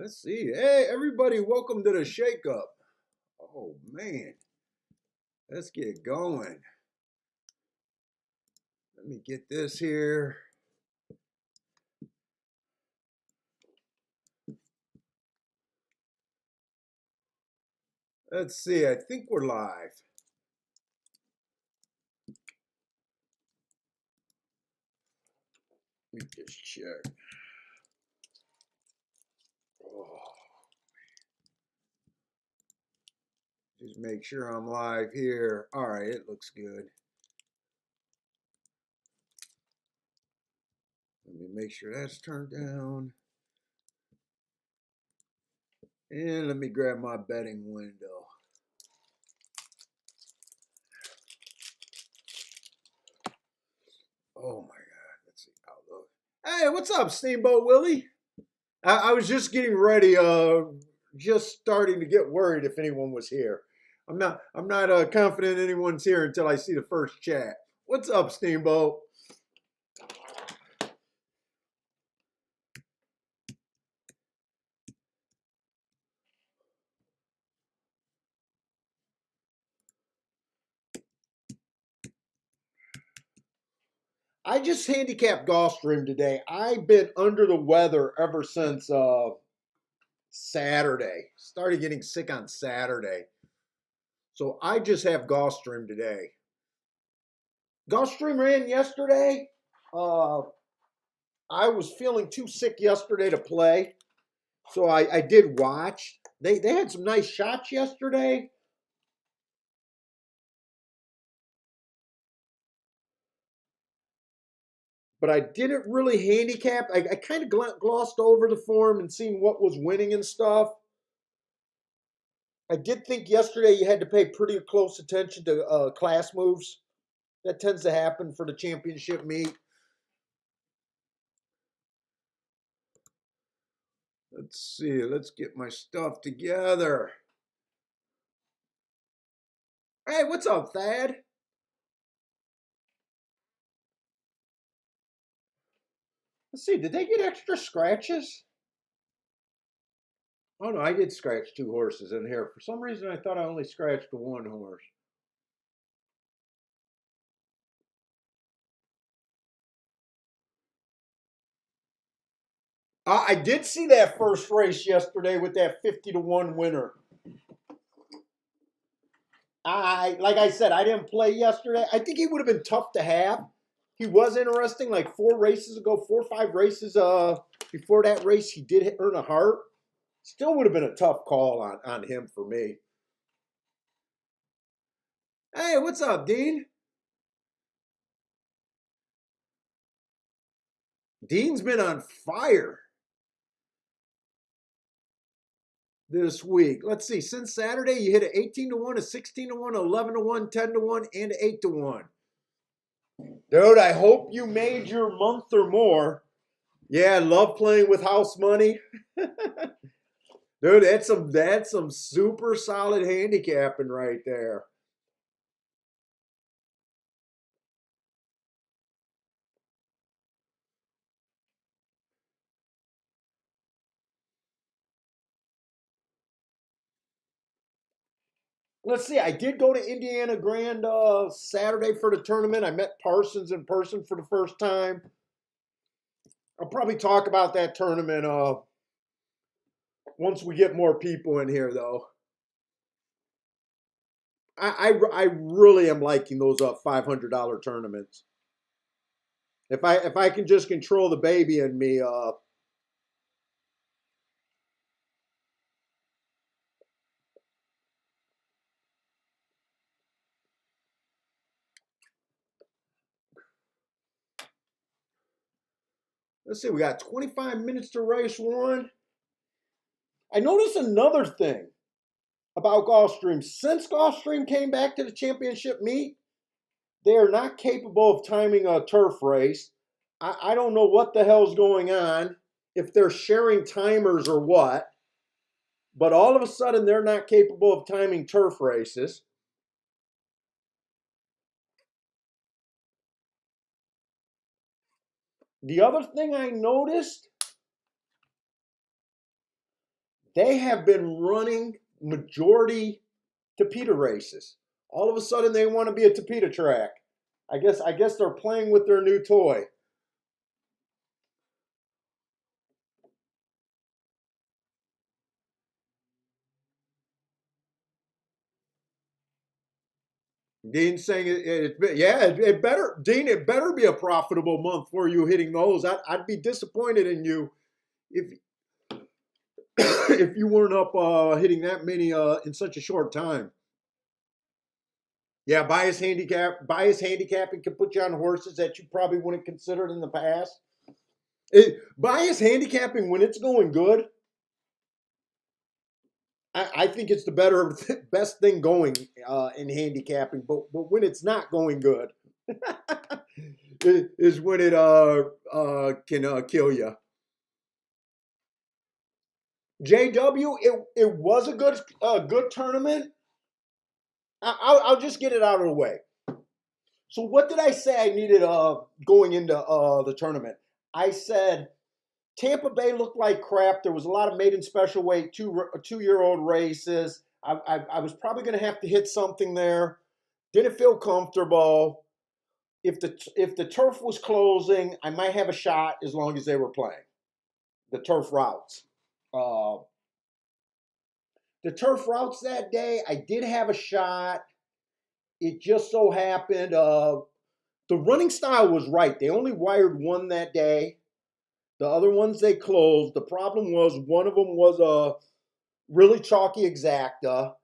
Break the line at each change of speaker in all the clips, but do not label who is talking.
Let's see. Hey, everybody, welcome to the shakeup. Oh, man. Let's get going. Let me get this here. Let's see. I think we're live. Let me just check. Oh, just make sure I'm live here. All right, it looks good. Let me make sure that's turned down. And let me grab my betting window. Oh my God. Let's see. Outlook. Hey, what's up, Steamboat Willie? I was just getting ready, just starting to get worried if anyone was here. I'm not confident anyone's here until I see the first chat. What's up, Steamboat? I just handicapped Gulfstream today. I've been under the weather ever since Saturday. Started getting sick on Saturday. So I just have Gulfstream today. Gulfstream ran yesterday. Uh, I was feeling too sick yesterday to play. So I did watch. They had some nice shots yesterday. But I didn't really handicap. I kind of glossed over the form and seeing what was winning and stuff. I did think yesterday you had to pay pretty close attention to class moves. That tends to happen for the championship meet. Let's see. Let's get my stuff together. Hey, what's up, Thad? Let's see. Did they get extra scratches? Oh no, I did scratch two horses in here. For some reason, I thought I only scratched one horse. I did see that first race yesterday with that 50-1 winner. Like I said, I didn't play yesterday. I think he would have been tough to have. He was interesting. Like 4 or 5 races before that race, he did earn a heart. Still would have been a tough call on him for me. Hey, what's up, Dean? Dean's been on fire this week. Let's see. Since Saturday, you hit an 18-1, a 16-1, 11-1, 10-1, and 8-1. Dude, I hope you made your month or more. Yeah, I love playing with house money. Dude, that's some super solid handicapping right there. Let's see. I did go to Indiana Grand Saturday for the tournament. I met Parsons in person for the first time. I'll probably talk about that tournament once we get more people in here, though. I really am liking those $500 tournaments. If I can just control the baby in me, let's see. We got 25 minutes to race one. I noticed another thing about Gulfstream. Since Gulfstream came back to the championship meet, they are not capable of timing a turf race. I don't know what the hell's going on, if they're sharing timers or what, but all of a sudden they're not capable of timing turf races. The other thing I noticed, they have been running majority Tapeta races. All of a sudden, they want to be a Tapeta track. I guess they're playing with their new toy. Dean saying it better, Dean, it better be a profitable month for you hitting those. I'd be disappointed in you if if you weren't up hitting that many in such a short time. Yeah, bias handicapping can put you on horses that you probably wouldn't considered in the past. Bias handicapping when it's going good, I think it's the better best thing going in handicapping. But when it's not going good, is when it can kill you. JW, it was a good tournament. I'll just get it out of the way. So what did I say I needed going into the tournament? I said Tampa Bay looked like crap. There was a lot of maiden special weight 2-year-old races. I was probably going to have to hit something there. Didn't feel comfortable. If the turf was closing, I might have a shot as long as they were playing the turf routes. Uh, the turf routes that day, I did have a shot. It just so happened the running style was right. They only wired one that day. The other ones they closed. The problem was one of them was a really chalky exacta,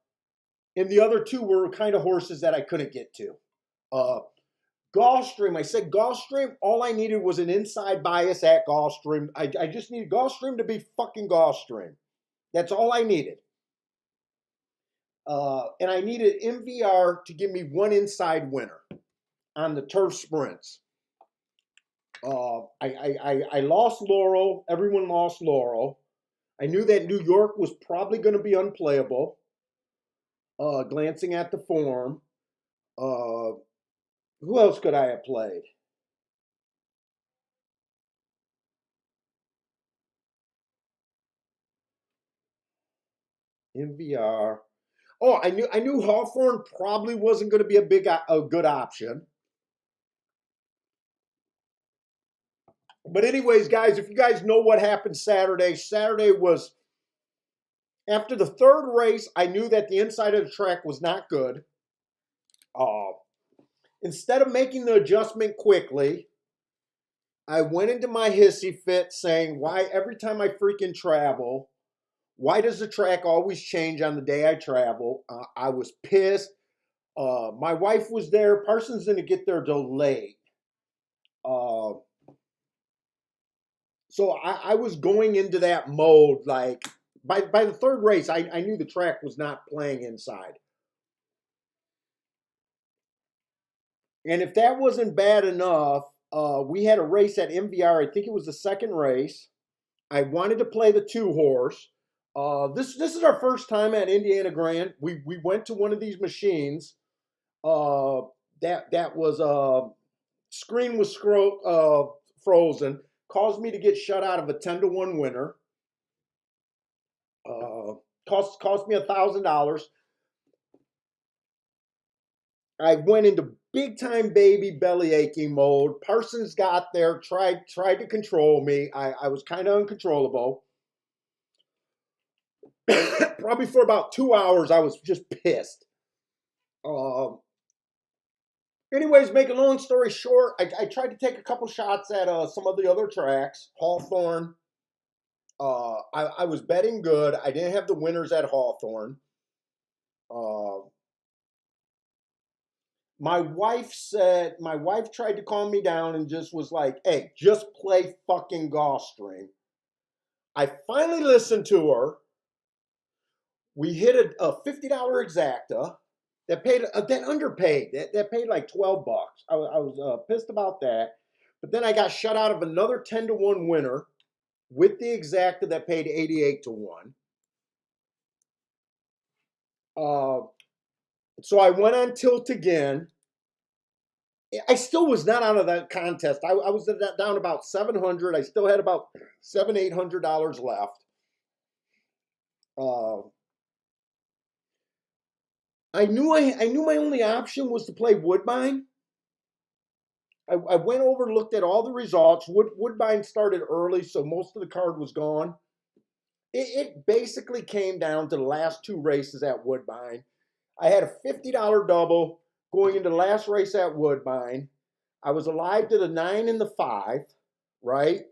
and the other two were kind of horses that I couldn't get to. Uh, Gulfstream, I said Gulfstream, all I needed was an inside bias at Gulfstream. I just needed Gulfstream to be fucking Gulfstream. That's all I needed. And I needed MVR to give me one inside winner on the turf sprints. I lost Laurel. Everyone lost Laurel. I knew that New York was probably going to be unplayable. Glancing at the form, who else could I have played? MVR. Oh, I knew Hawthorne probably wasn't going to be a good option. But anyways, guys, if you guys know what happened Saturday was after the third race. I knew that the inside of the track was not good. Uh, Instead of making the adjustment quickly, I went into my hissy fit saying, "Why every time I freaking travel, why does the track always change on the day I travel?" I was pissed. My wife was there. Parsons didn't get there delayed. Uh, so I was going into that mode. Like by the third race, I knew the track was not playing inside. And if that wasn't bad enough, we had a race at MVR. I think it was the second race. I wanted to play the 2-horse. This is our first time at Indiana Grand. We went to one of these machines. That was screen was frozen. Caused me to get shut out of a 10-1 winner. Cost me $1,000. I went into big time baby belly aching mode. Parsons got there, tried to control me. I was kind of uncontrollable. Probably for about 2 hours, I was just pissed. Anyways, make a long story short, I tried to take a couple shots at some of the other tracks. Hawthorne. I was betting good. I didn't have the winners at Hawthorne. Uh, my wife tried to calm me down and just was like, "Hey, just play fucking Gulfstream." I finally listened to her. We hit a $50 exacta that paid that underpaid that paid like $12. I was pissed about that, but then I got shut out of another 10-1 winner with the exacta that paid 88-1. Uh, so I went on tilt again. I still was not out of that contest. I was down about 700. I still had about $700-800 left. Uh, I knew my only option was to play Woodbine. I went over and looked at all the results. Woodbine started early, so most of the card was gone. It basically came down to the last two races at Woodbine. I had a $50 double going into the last race at Woodbine. I was alive to the 9 and the 5, right?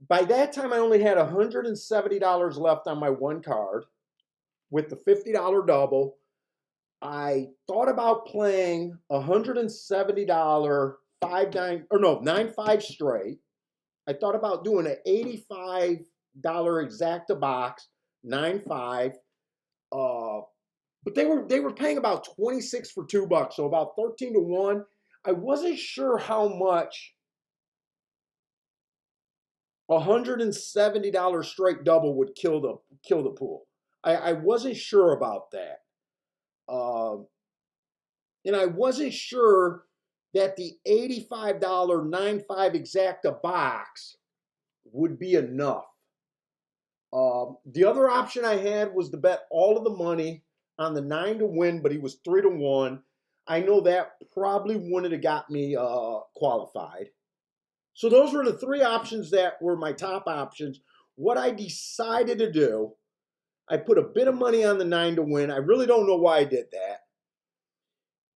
By that time, I only had $170 left on my one card with the $50 double. I thought about playing $170 5 9 or no 9 5 straight. I thought about doing an $85 exacta box 9 5. Uh, but they were paying about 26 for $2, so about 13 to 1. I wasn't sure how much $170 straight double would kill the pool. I wasn't sure about that. Um, and I wasn't sure that the $85 9 5 exacta box would be enough. The other option I had was to bet all of the money on the 9 to win, but he was 3 to 1. I know that probably wouldn't have got me qualified. So those were the three options that were my top options. What I decided to do, I put a bit of money on the 9 to win. I really don't know why I did that.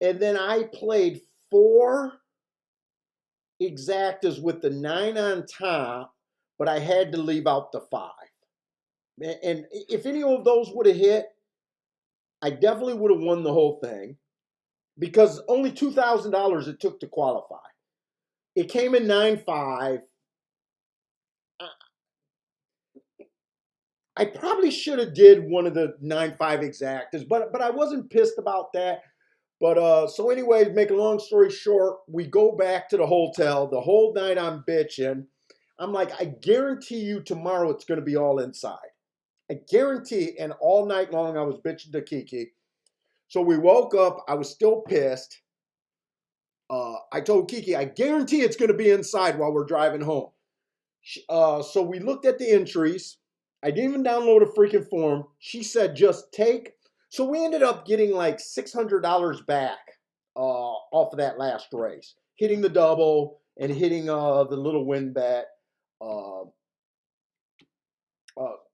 And then I played 4 exactas with the 9 on top, but I had to leave out the 5. And if any of those would have hit, I definitely would have won the whole thing because only $2,000 it took to qualify. It came in 9 5. I probably should have did one of the 9 5 exactas, but I wasn't pissed about that. But so anyway, make a long story short, we go back to the hotel. The whole night I'm bitching. I'm like, I guarantee you tomorrow it's going to be all inside. I guarantee. And all night long I was bitching to Kiki. So we woke up. I was still pissed. I told Kiki, I guarantee it's going to be inside while we're driving home. So we looked at the entries. I didn't even download a freaking form. She said, just take. So we ended up getting like $600 back off of that last race, hitting the double and hitting the little win bet. Uh,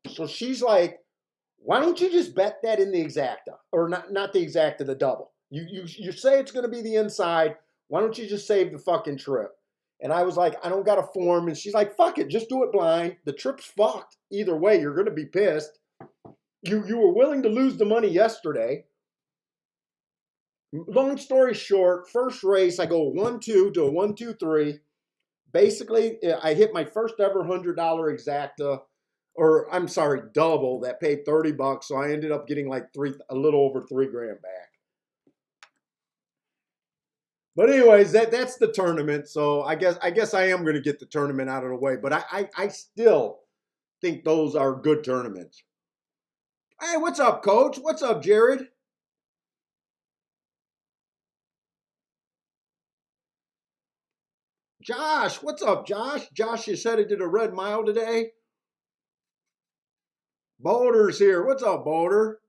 so she's like, why don't you just bet that in the exacta, or not the exacta, the double? You say it's going to be the inside. Why don't you just save the fucking trip? And I was like, I don't got a form. And she's like, fuck it, just do it blind. The trip's fucked. Either way, you're going to be pissed. You were willing to lose the money yesterday. Long story short, first race, I go 1-2 to a 1-2-3. Basically, I hit my first ever $100 exacta, or I'm sorry, double that paid $30. So I ended up getting like a little over $3,000 back. But anyways, that's the tournament. So I guess I am going to get the tournament out of the way. But I still think those are good tournaments. Hey, what's up, Coach? What's up, Jared? Josh, what's up, Josh? Josh is headed to the Red Mile today. Boulder's here. What's up, Boulder?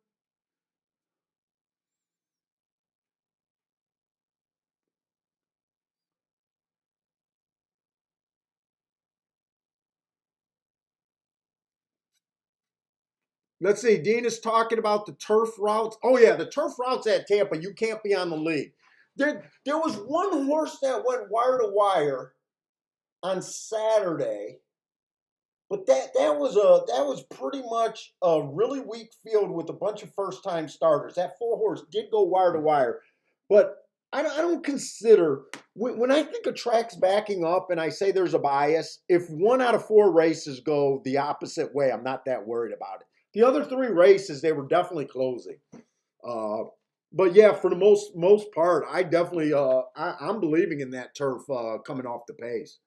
Let's see. Dean is talking about the turf routes. Oh yeah, the turf routes at Tampa. You can't be on the lead. There was one horse that went wire to wire on Saturday, but that was pretty much a really weak field with a bunch of first time starters. That 4 horse did go wire to wire, but I don't consider when I think of tracks backing up and I say there's a bias. If 1 out of 4 races go the opposite way, I'm not that worried about it. The other 3 races, they were definitely closing. Uh, but yeah, for the most part, I definitely I'm believing in that turf coming off the pace.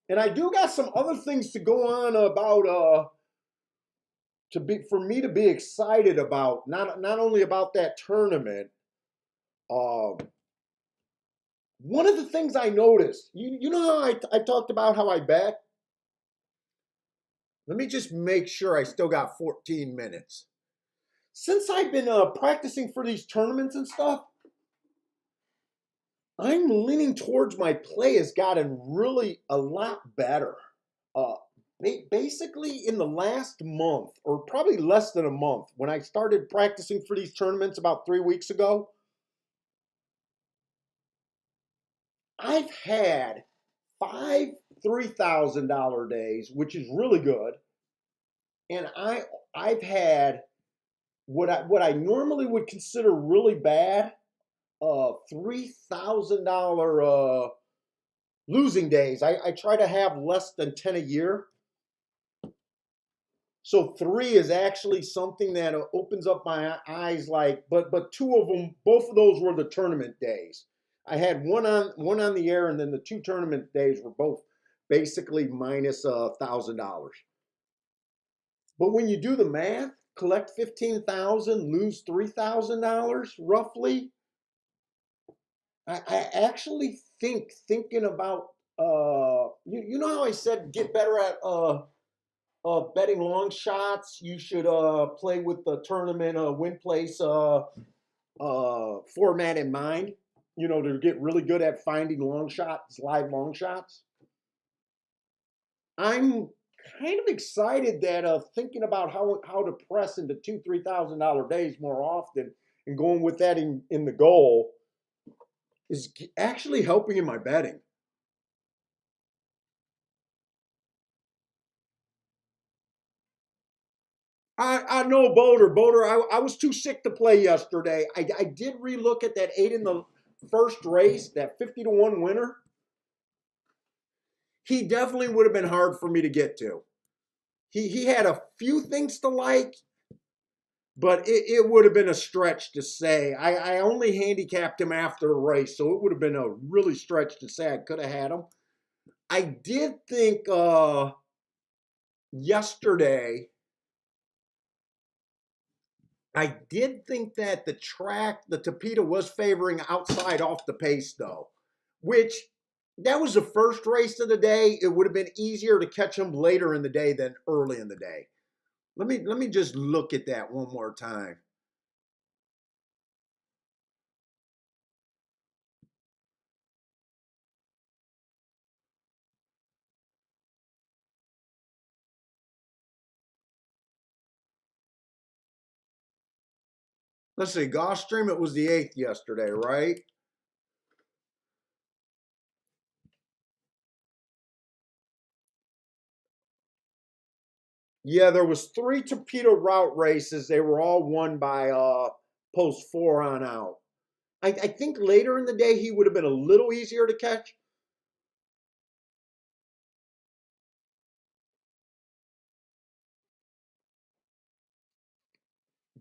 And I do got some other things to go on about to be for me to be excited about. Not only about that tournament. Um, One of the things I noticed, you know how I talked about how I bet? Let me just make sure I still got 14 minutes. Since I've been practicing for these tournaments and stuff, I'm leaning towards my play has gotten really a lot better. Uh, Basically, in the last month, or probably less than a month, when I started practicing for these tournaments about 3 weeks ago, I've had five $3,000 days, which is really good, and I've had what I normally would consider really bad, $3,000 losing days. I try to have less than 10 a year. So three is actually something that opens up my eyes. Like, but two of them, both of those were the tournament days. I had one on the air, and then the two tournament days were both basically minus $1,000. But when you do the math, collect 15,000, lose $3,000 roughly. I actually thinking about you know how I said get better at betting long shots. You should play with the tournament win place format in mind. You know, to get really good at finding long shots, live long shots. I'm kind of excited that thinking about how to press into $2,000-3,000 days more often and going with that in the goal is actually helping in my betting. I know Boulder. I was too sick to play yesterday. I did relook at that 8 in the first race, that 50-1 winner. He definitely would have been hard for me to get to. He had a few things to like, but it would have been a stretch to say. I only handicapped him after the race, so it would have been a really stretch to say I could have had him. I did think yesterday I did think that the track, the Tapeta was favoring outside off the pace though, which that was the first race of the day. It would have been easier to catch him later in the day than early in the day. Let me just look at that one more time. Let's see, Gulfstream, it was the 8th yesterday, right? Yeah, there was three torpedo route races. They were all won by post 4 on out. I think later in the day he would have been a little easier to catch.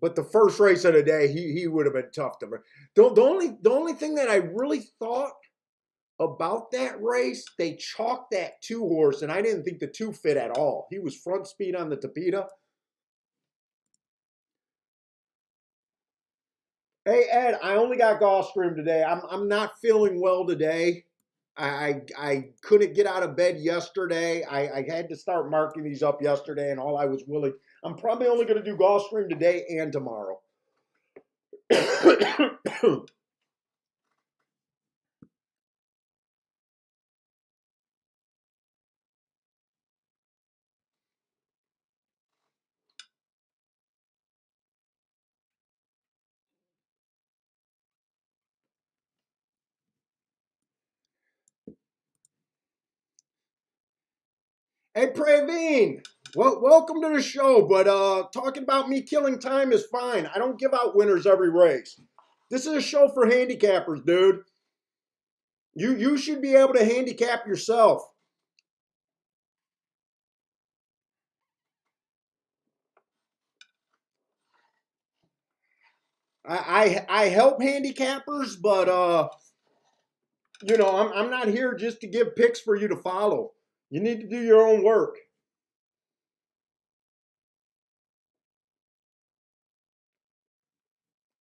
But the first race of the day, he would have been tough to. The only thing that I really thought about that race, they chalked that 2 horse, and I didn't think the 2 fit at all. He was front speed on the Tapeta. Hey Ed, I only got Gulfstream today. I'm not feeling well today. I couldn't get out of bed yesterday. I had to start marking these up yesterday, and all I was willing. I'm probably only going to do Gulfstream today and tomorrow. Hey Praveen, welcome to the show. But talking about me killing time is fine. I don't give out winners every race. This is a show for handicappers, dude. You should be able to handicap yourself. I help handicappers, but I'm not here just to give picks for you to follow. You need to do your own work.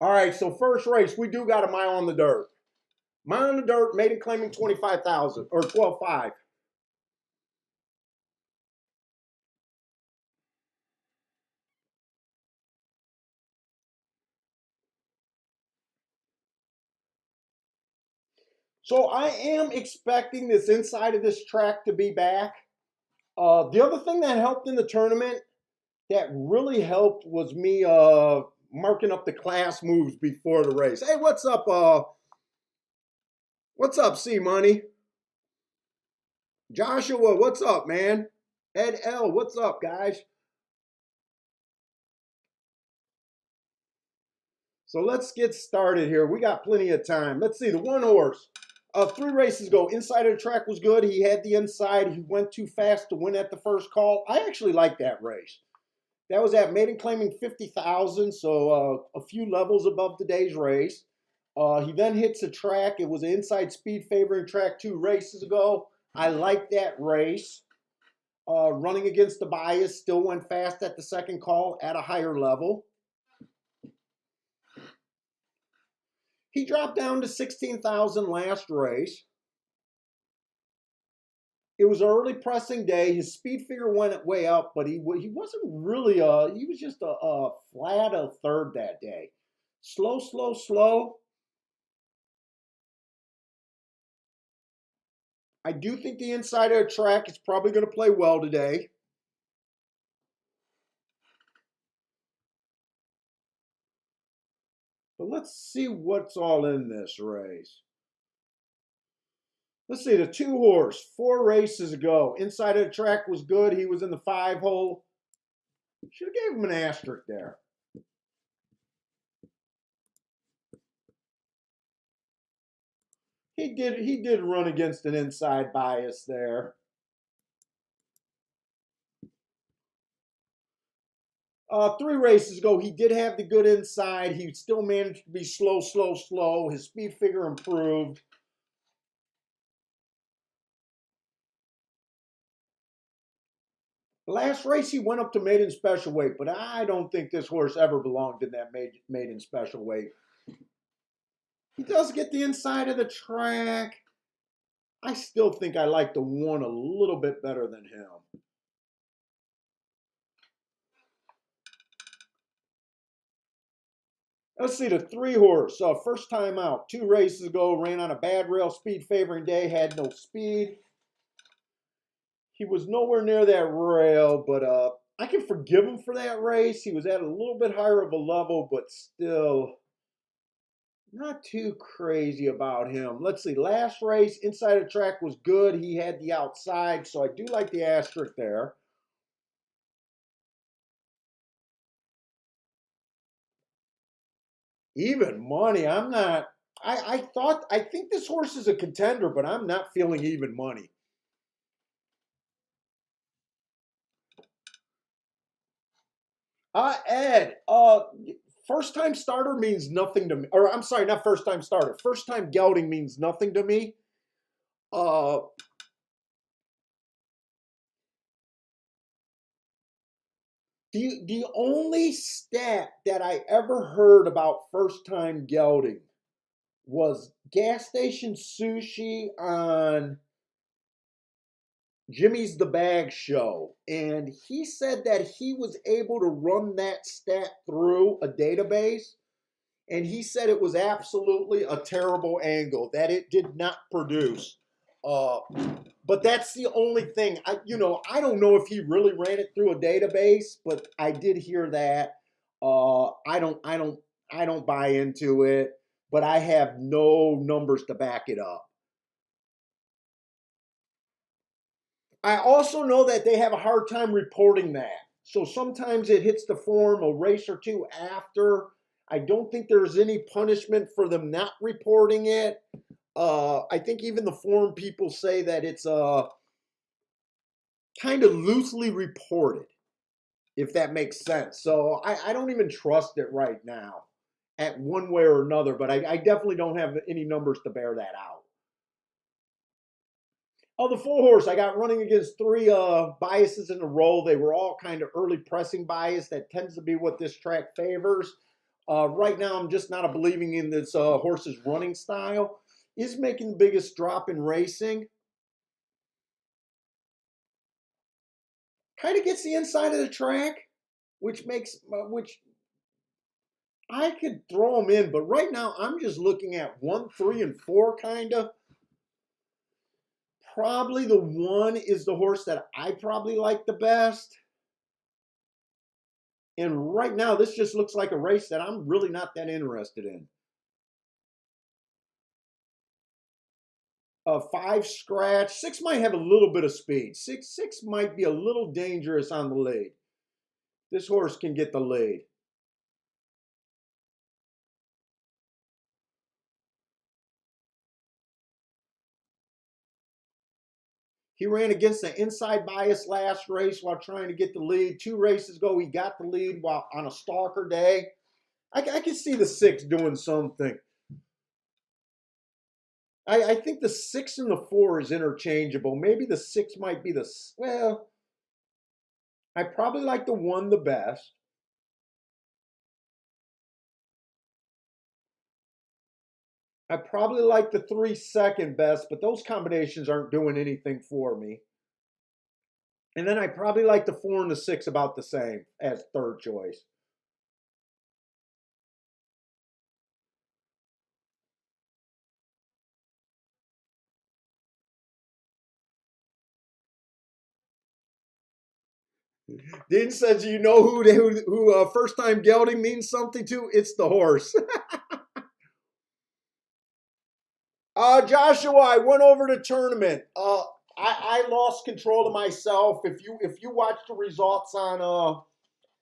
All right, so first race, we do got a mile on the dirt. Mine on the dirt, maiden claiming 25,000 or 12.5. So I am expecting this inside of this track to be back. The other thing that helped in the tournament that really helped was me marking up the class moves before the race. Hey, what's up? What's up, C Money? Joshua, what's up, man? Ed L, what's up, guys? So let's get started here. We got plenty of time. Let's see, the one horse. 3 races ago, inside of the track was good. He had the inside. He went too fast to win at the first call. I actually like that race. That was at maiden claiming 50,000, so a few levels above today's race. He then hits the track. It was an inside speed favoring track 2 races ago. I like that race. Running against the bias, still went fast at the second call at a higher level. He dropped down to 16,000 last race. It was an early pressing day. His speed figure went way up, but he wasn't really he was just a flat a third that day. Slow, slow, slow. I do think the inside of the track is probably going to play well today. But let's see what's all in this race. Let's see, the 2 horse, 4 races ago. Inside of the track was good. He was in the 5-hole. Should have gave him an asterisk there. He did run against an inside bias there. 3 races ago, he did have the good inside. He still managed to be slow, slow, slow. His speed figure improved. Last race, he went up to maiden special weight, but I don't think this horse ever belonged in that maiden special weight. He does get the inside of the track. I still think I like the one a little bit better than him. Let's see, the 3 horse, first time out, 2 races ago, ran on a bad rail speed favoring day, had no speed. He was nowhere near that rail, but I can forgive him for that race. He was at a little bit higher of a level, but still not too crazy about him. Let's see, last race, inside the track was good. He had the outside, so I do like the asterisk there. Even money, I'm not. I think this horse is a contender, but I'm not feeling even money. Ed, first time starter means nothing to me. Or I'm sorry, not first time starter. First time gelding means nothing to me. Uh, the only stat that I ever heard about first time gelding was gas station sushi on Jimmy's the Bag show. And he said that he was able to run that stat through a database. And he said it was absolutely a terrible angle, that it did not produce. But that's the only thing. I don't know if he really ran it through a database, but I did hear that. I don't buy into it, but I have no numbers to back it up. I also know that they have a hard time reporting that. So sometimes it hits the form a race or two after. I don't think there's any punishment for them not reporting it. I think even the forum people say that it's kind of loosely reported, if that makes sense. So I don't even trust it right now at one way or another, but I definitely don't have any numbers to bear that out. Oh, the 4 horse, I got running against 3 biases in a row. They were all kind of early pressing bias. That tends to be what this track favors. Right now, I'm just not believing in this horse's running style. is making the biggest drop in racing. Kind of gets the inside of the track, which I could throw them in, but right now I'm just looking at 1, 3, and 4 kind of. Probably the 1 is the horse that I probably like the best. And right now, this just looks like a race that I'm really not that interested in. 5 scratch. 6 might have a little bit of speed. Six might be a little dangerous on the lead. This horse can get the lead. He ran against the inside bias last race while trying to get the lead. 2 races ago, he got the lead while on a stalker day. I can see the 6 doing something. I think the 6 and the 4 is interchangeable. Maybe the 6 might be well, I probably like the 1 the best. I probably like the 3 second best, but those combinations aren't doing anything for me. And then I probably like the 4 and the 6 about the same as third choice. Dean says, you know who first time gelding means something to? It's the horse. Joshua, I went over the tournament. I lost control of myself. If you watch the results on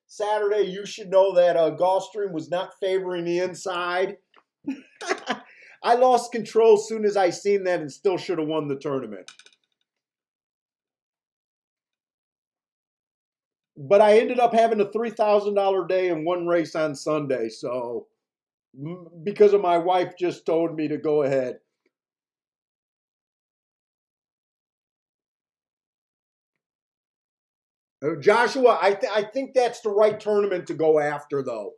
Saturday, you should know that Gulfstream was not favoring the inside. I lost control as soon as I seen that and still should have won the tournament. But I ended up having a $3,000 day in 1 race on Sunday. So because of my wife just told me to go ahead. Joshua, I think that's the right tournament to go after, though.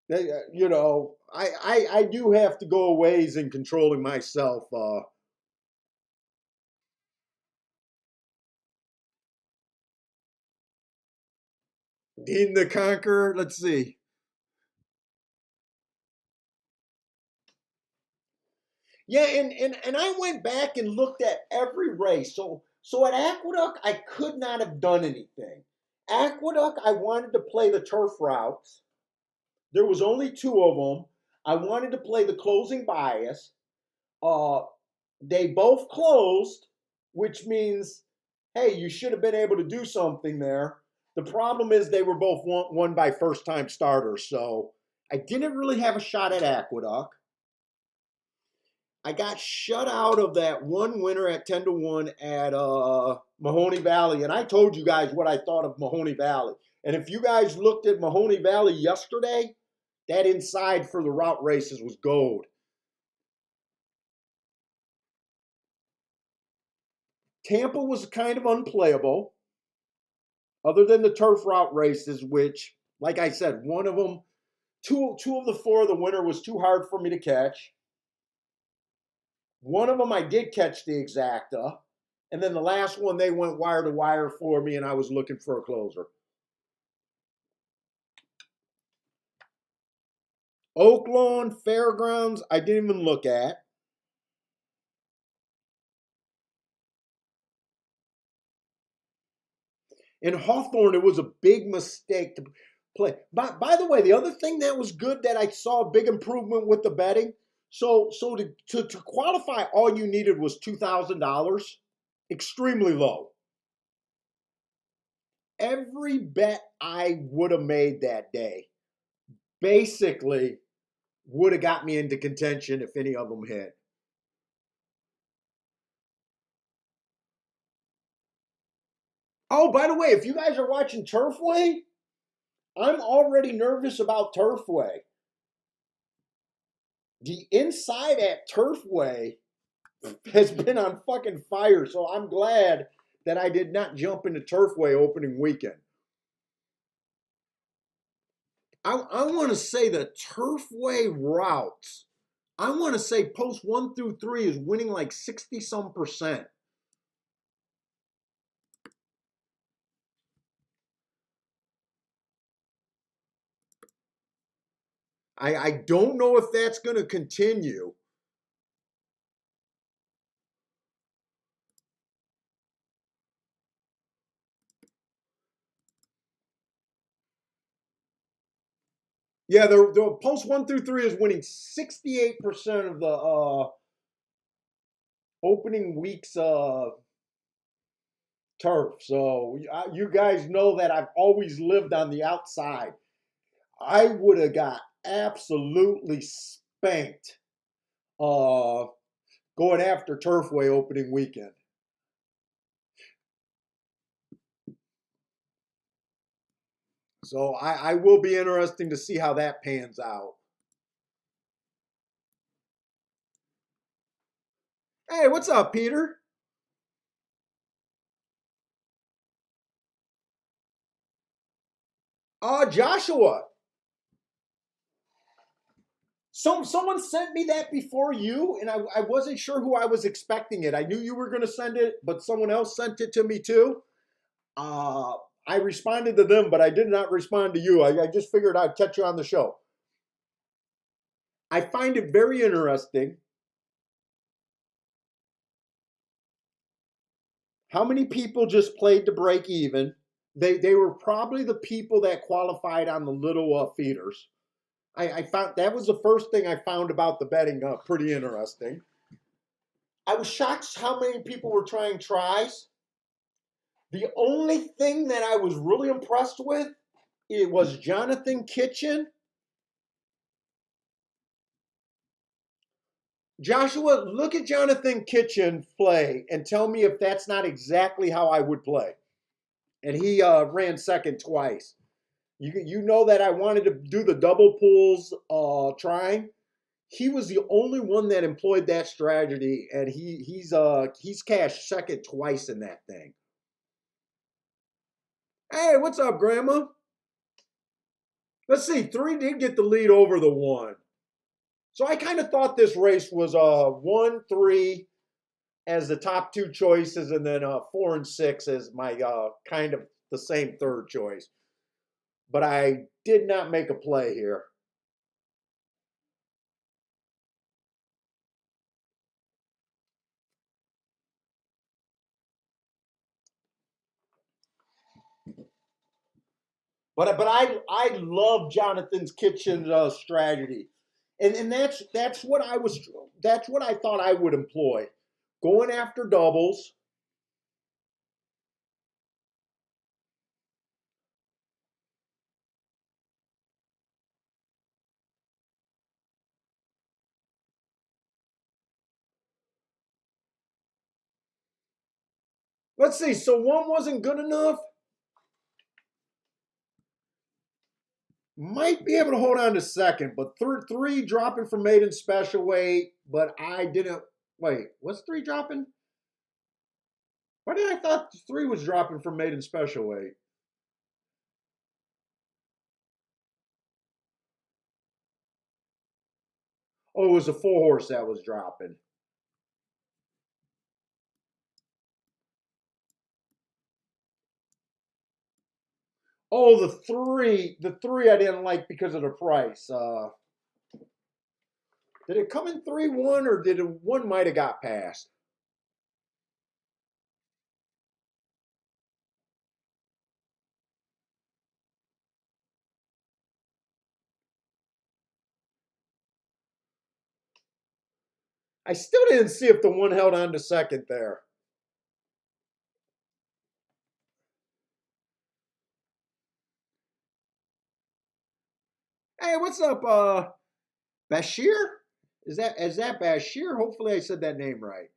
You know, I do have to go a ways in controlling myself. Dean the Conqueror, let's see. Yeah, and I went back and looked at every race. So at Aqueduct, I could not have done anything. Aqueduct, I wanted to play the turf routes. There was only 2 of them. I wanted to play the closing bias. Uh, they both closed, which means, hey, you should have been able to do something there. The problem is they were both won by first-time starters, so I didn't really have a shot at Aqueduct. I got shut out of that 1 winner at 10-1 at Mahoney Valley, and I told you guys what I thought of Mahoney Valley. And if you guys looked at Mahoney Valley yesterday, that inside for the route races was gold. Tampa was kind of unplayable, other than the turf route races, which, like I said, one of them, two of the 4 of the winter was too hard for me to catch. One of them I did catch the exacta, and then the last one they went wire to wire for me, and I was looking for a closer. Oaklawn Fairgrounds, I didn't even look at. In Hawthorne, it was a big mistake to play. By the way, the other thing that was good that I saw a big improvement with the betting. So to qualify, all you needed was $2,000. Extremely low. Every bet I would have made that day basically would have got me into contention if any of them hit. Oh, by the way, if you guys are watching Turfway, I'm already nervous about Turfway. The inside at Turfway has been on fucking fire, so I'm glad that I did not jump into Turfway opening weekend. I want to say the Turfway routes I want to say post 1 through 3 is winning like 60 some percent. I don't know if that's going to continue. Yeah, the post 1 through 3 is winning 68% of the opening week's turf. So you guys know that I've always lived on the outside. I would have got absolutely spanked going after Turfway opening weekend. So I will be interesting to see how that pans out. Hey, what's up, Peter? Joshua. Someone sent me that before you, and I wasn't sure who I was expecting it. I knew you were going to send it, but someone else sent it to me too. Uh, I responded to them, but I did not respond to you. I just figured I'd catch you on the show. I find it very interesting how many people just played to break even. They were probably the people that qualified on the little feeders. I found that was the first thing I found about the betting pretty interesting. I was shocked how many people were trying tries. The only thing that I was really impressed with it was Jonathan Kitchen. Joshua, look at Jonathan Kitchen play and tell me if that's not exactly how I would play. And he ran second twice. You know that I wanted to do the double pulls trying. He was the only one that employed that strategy, and he's cashed second twice in that thing. Hey, what's up, Grandma? Let's see. 3 did get the lead over the 1. So I kind of thought this race was 1, 3 as the top 2 choices, and then 4 and 6 as my kind of the same third choice. But I did not make a play here. But I love Jonathan's Kitchen strategy, and that's what I thought I would employ, going after doubles. Let's see. So 1 wasn't good enough. Might be able to hold on to second, but 3 dropping for maiden special weight. But I didn't wait. Was 3 dropping? Why did I thought 3 was dropping for maiden special weight? Oh, it was a 4 horse that was dropping. Oh, the three I didn't like because of the price. Did it come in 3-1 or did it, one might have got past? I still didn't see if the 1 held on to second there. Hey, what's up, Bashir? Is that Bashir? Hopefully I said that name right.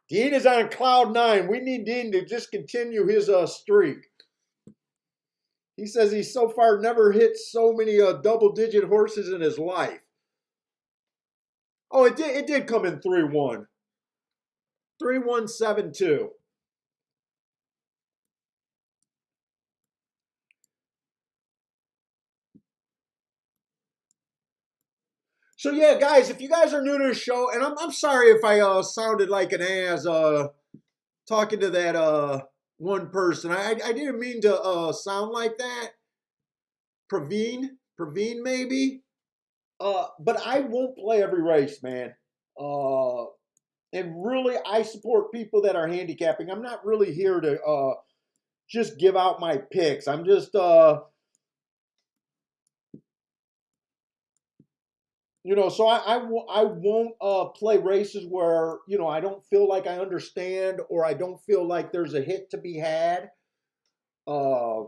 Dean is on cloud 9. We need Dean to just continue his streak. He says he's so far never hit so many double-digit horses in his life. Oh, it did come in 3-1. 3-1-7-2. So yeah, guys, if you guys are new to the show, and I'm sorry if I sounded like an ass talking to that one person. I didn't mean to sound like that. Praveen maybe. But I won't play every race, man. Uh, and really, I support people that are handicapping. I'm not really here to just give out my picks. I'm just so I won't play races where I don't feel like I understand or I don't feel like there's a hit to be had. Uh,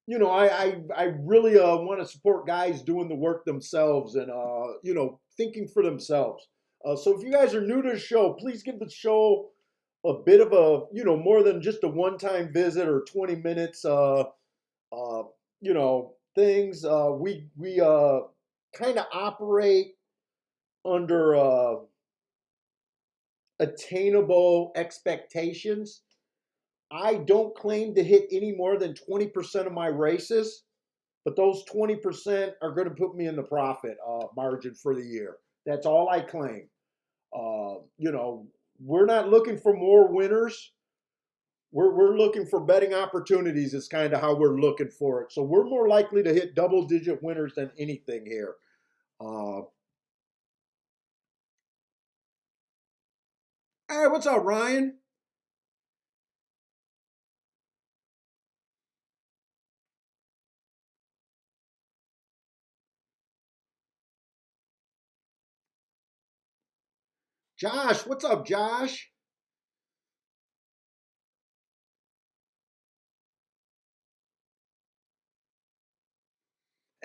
I really want to support guys doing the work themselves and thinking for themselves. So if you guys are new to the show, please give the show a bit of a more than just a one-time visit or 20 minutes. Uh, things we kind of operate under attainable expectations. I don't claim to hit any more than 20% of my races, but those 20% are going to put me in the profit margin for the year. That's all I claim. We're not looking for more winners. We're looking for betting opportunities is kind of how we're looking for it. So we're more likely to hit double digit winners than anything here. Hey, what's up, Ryan? Josh, what's up, Josh?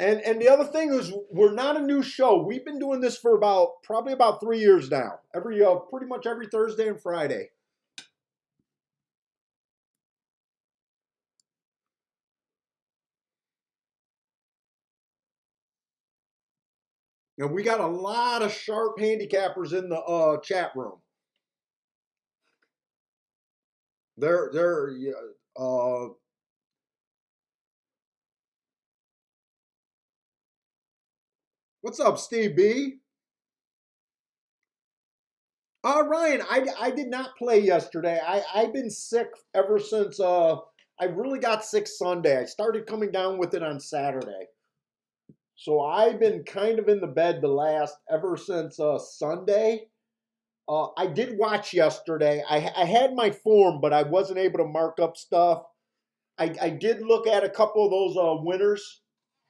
And the other thing is, we're not a new show. We've been doing this for probably about 3 years now. Every pretty much every Thursday and Friday. And we got a lot of sharp handicappers in the chat room. They're what's up, Steve B? Ryan, I did not play yesterday. I've been sick ever since I really got sick Sunday. I started coming down with it on Saturday. So I've been kind of in the bed the last ever since Sunday. I did watch yesterday. I had my form, but I wasn't able to mark up stuff. I did look at a couple of those winners.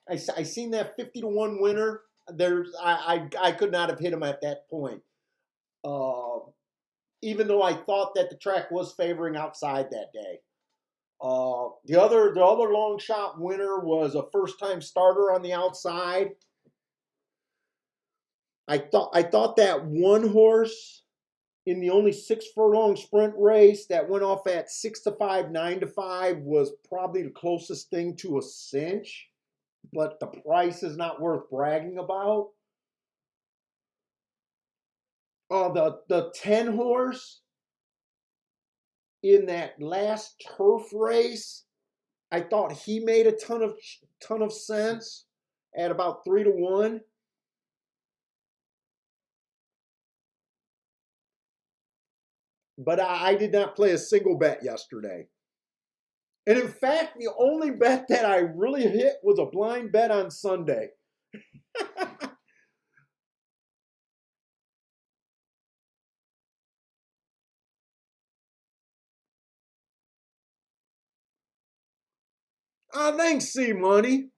I seen that 50-1 winner. I could not have hit him at that point. Uh, Even though I thought that the track was favoring outside that day. The other long shot winner was a first time starter on the outside. I thought that one horse in the only 6 furlong sprint race that went off at 6-5, 9-5 was probably the closest thing to a cinch, but the price is not worth bragging about. The 10 horse in that last turf race, I thought he made a ton of sense at about 3-1. But I did not play a single bet yesterday. And in fact, the only bet that I really hit was a blind bet on Sunday. Thanks, C Money.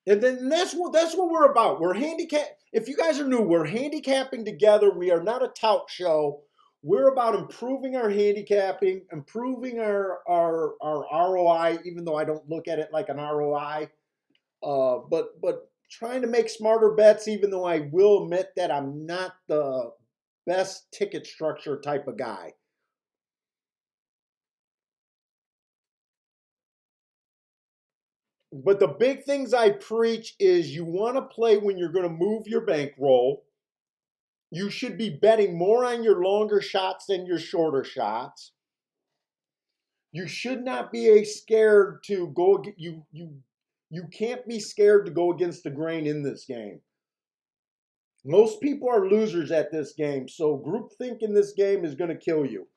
And then that's what we're about. We're handicap. If you guys are new, we're handicapping together. We are not a tout show. We're about improving our handicapping, improving our ROI. Even though I don't look at it like an ROI, but trying to make smarter bets. Even though I will admit that I'm not the best ticket structure type of guy. But the big things I preach is you want to play when you're going to move your bankroll. You should be betting more on your longer shots than your shorter shots. You should not be a scared to go. You can't be scared to go against the grain in this game. Most people are losers at this game, so groupthink in this game is going to kill you.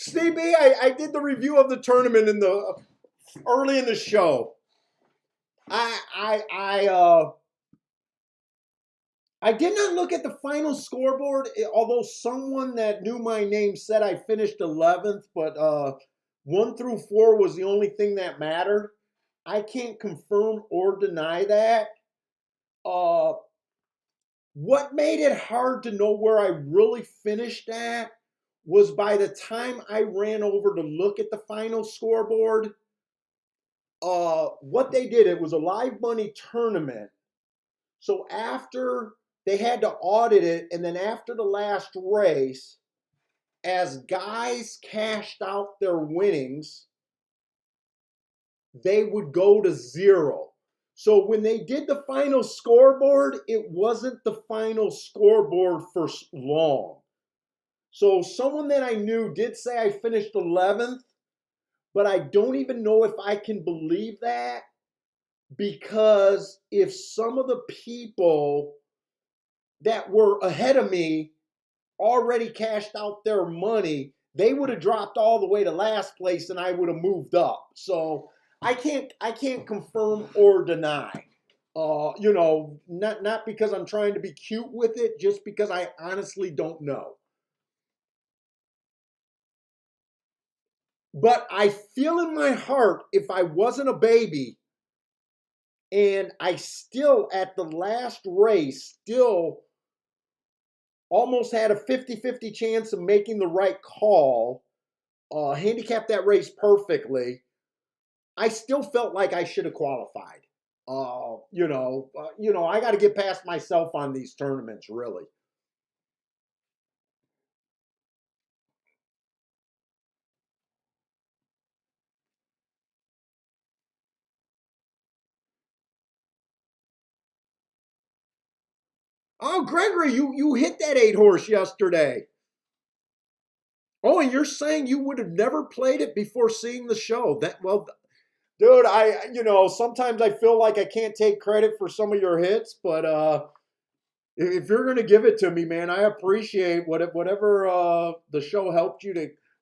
Stevie, I did the review of the tournament in the early in the show. I I I uh I did not look at the final scoreboard, although someone that knew my name said I finished 11th, but 1 through 4 was the only thing that mattered. I can't confirm or deny that. Uh, what made it hard to know where I really finished at was by the time I ran over to look at the final scoreboard, what they did, it was a live money tournament. So after they had to audit it, and then after the last race, as guys cashed out their winnings, they would go to zero. So when they did the final scoreboard, it wasn't the final scoreboard for long. So someone that I knew did say I finished 11th, but I don't even know if I can believe that, because if some of the people that were ahead of me already cashed out their money, they would have dropped all the way to last place and I would have moved up. So I can't confirm or deny. Not because I'm trying to be cute with it, just because I honestly don't know. But I feel in my heart, if I wasn't a baby and I still at the last race still almost had a 50-50 chance of making the right call, handicapped that race perfectly, I still felt like I should have qualified. I got to get past myself on these tournaments, really. Oh, Gregory, you hit that 8 horse yesterday. Oh, and you're saying you would have never played it before seeing the show. That well, dude, sometimes I feel like I can't take credit for some of your hits, but if you're gonna give it to me, man, I appreciate whatever the show helped you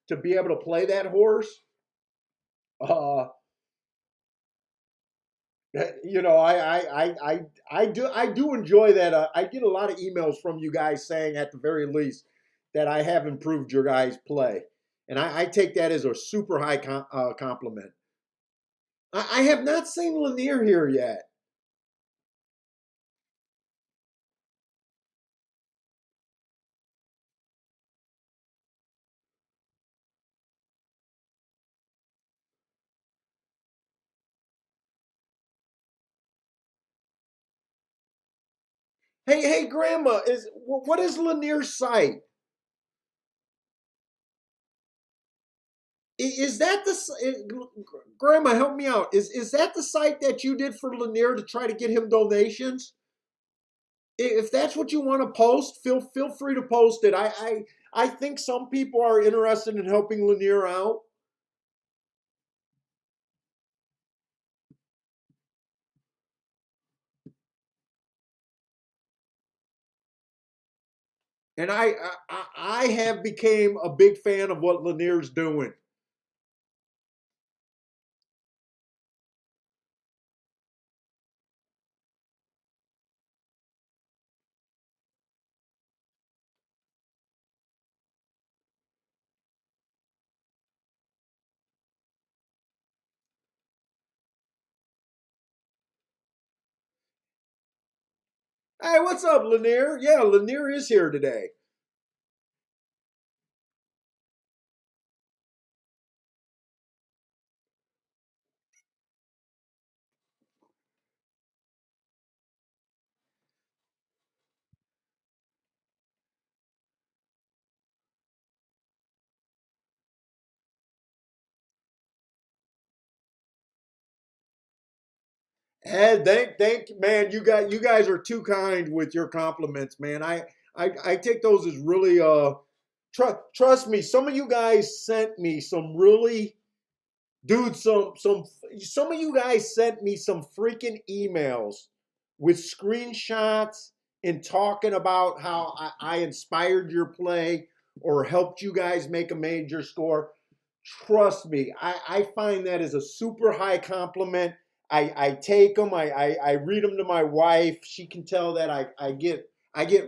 to be able to play that horse. Uh, I do enjoy that. I get a lot of emails from you guys saying at the very least that I have improved your guys' play, and I take that as a super high compliment. I have not seen Lanier here yet. Hey, Grandma, what is Lanier's site? Is that Grandma? Help me out. Is that the site that you did for Lanier to try to get him donations? If that's what you want to post, feel free to post it. I think some people are interested in helping Lanier out, and I have became a big fan of what Lanier's doing. Hey, what's up, Lanier? Yeah, Lanier is here today. Ed, thank man, you guys are too kind with your compliments, man. I take those as really trust me. Some of you guys sent me some really dude some of you guys sent me some freaking emails with screenshots and talking about how I inspired your play or helped you guys make a major score. Trust me, I find that as a super high compliment. I take them, I read them to my wife. She can tell that I get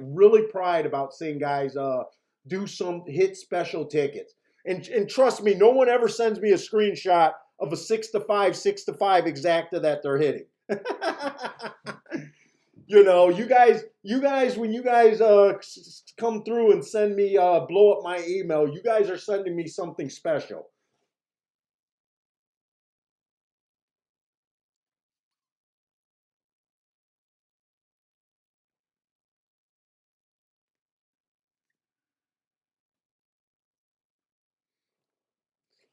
really pride about seeing guys do some hit special tickets. And trust me, no one ever sends me a screenshot of a 6 to 5, 6 to 5 exacta that they're hitting. You know, when you guys come through and send me blow up my email, you guys are sending me something special.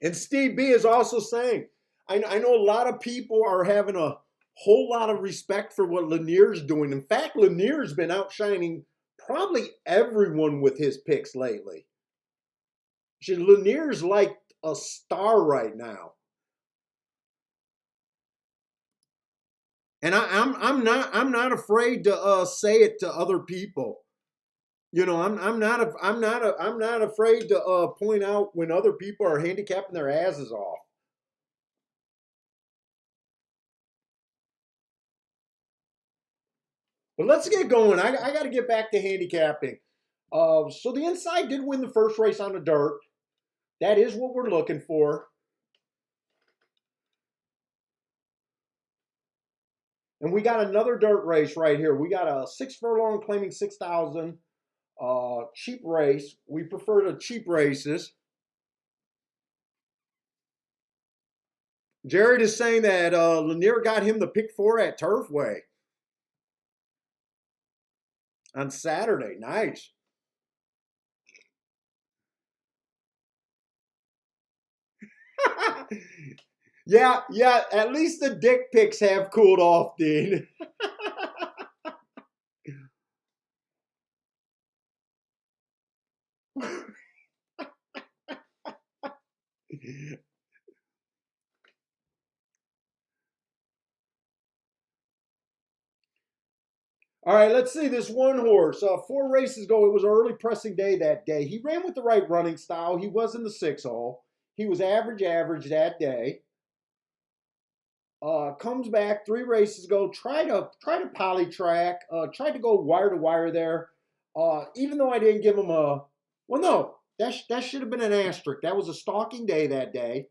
And Steve B is also saying, I know a lot of people are having a whole lot of respect for what Lanier's doing. In fact, Lanier's been outshining probably everyone with his picks lately. Lanier's like a star right now. And I'm not afraid to say it to other people. You know, I'm not afraid to point out when other people are handicapping their asses off. But let's get going. I got to get back to handicapping. So the inside did win the first race on the dirt. That is what we're looking for. And we got another dirt race right here. We got a 6 furlong claiming 6,000 cheap race. We prefer the cheap races. Jared is saying that Lanier got him the pick 4 at Turfway on Saturday. Nice. Yeah. At least the dick pics have cooled off, Dean. All right, let's see this one horse. 4 races ago, it was an early pressing day that day. He ran with the right running style. He was in the 6 hole. He was average that day. Comes back 3 races ago. Tried to poly track. Tried to go wire to wire there. Even though I didn't give him a well, no, that should have been an asterisk. That was a stalking day that day.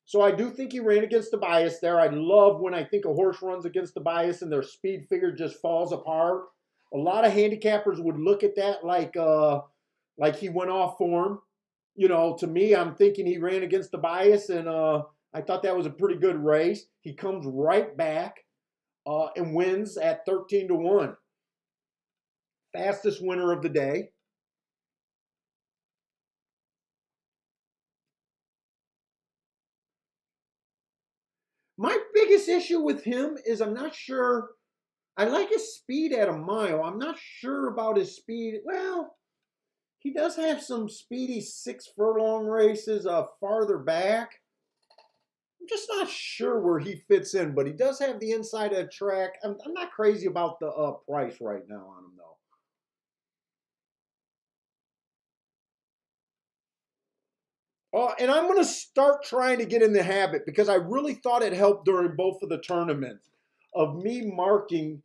So I do think he ran against the bias there. I love when I think a horse runs against the bias and their speed figure just falls apart. A lot of handicappers would look at that like he went off form. You know, to me, I'm thinking he ran against the bias, and I thought that was a pretty good race. He comes right back and wins at 13 to 1. Fastest winner of the day. My biggest issue with him is I'm not sure. I like his speed at a mile. I'm not sure about his speed. Well, he does have some speedy 6 furlong races farther back. I'm just not sure where he fits in, but he does have the inside of the track. I'm not crazy about the price right now on him, though. And I'm going to start trying to get in the habit because I really thought it helped during both of the tournaments of me marking.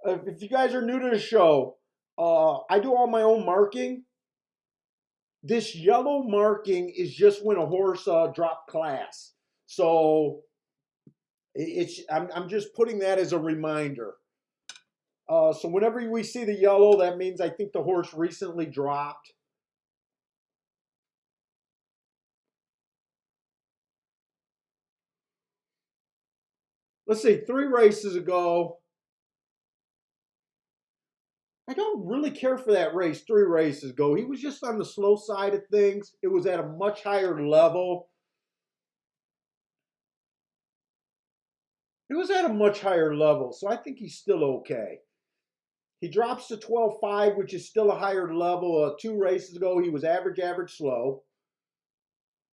If you guys are new to the show, I do all my own marking. This yellow marking is just when a horse dropped class. So I'm just putting that as a reminder. So whenever we see the yellow, that means I think the horse recently dropped. Let's see, 3 races ago, I don't really care for that race 3 races ago. He was just on the slow side of things. It was at a much higher level. It was at a much higher level, so I think he's still okay. He drops to 12.5, which is still a higher level. 2 races ago, he was average, average, slow.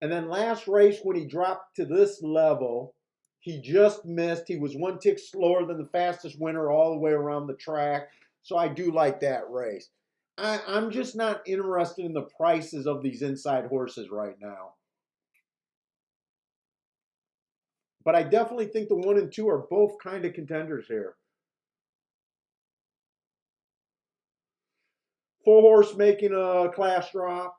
And then last race, when he dropped to this level, he just missed. He was 1 tick slower than the fastest winner all the way around the track. So I do like that race. I'm just not interested in the prices of these inside horses right now. But I definitely think the 1 and 2 are both kind of contenders here. 4 horse making a class drop.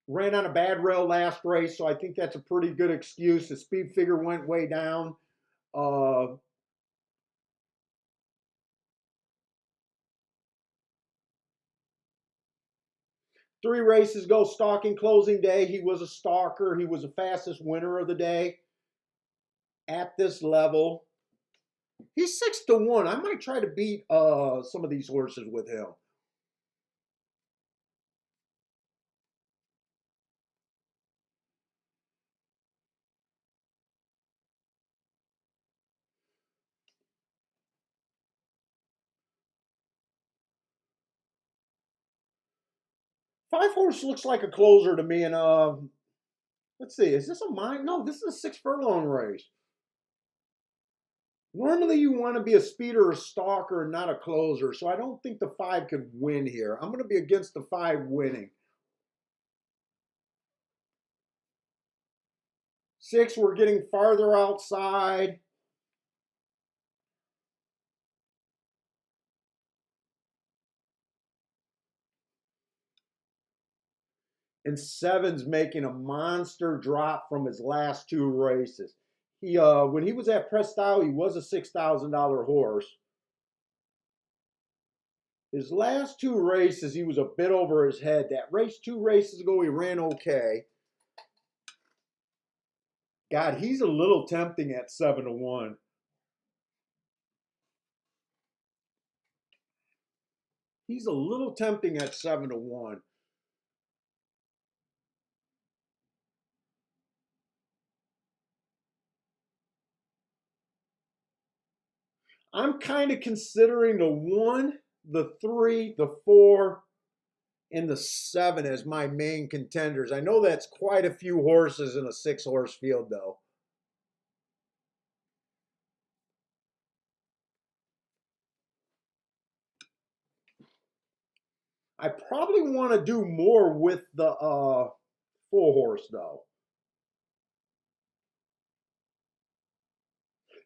Ran on a bad rail last race, so I think that's a pretty good excuse. The speed figure went way down. Uh, 3 races ago, stalking closing day, he was a stalker. He was the fastest winner of the day at this level. He's 6 to 1. I might try to beat some of these horses with him. Five horse looks like a closer to me. And let's see, is this a mine? No, this is a 6 furlong race. Normally, you want to be a speeder or a stalker and not a closer. So I don't think the 5 could win here. I'm going to be against the 5 winning. 6, we're getting farther outside. And 7's making a monster drop from his last 2 races. He when he was at Press Style, he was a $6,000 horse. His last 2 races, he was a bit over his head. That race 2 races ago, he ran okay. God, he's a little tempting at 7 to 1. He's a little tempting at 7 to 1. I'm kind of considering the 1, the 3, the 4, and the 7 as my main contenders. I know that's quite a few horses in a 6 horse field, though. I probably want to do more with the 4 horse, though.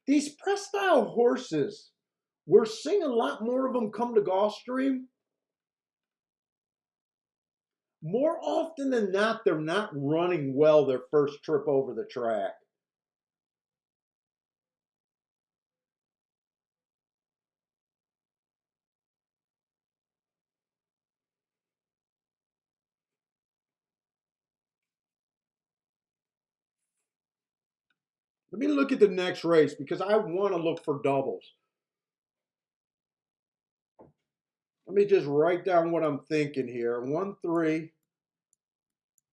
These press style horses, we're seeing a lot more of them come to Gulfstream. More often than not, they're not running well their first trip over the track. Let me look at the next race because I want to look for doubles. Let me just write down what I'm thinking here. 1, 3,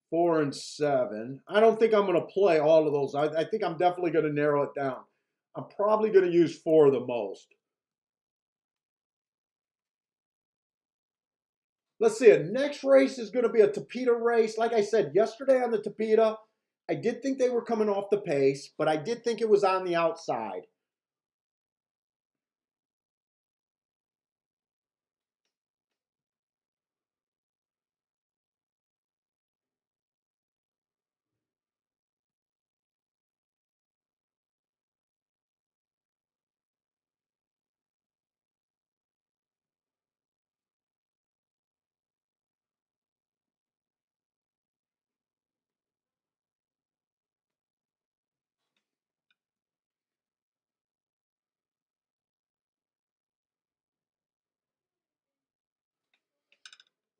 4, and 7. I don't think I'm going to play all of those. I think I'm definitely going to narrow it down. I'm probably going to use 4 the most. Let's see, a next race is going to be a Tapeta race. Like I said yesterday on the Tapeta, I did think they were coming off the pace, but I did think it was on the outside.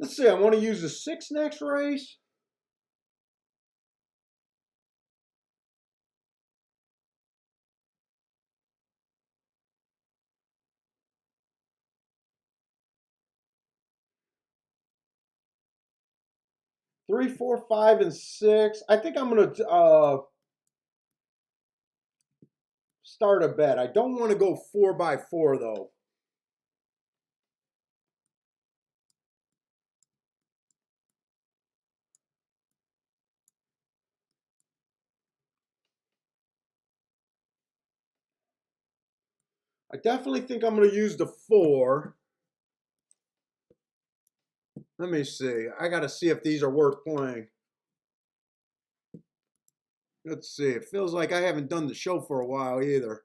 Let's see, I want to use the 6 next race. 3, 4, 5, and 6. I think I'm going to start a bet. I don't want to go 4x4 though. I definitely think I'm going to use the 4. Let me see. I got to see if these are worth playing. Let's see. It feels like I haven't done the show for a while either.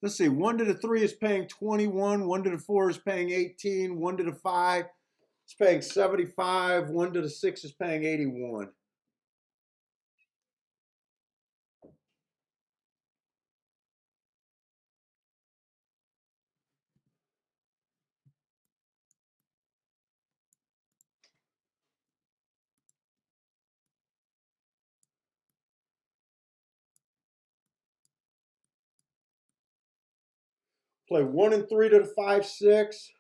Let's see. 1 to the 3 is paying 21. 1 to the 4 is paying 18. 1 to the 5 is paying 75. 1 to the 6 is paying 81. Play 1 and 3 to the 5, 6.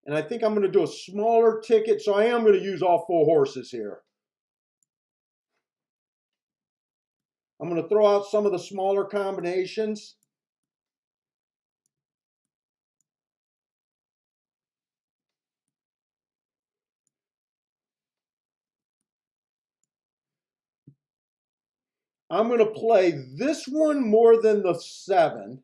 And I think I'm going to do a smaller ticket, so I am going to use all 4 horses here. I'm going to throw out some of the smaller combinations. I'm going to play this one more than the 7.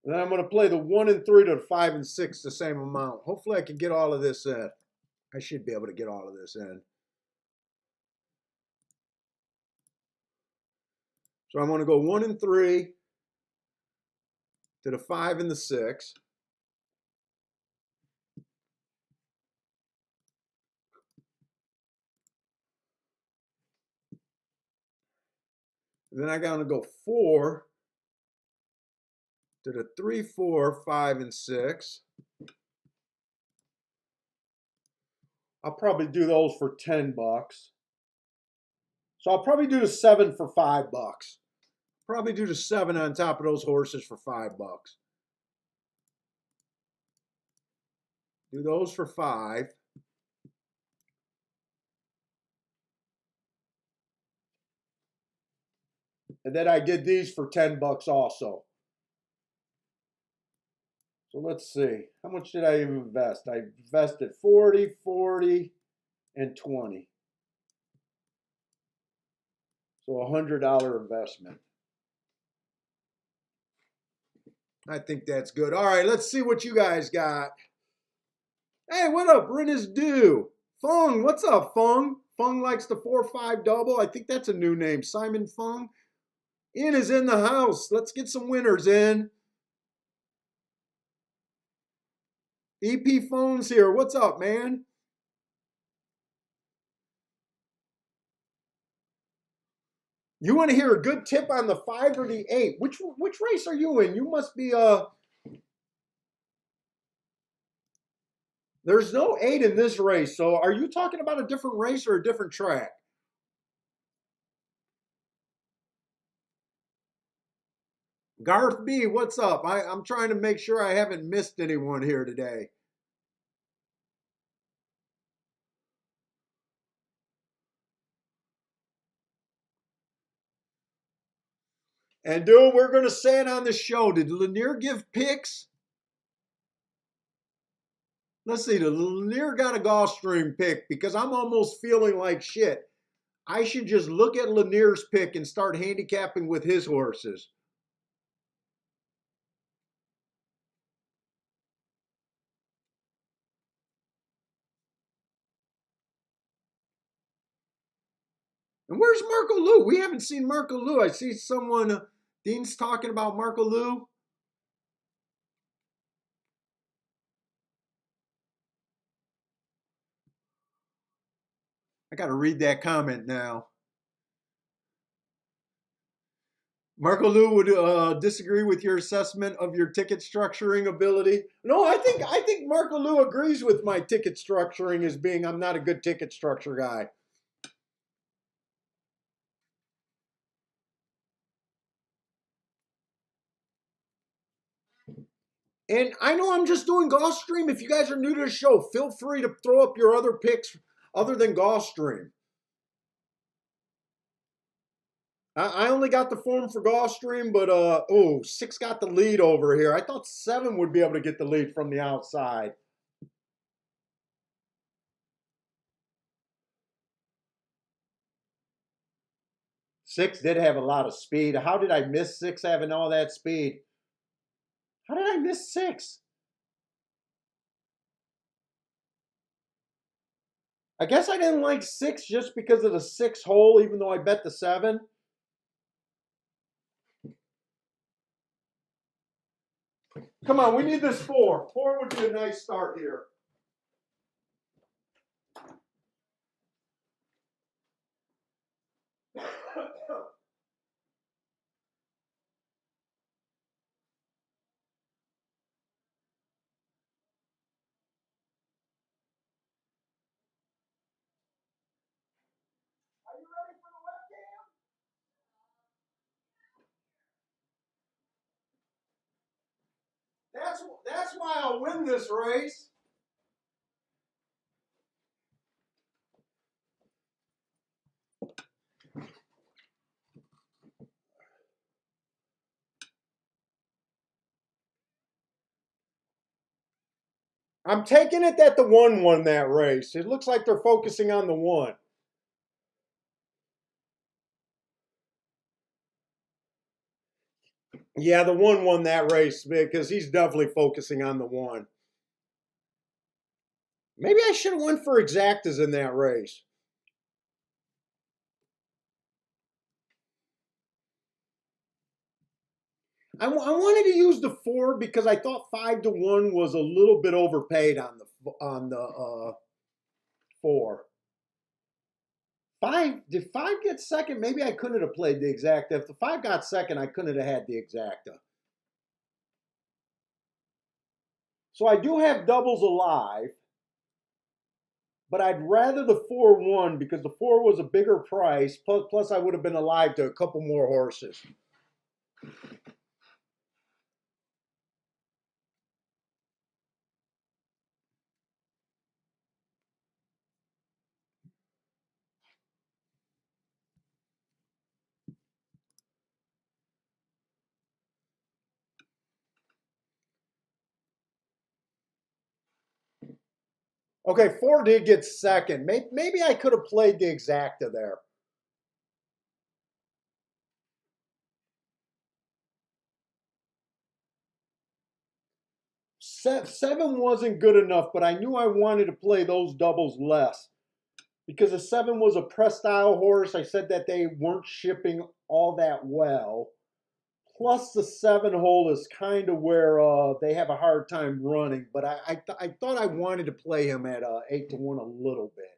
And then I'm going to play the 1 and 3 to the 5 and 6 the same amount. Hopefully I can get all of this in. I should be able to get all of this in. So I'm going to go 1 and 3 to the 5 and the 6. And then I'm going to go 4 to the 3, 4, 5, and 6. I'll probably do those for 10 bucks. So I'll probably do the 7 for 5 bucks. Probably do the 7 on top of those horses for 5 bucks. Do those for 5. And then I did these for 10 bucks also. So let's see. How much did I invest? I invested 40, 40, and 20. So a $100 investment. I think that's good. All right, let's see what you guys got. Hey, what up, Rinus Do? Fung, what's up, Fung? Fung likes the 4-5 double. I think that's a new name. Simon Fung. Ian is in the house. Let's get some winners in. EP Phones here. What's up, man? You want to hear a good tip on the 5 or the 8? Which race are you in? You must be there's no 8 in this race. So are you talking about a different race or a different track? Garth B, what's up? I'm trying to make sure I haven't missed anyone here today. And dude, we're going to say it on the show. Did Lanier give picks? Let's see. Did Lanier got a Gulfstream pick? Because I'm almost feeling like shit. I should just look at Lanier's pick and start handicapping with his horses. And where's Marco Lou? We haven't seen Marco Lou. I see someone, Dean's talking about Marco Lou. I got to read that comment now. Marco Lou would disagree with your assessment of your ticket structuring ability. No, I think Marco Lou agrees with my ticket structuring as being I'm not a good ticket structure guy. And I know I'm just doing Gulfstream. If you guys are new to the show, feel free to throw up your other picks other than Gulfstream. I only got the form for Gulfstream, but oh, 6 got the lead over here. I thought 7 would be able to get the lead from the outside. Six did have a lot of speed. How did I miss 6 having all that speed? How did I miss 6? I guess I didn't like 6 just because of the 6 hole, even though I bet the 7. Come on, we need this 4. 4 would be a nice start here. Are you ready for the webcam? That's why I'll win this race. I'm taking it that the 1 won that race. It looks like they're focusing on the 1. Yeah, the 1 won that race because he's definitely focusing on the 1. Maybe I should have went for exactas in that race. I wanted to use the 4 because I thought 5-1 was a little bit overpaid on the 4. 5 did 5 get second? Maybe I couldn't have played the exacta. If the 5 got second, I couldn't have had the exacta. So I do have doubles alive, but I'd rather the 4 won because the 4 was a bigger price. Plus I would have been alive to a couple more horses. Okay, 4 did get second. Maybe I could have played the exacta there. Seven wasn't good enough, but I knew I wanted to play those doubles less because the 7 was a press style horse. I said that they weren't shipping all that well. Plus, the 7 hole is kind of where they have a hard time running. But I thought I wanted to play him at 8-1 a little bit.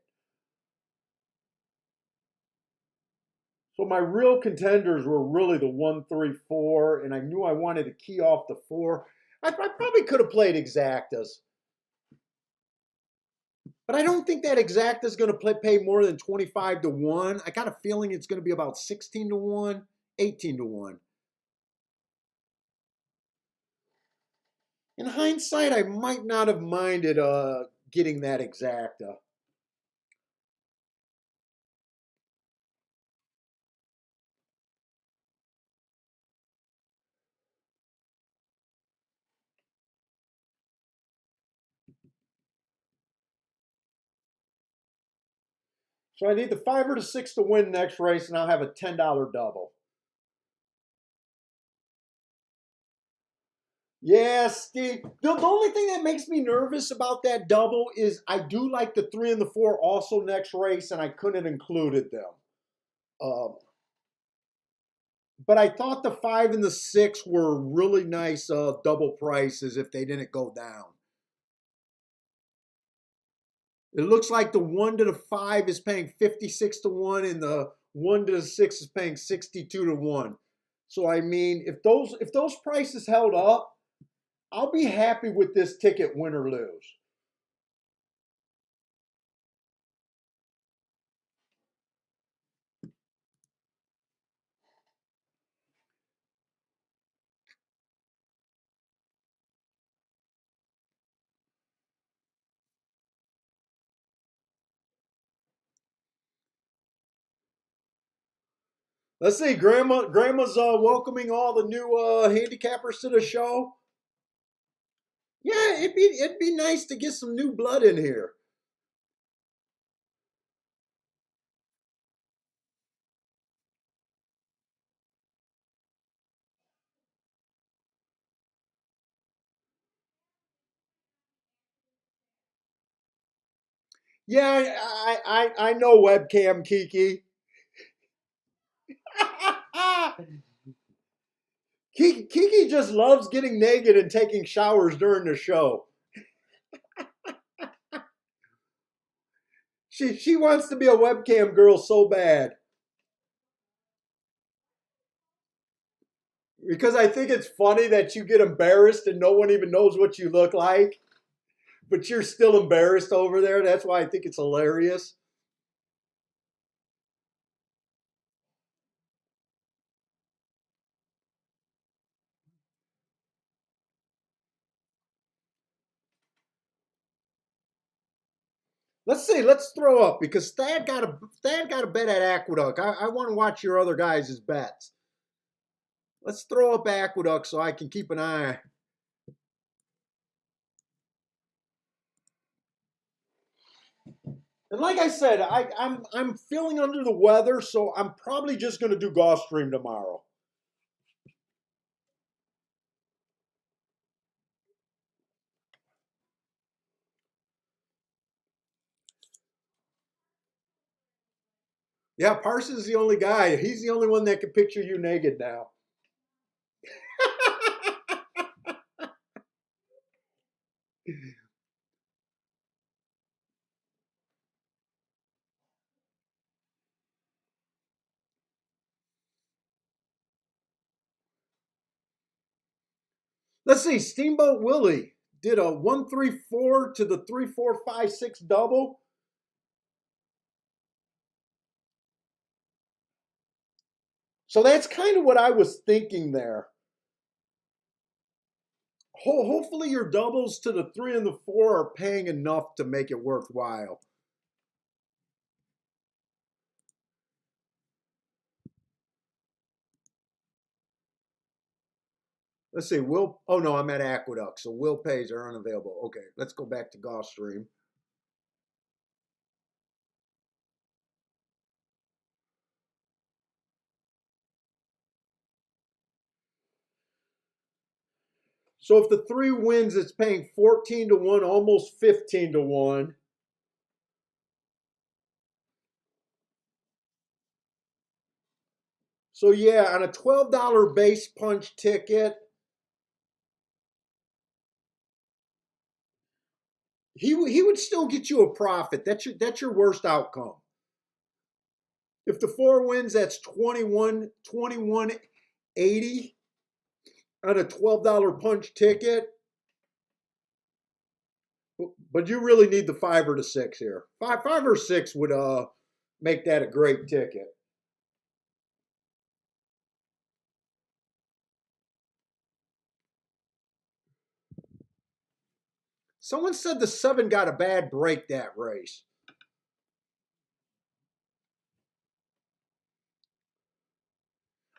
So my real contenders were really the 1, 3, 4, and I knew I wanted to key off the 4. I probably could have played exactas. But I don't think that exacta is going to pay more than 25-1. I got a feeling it's going to be about 16-1, 18-1. In hindsight, I might not have minded getting that exacta. So I need the 5 or the 6 to win next race, and I'll have a $10 double. Yeah, Steve. The only thing that makes me nervous about that double is I do like the 3 and the 4 also next race, and I couldn't have included them. Um, but I thought the 5 and the 6 were really nice double prices if they didn't go down. It looks like the 1 to the 5 is paying 56-1, and the 1 to the 6 is paying 62-1. So I mean, if those prices held up, I'll be happy with this ticket, win or lose. Let's see, Grandma's welcoming all the new handicappers to the show. Yeah, it'd be nice to get some new blood in here. Yeah, I know webcam Kiki. Kiki just loves getting naked and taking showers during the show. She wants to be a webcam girl so bad. Because I think it's funny that you get embarrassed and no one even knows what you look like, but you're still embarrassed over there. That's why I think it's hilarious. Let's see. Let's throw up because Thad got a bet at Aqueduct. I want to watch your other guys' bets. Let's throw up Aqueduct so I can keep an eye. And like I said, I'm feeling under the weather, so I'm probably just going to do Gulfstream tomorrow. Yeah, Parsons the only guy. He's the only one that can picture you naked now. Let's see. Steamboat Willie did a 134 to the 3456 double. So that's kind of what I was thinking there. Hopefully, your doubles to the 3 and the 4 are paying enough to make it worthwhile. Let's see. Will. Oh no, I'm at Aqueduct, so Will pays are unavailable. Okay, let's go back to Gulfstream. So if the 3 wins, it's paying 14 to 1, almost 15 to 1. So yeah, on a $12 base punch ticket, he would still get you a profit. That's your worst outcome. If the 4 wins, that's 21.80 on a $12 punch ticket. But you really need the 5 or the 6 here. Five or 6 would make that a great ticket. Someone said the 7 got a bad break that race.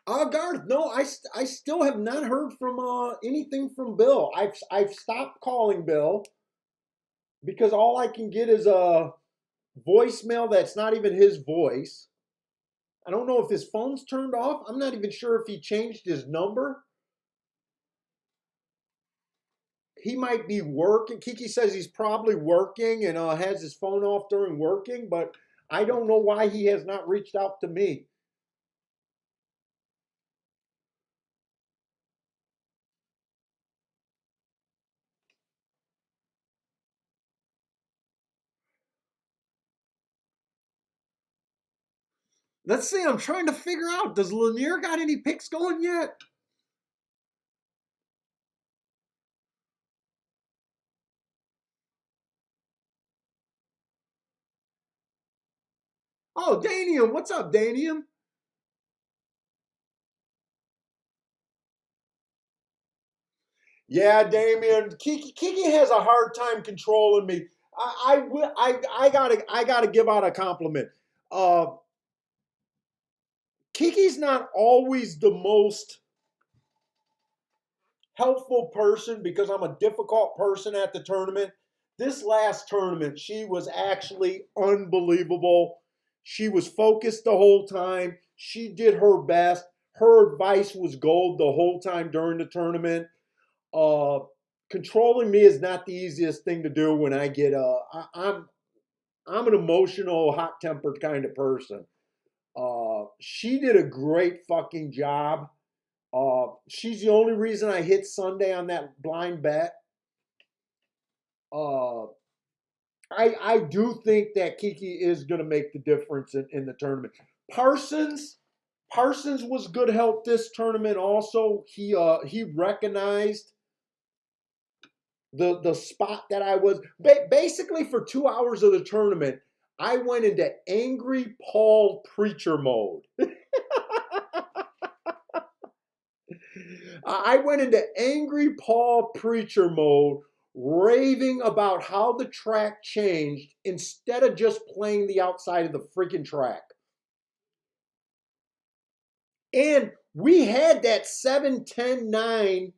Garth, no, I still have not heard from anything from Bill. I've stopped calling Bill because all I can get is a voicemail that's not even his voice. I don't know if his phone's turned off. I'm not even sure if he changed his number. He might be working. Kiki says he's probably working and has his phone off during working, but I don't know why he has not reached out to me. Let's see. I'm trying to figure out. Does Lanier got any picks going yet? Oh, Danium. What's up, Danium? Yeah, Damien. Kiki has a hard time controlling me. I gotta give out a compliment. Uh, Kiki's not always the most helpful person because I'm a difficult person at the tournament. This last tournament, she was actually unbelievable. She was focused the whole time. She did her best. Her advice was gold the whole time during the tournament. Uh, Controlling me is not the easiest thing to do when I get I'm an emotional, hot-tempered kind of person. She did a great fucking job. She's the only reason I hit Sunday on that blind bet. Uh, I do think that Kiki is going to make the difference in the tournament. Parsons Parsons was good help this tournament. Also, he recognized the spot that I was basically for 2 hours of the tournament. I went into angry Paul preacher mode. I went into angry Paul preacher mode, raving about how the track changed instead of just playing the outside of the freaking track. And we had that 7-10-9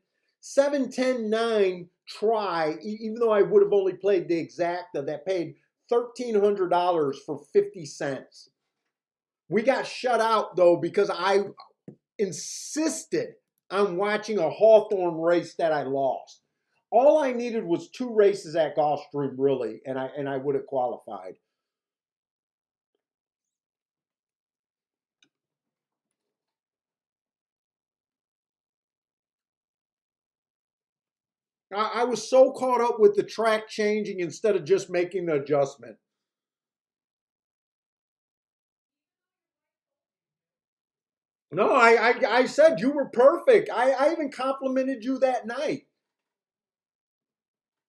try, even though I would have only played the exacta that paid $1,300 for 50 cents. We got shut out though because I insisted on watching a Hawthorne race that I lost. All I needed was 2 races at Gulfstream, really, and I would have qualified. I was so caught up with the track changing instead of just making the adjustment. No, I said you were perfect. I even complimented you that night,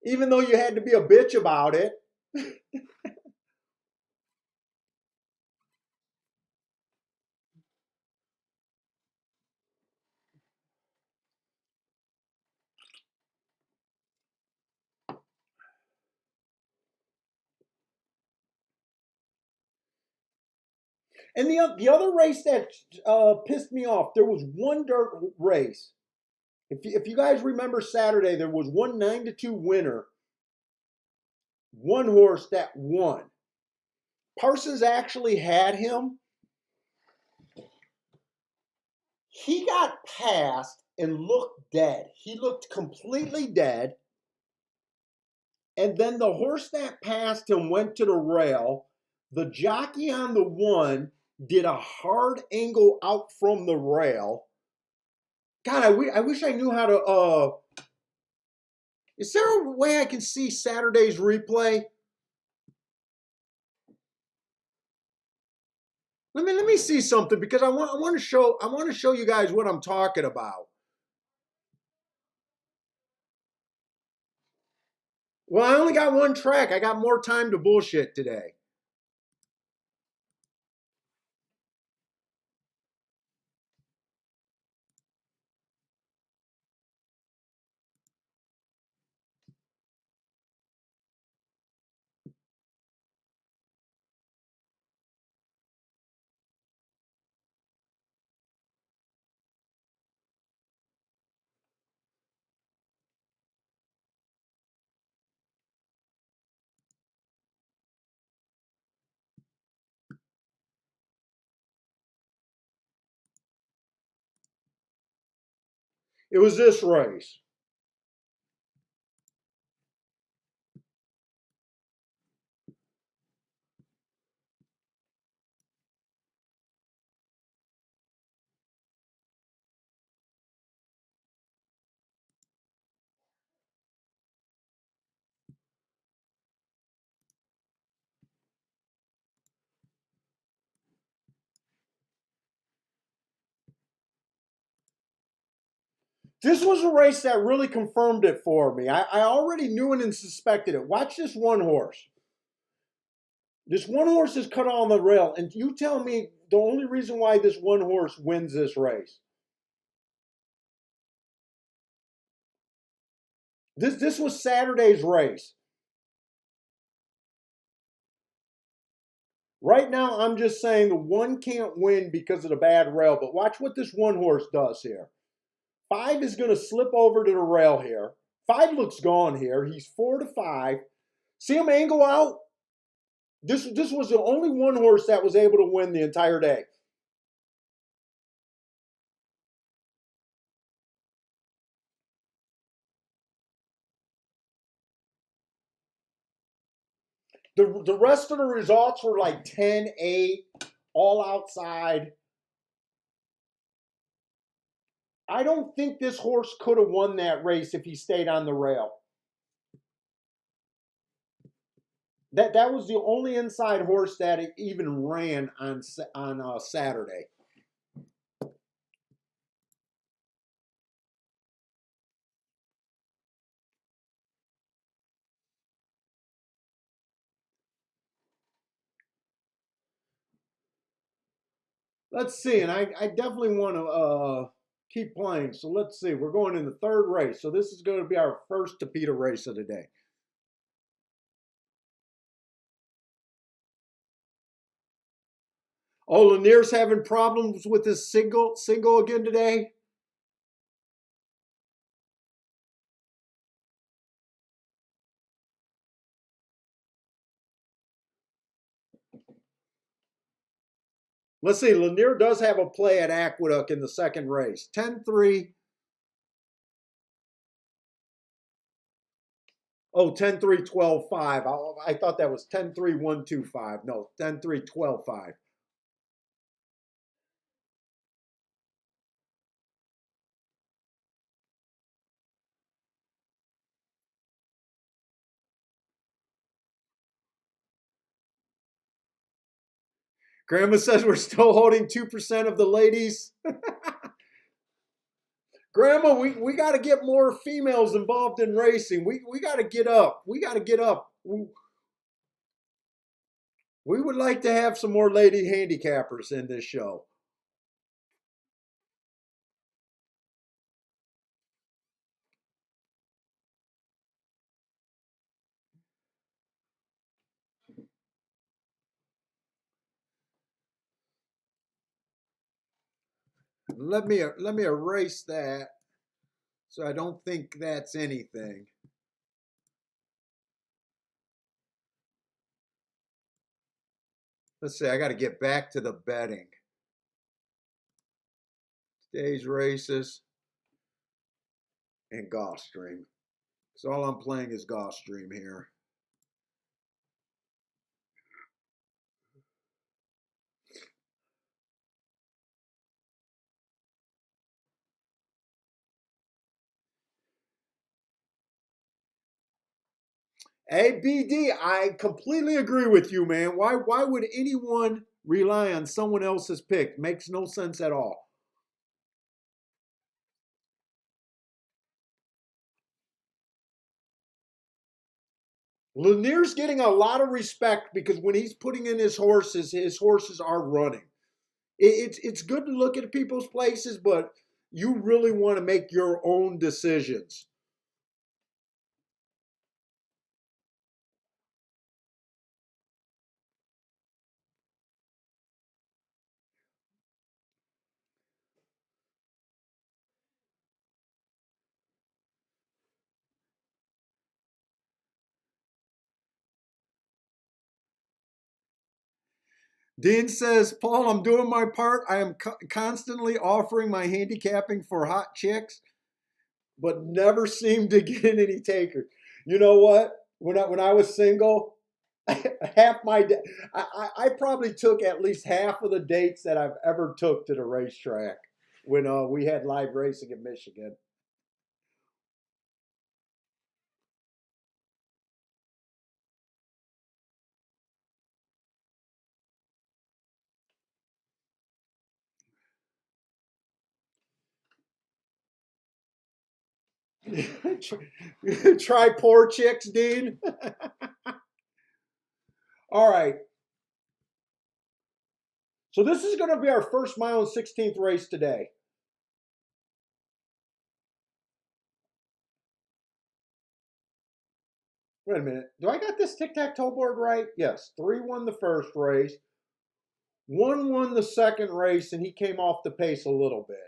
even though you had to be a bitch about it. And the other race that pissed me off, there was one dirt race. If you guys remember Saturday, there was one 9-2 winner, one horse that won. Parsons actually had him. He got passed and looked dead. He looked completely dead. And then the horse that passed him went to the rail. The jockey on the one did a hard angle out from the rail. God, I wish I knew how to. Is there a way I can see Saturday's replay? Let me see something because I want to show you guys what I'm talking about. Well, I only got one track. I got more time to bullshit today. It was this race. This was a race that really confirmed it for me. I already knew it and suspected it. Watch this one horse. This one horse is cut on the rail, and you tell me the only reason why this one horse wins this race. This was Saturday's race. Right now, I'm just saying the one can't win because of the bad rail, but watch what this one horse does here. 5 is going to slip over to the rail here. 5 looks gone here. He's 4-5. See him angle out? This was the only one horse that was able to win the entire day. The rest of the results were like 10-8, all outside. I don't think this horse could have won that race if he stayed on the rail. That was the only inside horse that even ran on Saturday. Let's see, and I definitely want to keep playing. So let's see. We're going in the third race. So this is going to be our first Tapeta race of the day. Oh, Lanier's having problems with his single again today. Let's see. Lanier does have a play at Aqueduct in the second race. 10-3. Oh, 10-3, 12-5. I thought that was 10-3, 1-2-5. No, 10-3, 12-5. Grandma says we're still holding 2% of the ladies. Grandma, we got to get more females involved in racing. We got to get up. We got to get up. We would like to have some more lady handicappers in this show. Let me erase that so I don't think that's anything. Let's see. I got to get back to the betting. Today's races and Gulfstream. So all I'm playing is Gulfstream here. ABD, I completely agree with you, man. Why would anyone rely on someone else's pick? Makes no sense at all. Lanier's getting a lot of respect because when he's putting in his horses are running. It's good to look at people's places, but you really want to make your own decisions. Dean says, Paul, I'm doing my part. I am constantly offering my handicapping for hot chicks, but never seem to get any takers. You know what? When I was single, half my I probably took at least half of the dates that I've ever took to the racetrack when we had live racing in Michigan. Try poor chicks, Dean. All right. So this is going to be our first mile and 16th race today. Wait a minute. Do I got this tic-tac-toe board right? Yes. 3 won the first race. One won the second race, and he came off the pace a little bit.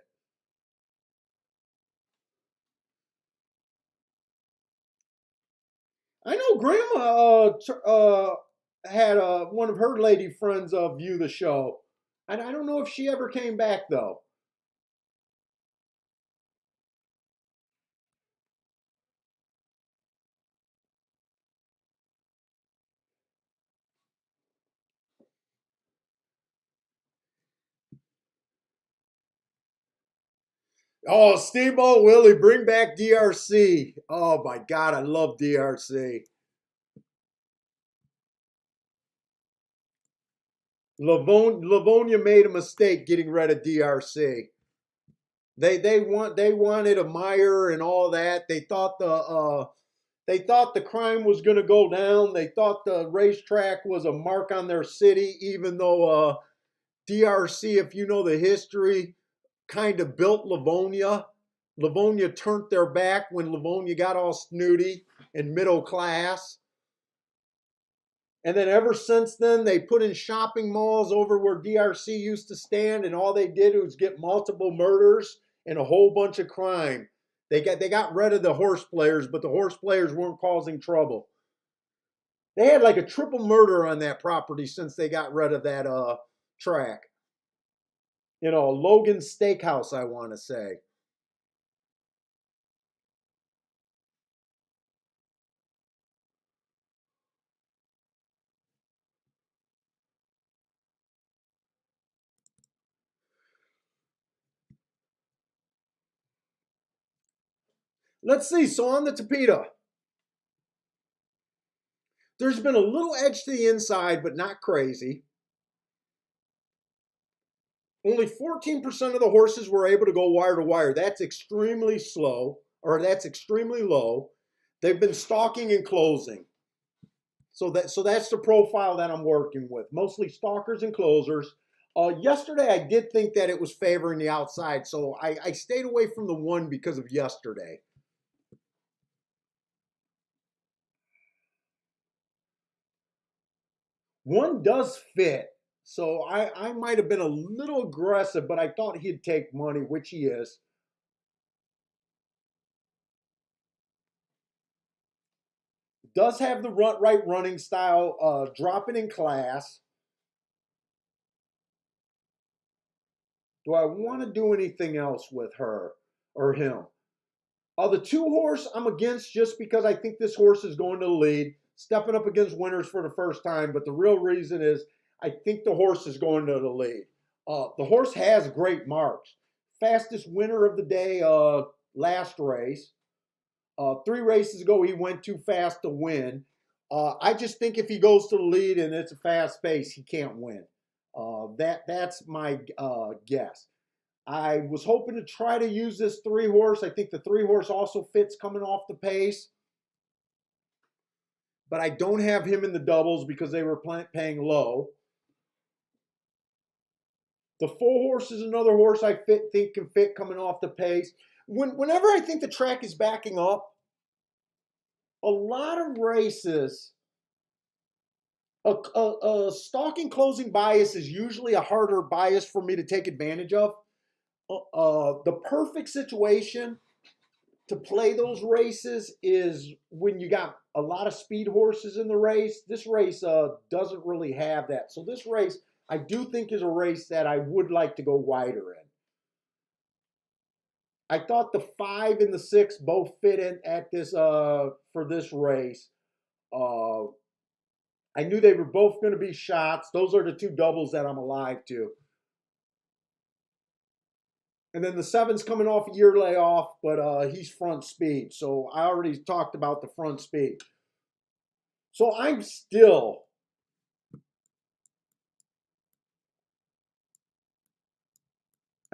I know Grandma had one of her lady friends view the show. I don't know if she ever came back though. Oh, Steamboat Willie, bring back DRC. Oh my God, I love DRC. Livonia made a mistake getting rid of DRC. They wanted a Meyer and all that. They thought the crime was going to go down. They thought the racetrack was a mark on their city, even though DRC, if you know the history, kind of built Livonia. Livonia turned their back when Livonia got all snooty and middle class. And then ever since then, they put in shopping malls over where DRC used to stand, and all they did was get multiple murders and a whole bunch of crime. They got rid of the horse players, but the horse players weren't causing trouble. They had like a triple murder on that property since they got rid of that track. Logan Steakhouse, I want to say. Let's see. So on the Tapeta, there's been a little edge to the inside, but not crazy. Only 14% of the horses were able to go wire to wire. That's extremely slow, or that's extremely low. They've been stalking and closing. So that's the profile that I'm working with. Mostly stalkers and closers. Yesterday, I did think that it was favoring the outside, so I stayed away from the one because of yesterday. One does fit, so I might have been a little aggressive, but I thought he'd take money, which he is. Does have the right running style, dropping in class. Do I want to do anything else with her or him? The two horse I'm against just because I think this horse is going to the lead, stepping up against winners for the first time. But the real reason is I think the horse is going to the lead. The horse has great marks. Fastest winner of the day last race. 3 races ago, he went too fast to win. I just think if he goes to the lead and it's a fast pace, he can't win. That's my guess. I was hoping to try to use this 3 horse. I think the 3 horse also fits coming off the pace, but I don't have him in the doubles because they were paying low. The 4 horse is another horse I think can fit coming off the pace. Whenever I think the track is backing up, a lot of races, a stalking closing bias is usually a harder bias for me to take advantage of. The perfect situation to play those races is when you got a lot of speed horses in the race. This race doesn't really have that. So this race, I do think is a race that I would like to go wider in. I thought the 5 and the 6 both fit in at this for this race. Uh, I knew they were both going to be shots. Those are the 2 doubles that I'm alive to. And then the 7's coming off a year layoff, but he's front speed. So I already talked about the front speed. So I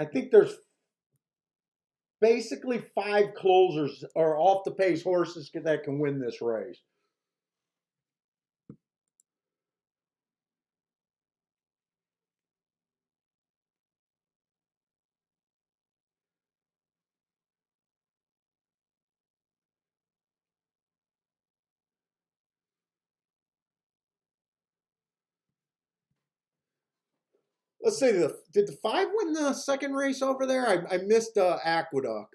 think there's basically 5 closers or off the pace horses that can win this race. Let's see, did the 5 win the second race over there? I missed Aqueduct.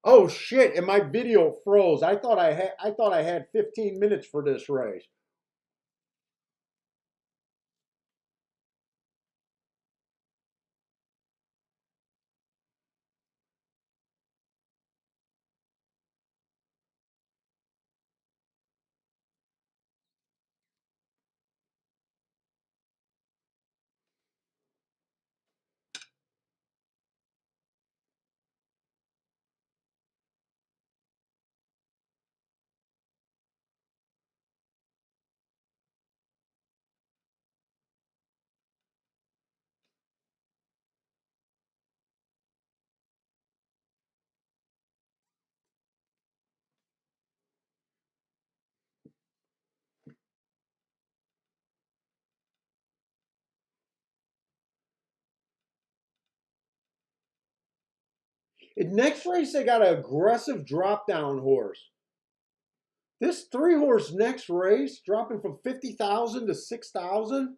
Oh shit! And my video froze. I thought I had 15 minutes for this race. In next race, they got an aggressive drop down horse. This 3-horse next race dropping from 50,000 to 6,000.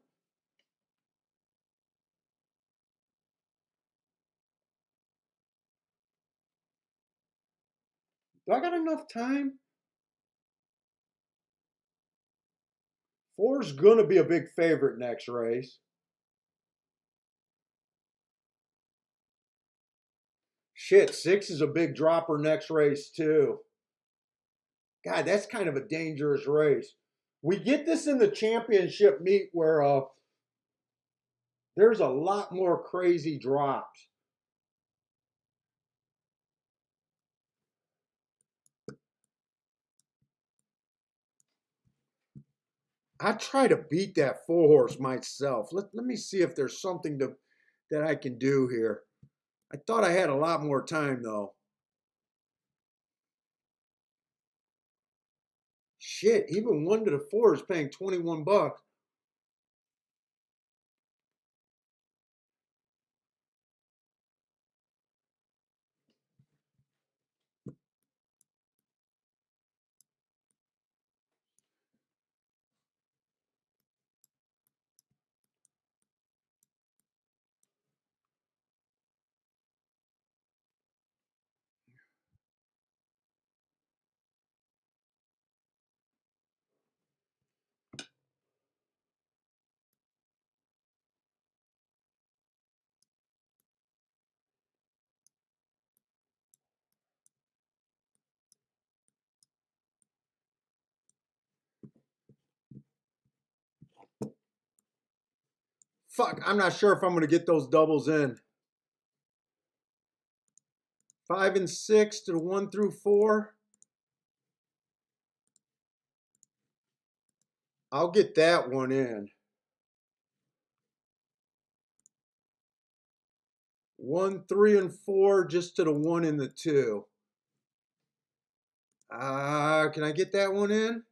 Do I got enough time? 4's gonna be a big favorite next race. Shit, 6 is a big dropper next race too. God, that's kind of a dangerous race. We get this in the championship meet where there's a lot more crazy drops. I try to beat that 4-horse myself. Let me see if there's something that I can do here. I thought I had a lot more time though. Shit, even 1 to the 4 is paying 21 bucks. Fuck, I'm not sure if I'm going to get those doubles in. 5 and 6 to the 1 through 4. I'll get that one in. 1, 3, and 4 just to the 1 and the 2. Can I get that one in?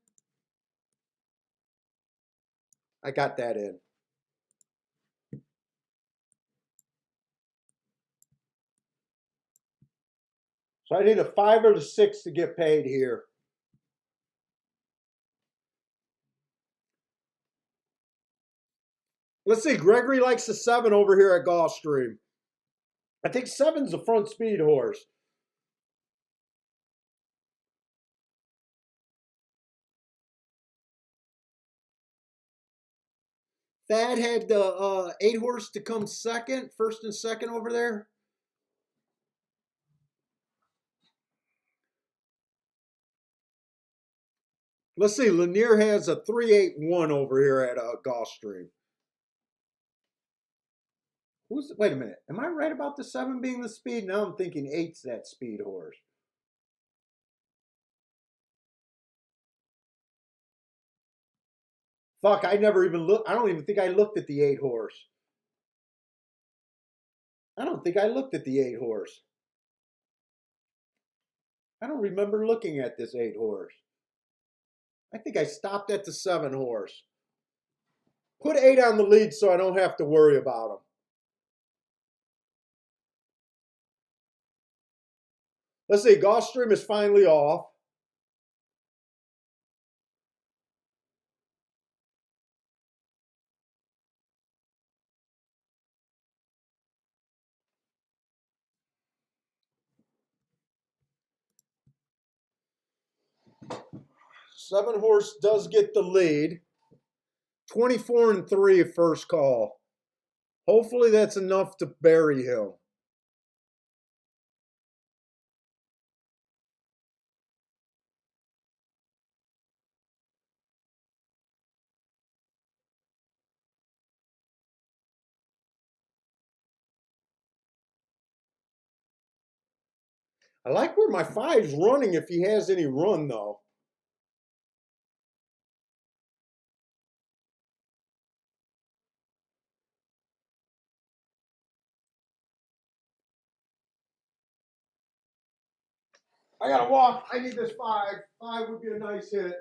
I got that in. So I need a 5 or the 6 to get paid here. Let's see. Gregory likes the 7 over here at Gulfstream. I think 7's the front speed horse. Thad had the 8-horse to come second, first and second over there. Let's see. Lanier has a 3-8-1 over here at Gulfstream. Wait a minute. Am I right about the 7 being the speed? Now I'm thinking 8's that speed horse. Fuck, I never even looked. I don't even think I looked at the 8-horse. I don't think I looked at the 8-horse. I don't remember looking at this 8-horse. I think I stopped at the 7-horse. Put 8 on the lead so I don't have to worry about him. Let's see. Gulfstream is finally off. 7 horse does get the lead. 24-3 first call. Hopefully that's enough to bury him. I like where my 5's running if he has any run, though. I gotta walk. I need this 5. 5 would be a nice hit.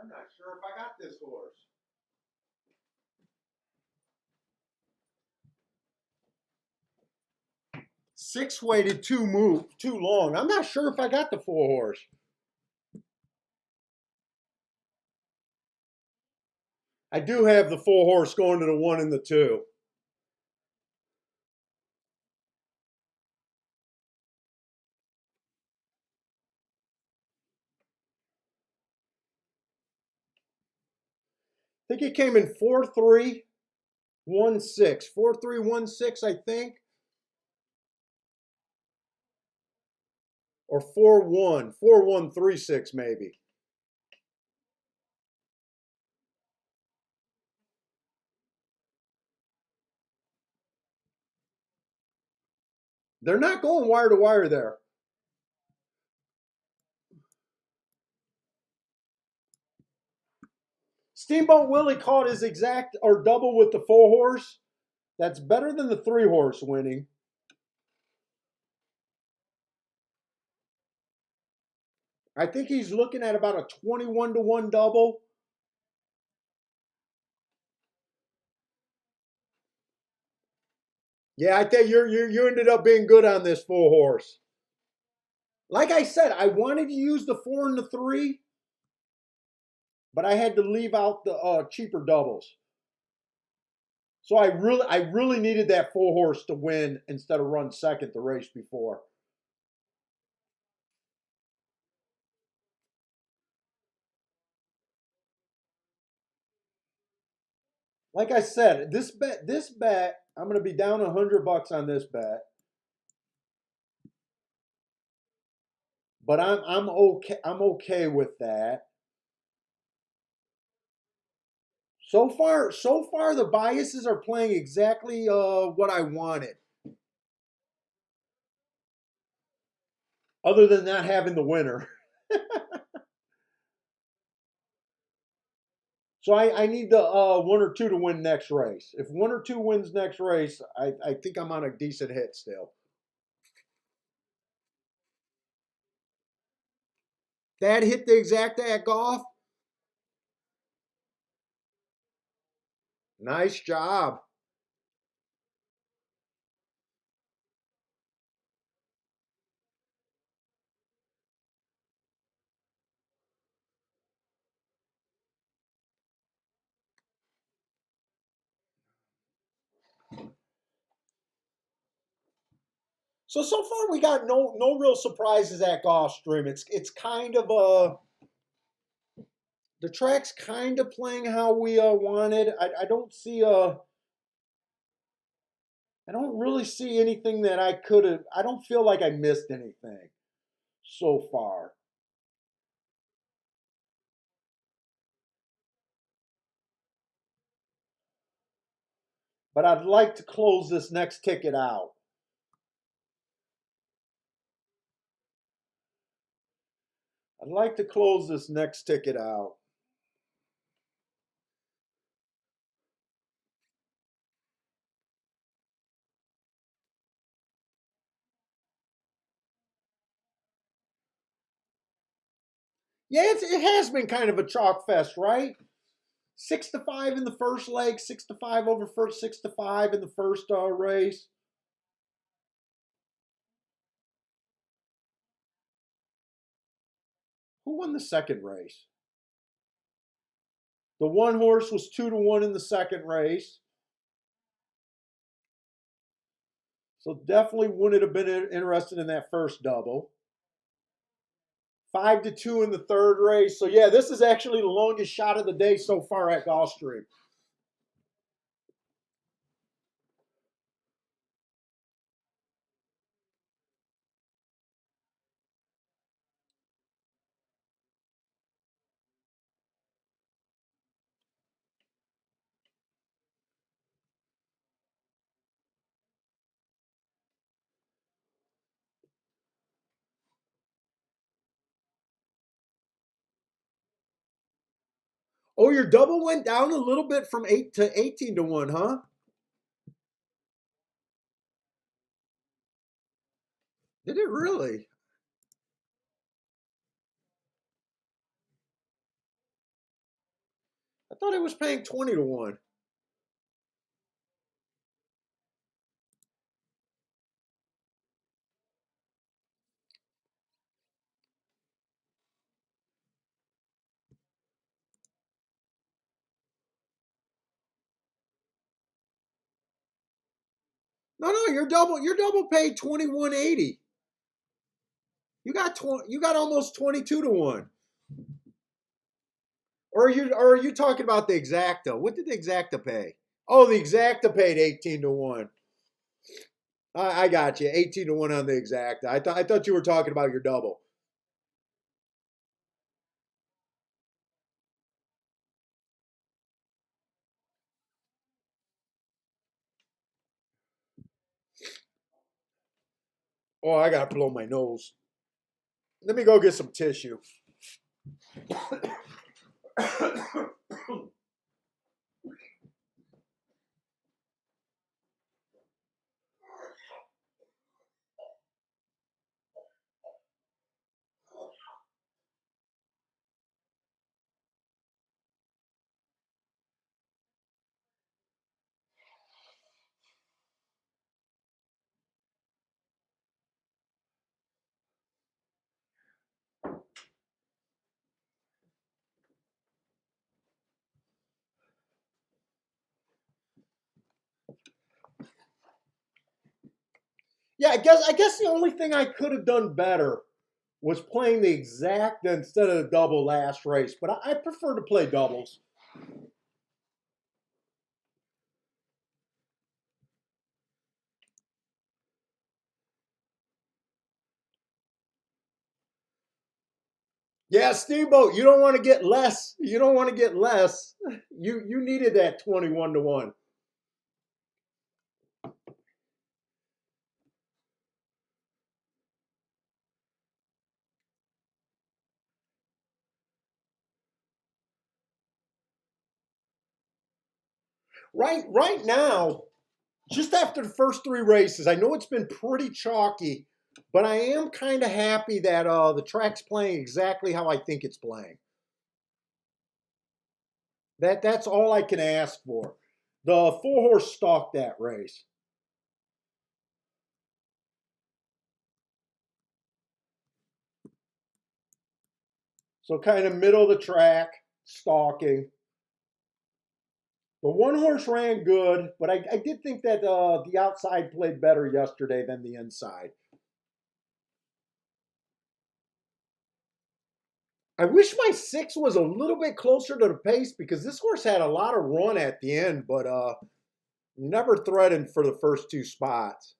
I'm not sure if I got this horse. 6 waited too long. I'm not sure if I got the 4 horse. I do have the 4 horse going to the 1 and the 2. I think he came in 4-3-1-6. 4-3-1-6, I think. Or 4-1. 4-1-3-6, maybe. They're not going wire to wire there. Steamboat Willie caught his exact or double with the 4 horse. That's better than the 3 horse winning. I think he's looking at about a 21-1 double. Yeah, I think you ended up being good on this 4 horse. Like I said, I wanted to use the 4 and the 3, but I had to leave out the cheaper doubles. So I really needed that 4 horse to win instead of run second the race before. Like I said, this bet, I'm going to be down $100 on this bet, but I'm okay. I'm okay with that. So far, the biases are playing exactly what I wanted. Other than not having the winner. So I need the 1 or 2 to win next race. If 1 or 2 wins next race, I think I'm on a decent hit still. That hit the exact at golf. Nice job. So far we got no real surprises at Gulfstream. It's kind of the track's kind of playing how we wanted. I don't see I don't really see anything that I could have. I don't feel like I missed anything so far. But I'd like to close this next ticket out. I'd like to close this next ticket out. Yeah, it has been kind of a chalk fest, right? 6-5 in the first leg, 6-5 over first, 6-5 in the first race. Who won the second race? The one horse was 2-1 in the second race. So definitely wouldn't have been interested in that first double. 5-2 in the third race. So yeah, this is actually the longest shot of the day so far at Gulfstream. Oh, your double went down a little bit from 8 to 18-1, huh? Did it really? I thought it was paying 20-1. No, no, your double paid 21.80. You got almost 22-1. Or are you talking about the exacta? What did the exacta pay? Oh, the exacta paid 18-1. I got you. 18-1 on the exacta. I thought you were talking about your double. Oh, I gotta blow my nose. Let me go get some tissue. Yeah, I guess the only thing I could have done better was playing the exact instead of the double last race. But I prefer to play doubles. Yeah, Steamboat, you don't want to get less. You don't want to get less. You needed that 21-1. Right now, just after the first three races, I know it's been pretty chalky, but I am kind of happy that the track's playing exactly how I think it's playing. That's all I can ask for. The four horse stalked that race. So kind of middle of the track, stalking. The one horse ran good, but I did think that the outside played better yesterday than the inside. I wish my six was a little bit closer to the pace because this horse had a lot of run at the end, but never threatened for the first two spots.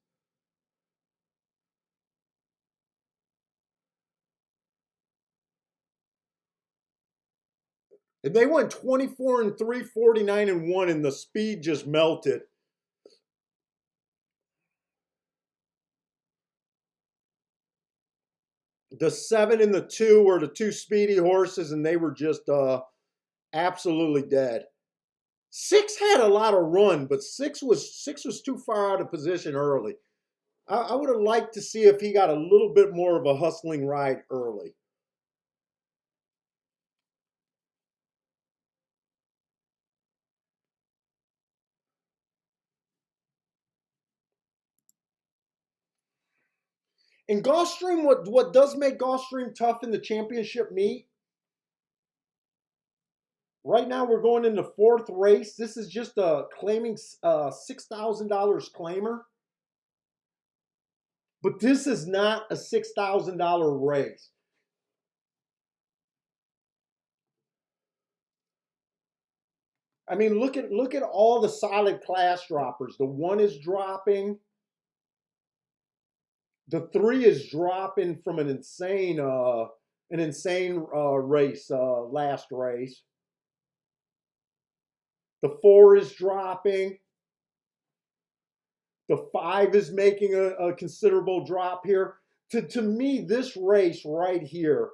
And they went 24 and 3, 49 and 1, and the speed just melted. The 7 and the 2 were the two speedy horses, and they were just absolutely dead. 6 had a lot of run, but six was too far out of position early. I would have liked to see if he got a little bit more of a hustling ride early. And Gulfstream, what does make Gulfstream tough in the championship meet? Right now, we're going in the fourth race. This is just a claiming $6,000 claimer, but this is not a $6,000 race. I mean, look at all the solid class droppers. The 1 is dropping. The 3 is dropping from an insane race last race. The 4 is dropping. The 5 is making a considerable drop here. To me, this race right here,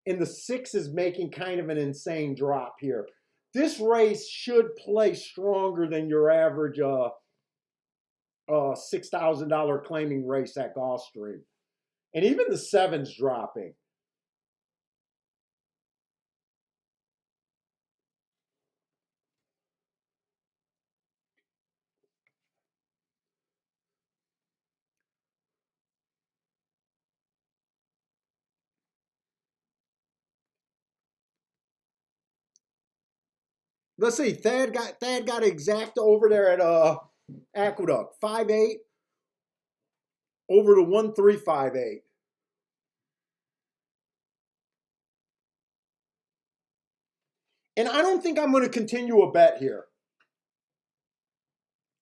and the 6 is making kind of an insane drop here. This race should play stronger than your average $6,000 claiming race at Gulfstream. And even the 7's dropping. Let's see, Thad got exact over there at Aqueduct. 5.8 over to 1.358. And I don't think I'm going to continue a bet here.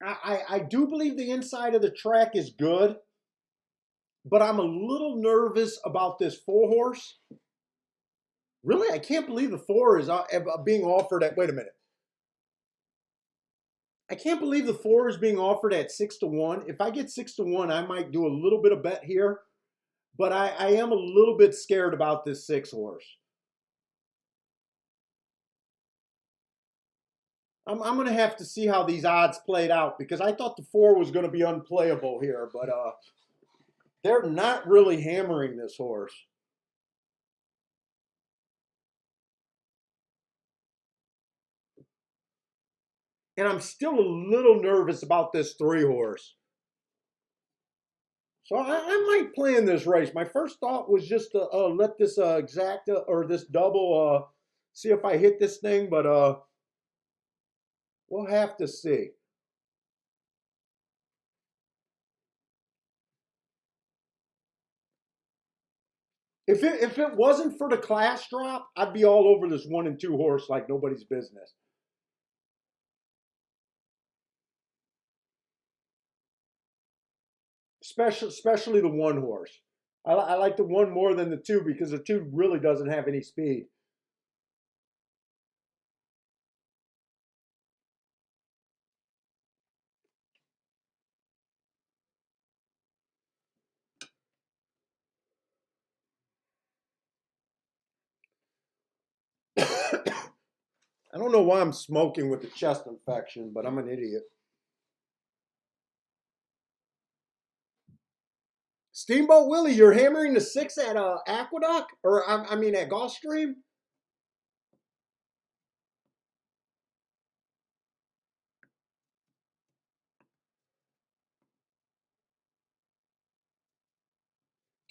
I do believe the inside of the track is good, but I'm a little nervous about this 4 horse. Really, I can't believe the 4 is being offered at. Wait a minute. I can't believe the 4 is being offered at 6-1. If I get 6-1, I might do a little bit of bet here, but I am a little bit scared about this 6 horse. I'm going to have to see how these odds played out because I thought the 4 was going to be unplayable here, but they're not really hammering this horse. And I'm still a little nervous about this 3 horse. So I might play in this race. My first thought was just to let this exacta or this double see if I hit this thing, but we'll have to see. If it wasn't for the class drop, I'd be all over this 1 and 2 horse like nobody's business. Especially the 1 horse. I like the 1 more than the 2 because the 2 really doesn't have any speed. I don't know why I'm smoking with the chest infection, but I'm an idiot. Steamboat Willie, you're hammering the 6 at Aqueduct, or I mean at Gulfstream.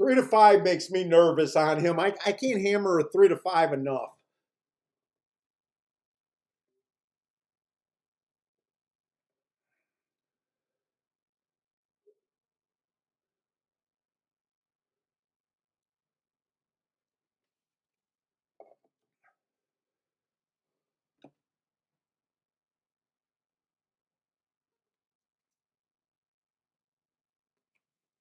3-5 makes me nervous on him. I can't hammer a 3-5 enough.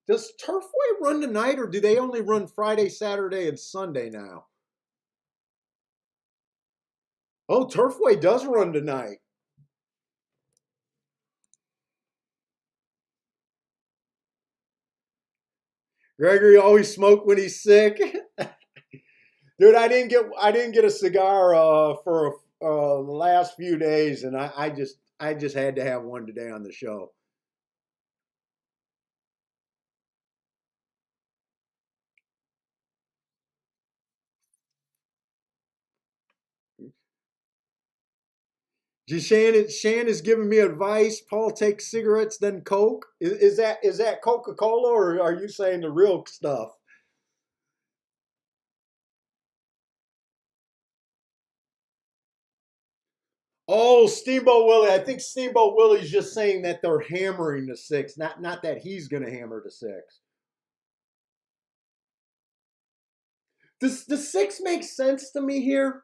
Does Turfway run tonight, or do they only run Friday, Saturday, and Sunday now? Oh, Turfway does run tonight. Gregory always smoke when he's sick. Dude, I didn't get a cigar for the last few days, and I just had to have one today on the show. Shan is giving me advice. Paul takes cigarettes, then Coke. Is that Coca Cola, or are you saying the real stuff? Oh, Steamboat Willie. I think Steamboat Willie's just saying that they're hammering the six, not that he's going to hammer the six. Does the six make sense to me here?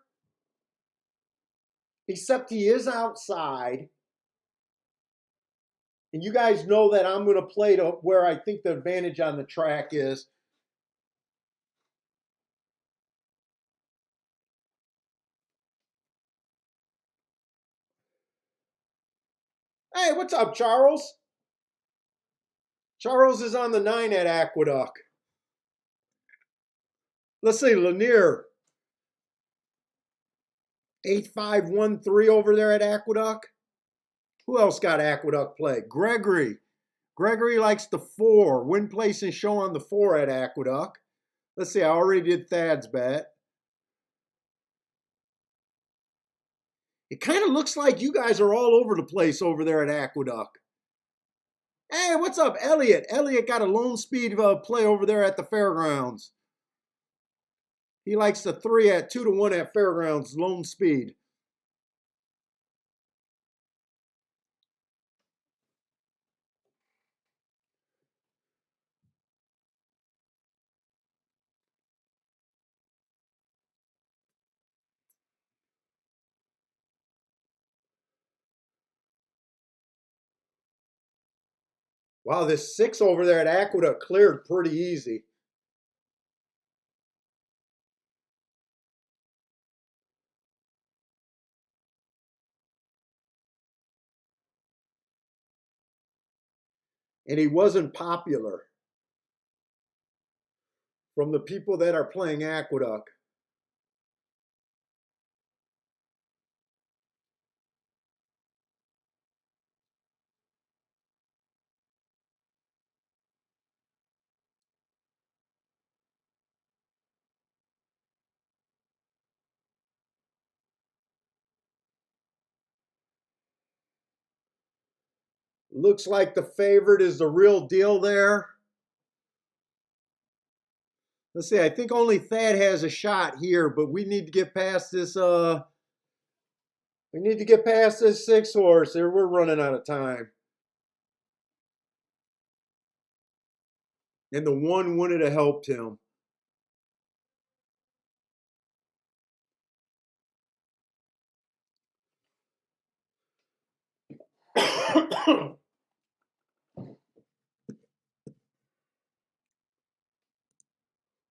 Except he is outside. And you guys know that I'm going to play to where I think the advantage on the track is. Hey, what's up, Charles? Charles is on the nine at Aqueduct. Let's see, Lanier, 8513 over there at Aqueduct. Who else got Aqueduct play? Gregory. Gregory likes the four. Win, place, and show on the four at Aqueduct. Let's see, I already did Thad's bet. It kind of looks like you guys are all over the place over there at Aqueduct. Hey, what's up, Elliot? Elliot got a lone speed play over there at the fairgrounds. He likes the three at 2-1 at fairgrounds, lone speed. Wow, this six over there at Aqueduct cleared pretty easy. And he wasn't popular from the people that are playing Aqueduct. Looks like the favorite is the real deal there. Let's see, I think only Thad has a shot here, but we need to get past this we need to get past this six horse here. We're running out of time. And the one wouldn't have helped him.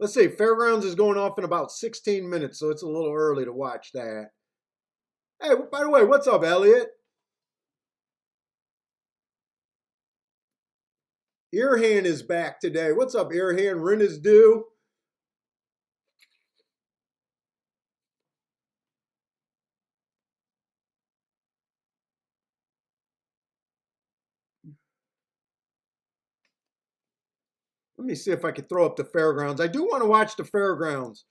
Let's see, Fairgrounds is going off in about 16 minutes, so it's a little early to watch that. Hey, by the way, what's up, Elliot? Earhand is back today. What's up, Earhand? Rent is due. Let me see if I can throw up the Fairgrounds. I do want to watch the Fairgrounds.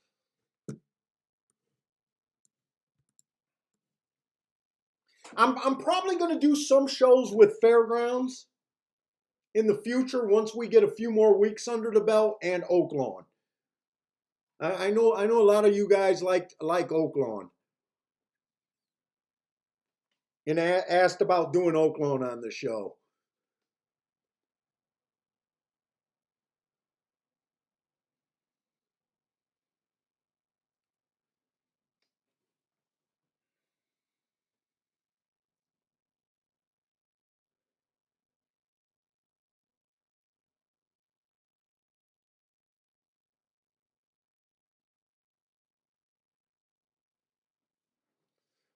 I'm probably going to do some shows with Fairgrounds in the future once we get a few more weeks under the belt and Oaklawn. I know a lot of you guys like Oaklawn and asked about doing Oaklawn on the show.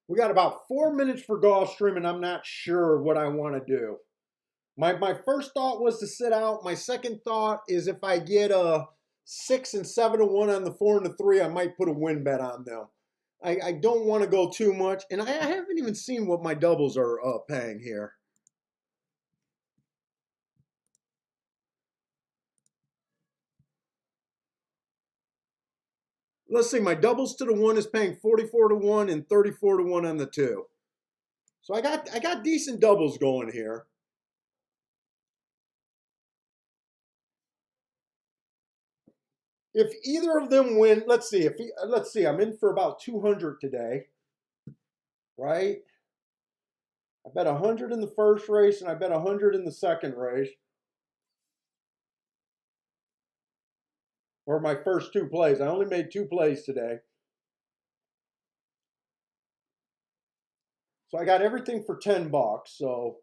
We got about 4 minutes for Gulfstream, and I'm not sure what I want to do. My first thought was to sit out. My second thought is if I get a 6 and 7 to 1 on the 4 and the 3, I might put a win bet on them. I don't want to go too much, and I haven't even seen what my doubles are paying here. Let's see, my doubles to the 1 is paying 44 to 1 and 34 to 1 on the 2. So I got decent doubles going here. If either of them win, let's see, I'm in for about 200 today, right? I bet 100 in the first race and I bet 100 in the second race. Or my first 2 plays. I only made 2 plays today. So I got everything for 10 bucks. So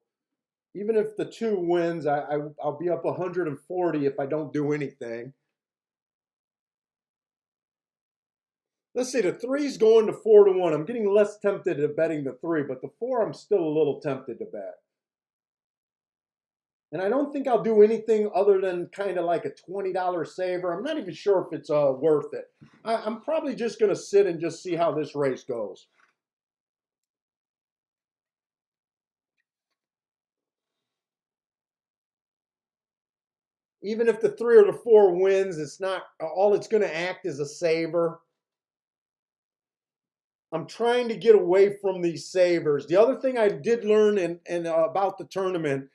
even if the 2 wins, I'll be up 140 if I don't do anything. Let's see, the 3's going to 4 to 1. I'm getting less tempted at betting the 3, but the 4 I'm still a little tempted to bet. And I don't think I'll do anything other than kind of like a $20 saver. I'm not even sure if it's worth it. I'm probably just going to sit and just see how this race goes. Even if the 3 or the 4 wins, it's not all it's going to act as a saver. I'm trying to get away from these savers. The other thing I did learn about the tournament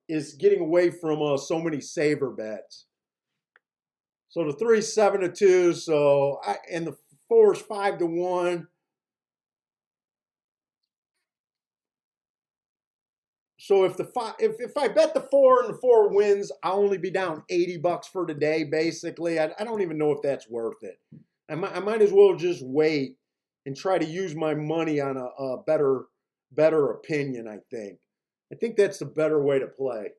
is getting away from so many saver bets. So the 3's 7 to 2, and the 4's 5 to 1. So if I bet the 4 and the 4 wins, I'll only be down 80 bucks for today. Basically, I don't even know if that's worth it. I might as well just wait and try to use my money on a better opinion. I think that's the better way to play.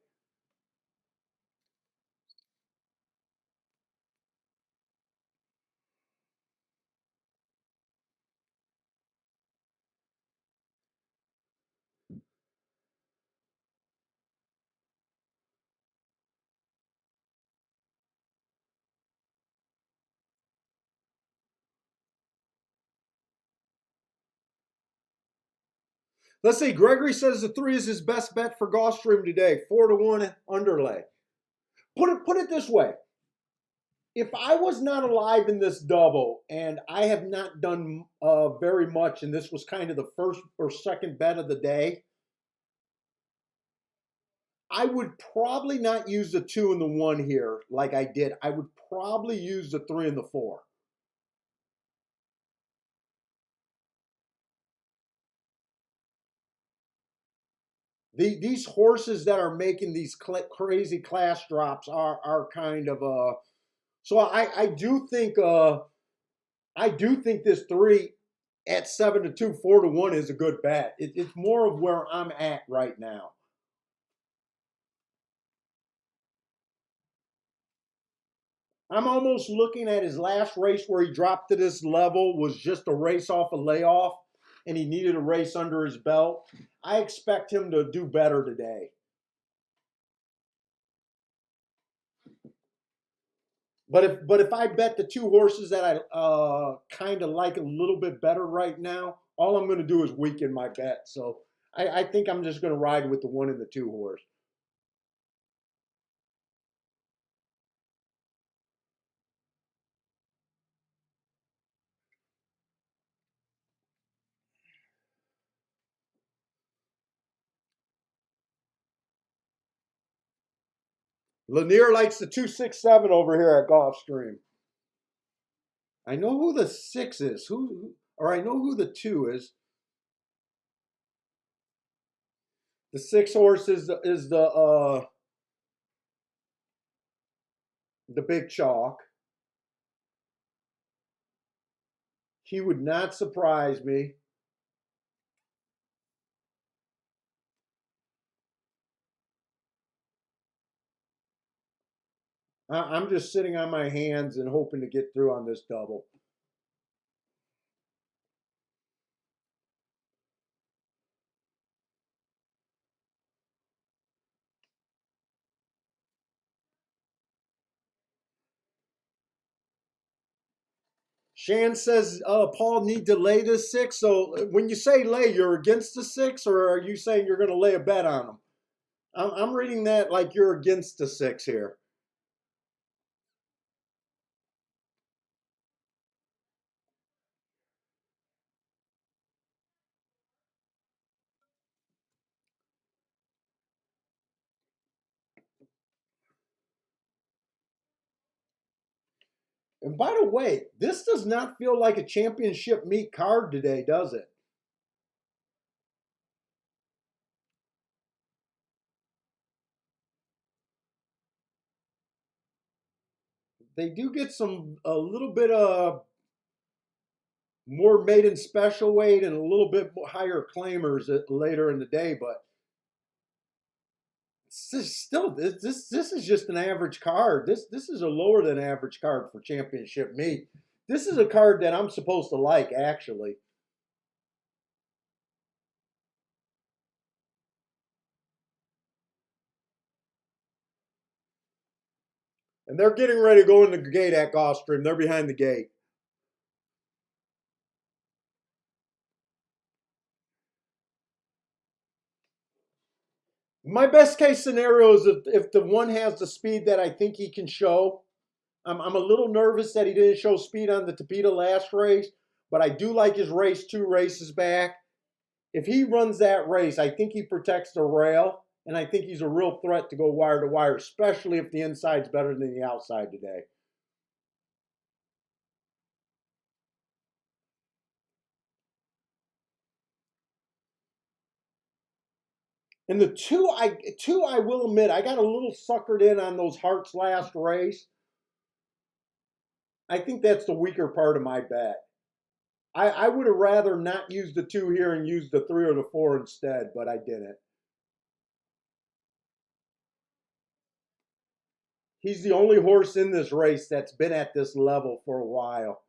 Let's see. Gregory says the 3 is his best bet for Gulfstream today. 4 to 1 underlay. Put it this way. If I was not alive in this double and I have not done very much, and this was kind of the first or second bet of the day, I would probably not use the 2 and the 1 here like I did. I would probably use the 3 and the 4. These horses that are making these crazy class drops are kind of so I do think this 3 at 7 to 2, 4 to 1 is a good bet. It's more of where I'm at right now. I'm almost looking at his last race where he dropped to this level was just a race off a layoff and he needed a race under his belt. I expect him to do better today. But if I bet the 2 horses that I kind of like a little bit better right now, all I'm going to do is weaken my bet. So I think I'm just going to ride with the 1 and the 2 horse. Lanier likes the 267 over here at Gulfstream. I know who the 6 is. Or I know who the 2 is. The 6 horse is the big chalk. He would not surprise me. I'm just sitting on my hands and hoping to get through on this double. Shan says Paul need to lay this 6. So when you say lay, you're against the 6, or are you saying you're going to lay a bet on him? I'm reading that like you're against the 6 here. And by the way, this does not feel like a championship meet card today, does it? They do get a little bit of more maiden special weight and a little bit higher claimers later in the day, but still this is just an average card. This is a lower than average card for championship meet. This is a card that I'm supposed to like actually. And they're getting ready to go in the gate at Gulfstream. They're behind the gate. My best case scenario is if the one has the speed that I think he can show. I'm a little nervous that he didn't show speed on the Tapeta last race, but I do like his race 2 races back. If he runs that race, I think he protects the rail, and I think he's a real threat to go wire to wire, especially if the inside's better than the outside today. And the two I will admit, I got a little suckered in on those Hearts last race. I think that's the weaker part of my bet. I would have rather not used the 2 here and used the 3 or the 4 instead, but I didn't. He's the only horse in this race that's been at this level for a while.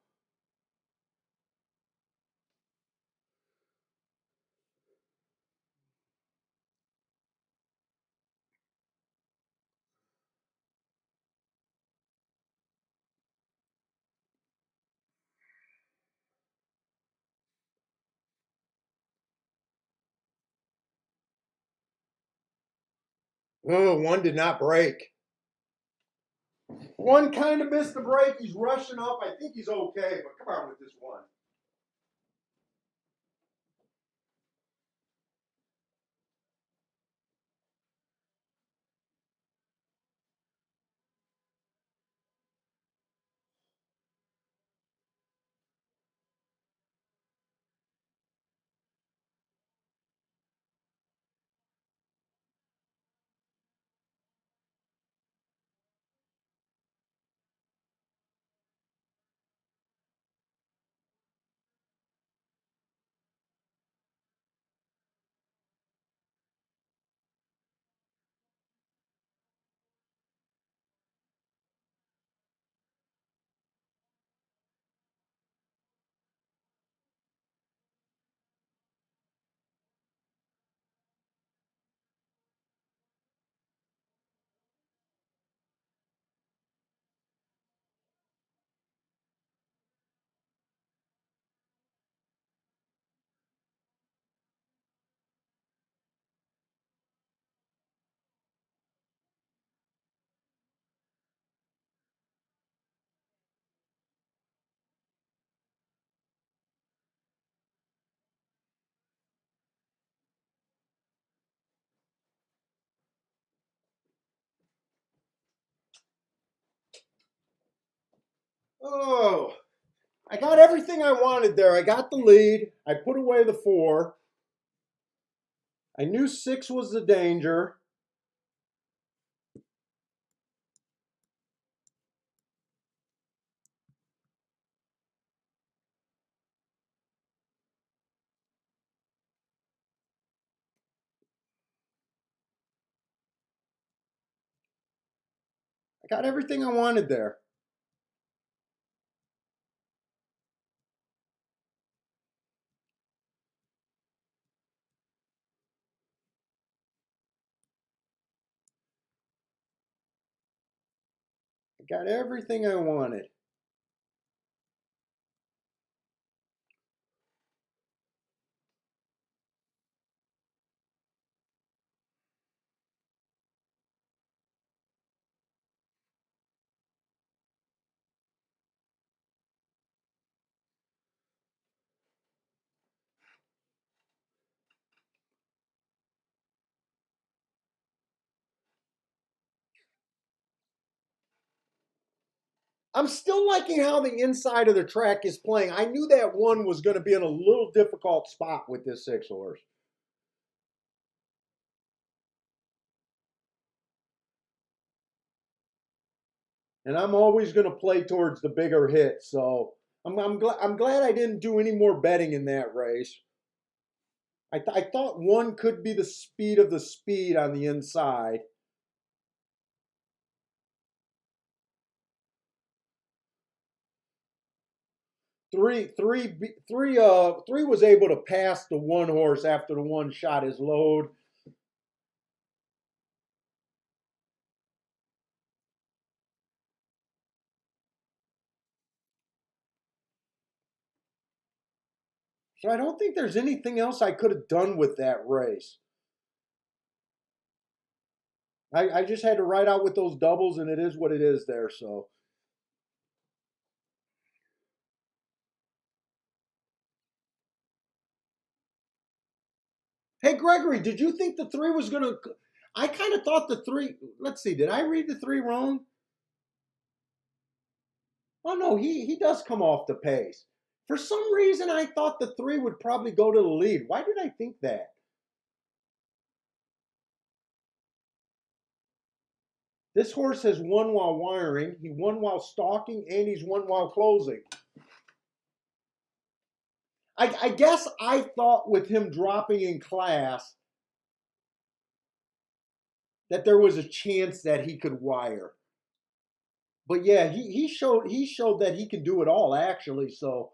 Oh, one did not break. One kind of missed the break. He's rushing up. I think he's okay, but come on with this one. Oh, I got everything I wanted there. I got the lead. I put away the 4. I knew 6 was the danger. I got everything I wanted there. I got everything I wanted. I'm still liking how the inside of the track is playing. I knew that one was going to be in a little difficult spot with this 6 horse. And I'm always going to play towards the bigger hit. So I'm glad I didn't do any more betting in that race. I thought one could be the speed of the speed on the inside. Three was able to pass the 1 horse after the one shot his load. So I don't think there's anything else I could have done with that race. I just had to ride out with those doubles, and it is what it is there. So, hey, Gregory, did you think the three was going to? I kind of thought the three. Let's see, did I read the three wrong? Oh no, he does come off the pace. For some reason, I thought the three would probably go to the lead. Why did I think that? This horse has won while wiring. He won while stalking, and he's won while closing. I guess I thought with him dropping in class that there was a chance that he could wire. But yeah, he showed that he can do it all actually. So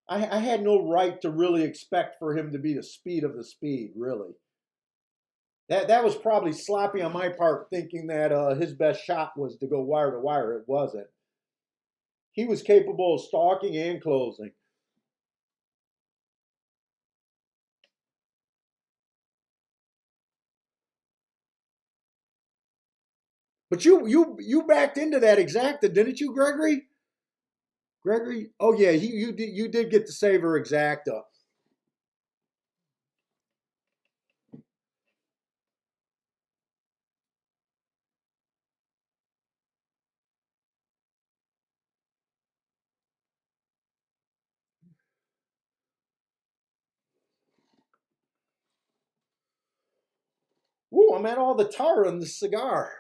I had no right to really expect for him to be the speed of the speed. Really, that was probably sloppy on my part, thinking that his best shot was to go wire to wire. It wasn't. He was capable of stalking and closing. But you backed into that exacta, didn't you, Gregory? Gregory, oh yeah, you did get the saver exacta. Ooh, I'm at all the tar on the cigar.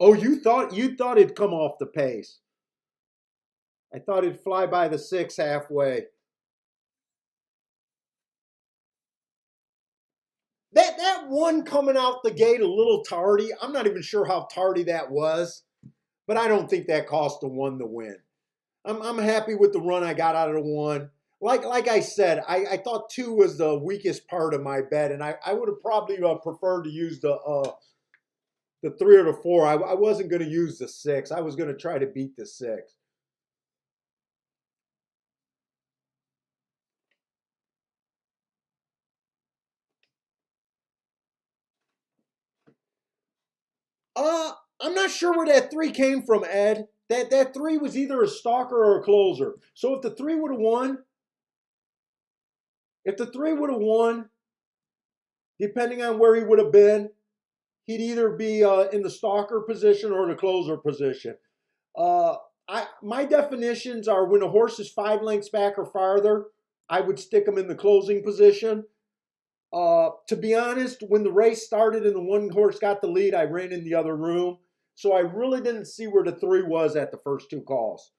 Oh, you thought it'd come off the pace. I thought it'd fly by the 6 halfway. That one coming out the gate a little tardy. I'm not even sure how tardy that was, but I don't think that cost the one to win. I'm happy with the run I got out of the one. Like I said, I thought 2 was the weakest part of my bet, and I would have probably preferred to use the 3 or the 4. I wasn't going to use the 6. I was going to try to beat the 6. Uh, I'm not sure where that 3 came from, Ed. That 3 was either a stalker or a closer. So if the 3 would have won, depending on where he would have been, he'd either be in the stalker position or the closer position. Uh, my definitions are when a horse is 5 lengths back or farther, I would stick him in the closing position. To be honest, when the race started and the one horse got the lead, I ran in the other room. So I really didn't see where the 3 was at the first 2 calls.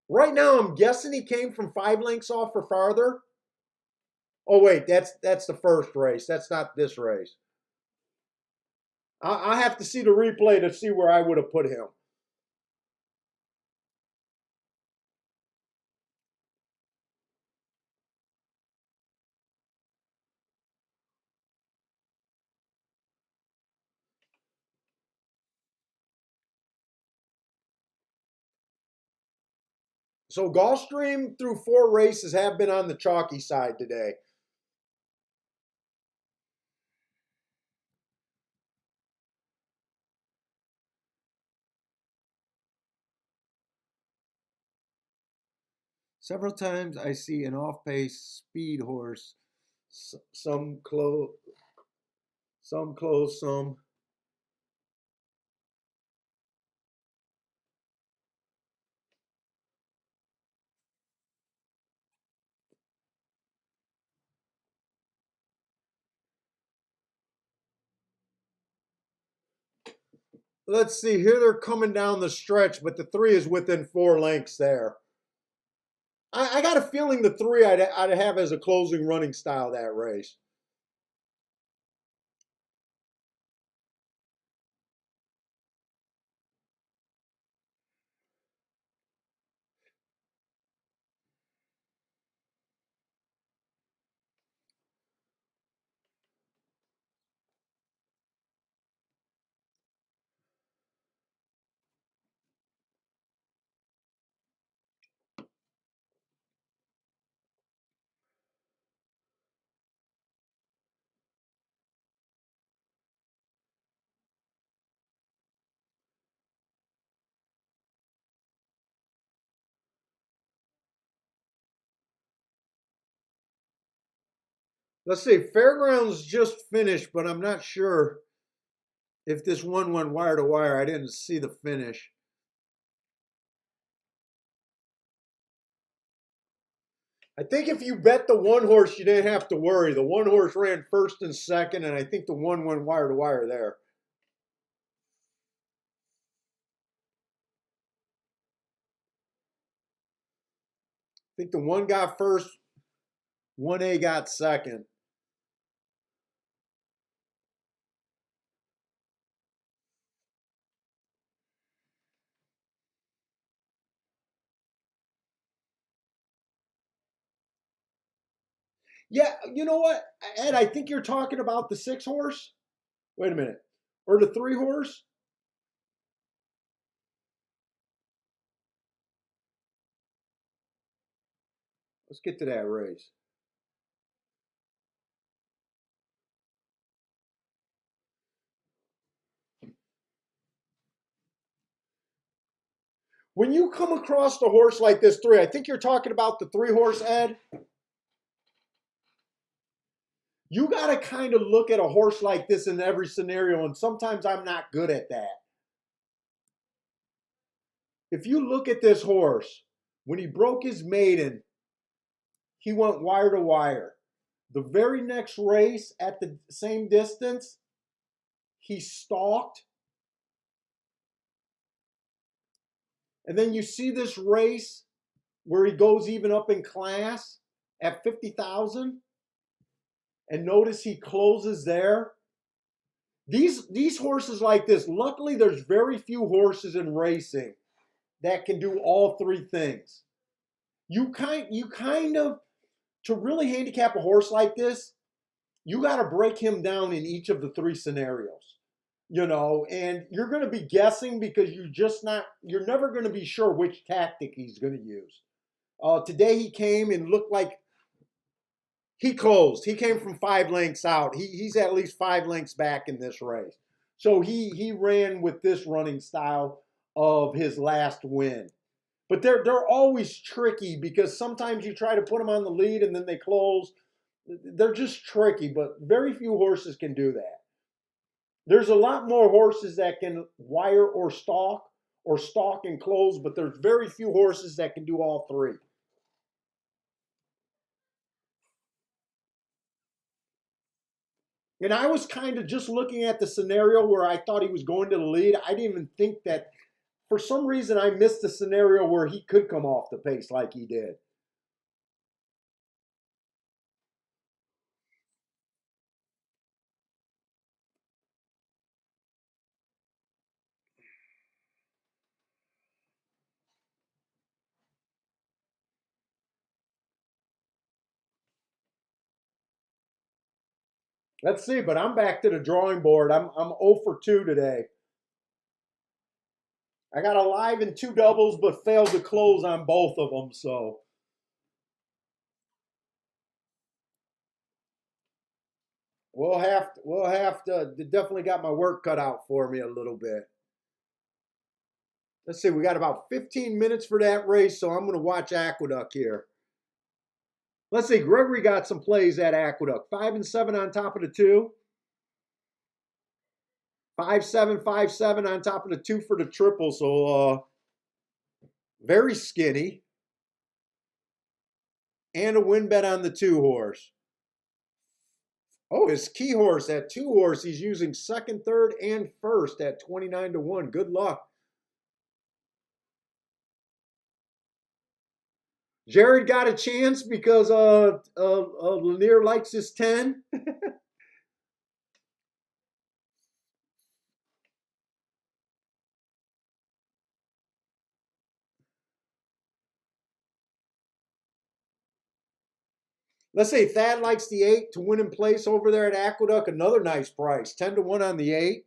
Right now, I'm guessing he came from 5 lengths off or farther. Oh wait, that's the first race. That's not this race. I have to see the replay to see where I would have put him. So Gulfstream through 4 races have been on the chalky side today. Several times I see an off-pace speed horse, some close, some close, some. Let's see, here they're coming down the stretch, but the 3 is within 4 lengths there. I got a feeling the 3 I'd have as a closing running style that race. Let's see, Fairgrounds just finished, but I'm not sure if this one went wire to wire. I didn't see the finish. I think if you bet the 1 horse, you didn't have to worry. The 1 horse ran first and second, and I think the 1 went wire to wire there. I think the 1 got first, 1A got second. Yeah, you know what, Ed? I think you're talking about the 6 horse. Wait a minute, or the 3 horse. Let's get to that race. When you come across a horse like this 3, I think you're talking about the 3 horse, Ed. You got to kind of look at a horse like this in every scenario, and sometimes I'm not good at that. If you look at this horse, when he broke his maiden, he went wire to wire. The very next race at the same distance, he stalked. And then you see this race where he goes even up in class at 50,000, and notice he closes there. These horses like this, luckily there's very few horses in racing that can do all 3 things. You kind of, to really handicap a horse like this, you got to break him down in each of the 3 scenarios, and you're going to be guessing because you're never going to be sure which tactic he's going to use. Today he came and looked like he closed. He came from 5 lengths out. He's at least 5 lengths back in this race. So he ran with this running style of his last win. But they're always tricky because sometimes you try to put them on the lead and then they close. They're just tricky, but very few horses can do that. There's a lot more horses that can wire or stalk and close, but there's very few horses that can do all 3. And I was kind of just looking at the scenario where I thought he was going to the lead. I didn't even think that, for some reason, I missed the scenario where he could come off the pace like he did. Let's see, but I'm back to the drawing board. I'm 0 for 2 today. I got a live and 2 doubles, but failed to close on both of them. So we'll have to definitely got my work cut out for me a little bit. Let's see, we got about 15 minutes for that race, so I'm going to watch Aqueduct here. Let's see, Gregory got some plays at Aqueduct. 5 and 7 on top of the 2. 5-7, 5-7 on top of the 2 for the triple, so very skinny. And a win bet on the 2 horse. Oh, his key horse at 2 horse, he's using second, third, and first at 29 to 1. Good luck. Jared got a chance because Lanier likes his 10. Let's say Thad likes the 8 to win in place over there at Aqueduct. Another nice price, 10 to 1 on the 8.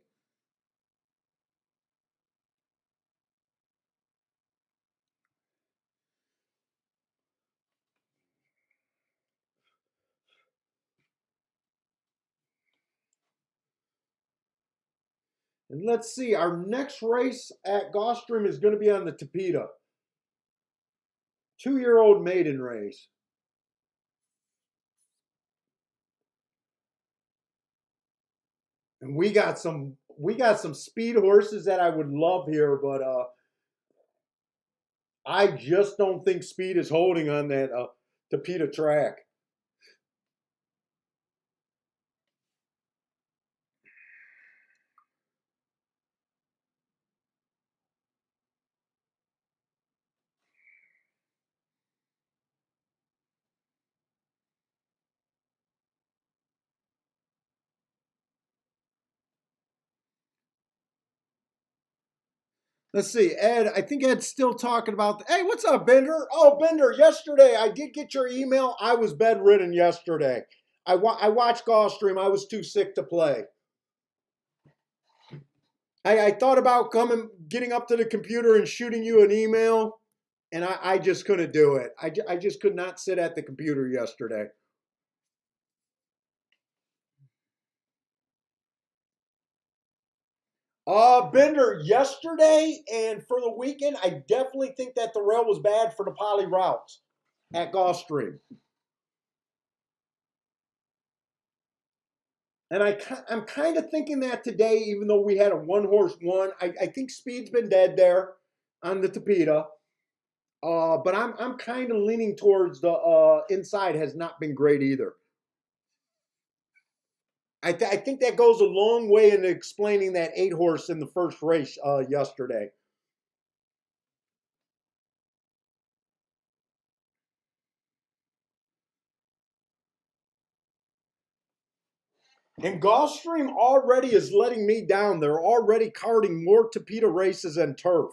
And let's see, our next race at Gulfstream is going to be on the Tapeta. 2-year-old maiden race. And we got some speed horses that I would love here, but I just don't think speed is holding on that Tapeta track. Let's see, Ed. I think Ed's still talking about. Hey, what's up, Bender? Oh, Bender. Yesterday, I did get your email. I was bedridden yesterday. I watched Gulfstream. I was too sick to play. I thought about getting up to the computer and shooting you an email, and I just couldn't do it. I just could not sit at the computer yesterday. Bender, yesterday and for the weekend, I definitely think that the rail was bad for the poly routes at Gulfstream. And I'm kind of thinking that today, even though we had a 1-horse one, I think speed's been dead there on the Tapeta. But I'm kind of leaning towards the inside has not been great either. I think that goes a long way in explaining that 8-horse in the first race yesterday. And Gulfstream already is letting me down. They're already carding more Tapeta races than turf.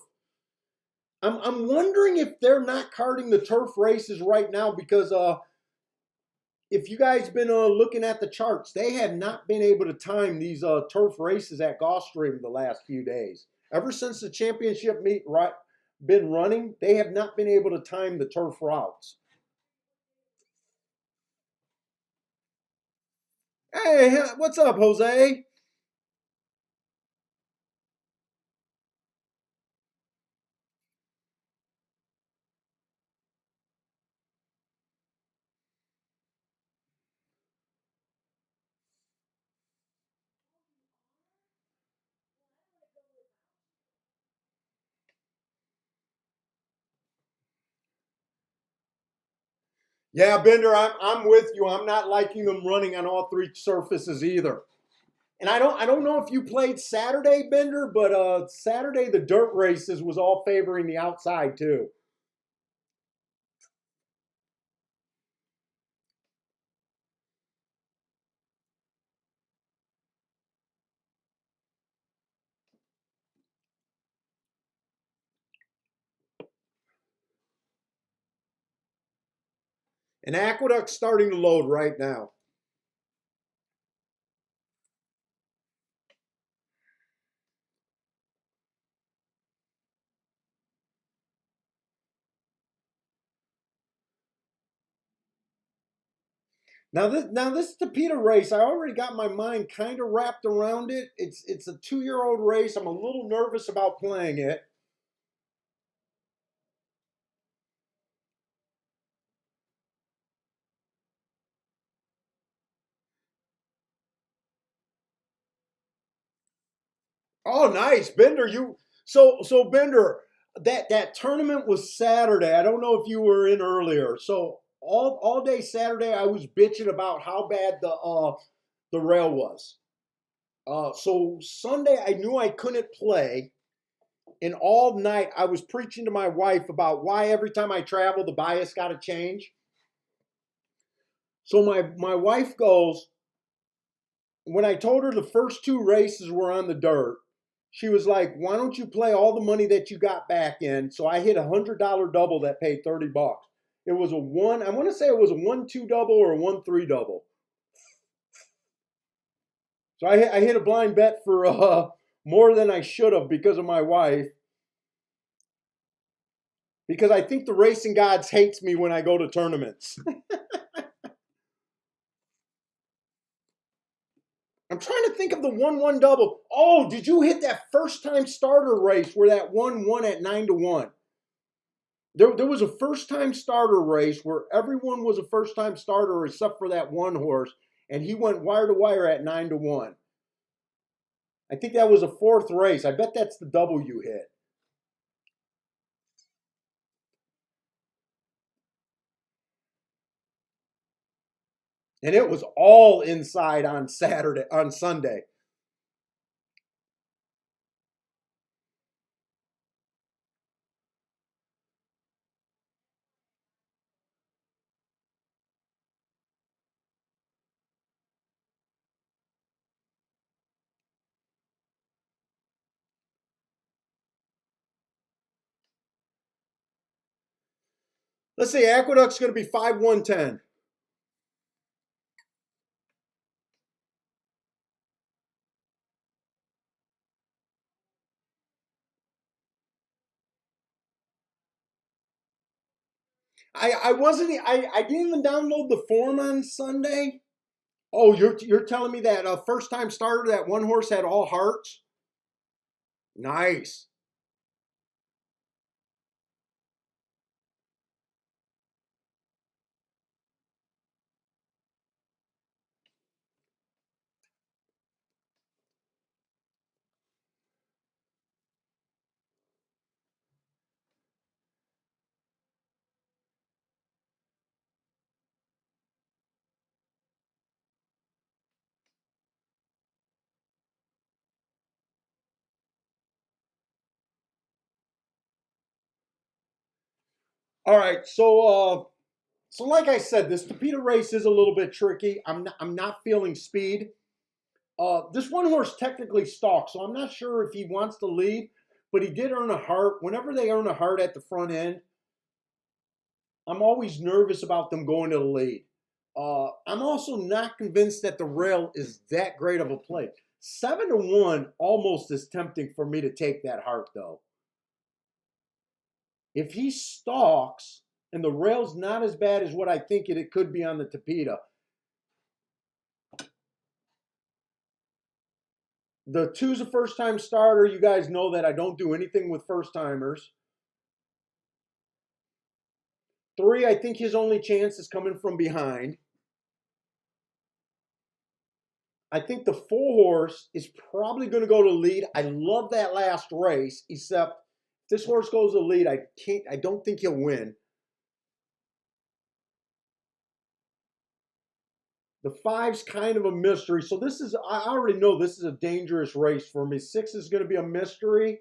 I'm wondering if they're not carding the turf races right now because if you guys been looking at the charts, they have not been able to time these turf races at Gulfstream the last few days. Ever since the championship meet been running, they have not been able to time the turf routes. Hey, what's up, Jose? Yeah, Bender, I'm with you. I'm not liking them running on all 3 surfaces either. And I don't know if you played Saturday, Bender, but Saturday the dirt races was all favoring the outside too. And Aqueduct's starting to load right now. Now this Tapeta race, I already got my mind kind of wrapped around it. It's a 2-year-old race. I'm a little nervous about playing it. Oh, nice, Bender. So Bender, that tournament was Saturday. I don't know if you were in earlier. So all day Saturday, I was bitching about how bad the rail was. So Sunday, I knew I couldn't play, and all night I was preaching to my wife about why every time I travel, the bias got to change. So my wife goes, when I told her the first two races were on the dirt, she was like, "Why don't you play all the money that you got back in?" So I hit $100 double that paid $30. It was a one. I want to say it was a 1-2 double or a 1-3 double. So I hit a blind bet for more than I should have because of my wife. Because I think the racing gods hates me when I go to tournaments. I'm trying to think of the 1-1 double. Oh, did you hit that first time starter race where that one won at 9-1? There was a first time starter race where everyone was a first time starter except for that one horse, and he went wire to wire at 9-1. I think that was a fourth race. I bet that's the double you hit. And it was all inside on Sunday. Let's see, Aqueduct's going to be 5-1-10. I wasn't I didn't even download the form on Sunday. Oh, you're telling me that first time starter, that one horse had all hearts? Nice. All right, so like I said, this Tapeta race is a little bit tricky. I'm not feeling speed. This one horse technically stalks, so I'm not sure if he wants to lead, but he did earn a heart. Whenever they earn a heart at the front end, I'm always nervous about them going to the lead. I'm also not convinced that the rail is that great of a play. 7-1 almost is tempting for me to take that heart though. If he stalks and the rail's not as bad as what I think it could be on the Tapeta, the two's a first time starter. You guys know that I don't do anything with first timers. 3, I think his only chance is coming from behind. I think the 4 horse is probably going to go to lead. I love that last race, except if this horse goes to lead, I don't think he'll win. The 5's kind of a mystery. So I already know this is a dangerous race for me. 6 is going to be a mystery,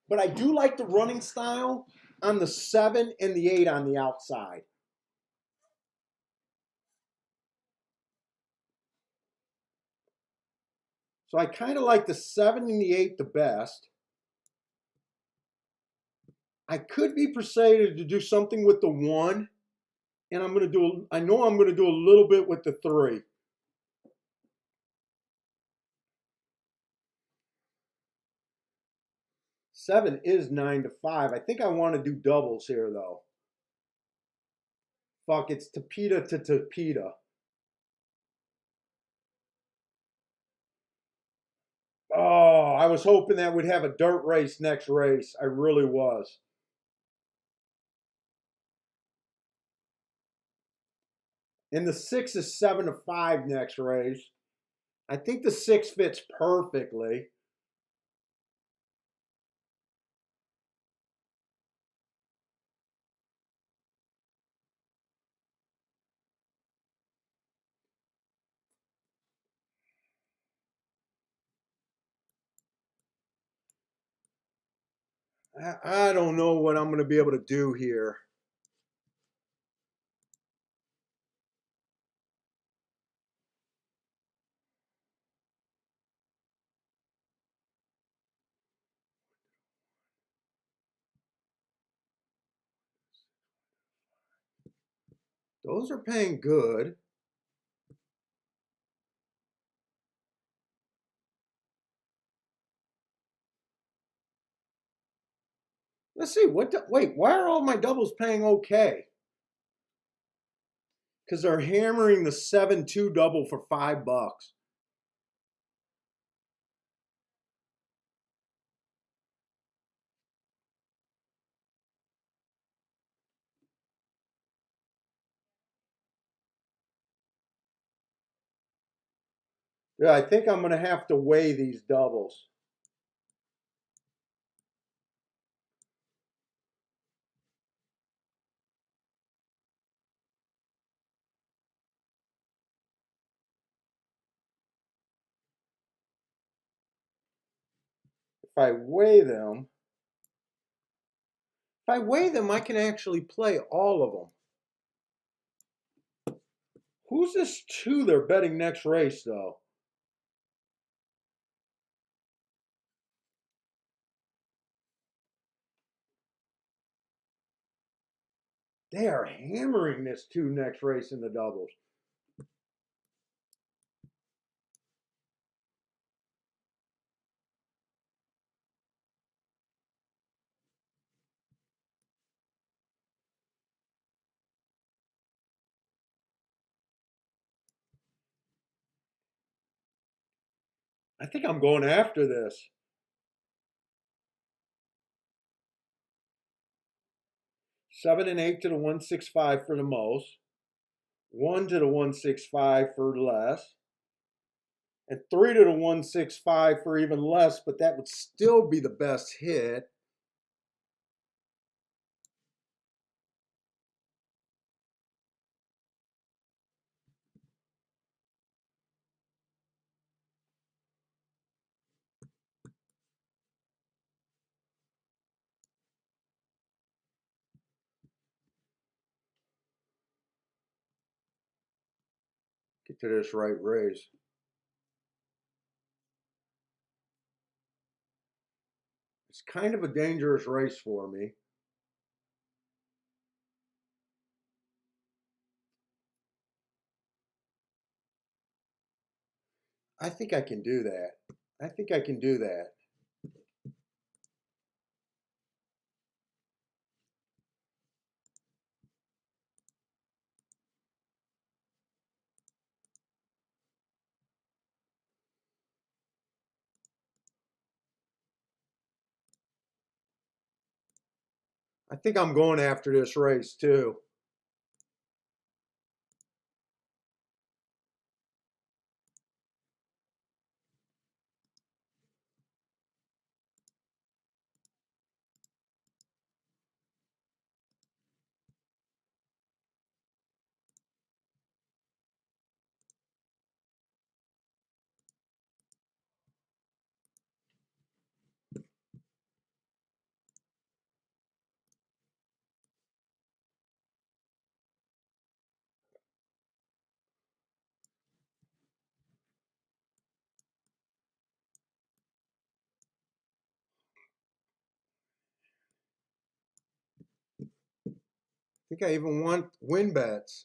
but I do like the running style on the 7 and the 8 on the outside. So I kind of like the 7 and the 8 the best. I could be persuaded to do something with the 1, and I know I'm going to do a little bit with the 3. 7 is 9-5. I think I want to do doubles here though. Fuck, it's Tapeta to Tapeta. Oh, I was hoping that we'd have a dirt race next race. I really was. And the 6 is 7-5 next race. I think the 6 fits perfectly. I don't know what I'm going to be able to do here. Those are paying good. Let's see. Wait, why are all my doubles paying okay? Because they're hammering the 7-2 double for $5. Yeah, I think I'm going to have to weigh these doubles. If I weigh them, I can actually play all of them. Who's this two they're betting next race, though? They are hammering this two next race in the doubles. I think I'm going after this. 7 and 8 to the 165 for the most. 1 to the 165 for less. And 3 to the 165 for even less, but that would still be the best hit. Get to this right raise. It's kind of a dangerous race for me. I think I can do that. I think I can do that. I think I'm going after this race too. I think I even want win bets.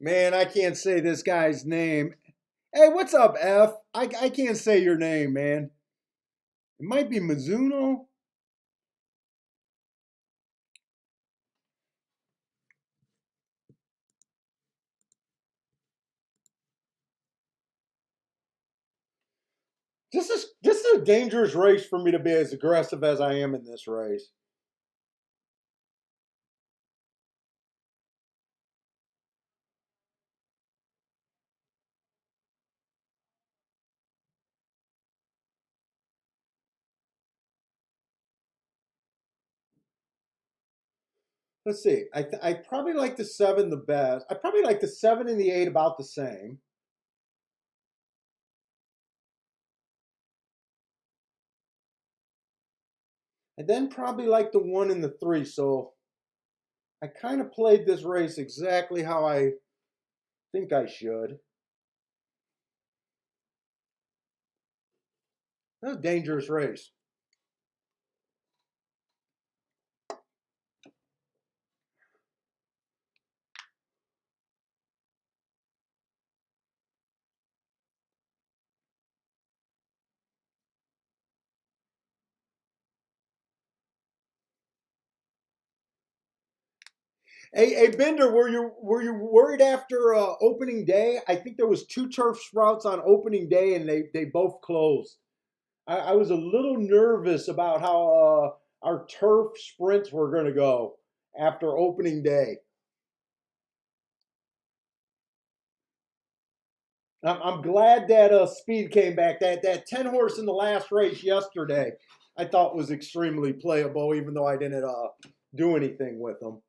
Man, I can't say this guy's name. Hey, what's up, F? I can't say your name, man. It might be Mizuno. This is a dangerous race for me to be as aggressive as I am in this race. Let's see. I probably like the seven the best. I probably like the seven and the eight about the same. I then probably like the one and the three. So I kind of played this race exactly how I think I should. That's a dangerous race. Hey, Bender, were you worried after opening day? I think there was two turf sprouts on opening day, and they both closed. I was a little nervous about how our turf sprints were going to go after opening day. I'm glad that speed came back. That 10 horse in the last race yesterday, I thought was extremely playable, even though I didn't do anything with them.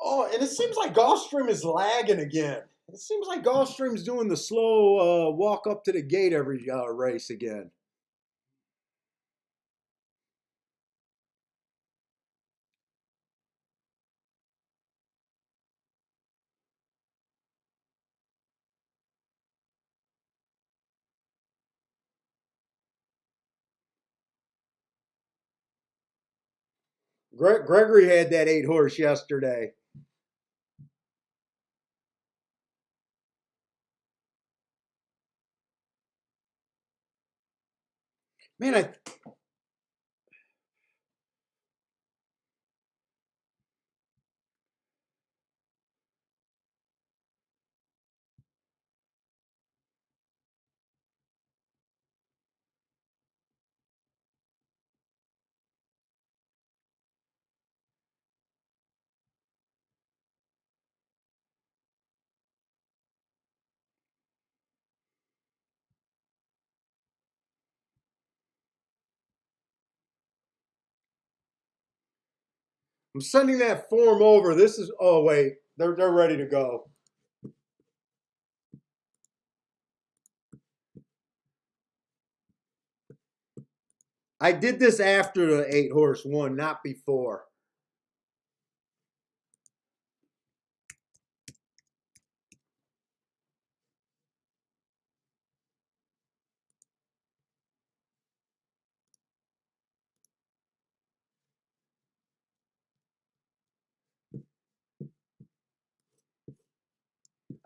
Oh, and it seems like Gulfstream is lagging again. It seems like Gulfstream's doing the slow walk up to the gate every race again. Gregory had that 8 horse yesterday. Man, I'm sending that form over. This is. Oh wait, they're ready to go. I did this after the 8 horse won, not before.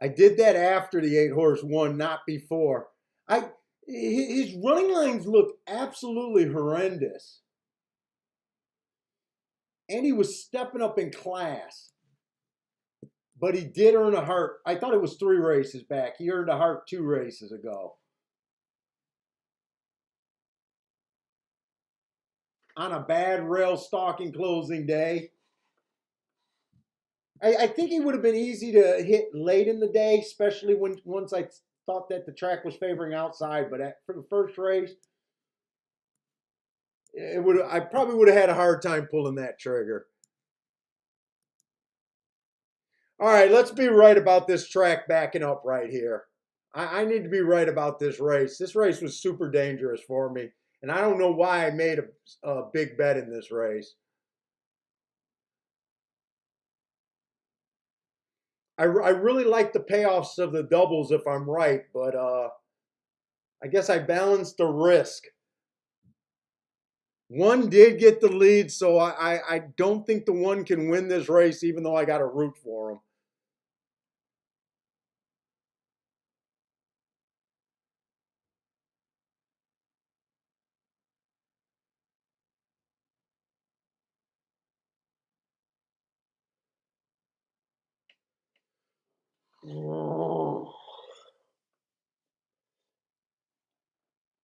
I did that after the 8 horse won, not before. I his running lines look absolutely horrendous, and he was stepping up in class. But he did earn a heart. I thought it was 3 races back. He earned a heart 2 races ago on a bad rail stalking closing day. I think he would have been easy to hit late in the day, especially when once I thought that the track was favoring outside. But for the first race, it would I probably would have had a hard time pulling that trigger. All right, let's be right about this track backing up right here. I need to be right about this race. This race was super dangerous for me, and I don't know why I made a big bet in this race. I really like the payoffs of the doubles if I'm right, but I guess I balanced the risk. One did get the lead, so I don't think the one can win this race, even though I got to root for him. Oh.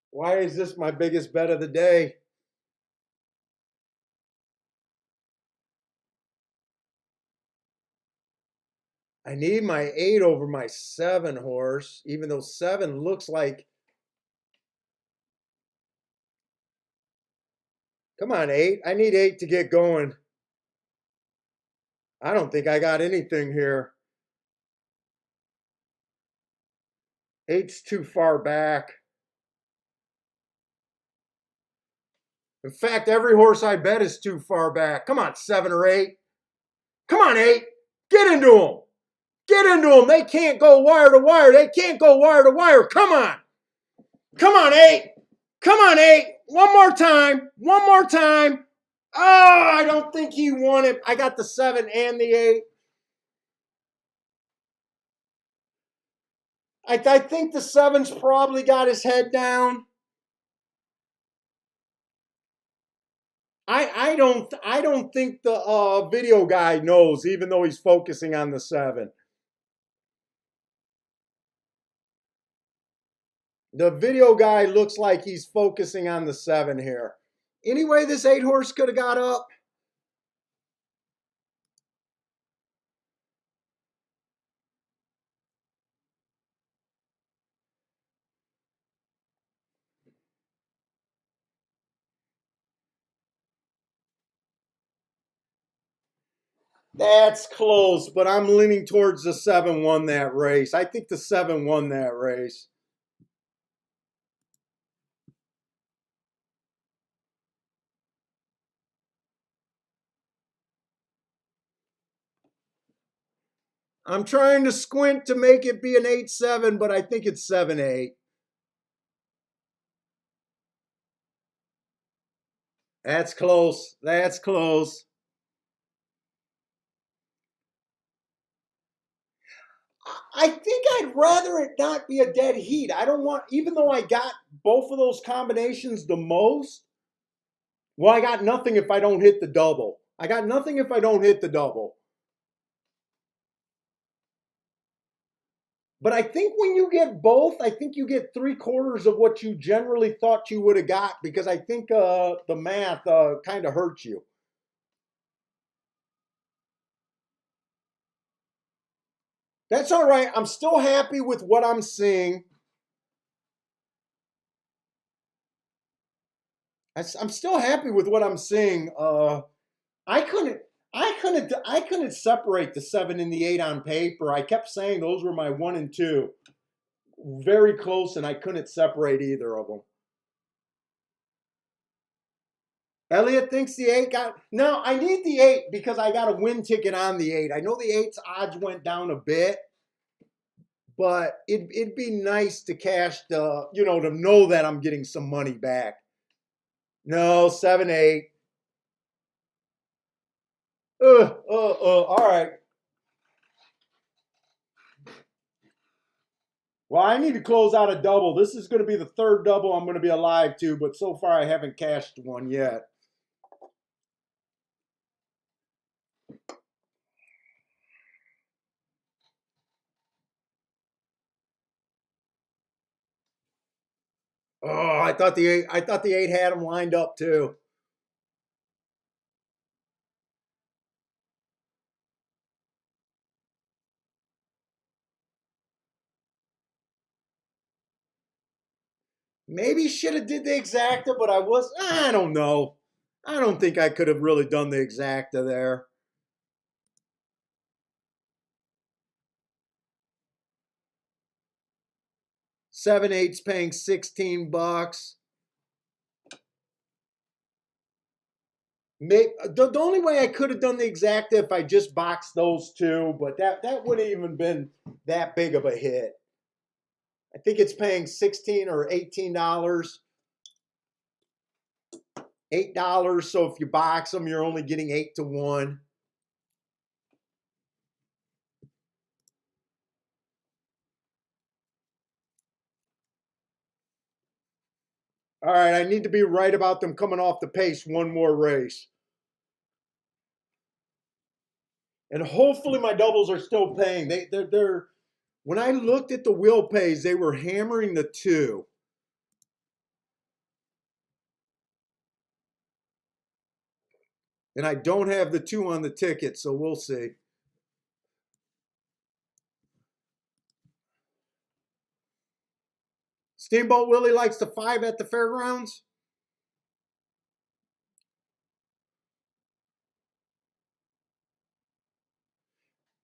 Why is this my biggest bet of the day? I need my 8 over my 7 horse, even though 7 looks like. Come on, 8. I need 8 to get going. I don't think I got anything here. 8's too far back. In fact, every horse I bet is too far back. Come on, 7 or 8. Come on, 8. Get into them. Get into them. They can't go wire to wire. They can't go wire to wire. Come on. Come on, 8. Come on, 8. One more time. One more time. Oh, I don't think he won it. I got the 7 and the 8. I think the 7's probably got his head down. I don't think the video guy knows, even though he's focusing on the 7. The video guy looks like he's focusing on the 7 here. Anyway, this 8 horse could have got up. That's close, but I'm leaning towards the 7 won that race. I think the 7 won that race. I'm trying to squint to make it be an 8-7, but I think it's 7-8. That's close. That's close. I think I'd rather it not be a dead heat. I don't want, even though I got both of those combinations the most, well, I got nothing if I don't hit the double. I got nothing if I don't hit the double. But I think when you get both, I think you get 3/4 of what you generally thought you would have got, because I think the math kind of hurts you. That's all right. I'm still happy with what I'm seeing. I'm still happy with what I'm seeing. I couldn't, I couldn't separate the 7 and the 8 on paper. I kept saying those were my 1 and 2, very close, and I couldn't separate either of them. Elliot thinks the 8 got. No, I need the 8 because I got a win ticket on the 8. I know the 8's odds went down a bit, but it'd be nice to cash the, to know that I'm getting some money back. No, 7-8. All right. Well, I need to close out a double. This is going to be the 3rd double I'm going to be alive to, but so far I haven't cashed one yet. Oh, I thought the 8 had him lined up too. Maybe should have did the exacta, but I don't know. I don't think I could have really done the exacta there. 7/8's paying $16. The only way I could have done the exacta if I just boxed those two, but that wouldn't even been that big of a hit. I think it's paying $16 or $18. $8. So if you box them, you're only getting 8-1. All right, I need to be right about them coming off the pace one more race. And hopefully my doubles are still paying. They're When I looked at the wheel pays, they were hammering the 2. And I don't have the 2 on the ticket, so we'll see. Steamboat Willie likes the 5 at the fairgrounds.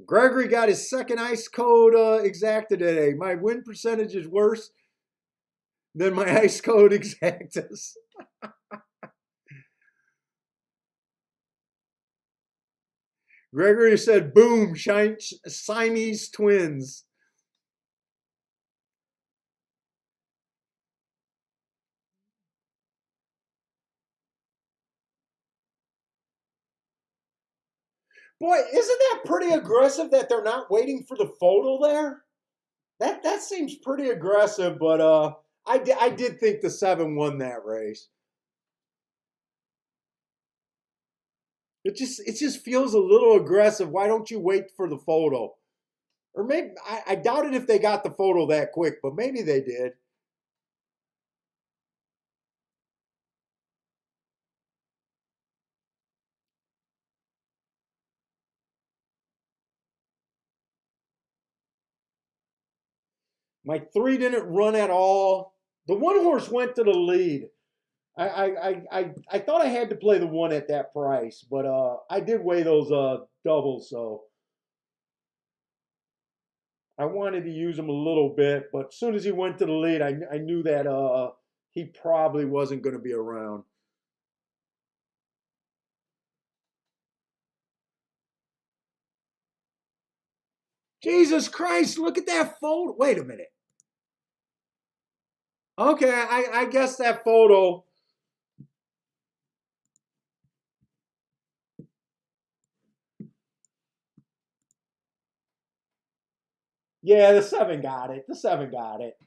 Gregory got his second ice code exacta today. My win percentage is worse than my ice code exactas. Gregory said, boom, Siamese twins. Boy, isn't that pretty aggressive that they're not waiting for the photo there? That seems pretty aggressive, but I did think the 7 won that race. It just feels a little aggressive. Why don't you wait for the photo? Or maybe I doubt it if they got the photo that quick, but maybe they did. My 3 didn't run at all. The 1 horse went to the lead. I thought I had to play the 1 at that price, but I did weigh those doubles, so I wanted to use him a little bit. But as soon as he went to the lead, I knew that he probably wasn't going to be around. Jesus Christ! Look at that photo. Wait a minute. Okay, I guess that photo. Yeah, the 7 got it. The 7 got it.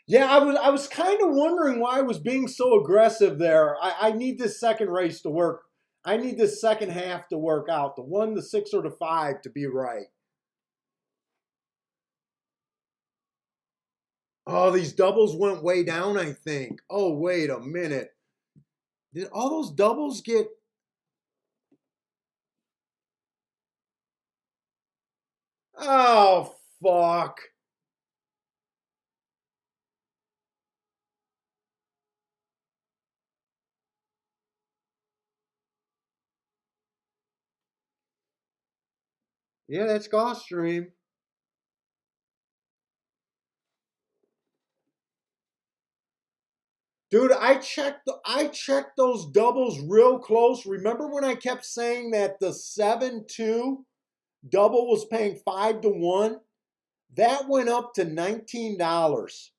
Yeah, I was kind of wondering why I was being so aggressive there. I need this second race to work. I need this second half to work out. The 1, the 6, or the 5 to be right. Oh, these doubles went way down, I think. Oh, wait a minute. Did all those doubles get. Oh, fuck. Yeah, that's Gulfstream. Dude, I checked those doubles real close. Remember when I kept saying that the 7-2 double was paying 5 to 1? That went up to $19.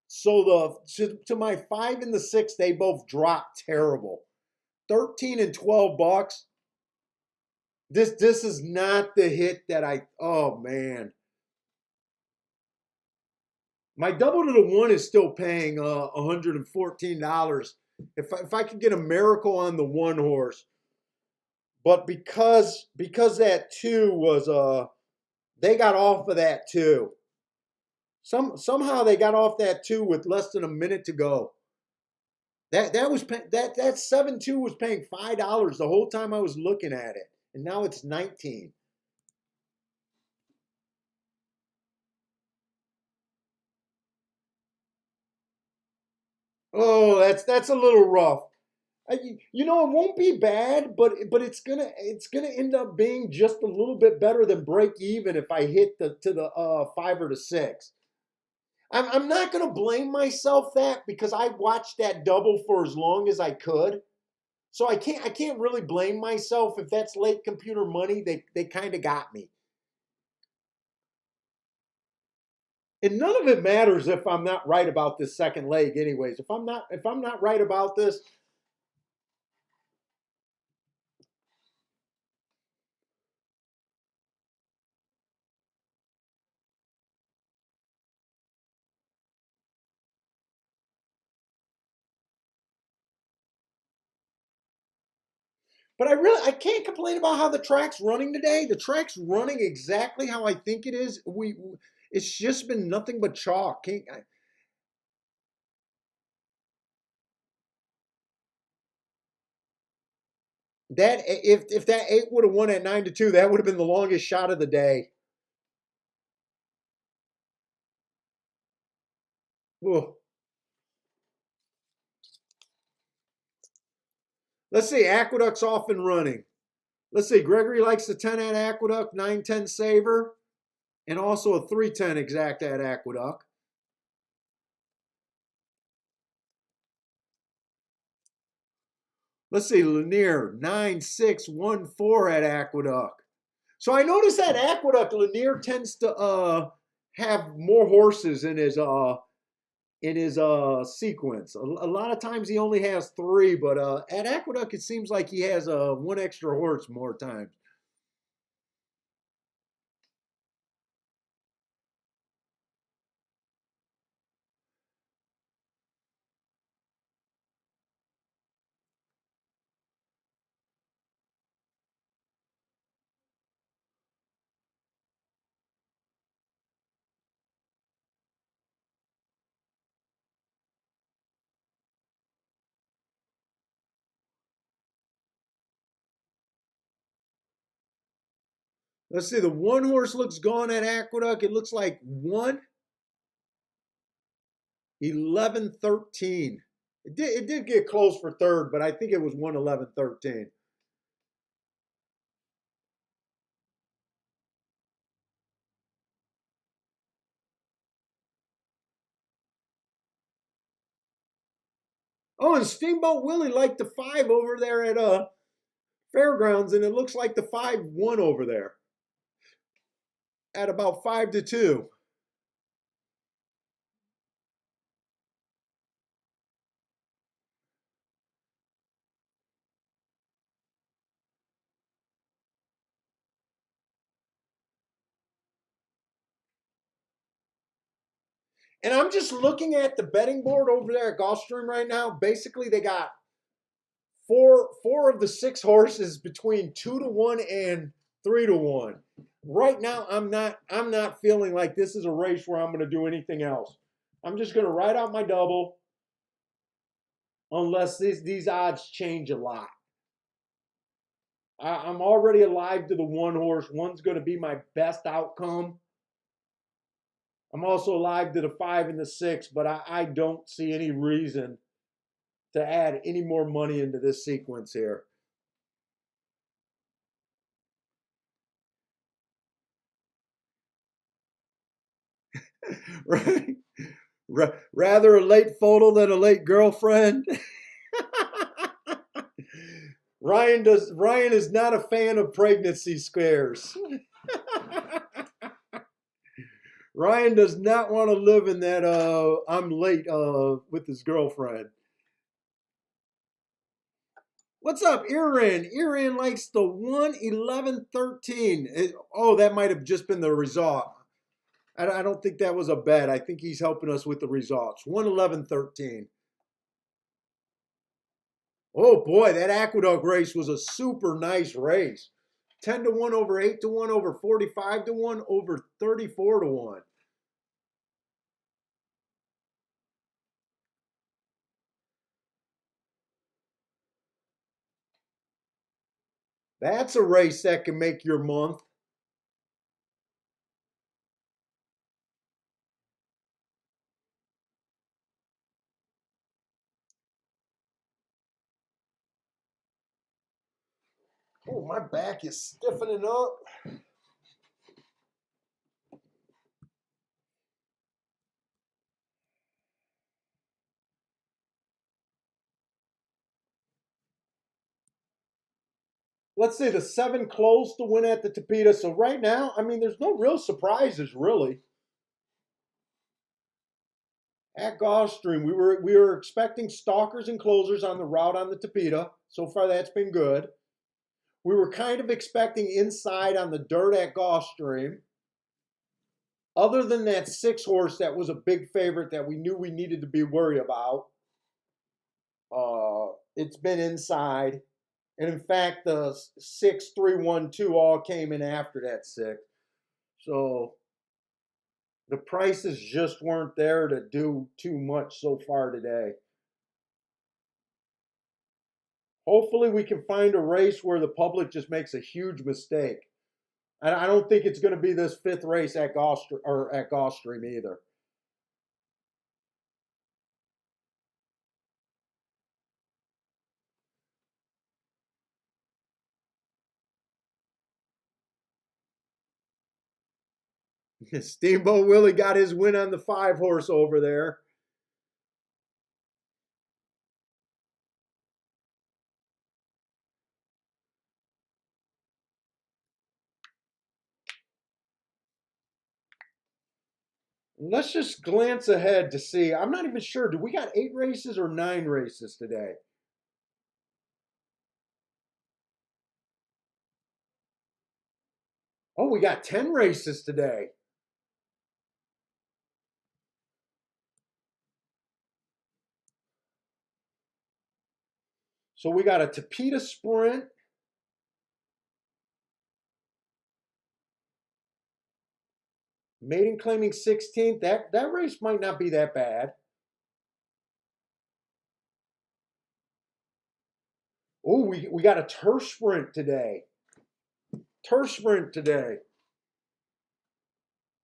So to my 5 and the 6, they both dropped terrible. 13 and 12 bucks. This is not the hit that oh man. My double to the 1 is still paying $114. If I could get a miracle on the 1 horse, but because that 2 was they got off of that 2. Somehow they got off that 2 with less than a minute to go. That 7-2 was paying $5 the whole time I was looking at it, and now it's 19. Oh, that's a little rough. You know, it won't be bad, but it's gonna end up being just a little bit better than break even if I hit the 5 or the 6. I'm not gonna blame myself that because I watched that double for as long as I could. So I can't really blame myself if that's late computer money. They kind of got me. And none of it matters if I'm not right about this second leg anyways. If I'm not right about this, But I can't complain about how the track's running today. The track's running exactly how I think it is. It's just been nothing but chalk. That if that 8 would have won at 9-2, that would have been the longest shot of the day. Ugh. Let's see, Aqueduct's off and running. Let's see, Gregory likes the 10 at Aqueduct, 9-10 Saver, and also a 3-10 exact at Aqueduct. Let's see, Lanier, 9-6-1-4 at Aqueduct. So I noticed that Aqueduct, Lanier tends to have more horses in his sequence. A lot of times he only has 3, but at Aqueduct it seems like he has one extra horse more times. Let's see, the one horse looks gone at Aqueduct. It looks like 1-11-13. It did get close for third, but I think it was 1-11-13. Oh, and Steamboat Willie liked the 5 over there at Fairgrounds, and it looks like the 5 won over there at about 5-2. And I'm just looking at the betting board over there at Gulfstream right now. Basically, they got four of the 6 horses between 2-1 and 3-1. Right now, I'm not feeling like this is a race where I'm going to do anything else. I'm just going to ride out my double unless these odds change a lot. I'm already alive to the 1 horse. 1's going to be my best outcome. I'm also alive to the 5 and the 6, but I don't see any reason to add any more money into this sequence here. Right? Rather a late photo than a late girlfriend. Ryan is not a fan of pregnancy scares. Ryan does not want to live in that I'm late with his girlfriend. What's up, Iran? Iran likes the 1-11-13. Oh, that might have just been the result. I don't think that was a bet. I think he's helping us with the results. 1-11-13. Oh boy, that Aqueduct race was a super nice race. 10-1 over 8-1 over 45-1 over 34-1. That's a race that can make your month. Oh, my back is stiffening up. Let's say the 7 closed to win at the Tapeta. So right now, I mean, there's no real surprises really. At Gulfstream, we were expecting stalkers and closers on the route on the Tapeta. So far, that's been good. We were kind of expecting inside on the dirt at Gulfstream. Other than that 6 horse that was a big favorite that we knew we needed to be worried about, it's been inside. And in fact, the 6-3-1-2 all came in after that 6. So the prices just weren't there to do too much so far today. Hopefully we can find a race where the public just makes a huge mistake. And I don't think it's going to be this 5th race at Gulfstream either. Steamboat Willie got his win on the 5-horse over there. Let's just glance ahead to see. I'm not even sure. Do we got 8 races or 9 races today? Oh, we got 10 races today. So we got a Tapeta Sprint. Maiden claiming 16th. That race might not be that bad. Oh, we got a turf sprint today. Turf sprint today.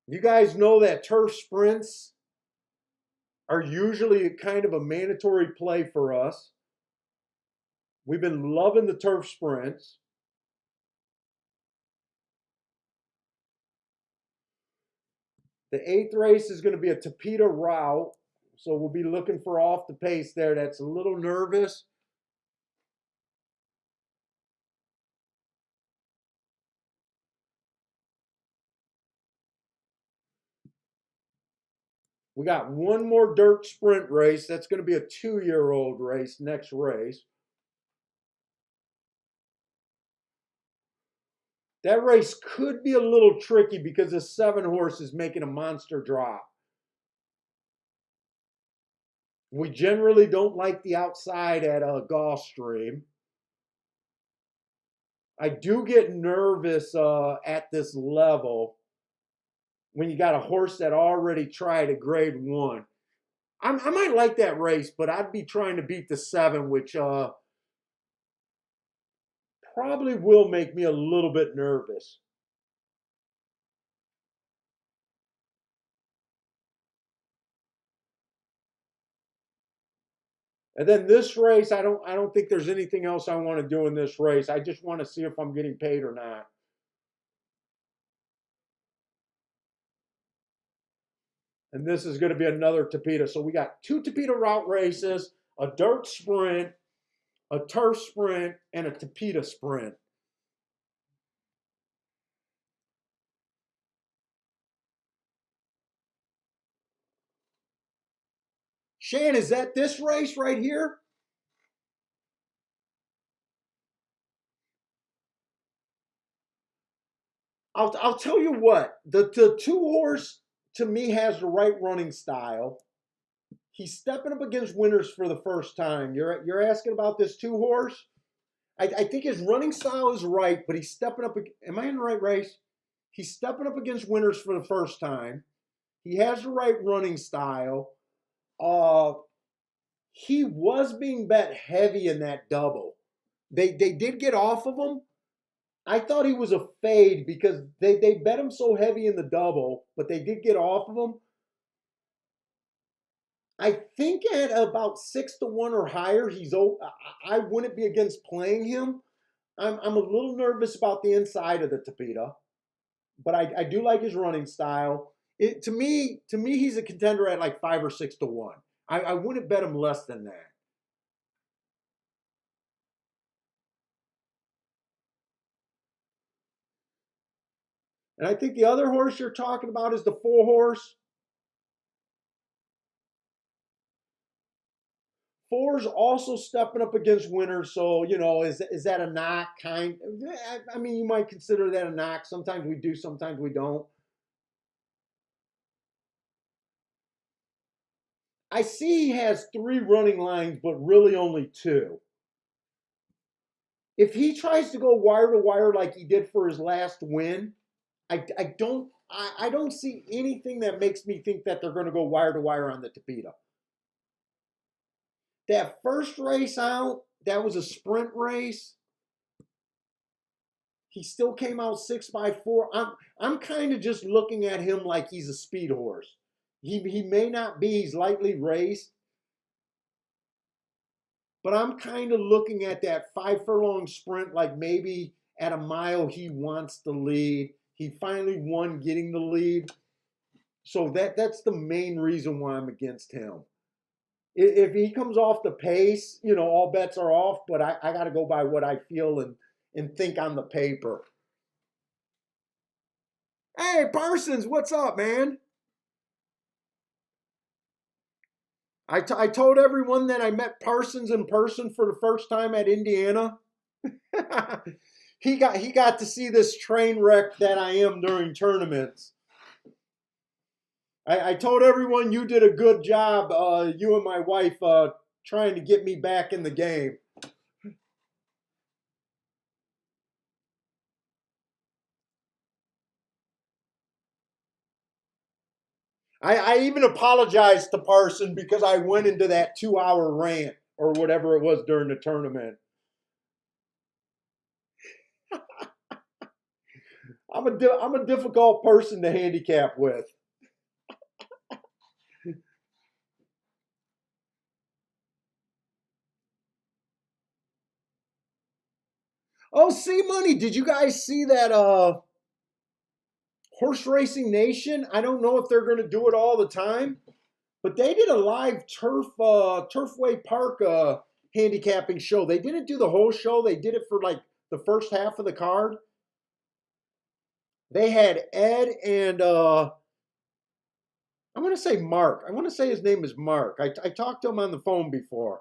You guys know that turf sprints are usually kind of a mandatory play for us. We've been loving the turf sprints. The 8th race is going to be a Tapeta route. So we'll be looking for off the pace there. That's a little nervous. We got one more dirt sprint race. That's going to be a 2-year-old race, next race. That race could be a little tricky because the 7-horse is making a monster drop. We generally don't like the outside at a Gulfstream. I do get nervous at this level when you got a horse that already tried a grade 1. I might like that race, but I'd be trying to beat the 7, which probably will make me a little bit nervous. And then this race, I don't think there's anything else I want to do in this race. I just want to see if I'm getting paid or not. And this is going to be another Tapeta. So we got 2 Tapeta route races, a dirt sprint, a turf sprint, and a Tapeta sprint. Shan, is that this race right here? I'll tell you what, the 2-horse to me has the right running style. He's stepping up against winners for the first time. You're asking about this 2-horse? I think his running style is right, but he's stepping up. Am I in the right race? He's stepping up against winners for the first time. He has the right running style. Uh, he was being bet heavy in that double. They did get off of him. I thought he was a fade because they bet him so heavy in the double, but they did get off of him. I think at about 6-1 or higher, I wouldn't be against playing him. I'm a little nervous about the inside of the Tapeta, but I do like his running style. To me, he's a contender at like 5 or 6-1. I wouldn't bet him less than that. And I think the other horse you're talking about is the 4-horse. 4's also stepping up against winners, so is that a knock? I mean, you might consider that a knock. Sometimes we do, sometimes we don't. I see he has 3 running lines, but really only 2. If he tries to go wire to wire like he did for his last win, I don't see anything that makes me think that they're going to go wire to wire on the Tapeta. That first race out, that was a sprint race. He still came out 6x4. I'm kind of just looking at him like he's a speed horse. He may not be, he's lightly raced, but I'm kind of looking at that 5 furlong sprint like maybe at a mile he wants the lead. He finally won getting the lead. So that's the main reason why I'm against him. If he comes off the pace, all bets are off, but I got to go by what I feel and think on the paper. Hey, Parsons, what's up, man? I told everyone that I met Parsons in person for the first time at Indiana. he got to see this train wreck that I am during tournaments. I told everyone you did a good job, you and my wife, trying to get me back in the game. I even apologized to Parson because I went into that 2-hour rant or whatever it was during the tournament. I'm a difficult person to handicap with. Oh, C Money, did you guys see that Horse Racing Nation? I don't know if they're going to do it all the time, but they did a live Turfway Park handicapping show. They didn't do the whole show. They did it for like the first half of the card. They had Ed and I want to say Mark. I want to say his name is Mark. I talked to him on the phone before.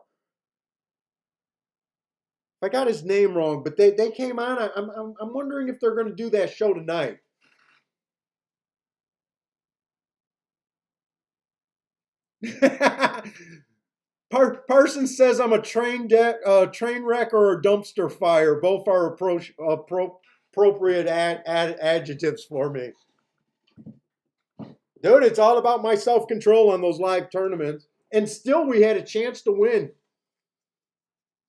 I got his name wrong, but they came on. I'm wondering if they're going to do that show tonight. Parsons says I'm a train wreck or a dumpster fire. Both are appropriate adjectives for me. Dude, it's all about my self-control on those live tournaments. And still we had a chance to win.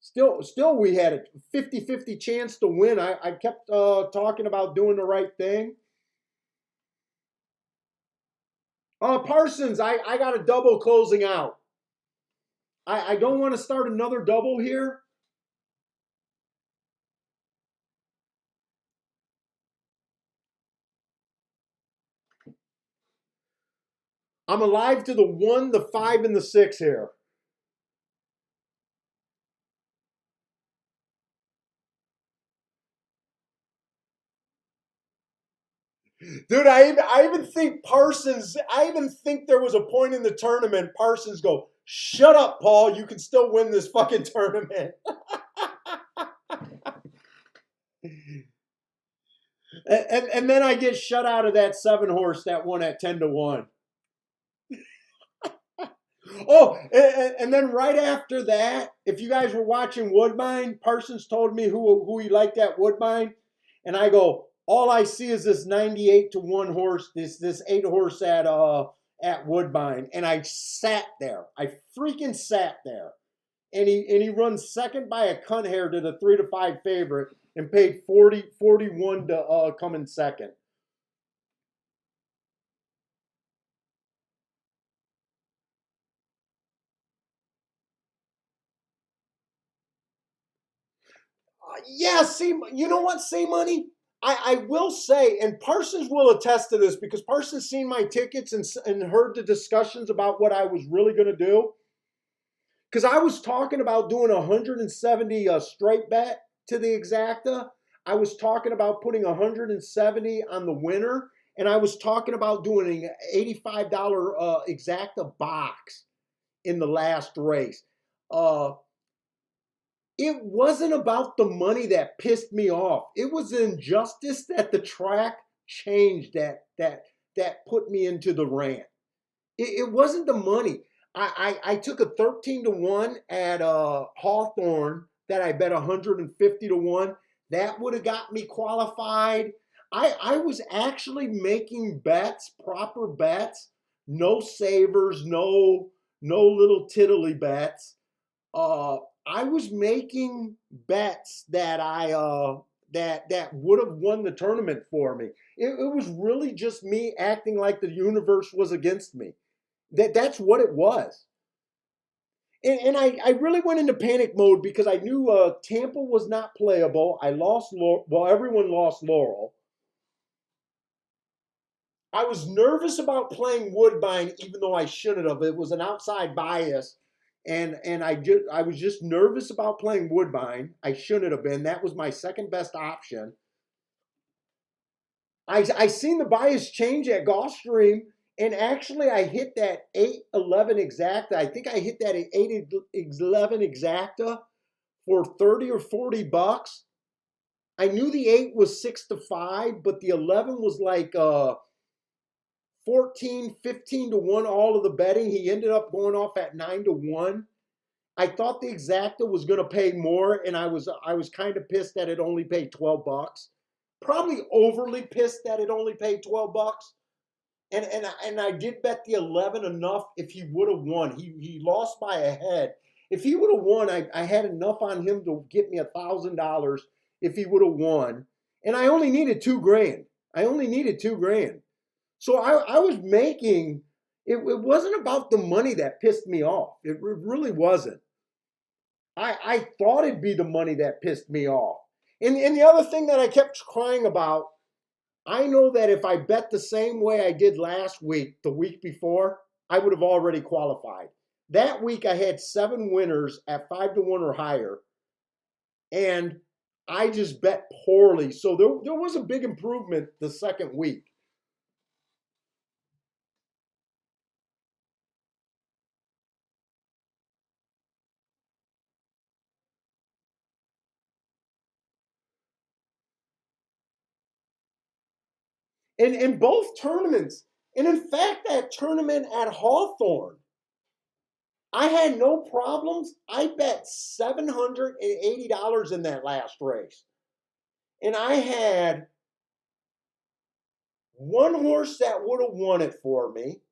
Still we had a 50-50 chance to win. I kept talking about doing the right thing. Parsons, I got a double closing out. I don't want to start another double here. I'm alive to the 1, the 5, and the 6 here. Dude, I even think Parsons, I even think there was a point in the tournament, Parsons go, shut up, Paul, you can still win this fucking tournament. and then I get shut out of that 7 horse that won at 10-1. Oh, and then right after that, if you guys were watching Woodbine, Parsons told me who he liked at Woodbine, and I go, all I see is this 98-1 horse, this 8 horse at Woodbine, and I sat there. I freaking sat there, and he runs second by a cunt hair to the 3-5 favorite, and paid 41 to come in second. Yeah, see, you know what, say money? I will say, and Parsons will attest to this because Parsons seen my tickets and heard the discussions about what I was really going to do. Because I was talking about doing 170 straight bet to the exacta. I was talking about putting 170 on the winner. And I was talking about doing an $85 exacta box in the last race. It wasn't about the money that pissed me off. It was the injustice that the track changed that put me into the rant. It wasn't the money. I took a 13-1 at Hawthorne that I bet 150 to 1. That would have got me qualified. I was actually making bets, proper bets, no savers, no little tiddly bets. I was making bets that that would have won the tournament for me. It was really just me acting like the universe was against me. That's what it was. And I really went into panic mode because I knew Tampa was not playable. I lost Laurel. Well, everyone lost Laurel. I was nervous about playing Woodbine, even though I shouldn't have. It was an outside bias, and I was just nervous about playing Woodbine. I shouldn't have been. That was my second best option. I seen the bias change at Gulfstream, and actually I hit that 8-11 exacta. I think I hit that 8-11 exacta for 30 or 40 bucks. I knew the 8 was 6 to 5, but the 11 was like 14, 15 to 1, all of the betting. He ended up going off at 9 to 1. I thought the exacta was going to pay more, and I was kind of pissed that it only paid 12 bucks. Probably overly pissed that it only paid 12 bucks. And I did bet the 11 enough if he would have won. He lost by a head. If he would have won, I had enough on him to get me $1,000 if he would have won. And I only needed $2,000. I only needed $2,000. So I was making, it wasn't about the money that pissed me off. It really wasn't. I thought it'd be the money that pissed me off. And the other thing that I kept crying about, I know that if I bet the same way I did last week, the week before, I would have already qualified. That week I had 7 winners at 5 to 1 or higher, and I just bet poorly. So there was a big improvement the second week. In both tournaments. And in fact, that tournament at Hawthorne, I had no problems. I bet $780 in that last race. And I had one horse that would have won it for me.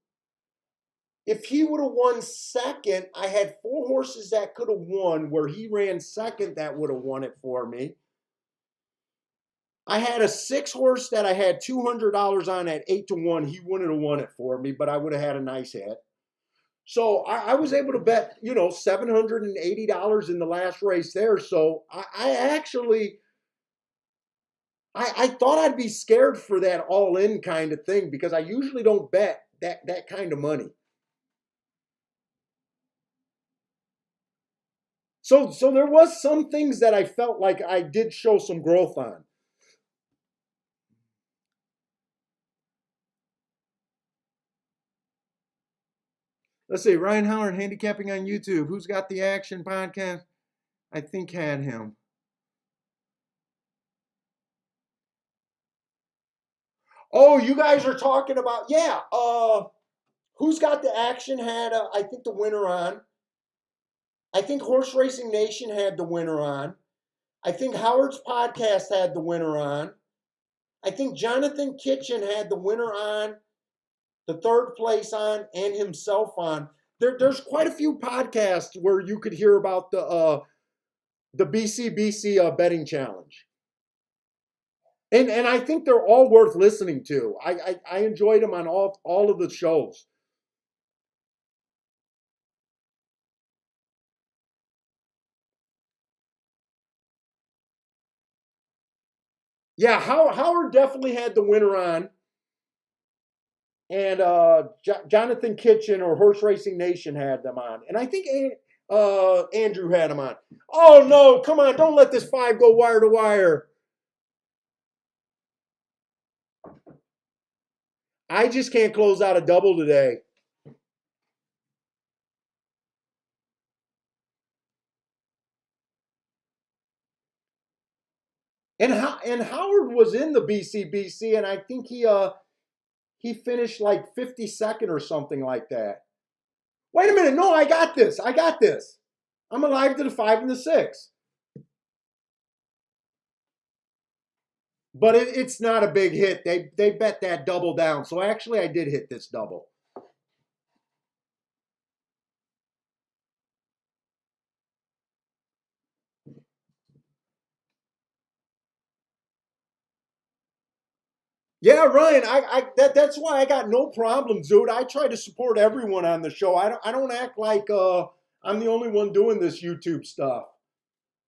If he would have won second, I had 4 horses that could have won where he ran second that would have won it for me. I had a 6 horse that I had $200 on at 8 to 1. He wouldn't have won it for me, but I would have had a nice hit. So I was able to bet, $780 in the last race there. So I actually, I thought I'd be scared for that all-in kind of thing because I usually don't bet that kind of money. So there was some things that I felt like I did show some growth on. Let's see, Ryan Howard, Handicapping on YouTube. Who's Got the Action podcast? I think had him. Oh, you guys are talking about, yeah. Who's Got the Action had, I think, the winner on. I think Horse Racing Nation had the winner on. I think Howard's podcast had the winner on. I think Jonathan Kitchen had the winner on, the third place on, and himself on. There's quite a few podcasts where you could hear about the BCBC betting challenge. And I think they're all worth listening to. I enjoyed them on all of the shows. Yeah, Howard definitely had the winner on. And Jonathan Kitchen or Horse Racing Nation had them on. And I think Andrew had them on. Oh, no, come on. Don't let this 5 go wire to wire. I just can't close out a double today. And Howard was in the BCBC, and I think he finished like 52nd or something like that. Wait a minute. No, I got this. I'm alive to the 5 and the 6. but it's not a big hit. They bet that double down. So actually, I did hit this double. Yeah, Ryan. That's why I got no problems, dude. I try to support everyone on the show. I don't act like I'm the only one doing this YouTube stuff.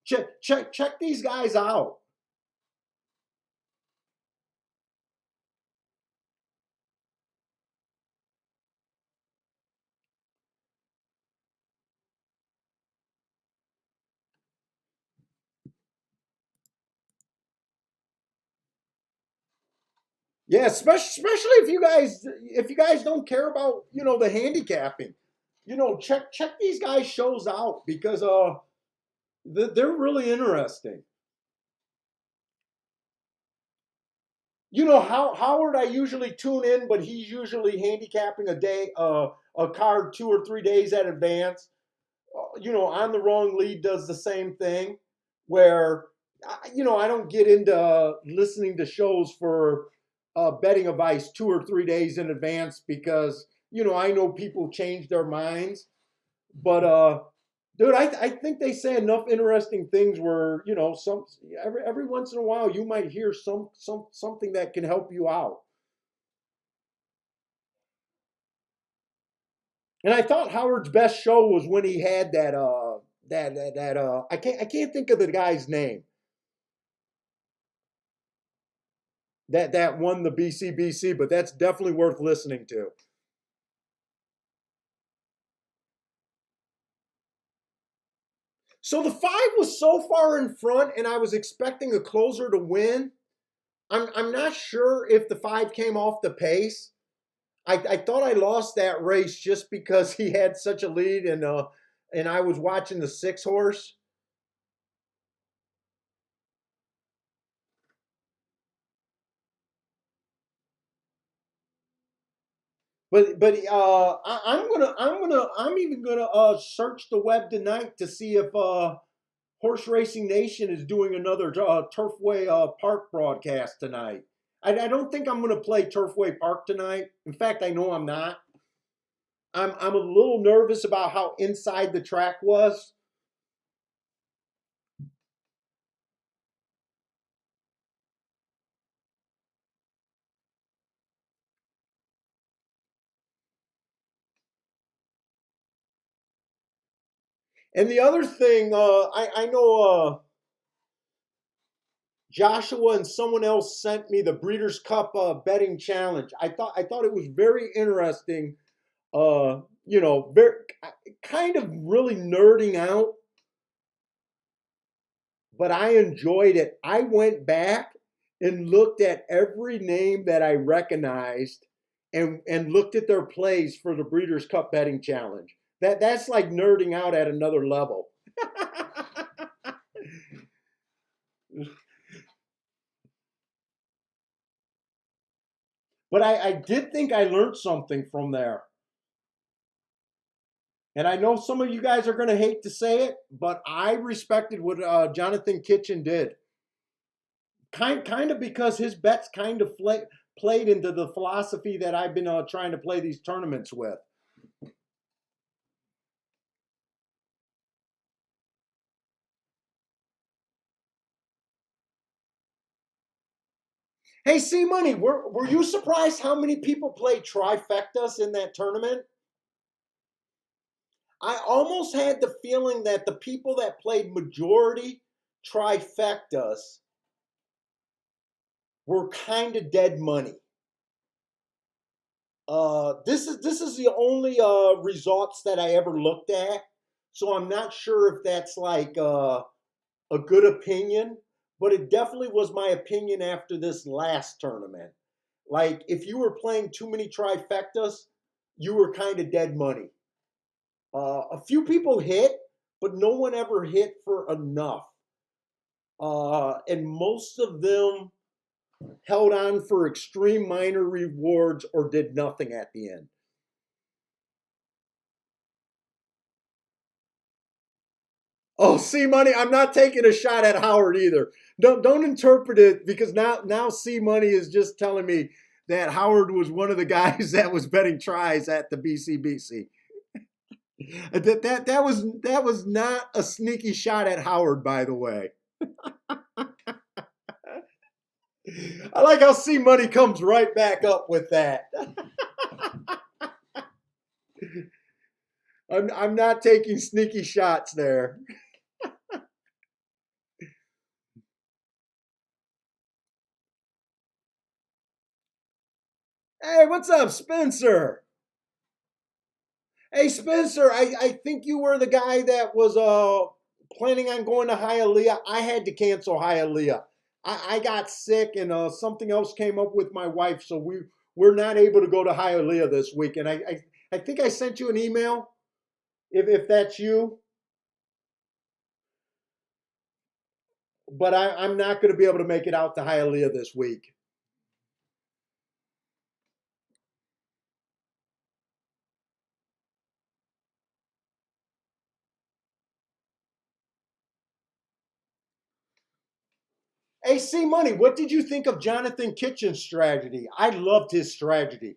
Check these guys out. Yeah, especially if you guys don't care about the handicapping, check these guys shows out because they're really interesting. How Howard I usually tune in, but he's usually handicapping a card 2 or 3 days at advance. On the wrong lead does the same thing, where I don't get into listening to shows for betting advice 2 or 3 days in advance because I know people change their minds. But dude, I think they say enough interesting things where every once in a while you might hear something that can help you out. And I thought Howard's best show was when he had that I can't think of the guy's name that won the BCBC, but that's definitely worth listening to. So the five was so far in front, and I was expecting a closer to win. I'm not sure if the five came off the pace. I thought I lost that race just because he had such a lead, and I was watching the six horse. But I'm even gonna search the web tonight to see if Horse Racing Nation is doing another Turfway Park broadcast tonight. I don't think I'm gonna play Turfway Park tonight. In fact, I know I'm not. I'm a little nervous about how inside the track was. And the other thing, I know Joshua and someone else sent me the Breeders' Cup betting challenge. I thought it was very interesting. Very kind of really nerding out, but I enjoyed it. I went back and looked at every name that I recognized and looked at their plays for the Breeders' Cup betting challenge. That's like nerding out at another level. But I did think I learned something from there. And I know some of you guys are going to hate to say it, but I respected what Jonathan Kitchen did. Kind of because his bets kind of played into the philosophy that I've been trying to play these tournaments with. Hey, C Money, were you surprised how many people played trifectas in that tournament? I almost had the feeling that the people that played majority trifectas were kind of dead money. This is the only results that I ever looked at, so I'm not sure if that's like a good opinion, but it definitely was my opinion after this last tournament. Like if you were playing too many trifectas, you were kind of dead money. A few people hit, but no one ever hit for enough, and most of them held on for extreme minor rewards or did nothing at the end. Oh, C Money, I'm not taking a shot at Howard either. Don't interpret it because now C Money is just telling me that Howard was one of the guys that was betting tries at the BCBC. That was not a sneaky shot at Howard, by the way. I like how C Money comes right back up with that. I'm not taking sneaky shots there. Hey, what's up, Spencer? Hey, Spencer, I think you were the guy that was planning on going to Hialeah. I had to cancel Hialeah. I got sick and something else came up with my wife, so we're not able to go to Hialeah this week. And I think I sent you an email if that's you, but I'm not going to be able to make it out to Hialeah this week. Hey, C Money, what did you think of Jonathan Kitchen's strategy? I loved his strategy.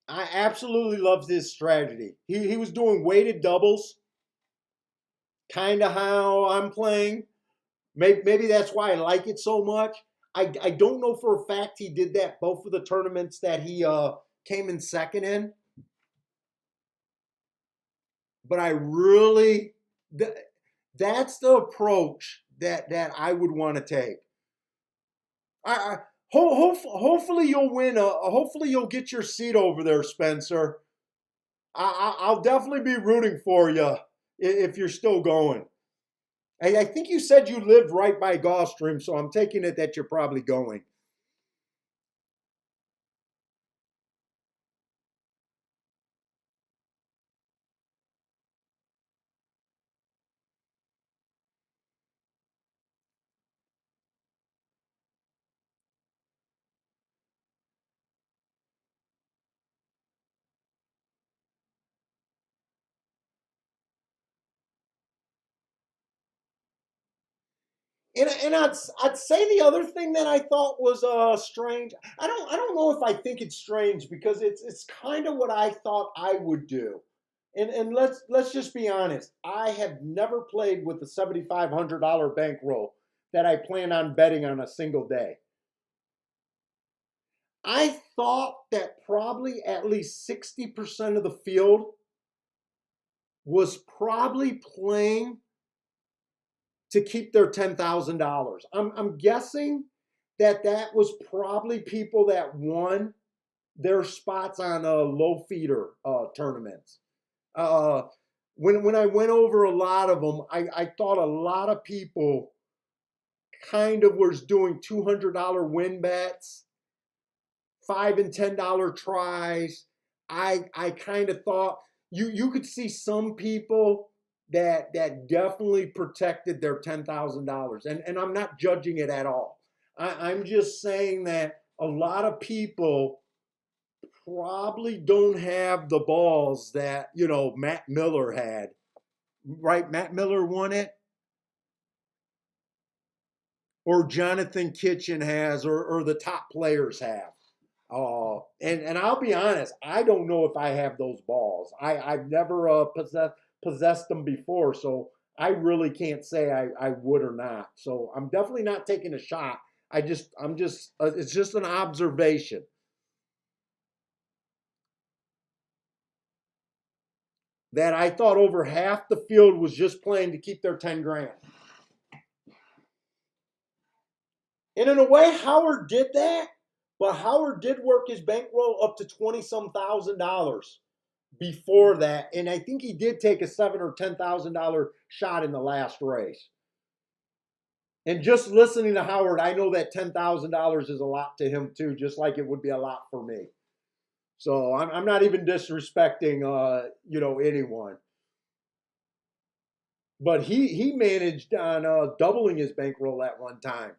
I absolutely loved his strategy. He was doing weighted doubles, kind of how I'm playing. Maybe that's why I like it so much. I don't know for a fact he did that both of the tournaments that he came in second in, but I really that's the approach that I would want to take. Hopefully you'll win. Hopefully you'll get your seat over there, Spencer. I'll definitely be rooting for you if you're still going. I think you said you lived right by Gulfstream, so I'm taking it that you're probably going. And I'd say the other thing that I thought was strange. I don't know if I think it's strange because it's kind of what I thought I would do. And let's just be honest. I have never played with a $7,500 bankroll that I plan on betting on a single day. I thought that probably at least 60% of the field was probably playing to keep their $10,000. I'm guessing that was probably people that won their spots on low feeder tournaments. Uh, when I went over a lot of them, I thought a lot of people kind of was doing $200 win bets, $5 and $10 tries. I kind of thought you could see some people that definitely protected their $10,000, and I'm not judging it at all. I'm just saying that a lot of people probably don't have the balls that Matt Miller had. Right? Matt Miller won it, or Jonathan Kitchen has, or the top players have. And I'll be honest, I don't know if I have those balls. I've never possessed them before, so I really can't say I would or not. So I'm definitely not taking a shot. I'm just it's just an observation that I thought over half the field was just playing to keep their 10 grand. And in a way, Howard did that, but Howard did work his bankroll up to 20 some $1,000 before that, and I think he did take a $7,000 or $10,000 shot in the last race. And just listening to Howard, I know that $10,000 is a lot to him too, just like it would be a lot for me. So I'm not even disrespecting anyone, but he managed on doubling his bankroll at one time.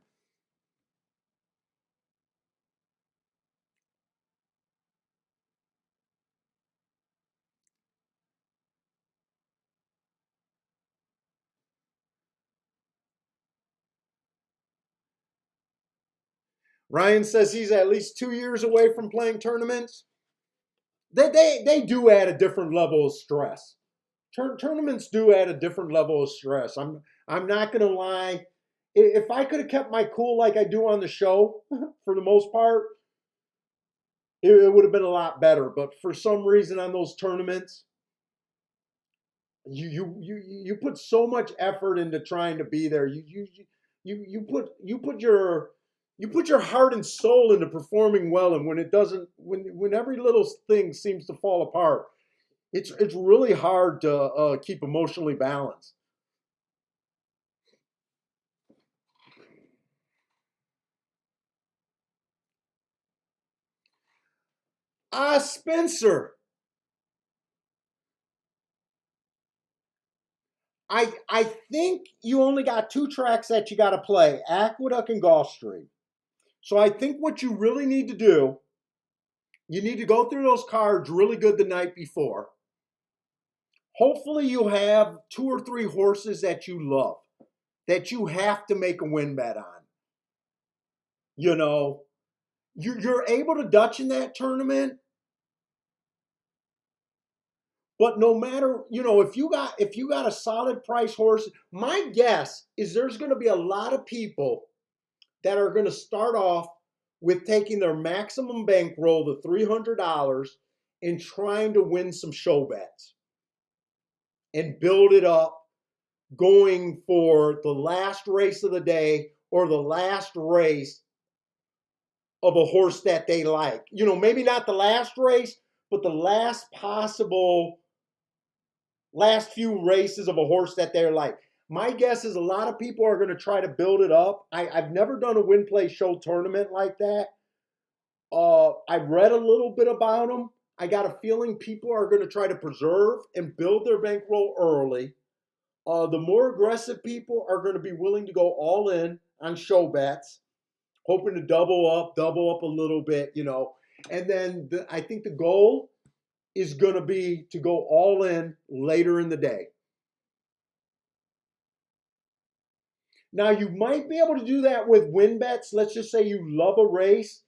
Ryan says he's at least 2 years away from playing tournaments. They do add a different level of stress. Tournaments do add a different level of stress. I'm not gonna lie. If I could have kept my cool like I do on the show, for the most part, it would have been a lot better. But for some reason on those tournaments, you put so much effort into trying to be there. You put your heart and soul into performing well, and when it doesn't, when every little thing seems to fall apart, it's really hard to keep emotionally balanced. Spencer, I think you only got two tracks that you got to play: Aqueduct and Gulfstream. So I think what you really need to do, you need to go through those cards really good the night before. Hopefully you have two or three horses that you love, that you have to make a win bet on. You know, you're able to Dutch in that tournament, but no matter, if you got a solid price horse, my guess is there's going to be a lot of people that are going to start off with taking their maximum bankroll, the $300, and trying to win some show bets and build it up, going for the last race of the day or the last race of a horse that they like. Maybe not the last race, but the last few races of a horse that they're like. My guess is a lot of people are going to try to build it up. I've never done a win play show tournament like that. I've read a little bit about them. I got a feeling people are going to try to preserve and build their bankroll early. The more aggressive people are going to be willing to go all in on show bets, hoping to double up a little bit, And then I think the goal is going to be to go all in later in the day. Now, you might be able to do that with win bets. Let's just say you love a race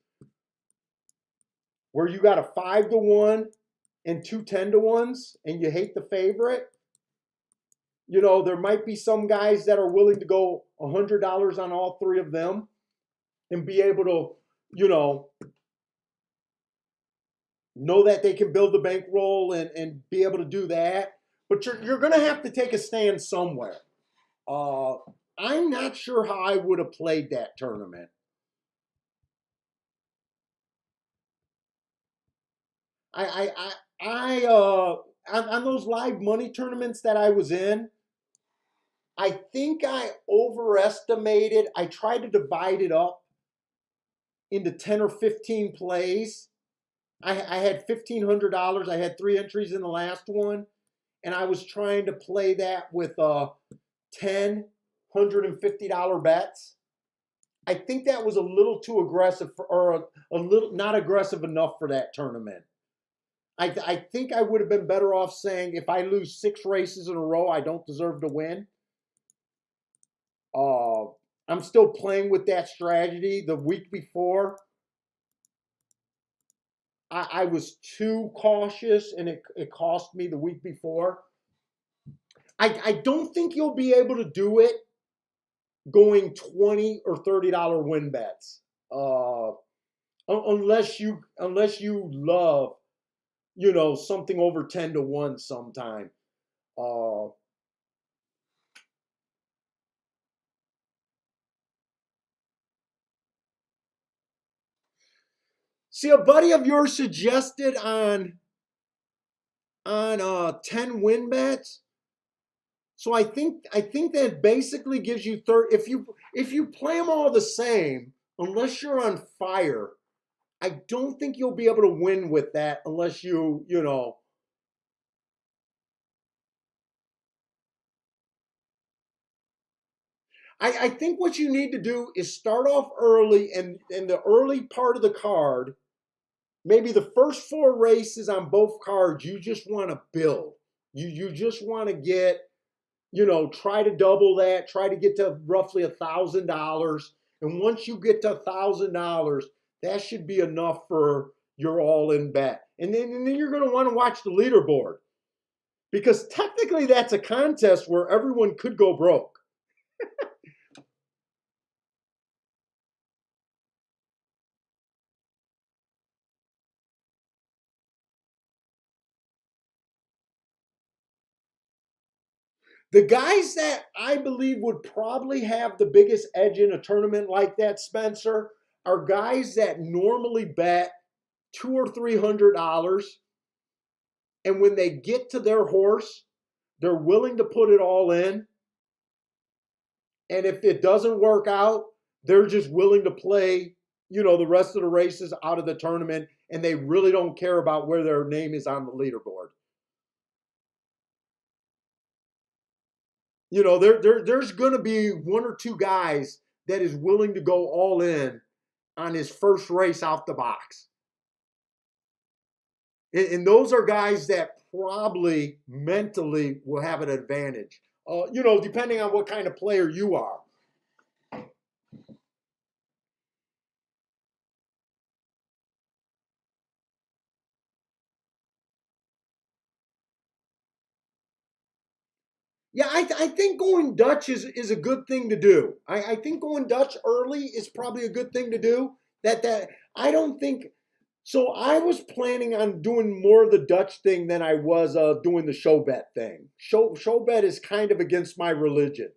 where you got a 5-1 and two 10-1s and you hate the favorite. There might be some guys that are willing to go $100 on all three of them and be able to, know that they can build the bankroll and be able to do that. But you're going to have to take a stand somewhere. I'm not sure how I would have played that tournament. On those live money tournaments that I was in, I think I overestimated. I tried to divide it up into 10 or 15 plays. I had $1,500. I had 3 entries in the last one, and I was trying to play that with 10 $150 bets. I think that was a little too aggressive or a little not aggressive enough for that tournament. I think I would have been better off saying if I lose 6 races in a row, I don't deserve to win. I'm still playing with that strategy. The week before, I was too cautious, and it cost me the week before. I don't think you'll be able to do it going $20 or $30 win bets, unless you love something over 10-1 sometime. See, a buddy of yours suggested on 10 win bets. So I think that basically gives you 30. If you play them all the same, unless you're on fire, I don't think you'll be able to win with that unless you know. I think what you need to do is start off early, and in the early part of the card, maybe the first 4 races on both cards, you just want to build. You just want to get, try to double that, try to get to roughly $1,000. And once you get to $1,000, that should be enough for your all-in bet. And then you're going to want to watch the leaderboard, because technically that's a contest where everyone could go broke. The guys that I believe would probably have the biggest edge in a tournament like that, Spencer, are guys that normally bet $200 or $300, and when they get to their horse, they're willing to put it all in. And if it doesn't work out, they're just willing to play, the rest of the races out of the tournament, and they really don't care about where their name is on the leaderboard. There's going to be one or two guys that is willing to go all in on his first race out the box. And those are guys that probably mentally will have an advantage, depending on what kind of player you are. Yeah, I think going Dutch is a good thing to do. I think going Dutch early is probably a good thing to do. That I don't think so. I was planning on doing more of the Dutch thing than I was doing the show bet thing. Show bet is kind of against my religion.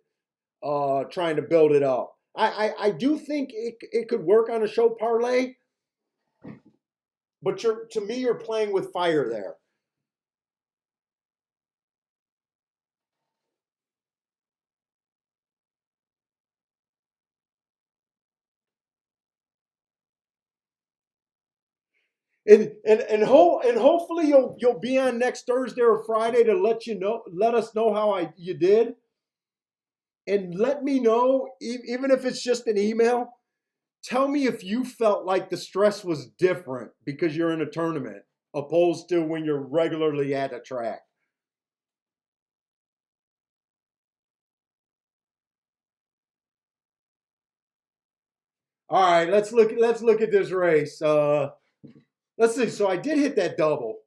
Trying to build it up. I do think it could work on a show parlay, but to me you're playing with fire there. And hopefully you'll be on next Thursday or Friday to let us know how you did, and let me know, even if it's just an email. Tell me if you felt like the stress was different because you're in a tournament opposed to when you're regularly at a track. All right, let's look at this race. Let's see. So I did hit that double.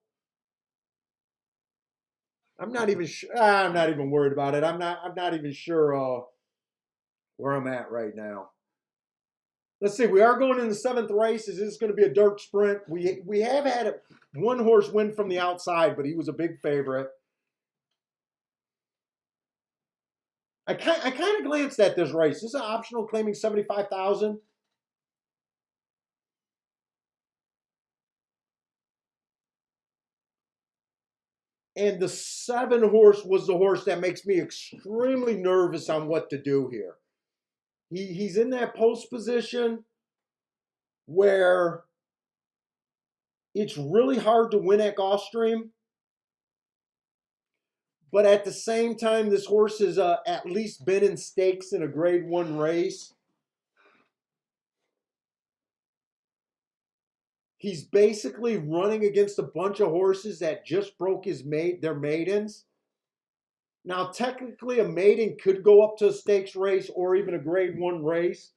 I'm not even sure. I'm not even worried about it. I'm not even sure where I'm at right now. Let's see. We are going in the seventh race. Is this going to be a dirt sprint? We have had one horse win from the outside, but he was a big favorite. I kind of glanced at this race. This is an optional claiming 75,000. And the seven horse was the horse that makes me extremely nervous on what to do here. He's in that post position where it's really hard to win at Gulfstream, but at the same time, this horse has at least been in stakes in a Grade 1 race. He's basically running against a bunch of horses that just broke their maidens. Now, technically, a maiden could go up to a stakes race or even a Grade 1 race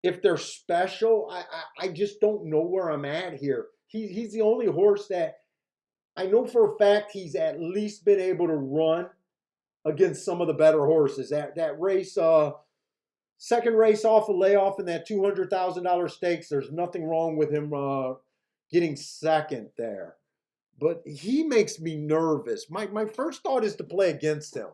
if they're special. I just don't know where I'm at here. He's the only horse that I know for a fact he's at least been able to run against some of the better horses. That race, second race off a layoff in that $200,000 stakes, there's nothing wrong with him getting second there. But he makes me nervous. My first thought is to play against him.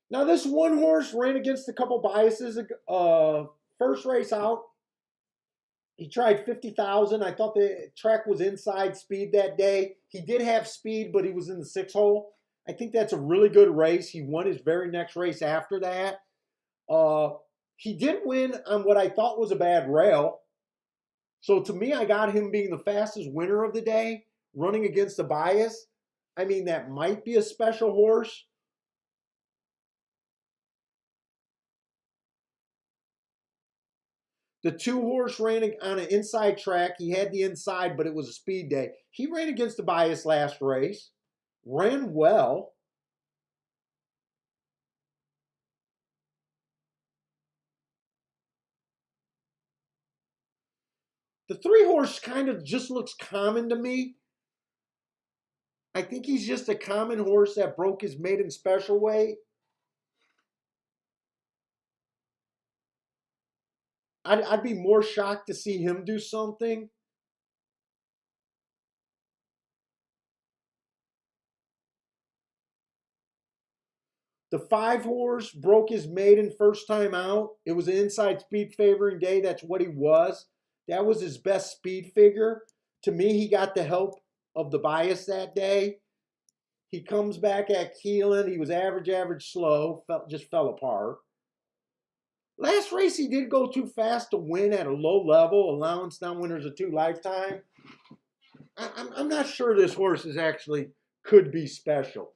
Now, this one horse ran against a couple biases. First race out, he tried 50,000. I thought the track was inside speed that day. He did have speed, but he was in the six hole. I think that's a really good race. He won his very next race after that. Uh, he did win on what I thought was a bad rail. So to me, I got him being the fastest winner of the day, running against a bias. I mean, that might be a special horse. The 2 horse ran on an inside track. He had the inside, but it was a speed day. He ran against the bias last race, ran well. The 3 horse kind of just looks common to me. I think he's just a common horse that broke his maiden special weight. I'd be more shocked to see him do something. The 5 horse broke his maiden first time out. It was an inside speed favoring day. That's what he was. That was his best speed figure. To me, he got the help of the bias that day. He comes back at Keelan. He was average, slow. Just fell apart. Last race, he did go too fast to win at a low level. Allowance non-winners of 2 lifetime. I'm not sure this horse is actually could be special.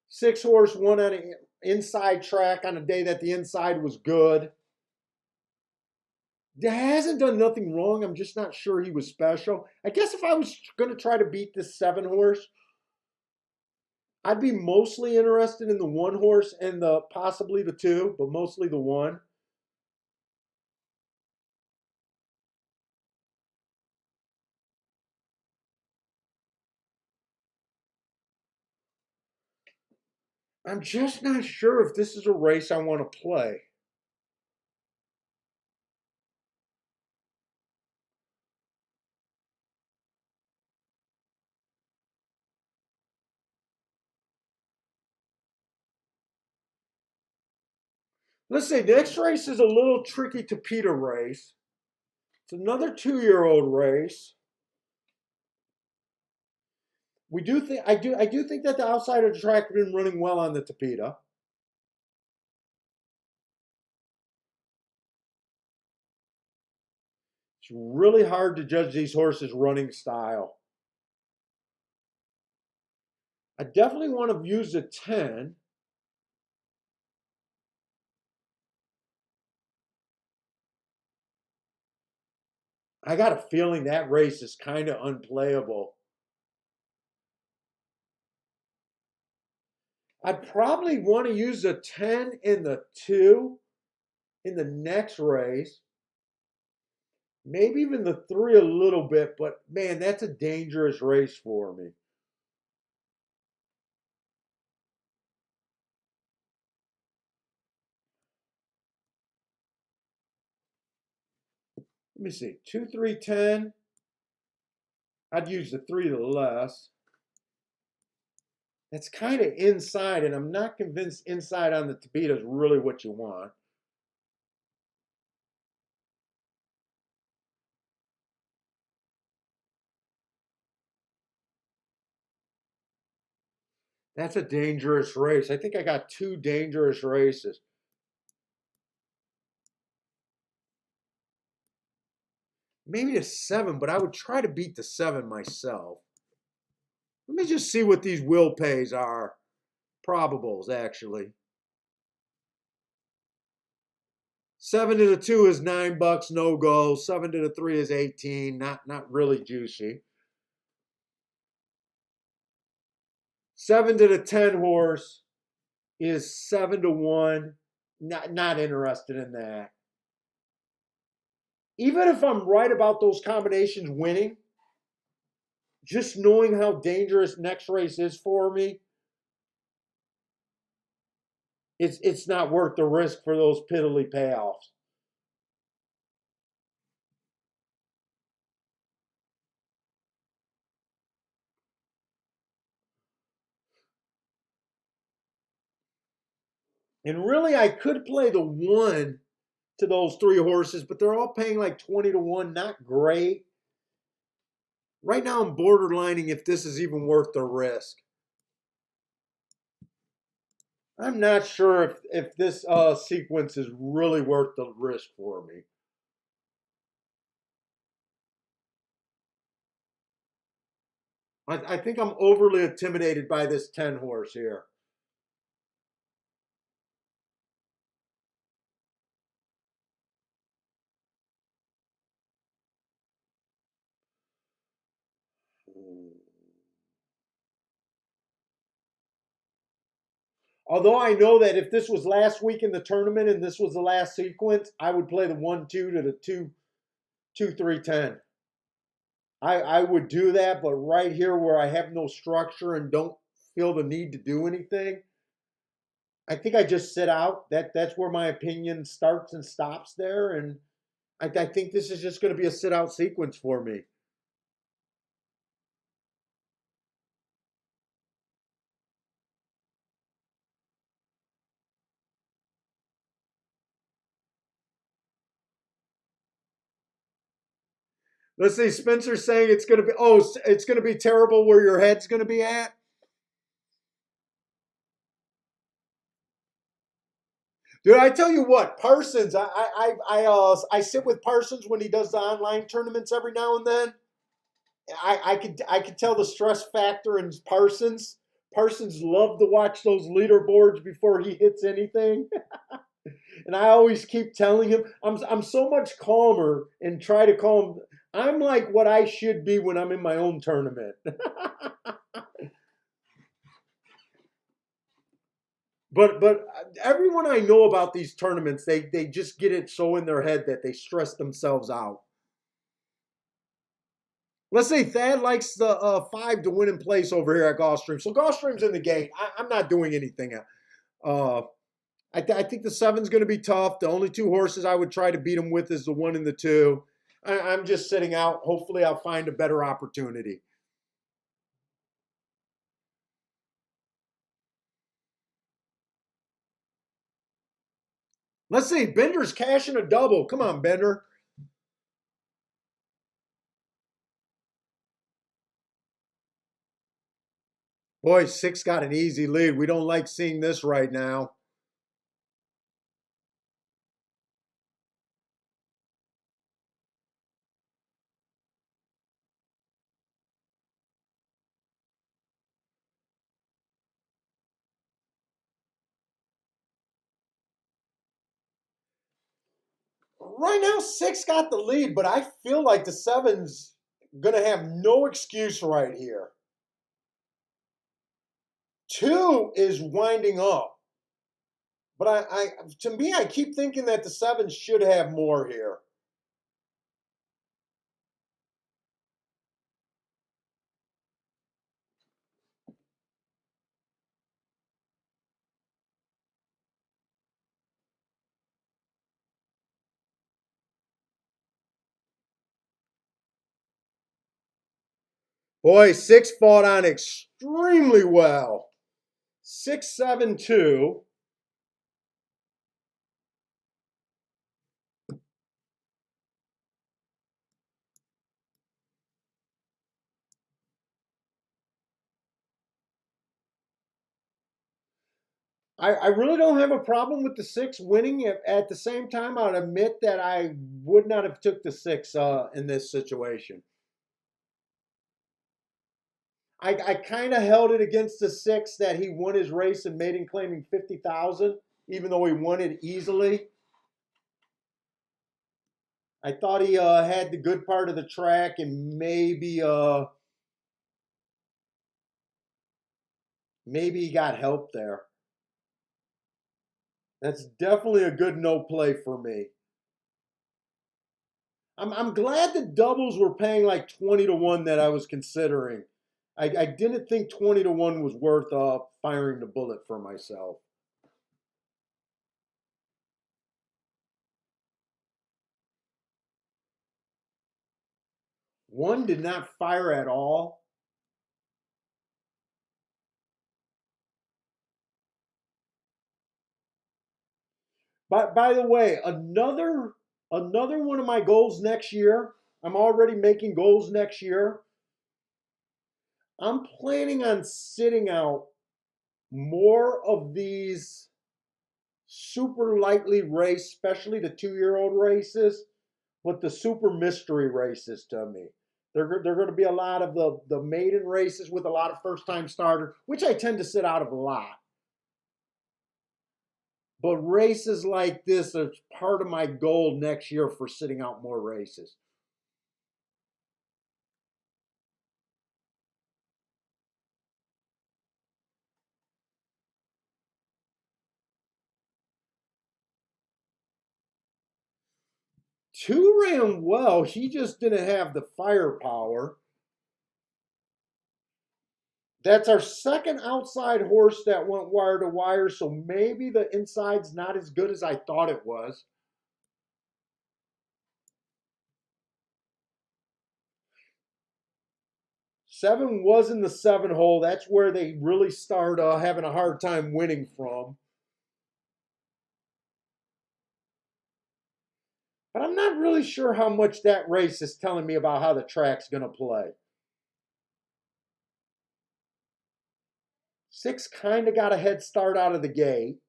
6 horse won on an inside track on a day that the inside was good. Hasn't done nothing wrong. I'm just not sure he was special. I guess if I was going to try to beat this 7 horse, I'd be mostly interested in the 1 horse and the possibly the 2, but mostly the 1. I'm just not sure if this is a race I want to play. Let's see, the next race is a little tricky to Peter race. It's another 2-year-old race. I do think that the outside of the track has been running well on the Tapeta. It's really hard to judge these horses' running style. I definitely want to use a 10. I got a feeling that race is kind of unplayable. I'd probably want to use a 10 in the 2 in the next race. Maybe even the 3 a little bit, but man, that's a dangerous race for me. Let me see. 2, 3, 10. I'd use the 3 to the less. That's kind of inside, and I'm not convinced inside on the Tapeta is really what you want. That's a dangerous race. I think I got 2 dangerous races. Maybe a 7, but I would try to beat the 7 myself. Let me just see what these will pays are. Probables, actually. 7 to the 2 is $9, no go. 7 to the 3 is 18. Not really juicy. 7 to the 10 horse is 7 to 1. Not interested in that. Even if I'm right about those combinations winning, just knowing how dangerous next race is for me, it's not worth the risk for those piddly payoffs. And really, I could play the 1 to those 3 horses, but they're all paying like 20 to 1. Not great. Right now, I'm borderlining if this is even worth the risk. I'm not sure if this sequence is really worth the risk for me. I think I'm overly intimidated by this 10 horse here. Although I know that if this was last week in the tournament and this was the last sequence, I would play the 1-2 to the 2-2-3-10. I would do that, but right here where I have no structure and don't feel the need to do anything, I think I just sit out. That's where my opinion starts and stops there, and I think this is just going to be a sit out sequence for me. Let's see, Spencer's saying it's going to be it's going to be terrible where your head's going to be at. Dude, I tell you what, Parsons, I sit with Parsons when he does the online tournaments every now and then. I could tell the stress factor in Parsons. Parsons loved to watch those leaderboards before he hits anything. And I always keep telling him I'm so much calmer and try to calm. I'm like what I should be when I'm in my own tournament. But everyone I know about these tournaments, they just get it so in their head that they stress themselves out. Let's say Thad likes the 5 to win in place over here at Gulfstream. So Gulfstream's in the game. I'm not doing anything. Uh, I think the 7's going to be tough. The only 2 horses I would try to beat him with is the 1 and the 2. I'm just sitting out. Hopefully I'll find a better opportunity. Let's see. Bender's cashing a double. Come on, Bender. Boy, 6 got an easy lead. We don't like seeing this right now. Right now, 6 got the lead, but I feel like the 7's going to have no excuse right here. 2 is winding up. But to me, I keep thinking that the 7 should have more here. Boy, 6 fought on extremely well. 6-7-2. I really don't have a problem with the 6 winning. At the same time, I'd admit that I would not have took the 6 in this situation. I kind of held it against the 6 that he won his race and made him claiming 50,000, even though he won it easily. I thought he had the good part of the track and maybe he got help there. That's definitely a good no play for me. I'm glad the doubles were paying like 20 to 1 that I was considering. I didn't think 20 to 1 was worth firing the bullet for myself. One did not fire at all. By the way, another one of my goals next year. I'm already making goals next year. I'm planning on sitting out more of these super lightly raced, especially the 2-year-old races, but the super mystery races to me. They're going to be a lot of the maiden races with a lot of first time starters, which I tend to sit out of a lot. But races like this are part of my goal next year for sitting out more races. 2 ran well. He just didn't have the firepower. That's our second outside horse that went wire to wire, so maybe the inside's not as good as I thought it was. Seven was in the 7 hole. That's where they really start having a hard time winning from. But I'm not really sure how much that race is telling me about how the track's going to play. 6 kind of got a head start out of the gate.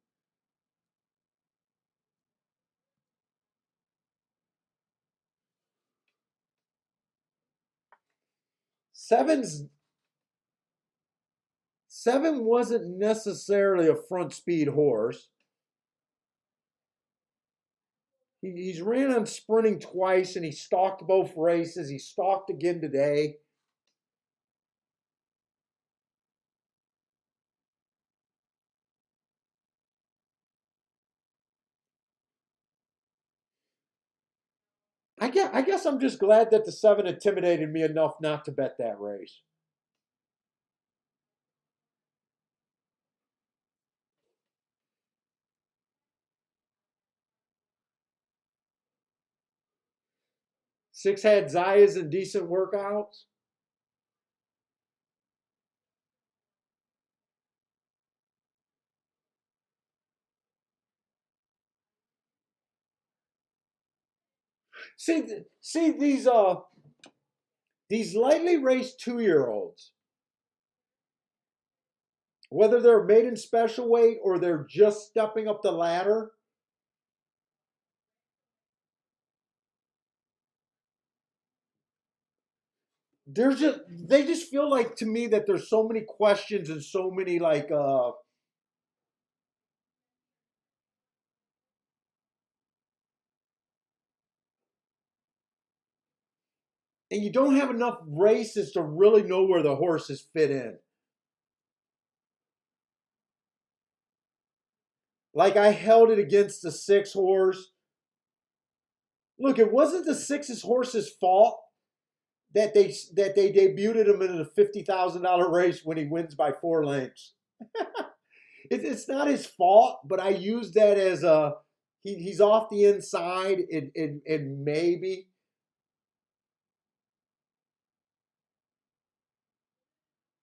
Seven wasn't necessarily a front speed horse. He's ran on sprinting twice and he stalked both races. He stalked again today. I guess I'm just glad that the 7 intimidated me enough not to bet that race. Six had Zayas and decent workouts. See these lightly raced 2-year-olds, whether they're maiden special weight or they're just stepping up the ladder, they just feel like to me that there's so many questions and so many and you don't have enough races to really know where the horses fit in. Like I held it against the 6 horse. Look, it wasn't the 6's horse's fault that they debuted him in a $50,000 race when he wins by 4 lengths. It's not his fault, but I use that as he's off the inside and maybe.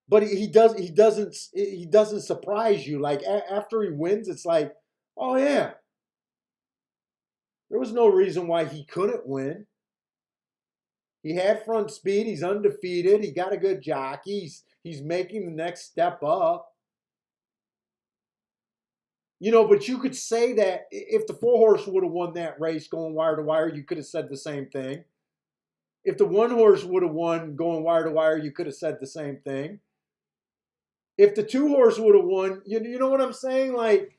But he doesn't surprise you. Like after he wins, it's like, oh yeah, there was no reason why he couldn't win. He had front speed. He's undefeated. He got a good jockey. He's making the next step up. But you could say that if the 4 horse would have won that race going wire to wire, you could have said the same thing. If the 1 horse would have won going wire to wire, you could have said the same thing. If the 2 horse would have won, you know what I'm saying? Like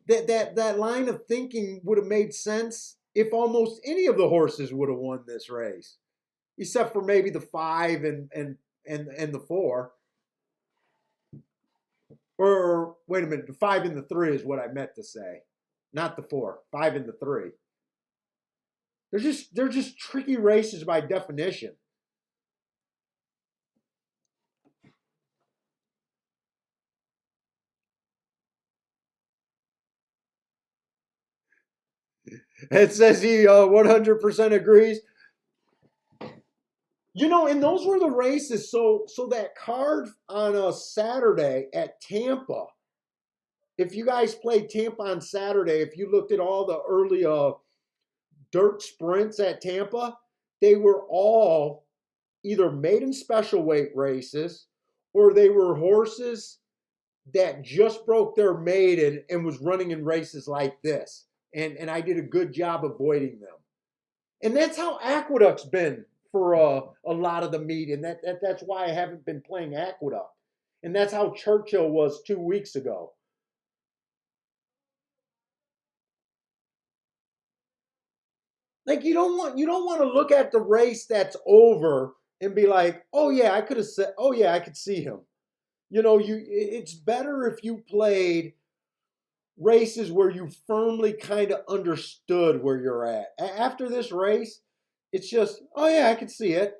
that line of thinking would have made sense if almost any of the horses would have won this race, except for maybe the 5 and the 4. Or wait a minute, the 5 and the 3 is what I meant to say, not the 4. 5 and the 3. They're just tricky races by definition. It says he 100% agrees. And those were the races. So that card on a Saturday at Tampa. If you guys played Tampa on Saturday, if you looked at all the early dirt sprints at Tampa, they were all either maiden special weight races or they were horses that just broke their maiden and was running in races like this. And I did a good job avoiding them. And that's how Aqueduct's been for a lot of the meet. And that's why I haven't been playing Aqueduct. And that's how Churchill was 2 weeks ago. Like you don't want to look at the race that's over and be like, oh yeah, I could have said, oh yeah, I could see him. It's better if you played races where you firmly kind of understood where you're at. After this race, it's just, oh yeah, I could see it.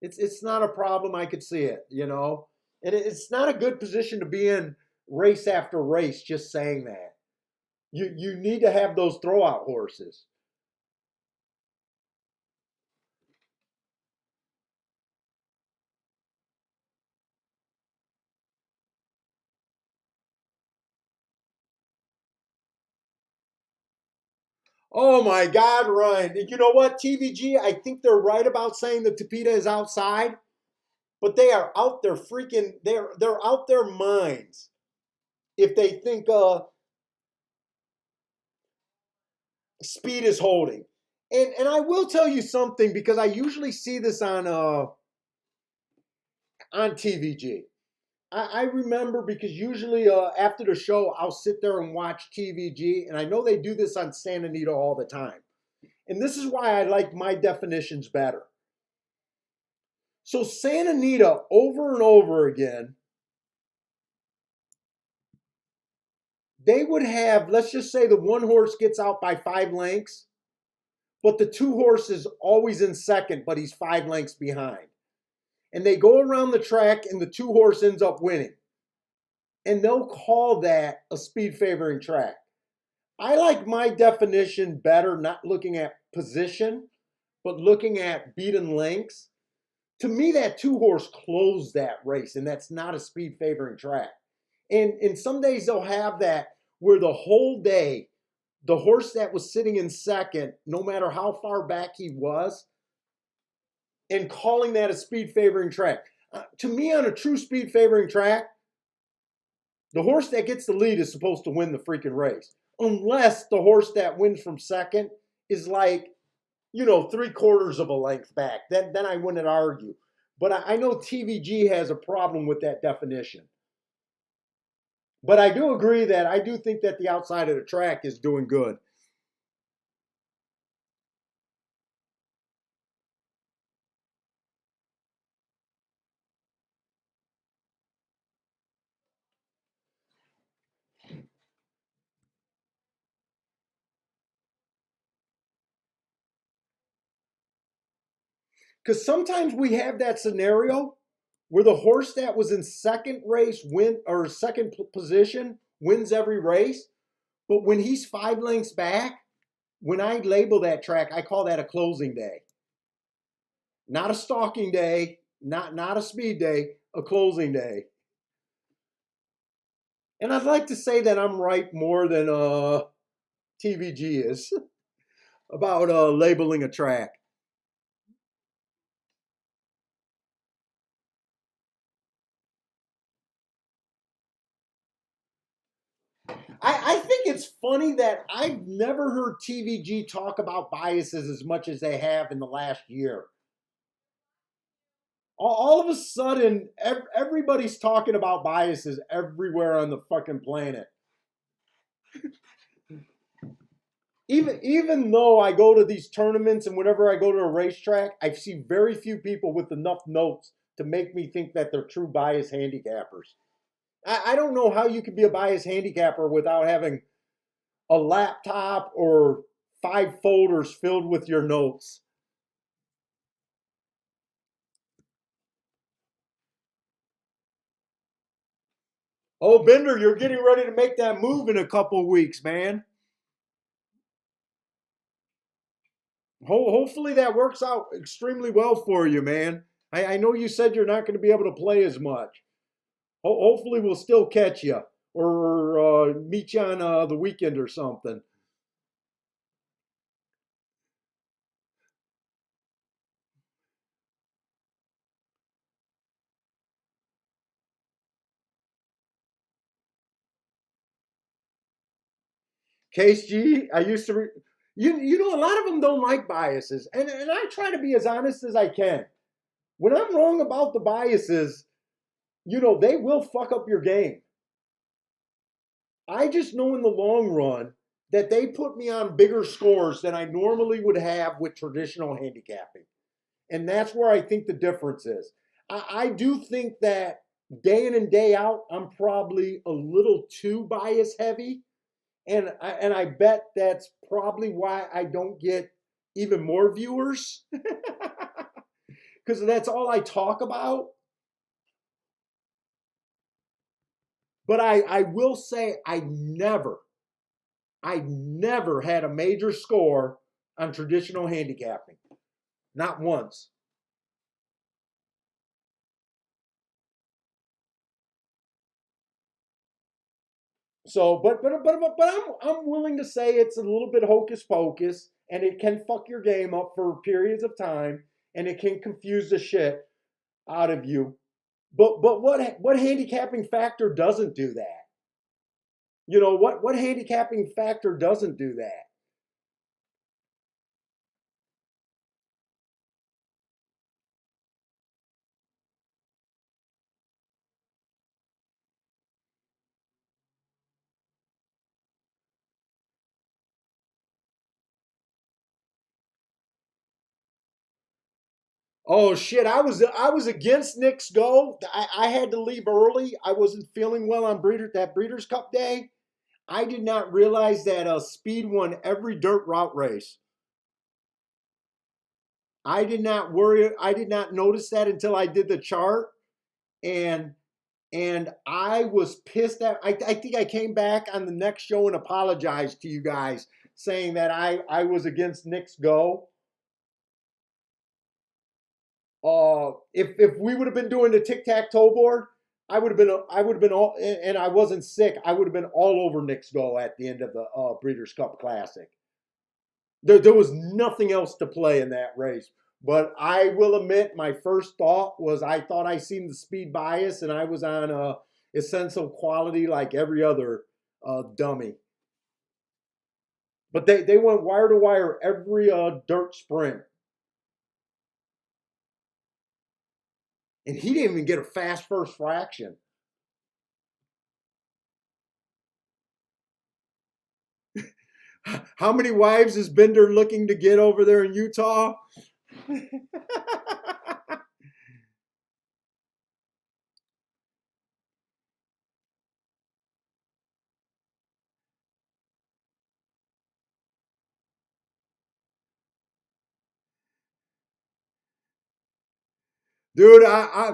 It's not a problem. I could see it, you know. And it's not a good position to be in race after race just saying that. You need to have those throwout horses. Oh my God, Ryan. You know what, TVG? I think they're right about saying the Tapita is outside, but they are out their freaking they're out their minds if they think speed is holding. And I will tell you something because I usually see this on TVG. I remember because usually after the show I'll sit there and watch TVG, and I know they do this on Santa Anita all the time. And this is why I like my definitions better. So Santa Anita over and over again, they would have, let's just say the one horse gets out by 5 lengths, but the two horses always in second, but he's 5 lengths behind. And they go around the track and the two horse ends up winning. And they'll call that a speed favoring track. I like my definition better, not looking at position, but looking at beaten lengths. To me, that two horse closed that race, and that's not a speed favoring track. And some days they'll have that where the whole day, the horse that was sitting in second, no matter how far back he was, and calling that a speed favoring track. To me, on a true speed favoring track, the horse that gets the lead is supposed to win the freaking race. Unless the horse that wins from second is like, 3/4 of a length back. Then I wouldn't argue. But I know TVG has a problem with that definition. But I do agree that I do think that the outside of the track is doing good. Because sometimes we have that scenario where the horse that was in second race win or second position wins every race, but when he's 5 lengths back, when I label that track, I call that a closing day. Not a stalking day, not a speed day, a closing day. And I'd like to say that I'm right more than TVG is about labeling a track. I think it's funny that I've never heard TVG talk about biases as much as they have in the last year. All of a sudden, everybody's talking about biases everywhere on the fucking planet. Even though I go to these tournaments and whenever I go to a racetrack, I see very few people with enough notes to make me think that they're true bias handicappers. I don't know how you could be a bias handicapper without having a laptop or 5 folders filled with your notes. Oh, Bender, you're getting ready to make that move in a couple weeks, man. Hopefully that works out extremely well for you, man. I know you said you're not going to be able to play as much. Hopefully we'll still catch you or meet you on the weekend or something. Case G, I used to. You know, a lot of them don't like biases, and I try to be as honest as I can. When I'm wrong about the biases, they will fuck up your game. I just know in the long run that they put me on bigger scores than I normally would have with traditional handicapping. And that's where I think the difference is. I do think that day in and day out, I'm probably a little too bias heavy. And I bet that's probably why I don't get even more viewers because that's all I talk about. But I will say I never had a major score on traditional handicapping. Not once. So, but I'm willing to say it's a little bit hocus pocus, and it can fuck your game up for periods of time, and it can confuse the shit out of you. But what handicapping factor doesn't do that? What handicapping factor doesn't do that? Oh shit! I was against Nick's go. I had to leave early. I wasn't feeling well on Breeders' Cup Day. I did not realize that Speed won every dirt route race. I did not worry. I did not notice that until I did the chart, and I was pissed at. I think I came back on the next show and apologized to you guys, saying that I was against Nick's go. If we would have been doing the tic tac toe board, I would have been all, and I wasn't sick. I would have been all over Nick's go at the end of the Breeders' Cup Classic. There was nothing else to play in that race. But I will admit, my first thought was I thought I seen the speed bias, and I was on essential quality like every other dummy. But they went wire to wire every dirt sprint, and he didn't even get a fast first fraction. How many wives is Bender looking to get over there in Utah? Dude, I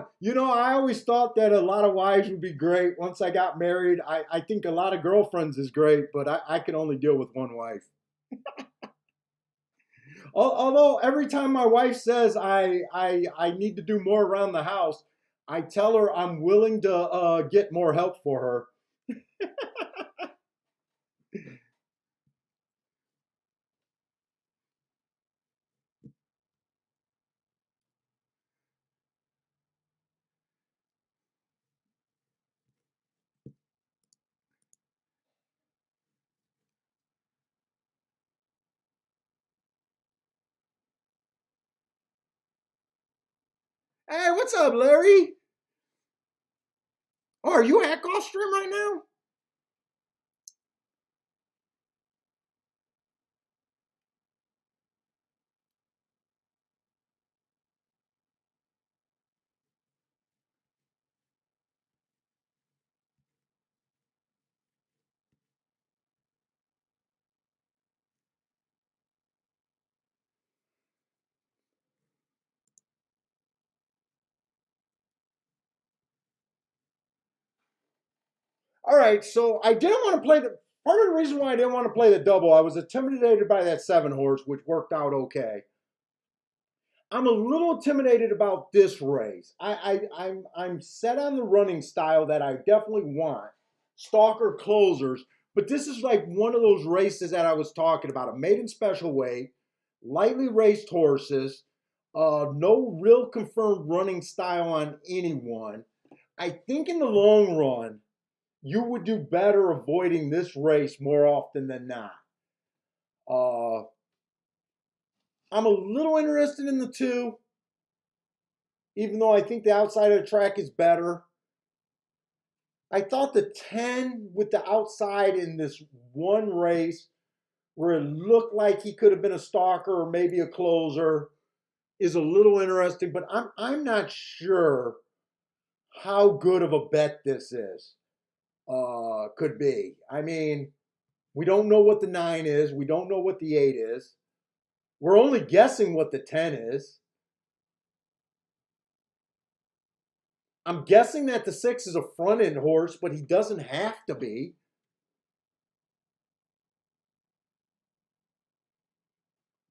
always thought that a lot of wives would be great. Once I got married, I think a lot of girlfriends is great, but I can only deal with one wife. Although every time my wife says I need to do more around the house, I tell her I'm willing to get more help for her. Hey, what's up, Larry? Oh, are you at Gulfstream right now? All right, so I didn't want to play the part of the reason why I didn't want to play the double. I was intimidated by that 7 horse, which worked out okay. I'm a little intimidated about this race. I'm set on the running style that I definitely want, stalker closers. But this is like one of those races that I was talking about, a maiden special weight, lightly raced horses, no real confirmed running style on anyone. I think in the long run, you would do better avoiding this race more often than not. Uh, I'm a little interested in the two, even though I think the outside of the track is better. I thought the 10 with the outside in this one race where it looked like he could have been a stalker or maybe a closer is a little interesting, but I'm not sure how good of a bet this is. Could be. I mean, We don't know what the 9 is. We don't know what the 8 is. We're only guessing what the 10 is. I'm guessing that the 6 is a front end horse, but he doesn't have to be.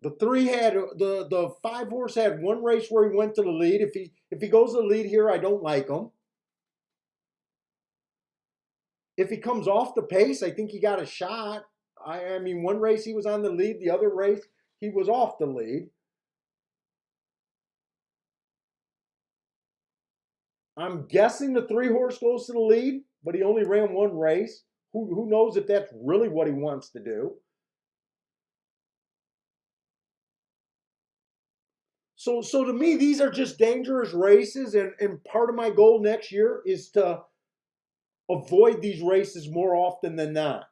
The 3 had the 5 horse had one race where he went to the lead. If he goes to the lead here, I don't like him. If he comes off the pace, I think he got a shot. I mean, one race he was on the lead, the other race he was off the lead. I'm guessing the 3 horse goes to the lead, but he only ran one race. Who knows if that's really what he wants to do? So to me, these are just dangerous races, and part of my goal next year is to avoid these races more often than not.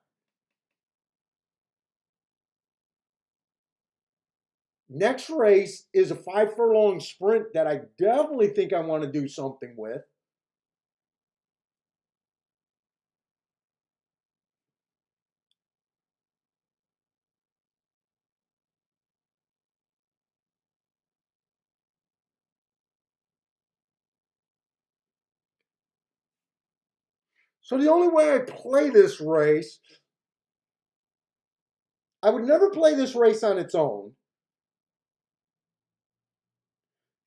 Next race is a 5 furlong sprint that I definitely think I want to do something with. So the only way I play this race, I would never play this race on its own.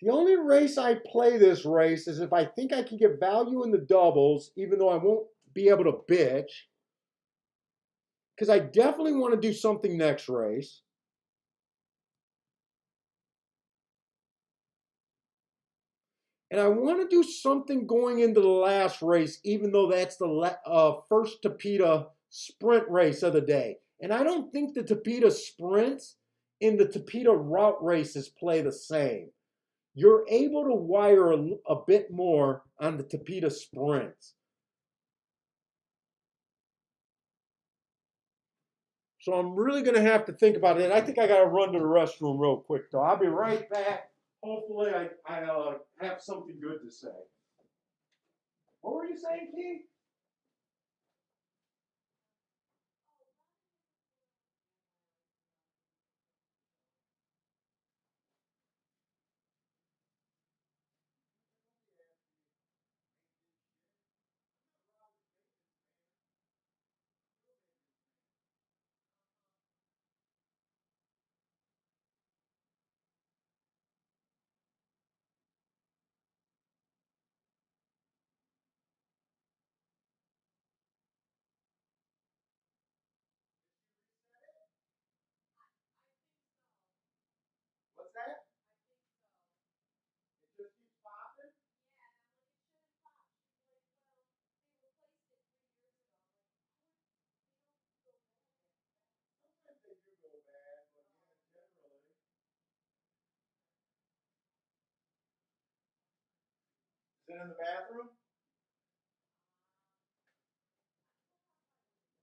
The only race I play this race is if I think I can get value in the doubles, even though I won't be able to bitch. Because I definitely want to do something next race. And I want to do something going into the last race, even though that's the first Tapeta sprint race of the day. And I don't think the Tapeta sprints in the Tapeta route races play the same. You're able to wire a bit more on the Tapeta sprints. So I'm really going to have to think about it. I think I got to run to the restroom real quick, though. I'll be right back. Hopefully, I have something good to say. What were you saying, Keith? What's that? It just keeps popping? Sometimes they do go bad, but yeah, generally. Is it in the bathroom?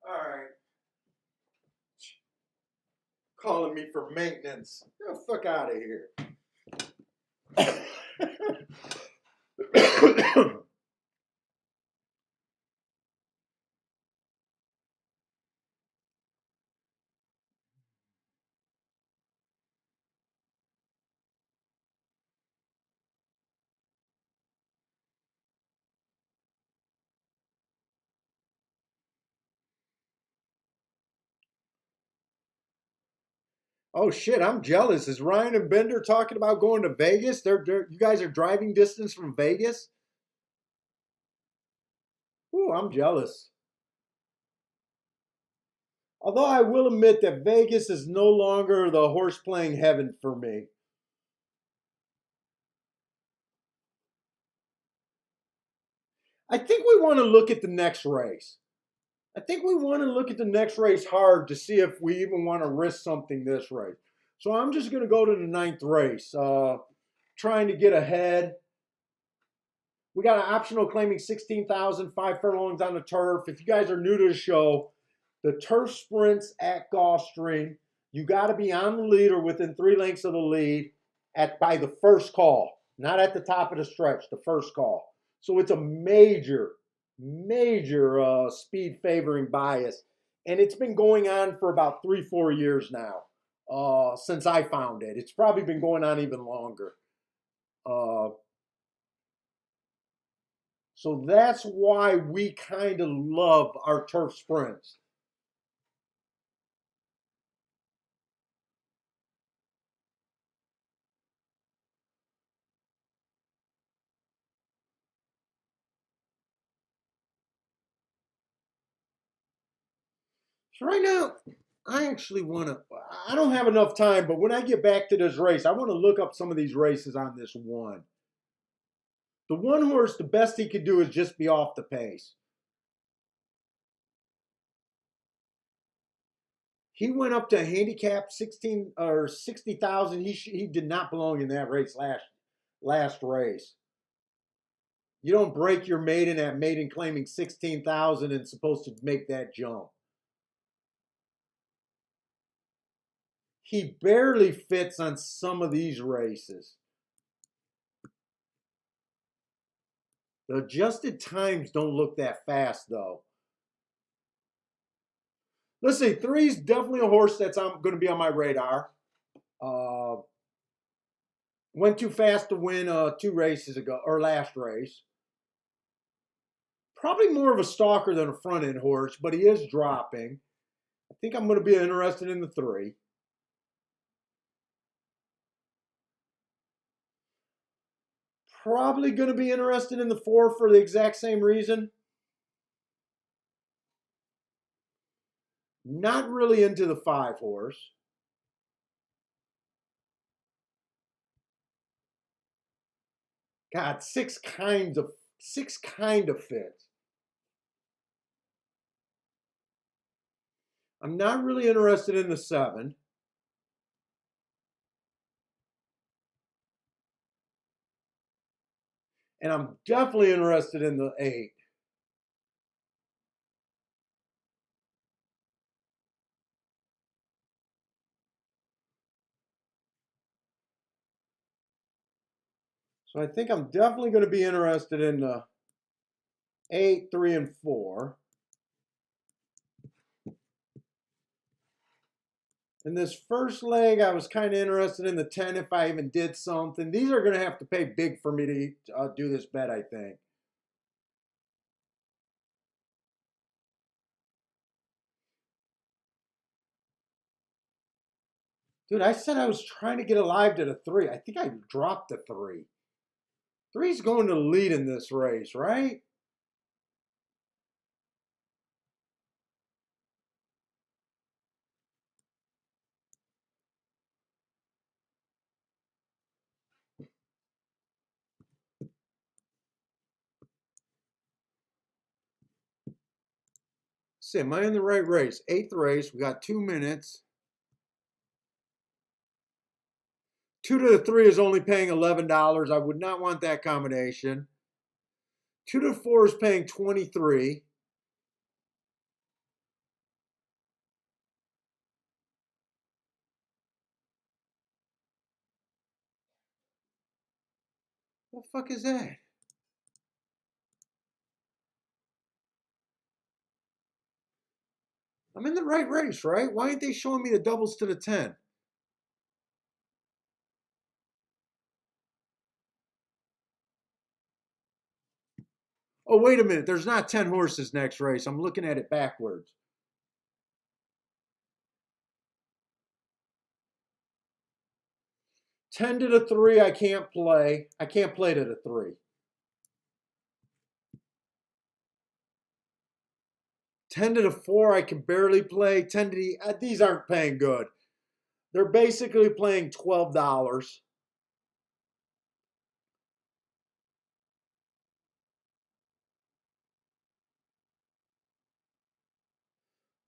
All right. Calling me for maintenance. Get the fuck out of here. Oh shit, I'm jealous. Is Ryan and Bender talking about going to Vegas? You guys are driving distance from Vegas? Ooh, I'm jealous. Although I will admit that Vegas is no longer the horse playing heaven for me. I think we want to look at the next race. I think we want to look at the next race hard to see if we even want to risk something this race. So I'm just going to go to the 9th race, trying to get ahead. We got an optional claiming 16,000, 5 furlongs on the turf. If you guys are new to the show, the turf sprints at Gulfstream, you got to be on the lead or within 3 lengths of the lead by the first call, not at the top of the stretch, the first call. So it's a major speed favoring bias And it's been going on for about 3-4 years now, since I found it. It's probably been going on even longer. Uh, so that's why we kind of love our turf sprints. So right now, I actually want to. I don't have enough time, but when I get back to this race, I want to look up some of these races on this one. The one horse, the best he could do is just be off the pace. He went up to handicap 16 or 60,000. He did not belong in that race last race. You don't break your maiden at maiden claiming 16,000 and supposed to make that jump. He barely fits on some of these races. The adjusted times don't look that fast though. Let's see, three's definitely a horse that's going to be on my radar. Uh, went too fast to win 2 races ago, or last race. Probably more of a stalker than a front end horse, but he is dropping. I think I'm going to be interested in the 3. Probably going to be interested in the 4 for the exact same reason. Not really into the 5 horse. God, 6 kind of fits. I'm not really interested in the 7. And I'm definitely interested in the 8. So I think I'm definitely going to be interested in the 8, 3, and 4. In this first leg, I was kind of interested in the 10 if I even did something. These are going to have to pay big for me to do this bet, I think. Dude, I said I was trying to get alive to the 3. I think I dropped the 3. 3's going to lead in this race, right? See, am I in the right race? 8th race. We got 2 minutes. 2 to the 3 is only paying $11. I would not want that combination. 2 to 4 is paying 23. What the fuck is that? I'm in the right race, right? Why aren't they showing me the doubles to the 10? Oh, wait a minute. There's not 10 horses next race. I'm looking at it backwards. 10 to the 3, I can't play. I can't play to the 3. 10 to the 4, I can barely play. 10 to the, these aren't paying good. They're basically playing $12.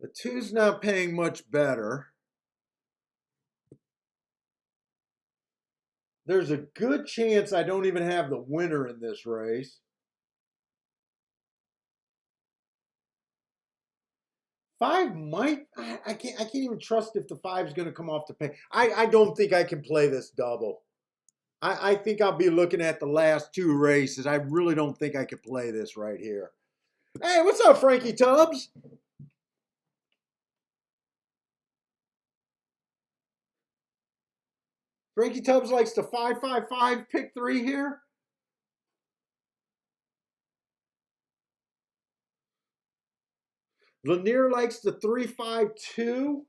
The 2's not paying much better. There's a good chance I don't even have the winner in this race. 5 might. I can't even trust if the 5's going to come off the pay. I don't think I can play this double. I think I'll be looking at the last 2 races. I really don't think I can play this right here. Hey, what's up, Frankie Tubbs? Frankie Tubbs likes the 5-5-5 pick 3 here. Lanier likes the 3-5-2.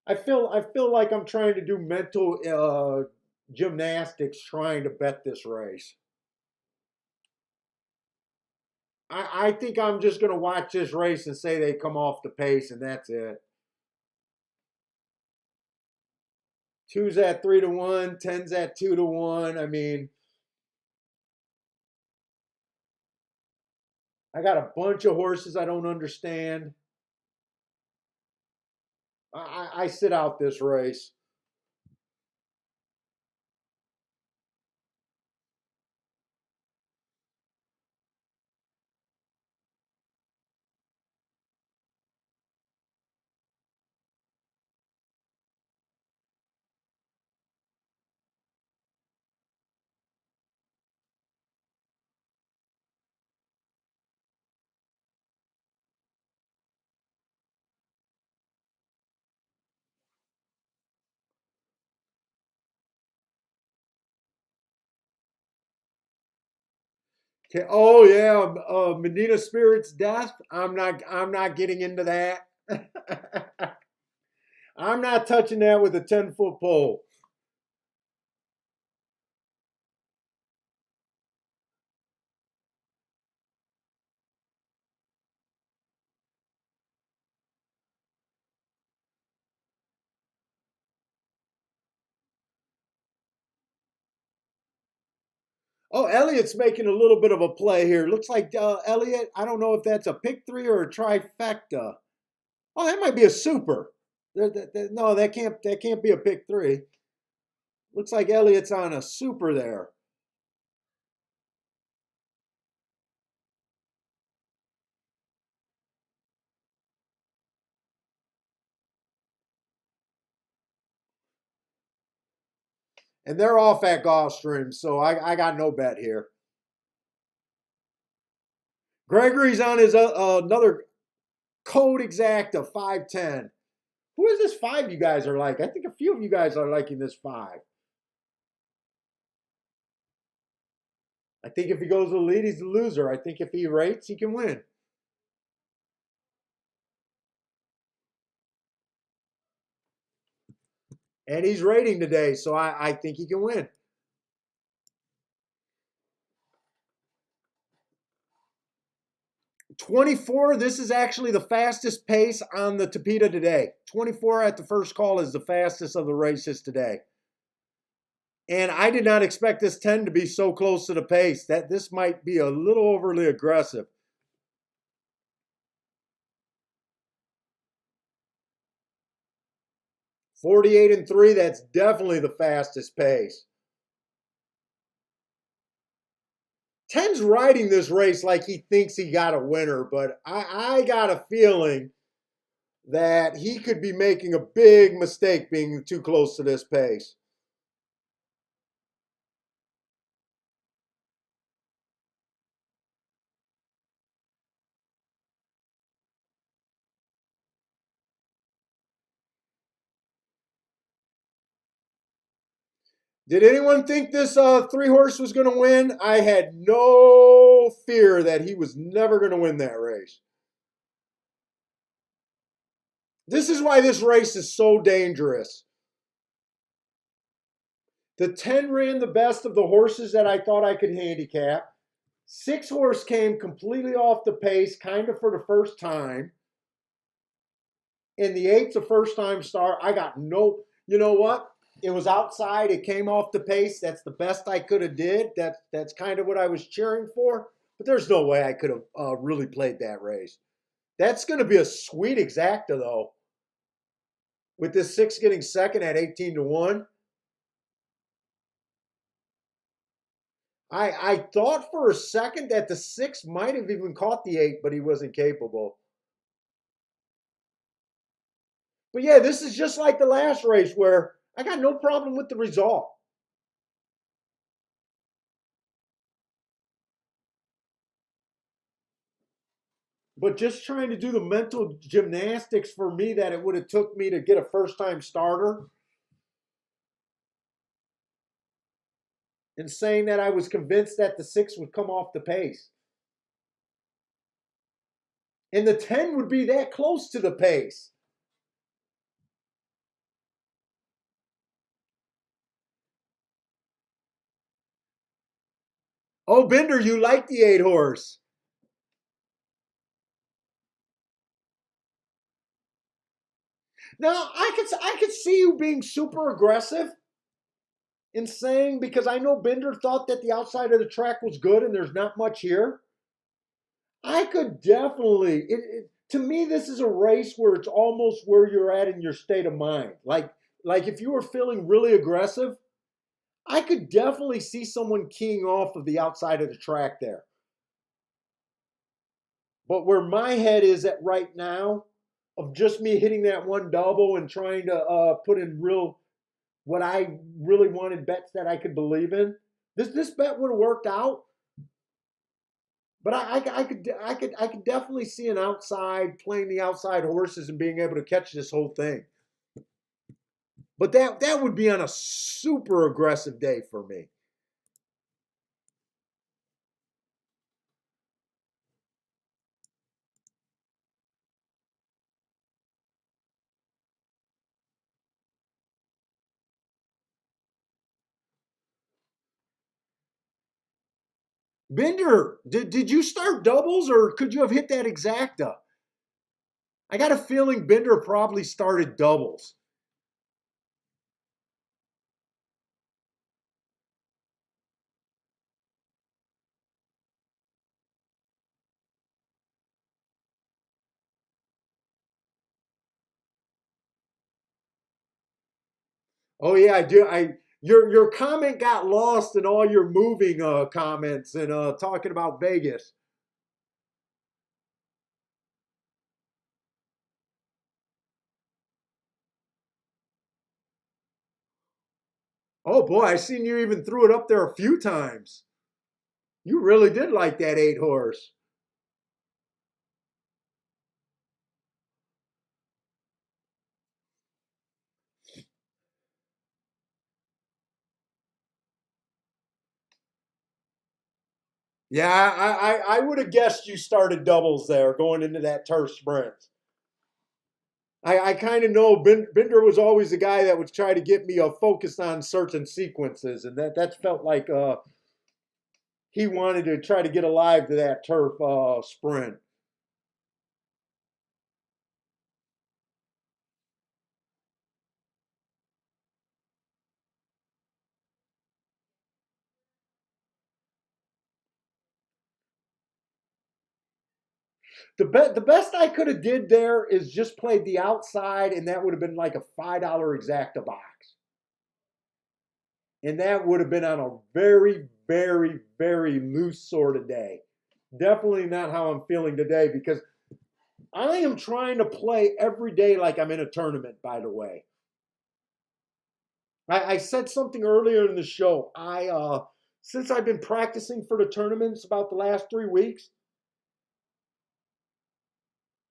I feel like I'm trying to do mental gymnastics trying to bet this race. I think I'm just going to watch this race and say they come off the pace, and that's it. Two's at 3-1, 10's at 2-1. I mean, I got a bunch of horses I don't understand. I sit out this race. Okay. Oh yeah, Medina Spirit's death. I'm not getting into that. I'm not touching that with a 10-foot pole. Oh, Elliott's making a little bit of a play here. Looks like Elliott. I don't know if that's a pick 3 or a trifecta. Oh, that might be a super. No, that can't be a pick 3. Looks like Elliott's on a super there. And they're off at Gulfstream, so I got no bet here. Gregory's on his another code exact of 510. Who is this 5 you guys are like? I think a few of you guys are liking this 5. I think if he goes to the lead, he's the loser. I think if he rates, he can win. And he's rating today, so I think he can win. 24, this is actually the fastest pace on the Tapeta today. 24 at the first call is the fastest of the races today. And I did not expect this 10 to be so close to the pace. That this might be a little overly aggressive. 48-3, that's definitely the fastest pace. 10's riding this race like he thinks he got a winner, but I got a feeling that he could be making a big mistake being too close to this pace. Did anyone think this 3-horse was going to win? I had no fear that he was never going to win that race. This is why this race is so dangerous. The 10 ran the best of the horses that I thought I could handicap. 6-horse came completely off the pace, kind of for the first time. And the 8's a first time start. I got no, you know what? It was outside. It came off the pace. That's the best I could have did. That's kind of what I was cheering for. But there's no way I could have really played that race. That's going to be a sweet exacta though. With this 6 getting second at 18-1. I thought for a second that the 6 might have even caught the 8, but he wasn't capable. But yeah, this is just like the last race where I got no problem with the result. But just trying to do the mental gymnastics for me that it would have took me to get a first time starter, and saying that I was convinced that the 6 would come off the pace. And the 10 would be that close to the pace. Oh, Bender, you like the 8 horse. Now, I could see you being super aggressive in saying, because I know Bender thought that the outside of the track was good and there's not much here. I could definitely, to me, this is a race where it's almost where you're at in your state of mind. Like if you were feeling really aggressive, I could definitely see someone keying off of the outside of the track there. But where my head is at right now, of just me hitting that one double and trying to put in real what I really wanted bets that I could believe in, this bet would have worked out. But I could definitely see an outside playing the outside horses and being able to catch this whole thing. But that would be on a super aggressive day for me. Bender, did you start doubles or could you have hit that exacta? I got a feeling Bender probably started doubles. Oh yeah, I do. Your comment got lost in all your moving comments and talking about Vegas. Oh boy, I seen you even threw it up there a few times. You really did like that 8 horse. Yeah, I would have guessed you started doubles there going into that turf sprint. I kind of know Bender was always the guy that would try to get me focused on certain sequences, and that felt like he wanted to try to get alive to that turf sprint. The best I could have did there is just played the outside, and that would have been like a $5 exacta box, and that would have been on a very very loose sort of day. Definitely not how I'm feeling today because I am trying to play every day like I'm in a tournament. By the way, I said something earlier in the show. I since I've been practicing for the tournaments about the last 3 weeks,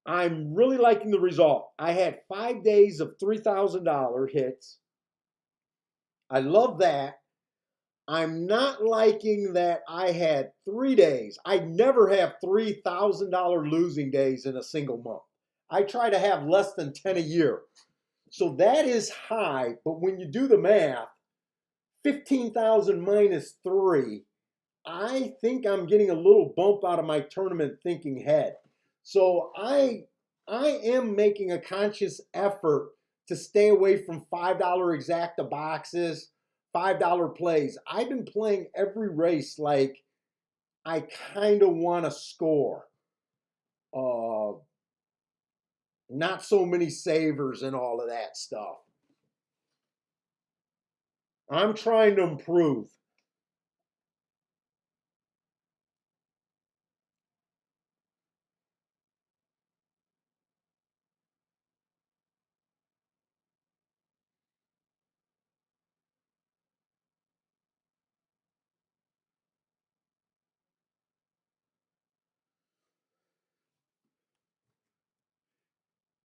I'm really liking the result. I had 5 days of $3,000 hits. I love that. I'm not liking that I had 3 days. I never have $3,000 losing days in a single month. I try to have less than 10 a year. So that is high, but when you do the math, 15,000 minus 3, I think I'm getting a little bump out of my tournament thinking head. So I am making a conscious effort to stay away from $5 exacta boxes, $5 plays. I've been playing every race like I kind of want to score. Uh, Not so many savers and all of that stuff. I'm trying to improve.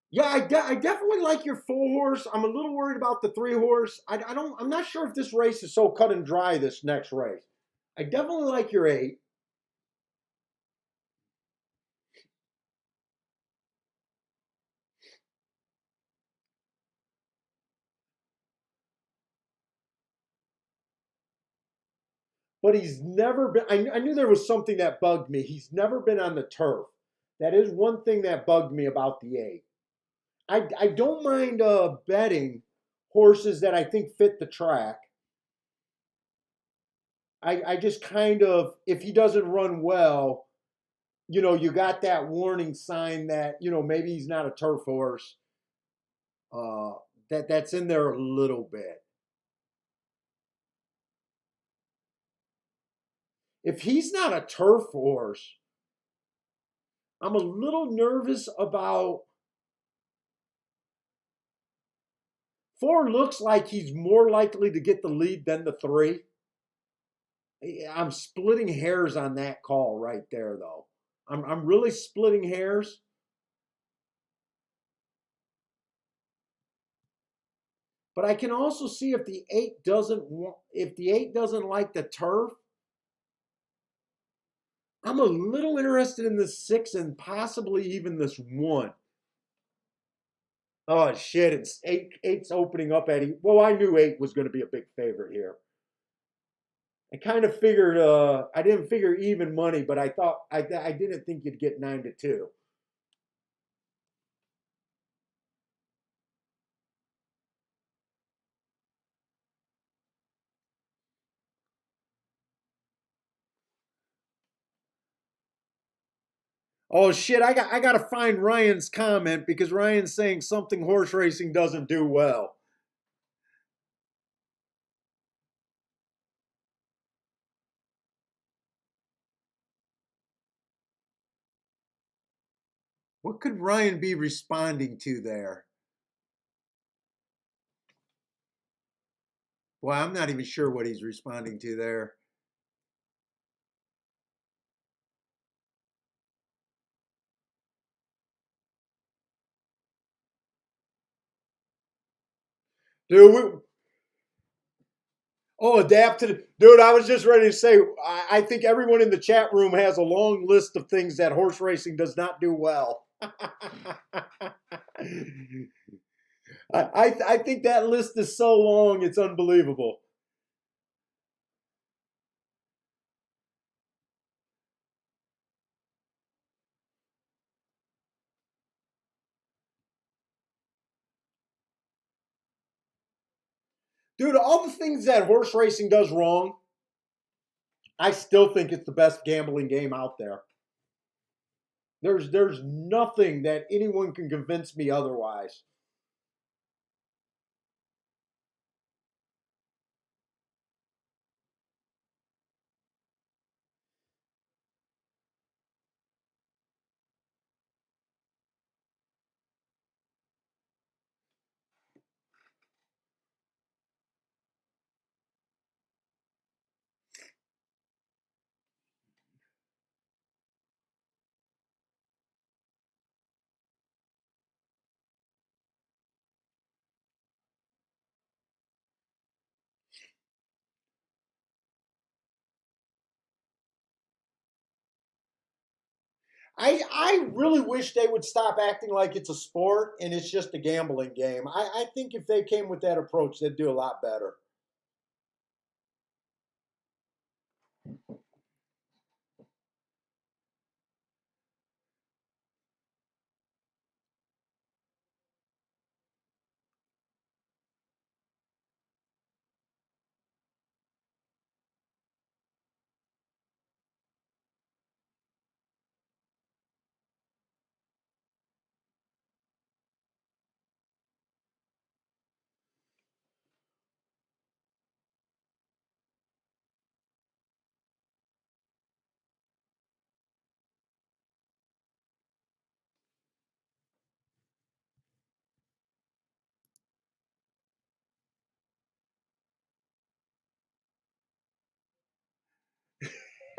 Yeah, I definitely like your 4 horse. I'm a little worried about the 3 horse. I don't. I'm not sure if this race is so cut and dry. This next race, I definitely like your 8, but he's never been. I knew there was something that bugged me. He's never been on the turf. That is one thing that bugged me about the 8. I don't mind betting horses that I think fit the track. I just kind of, if he doesn't run well, you got that warning sign that, maybe he's not a turf horse. Uh, that's in there a little bit. If he's not a turf horse, I'm a little nervous about 4. Looks like he's more likely to get the lead than the 3. I'm splitting hairs on that call right there, though. I'm really splitting hairs. But I can also see if the 8 doesn't like the turf, I'm a little interested in the 6 and possibly even this 1. Oh shit! It's 8. Eight's opening up at. Well, I knew 8 was going to be a big favorite here. I kind of figured. I didn't figure even money, but I thought I didn't think you'd get 9-2. Oh shit! I got to find Ryan's comment because Ryan's saying something horse racing doesn't do well. What could Ryan be responding to there? Well, I'm not even sure what he's responding to there. Dude, adapt to the dude. I was just ready to say. I think everyone in the chat room has a long list of things that horse racing does not do well. I think that list is so long, it's unbelievable. Dude, all the things that horse racing does wrong, I still think it's the best gambling game out there. There's nothing that anyone can convince me otherwise. I really wish they would stop acting like it's a sport and it's just a gambling game. I think if they came with that approach, they'd do a lot better.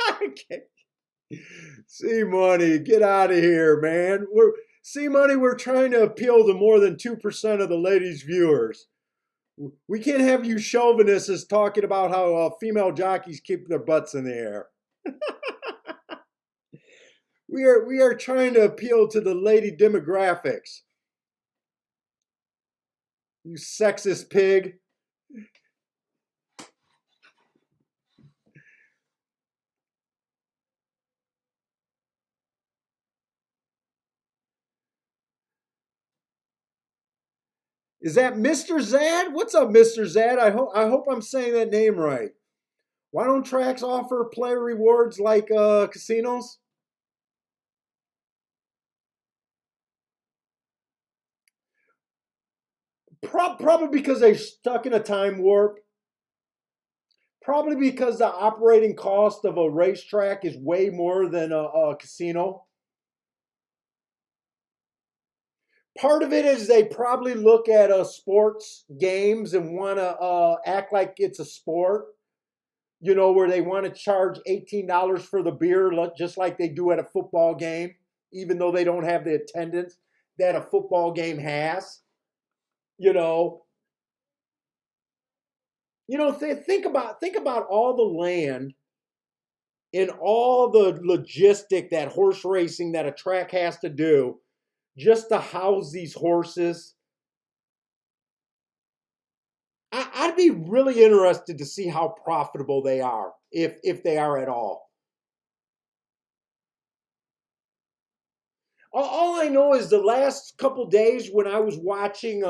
I can't see money. Get out of here, man. See, Money, we're trying to appeal to more than 2% of the ladies' viewers. We can't have you chauvinists talking about how female jockeys keep their butts in the air. We are trying to appeal to the lady demographics. You sexist pig. Is that Mr. Zad? What's up, Mr. Zad? I hope I'm saying that name right. Why don't tracks offer player rewards like casinos? Probably because they're stuck in a time warp. Probably because the operating cost of a racetrack is way more than a casino. Part of it is they probably look at sports games and want to act like it's a sport, where they want to charge $18 for the beer, just like they do at a football game, even though they don't have the attendance that a football game has. You know, think about all the land and all the logistic that horse racing that a track has to do just to house these horses. I'd be really interested to see how profitable they are, if they are at all. All I know is the last couple days when I was watching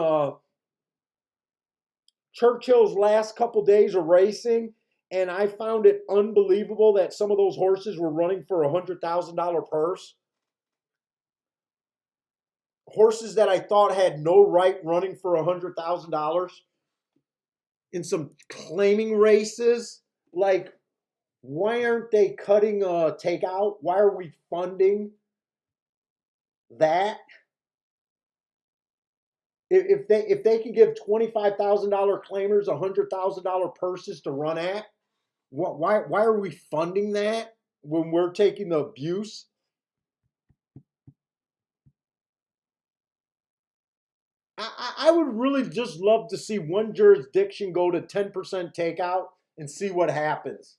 Churchill's last couple days of racing, and I found it unbelievable that some of those horses were running for $100,000 purse. Horses that I thought had no right running for $100,000 in some claiming races. Like, why aren't they cutting takeout? Why are we funding that? If they can give $25,000 claimers $100,000 purses to run at, why are we funding that when we're taking the abuse? I would really just love to see one jurisdiction go to 10% takeout and see what happens.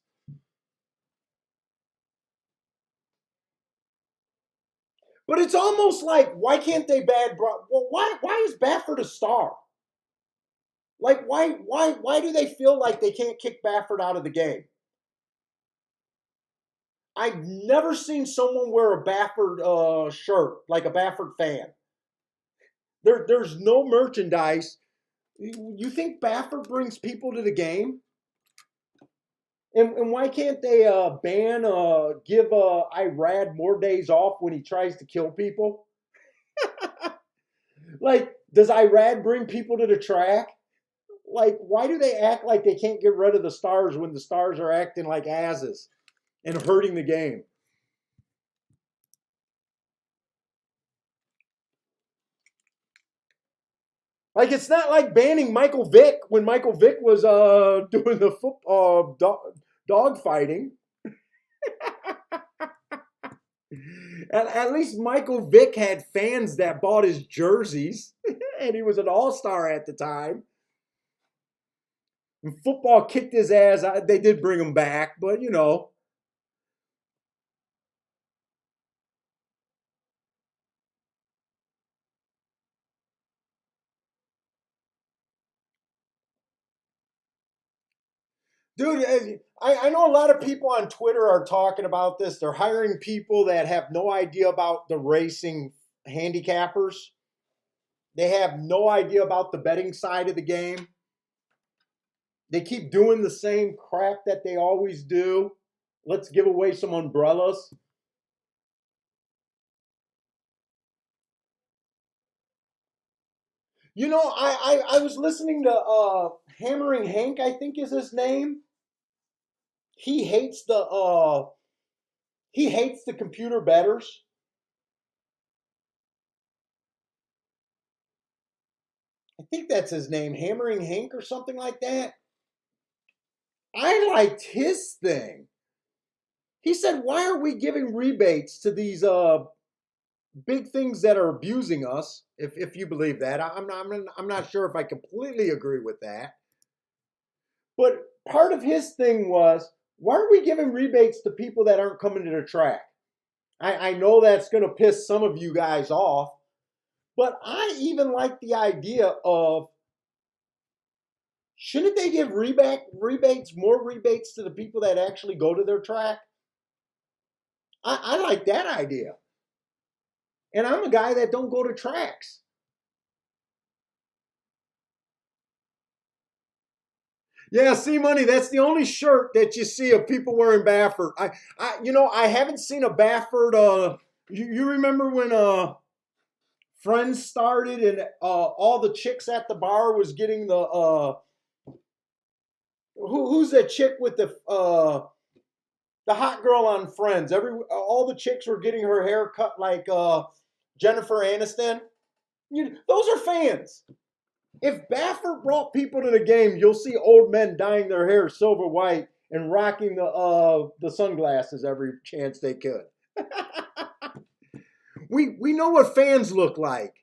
But it's almost like, why can't they well, why is Baffert a star? Like, why do they feel like they can't kick Baffert out of the game? I've never seen someone wear a Baffert shirt, like a Baffert fan. There's no merchandise. You think Baffert brings people to the game? And why can't they give Irad more days off when he tries to kill people? Like, does Irad bring people to the track? Like, why do they act like they can't get rid of the stars when the stars are acting like asses and hurting the game? Like, it's not like banning Michael Vick when Michael Vick was doing the football dog fighting. At least Michael Vick had fans that bought his jerseys, and he was an all-star at the time. When football kicked his ass, they did bring him back, but dude, I know a lot of people on Twitter are talking about this. They're hiring people that have no idea about the racing handicappers. They have no idea about the betting side of the game. They keep doing the same crap that they always do. Let's give away some umbrellas. I was listening to Hammering Hank, I think is his name. He hates the computer betters. I think that's his name, Hammering Hank or something like that. I liked his thing. He said, "Why are we giving rebates to these big things that are abusing us, if you believe that. I'm not sure if I completely agree with that. But part of his thing was, why are we giving rebates to people that aren't coming to the track? I know that's going to piss some of you guys off, but I even like the idea of, shouldn't they give more rebates to the people that actually go to their track? I like that idea. And I'm a guy that don't go to tracks. Yeah, see, money. That's the only shirt that you see of people wearing Baffert. I haven't seen a Baffert. You remember when Friends started and all the chicks at the bar was getting the who's that chick with the hot girl on Friends? All the chicks were getting her hair cut like Jennifer Aniston. Those are fans. If Baffert brought people to the game, you'll see old men dyeing their hair silver white and rocking the sunglasses every chance they could. We know what fans look like.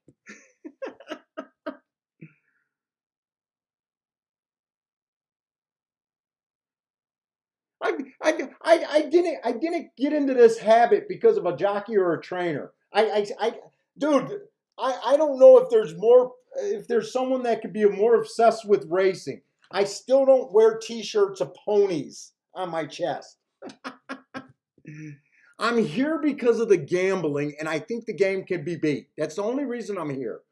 I didn't get into this habit because of a jockey or a trainer. Dude, I don't know if there's someone that could be more obsessed with racing. I still don't wear t-shirts of ponies on my chest. I'm here because of the gambling, and I think the game can be beat. That's the only reason I'm here.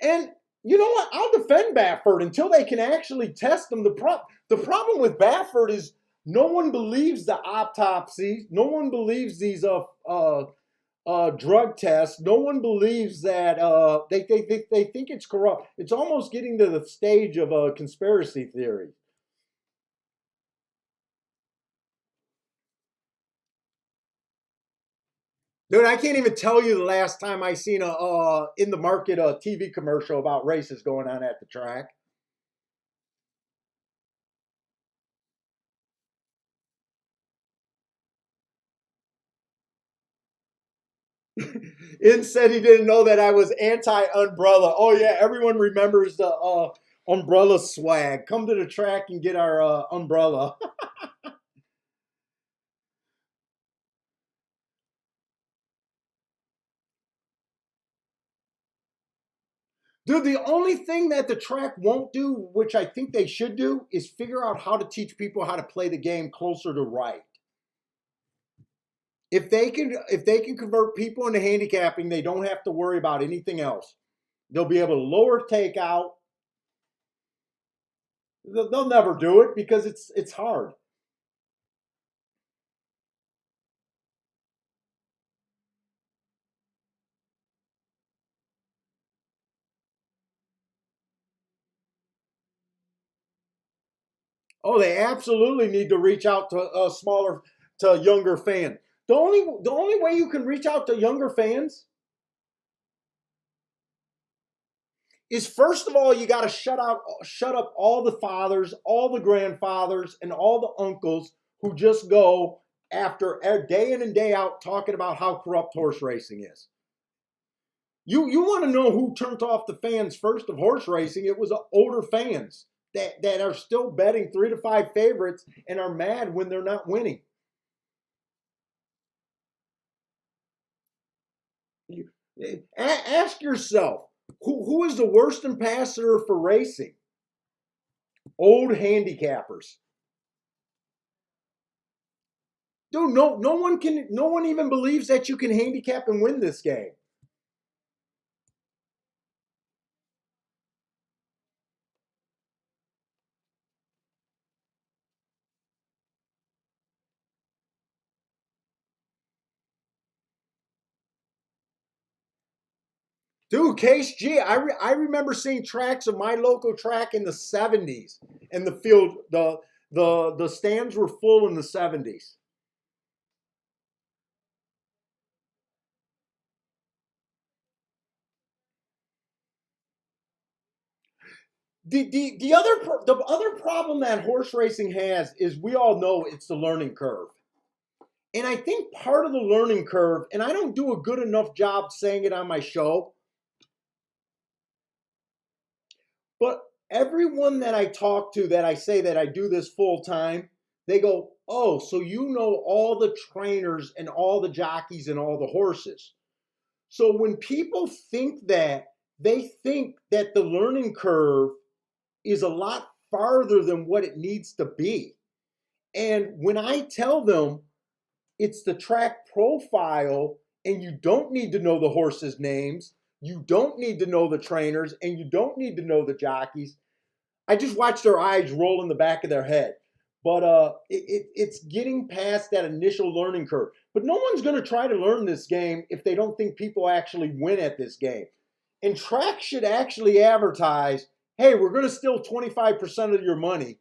And you know what? I'll defend Baffert until they can actually test them. The problem with Baffert is no one believes the autopsy. No one believes these drug tests. No one believes that they think it's corrupt. It's almost getting to the stage of a conspiracy theory. Dude, I can't even tell you the last time I seen a in the market a TV commercial about races going on at the track. In said he didn't know that I was anti-umbrella. Oh yeah, everyone remembers the umbrella swag. Come to the track and get our umbrella. Dude, the only thing that the track won't do, which I think they should do, is figure out how to teach people how to play the game closer to right. If they can convert people into handicapping, they don't have to worry about anything else. They'll be able to lower takeout. They'll never do it because it's hard. Oh, they absolutely need to reach out to a smaller, to a younger fan. The only way you can reach out to younger fans is, first of all, you got to shut up all the fathers, all the grandfathers, and all the uncles who just go after day in and day out talking about how corrupt horse racing is. You want to know who turned off the fans first of horse racing? It was older fans that are still betting 3 to 5 favorites and are mad when they're not winning. Ask yourself, who is the worst ambassador for racing? Old handicappers. Dude, no one even believes that you can handicap and win this game. Dude, Case G, I remember seeing tracks of my local track in the 70s, and the field, the stands were full in the 70s. The other problem that horse racing has is we all know it's the learning curve. And I think part of the learning curve, and I don't do a good enough job saying it on my show, but everyone that I talk to that I say that I do this full time, they go, "Oh, so you know all the trainers and all the jockeys and all the horses." So when people think that, they think that the learning curve is a lot farther than what it needs to be. And when I tell them it's the track profile and you don't need to know the horses' names, you don't need to know the trainers, and you don't need to know the jockeys, I just watch their eyes roll in the back of their head. But it's getting past that initial learning curve. But no one's going to try to learn this game if they don't think people actually win at this game. And track should actually advertise, hey, we're going to steal 25% of your money,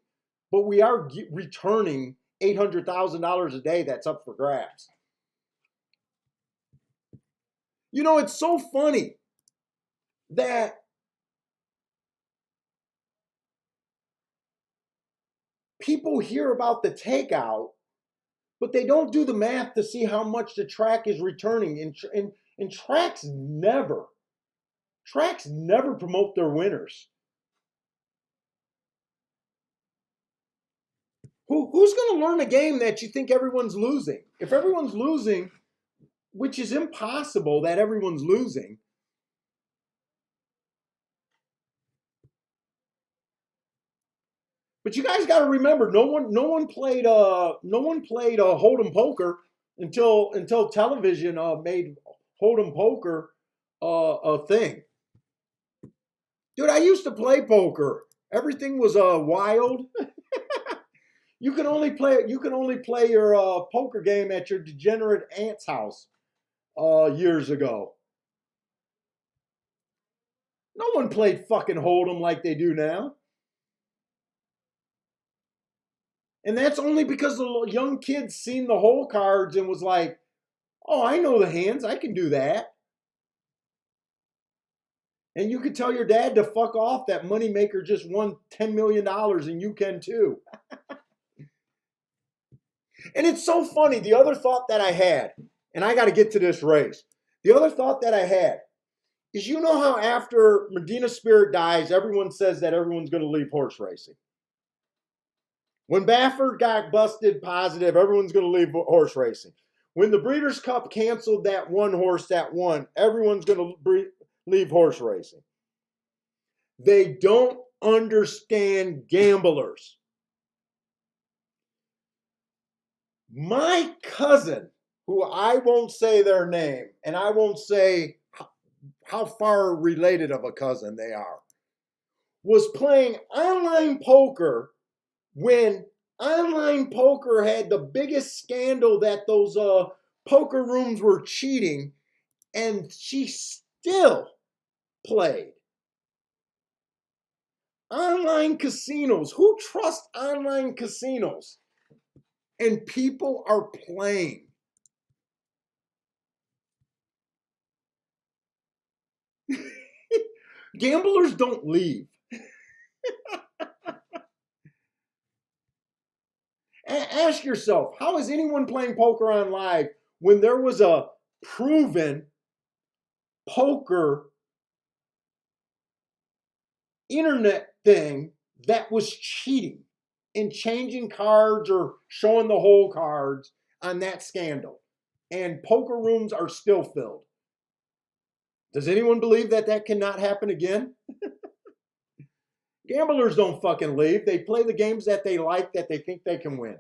but we are returning $800,000 a day that's up for grabs. You know, it's so funny that people hear about the takeout, but they don't do the math to see how much the track is returning. And tracks never promote their winners. Who's going to learn a game that you think everyone's losing? If everyone's losing, which is impossible that everyone's losing. But you guys got to remember, no one played Hold'em poker until television made Hold'em poker a thing. Dude, I used to play poker. Everything was wild. You can only play your poker game at your degenerate aunt's house years ago. No one played fucking Hold'em like they do now. And that's only because the young kids seen the hole cards and was like, oh, I know the hands. I can do that. And you could tell your dad to fuck off. That moneymaker just won $10 million and you can too. And it's so funny. The other thought that I had, and I got to get to this race. The other thought that I had is, you know how after Medina Spirit dies, everyone says that everyone's going to leave horse racing. When Baffert got busted positive, everyone's going to leave horse racing. When the Breeders' Cup canceled that one horse that won, everyone's going to leave horse racing. They don't understand gamblers. My cousin, who I won't say their name, and I won't say how far related of a cousin they are, was playing online poker when online poker had the biggest scandal that those poker rooms were cheating, and she still played. Online casinos. Who trusts online casinos? And people are playing. Gamblers don't leave. Ask yourself, how is anyone playing poker on live when there was a proven poker internet thing that was cheating and changing cards or showing the whole cards on that scandal? And poker rooms are still filled. Does anyone believe that that cannot happen again? Gamblers don't fucking leave. They play the games that they like, that they think they can win.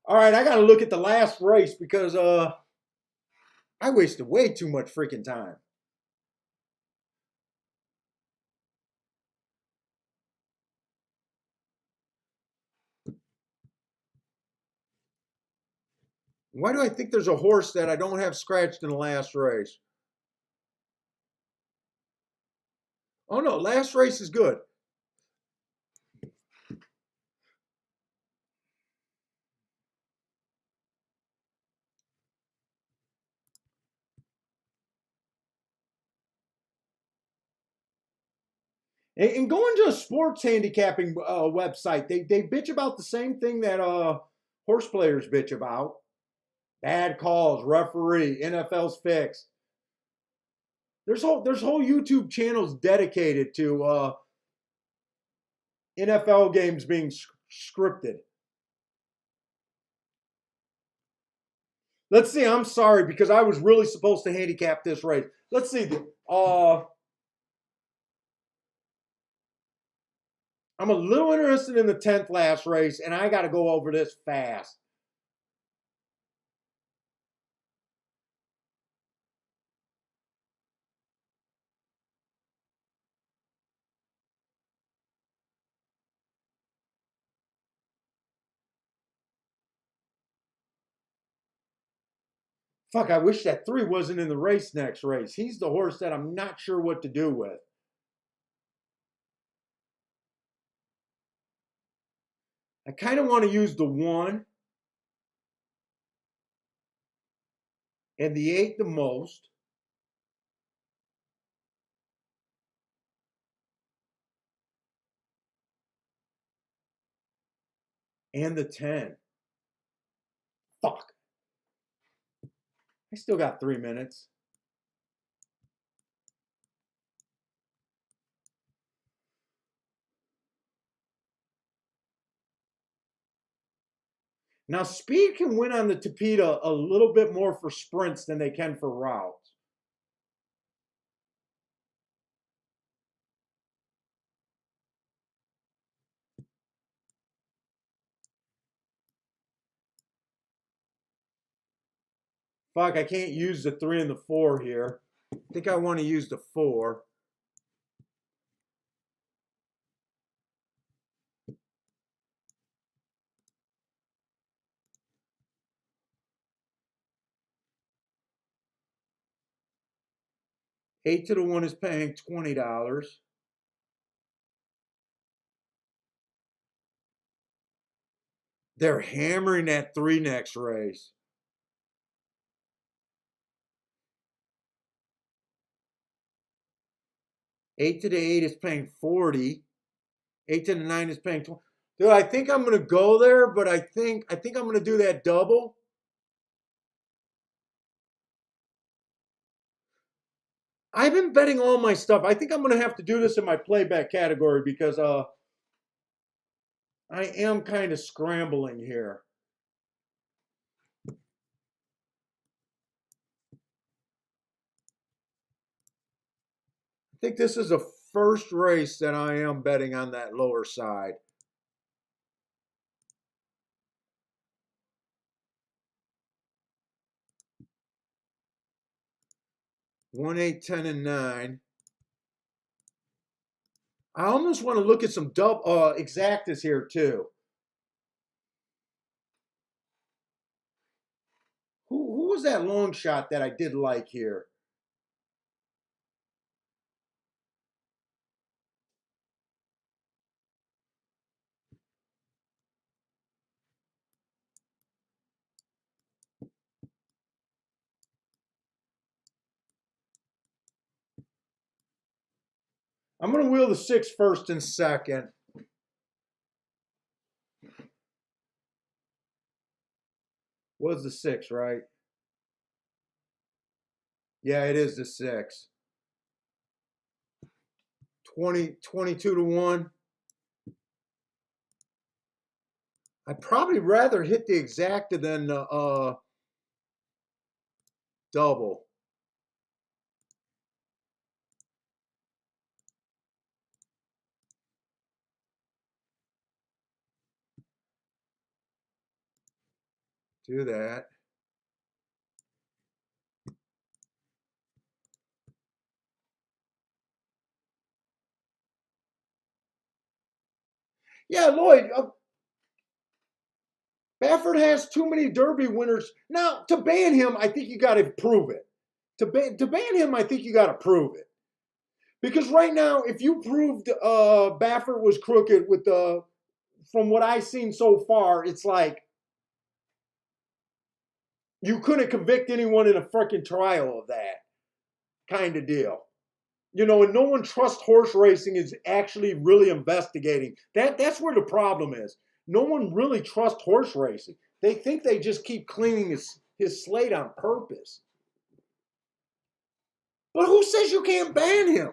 All right, I got to look at the last race because I wasted way too much freaking time. Why do I think there's a horse that I don't have scratched in the last race? Oh no, last race is good. And going to a sports handicapping website, they bitch about the same thing that horse players bitch about. Bad calls, referee, NFL's fixed. There's whole YouTube channels dedicated to NFL games being scripted. Let's see. I'm sorry because I was really supposed to handicap this race. Let's see. I'm a little interested in the 10th last race, and I got to go over this fast. Fuck, I wish that 3 wasn't in the race next race. He's the horse that I'm not sure what to do with. I kind of want to use the 1 and the 8 the most. And the 10. Fuck. I still got 3 minutes. Now, speed can win on the Tapeta a little bit more for sprints than they can for routes. Fuck, I can't use the 3 and the 4 here. I think I want to use the 4. Eight to the 1 is paying $20. They're hammering that 3 next race. 8 to the 8 is paying 40. 8 to the 9 is paying 20. Dude, I think I'm gonna go there, but I think I'm gonna do that double. I've been betting all my stuff. I think I'm gonna have to do this in my playback category because I am kind of scrambling here. I think this is the first race that I am betting on that lower side. 1, 8, 10, and 9. I almost want to look at some exactas here too. Who was that long shot that I did like here? I'm going to wheel the 6 first and second. Was the 6, right? Yeah, it is the 6. 22 to 1. I'd probably rather hit the exacta than the double. Do that. Yeah, Lloyd, Baffert has too many Derby winners. Now, to ban him, I think you got to prove it. To ban him, I think you got to prove it. Because right now, if you proved Baffert was crooked with from what I've seen so far, it's like you couldn't convict anyone in a freaking trial of that kind of deal. And no one trusts horse racing is actually really investigating. That's where the problem is. No one really trusts horse racing. They think they just keep cleaning his slate on purpose. But who says you can't ban him?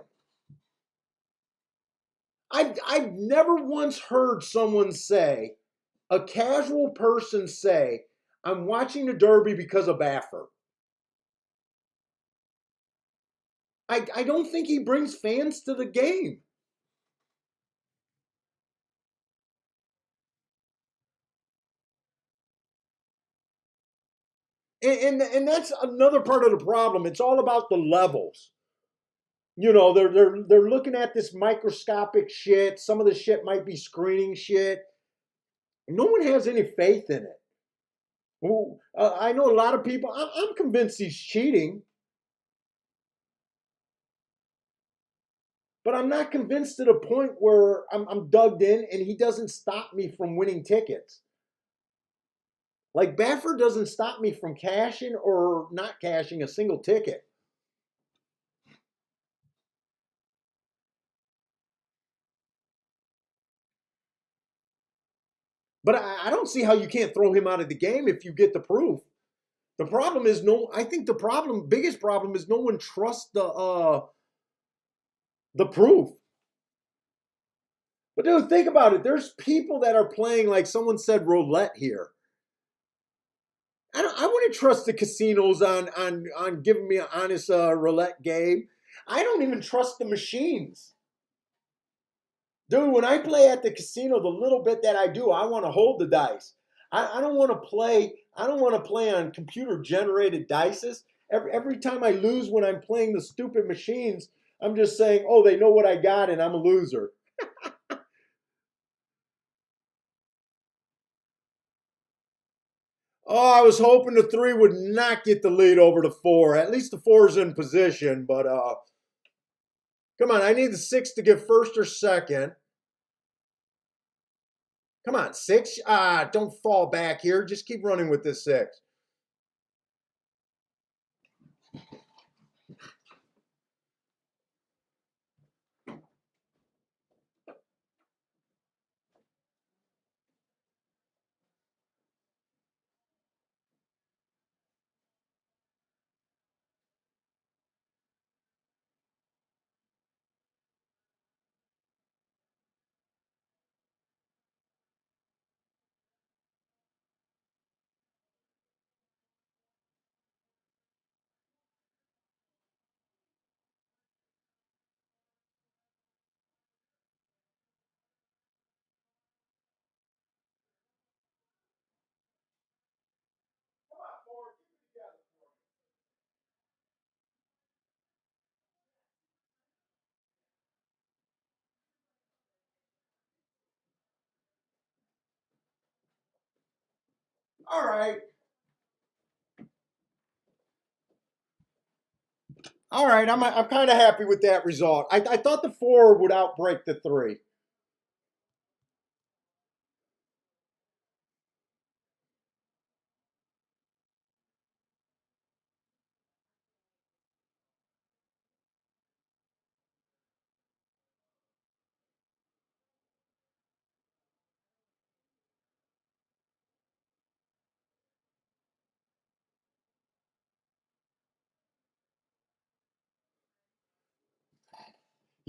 I've never once heard someone say, a casual person say, I'm watching the Derby because of Baffert. I don't think he brings fans to the game. And that's another part of the problem. It's all about the levels. They're looking at this microscopic shit. Some of the shit might be screening shit. No one has any faith in it. Well, I know a lot of people. I'm convinced he's cheating, but I'm not convinced to the point where I'm dug in and he doesn't stop me from winning tickets. Like Baffert doesn't stop me from cashing or not cashing a single ticket. But I don't see how you can't throw him out of the game if you get the proof. The problem is I think biggest problem is no one trusts the proof. But dude, think about it. There's people that are playing, like someone said, roulette here. I wouldn't trust the casinos on giving me an honest roulette game. I don't even trust the machines. Dude, when I play at the casino, the little bit that I do, I want to hold the dice. I don't want to play. I don't want to play on computer generated dices. Every time I lose when I'm playing the stupid machines, I'm just saying, oh, they know what I got and I'm a loser. Oh, I was hoping the three would not get the lead over the four. At least the four's in position, but come on, I need the six to get first or second. Come on, six. Don't fall back here. Just keep running with this six. All right. All right. I'm kind of happy with that result. I thought the four would outbreak the three.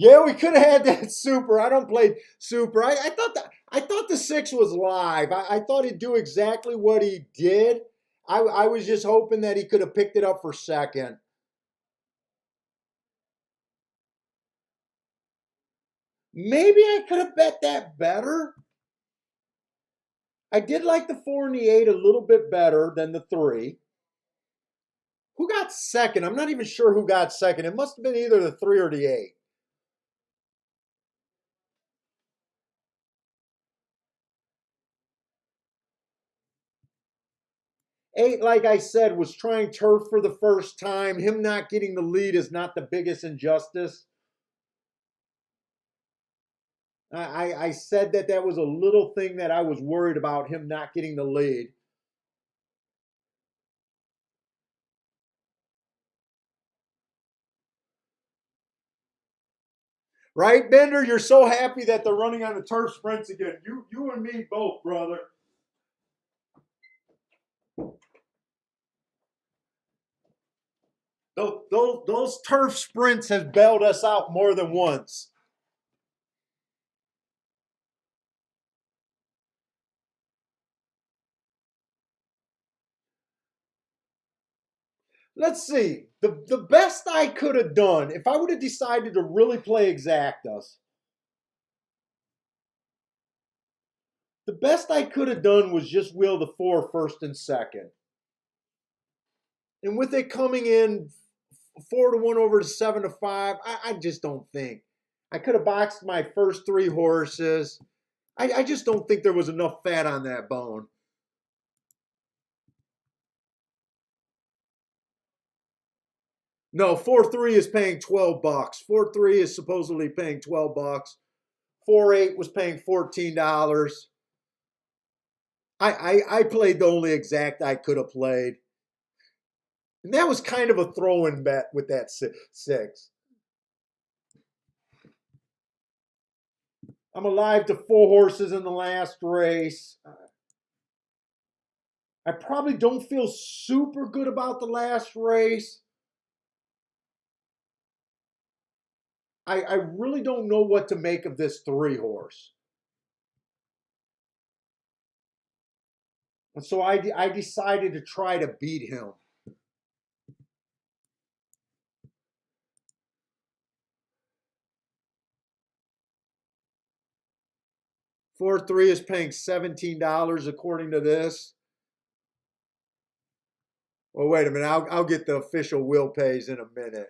Yeah, we could have had that super. I don't play super. I thought the six was live. I thought he'd do exactly what he did. I was just hoping that he could have picked it up for second. Maybe I could have bet that better. I did like the four and the eight a little bit better than the three. Who got second? I'm not even sure who got second. It must have been either the three or the eight. Eight, like I said, was trying turf for the first time. Him not getting the lead is not the biggest injustice. I said that was a little thing that I was worried about, him not getting the lead. Right, Bender? You're so happy that they're running on the turf sprints again. You and me both, brother. Those turf sprints have bailed us out more than once. Let's see. The best I could have done, if I would have decided to really play exactas, the best I could have done was just wheel the four first and second. And with it coming in 4-1 over to 7-5, I just don't think. I could have boxed my first three horses. I just don't think there was enough fat on that bone. No, 4-3 is paying $12. 4-3 is supposedly paying $12. 4-8 was paying $14. I played the only exact I could have played. And that was kind of a throw-in bet with that six. I'm alive to four horses in the last race. I probably don't feel super good about the last race. I really don't know what to make of this three horse. And so I decided to try to beat him. 4-3 is paying $17 according to this. Well, wait a minute. I'll get the official will pays in a minute.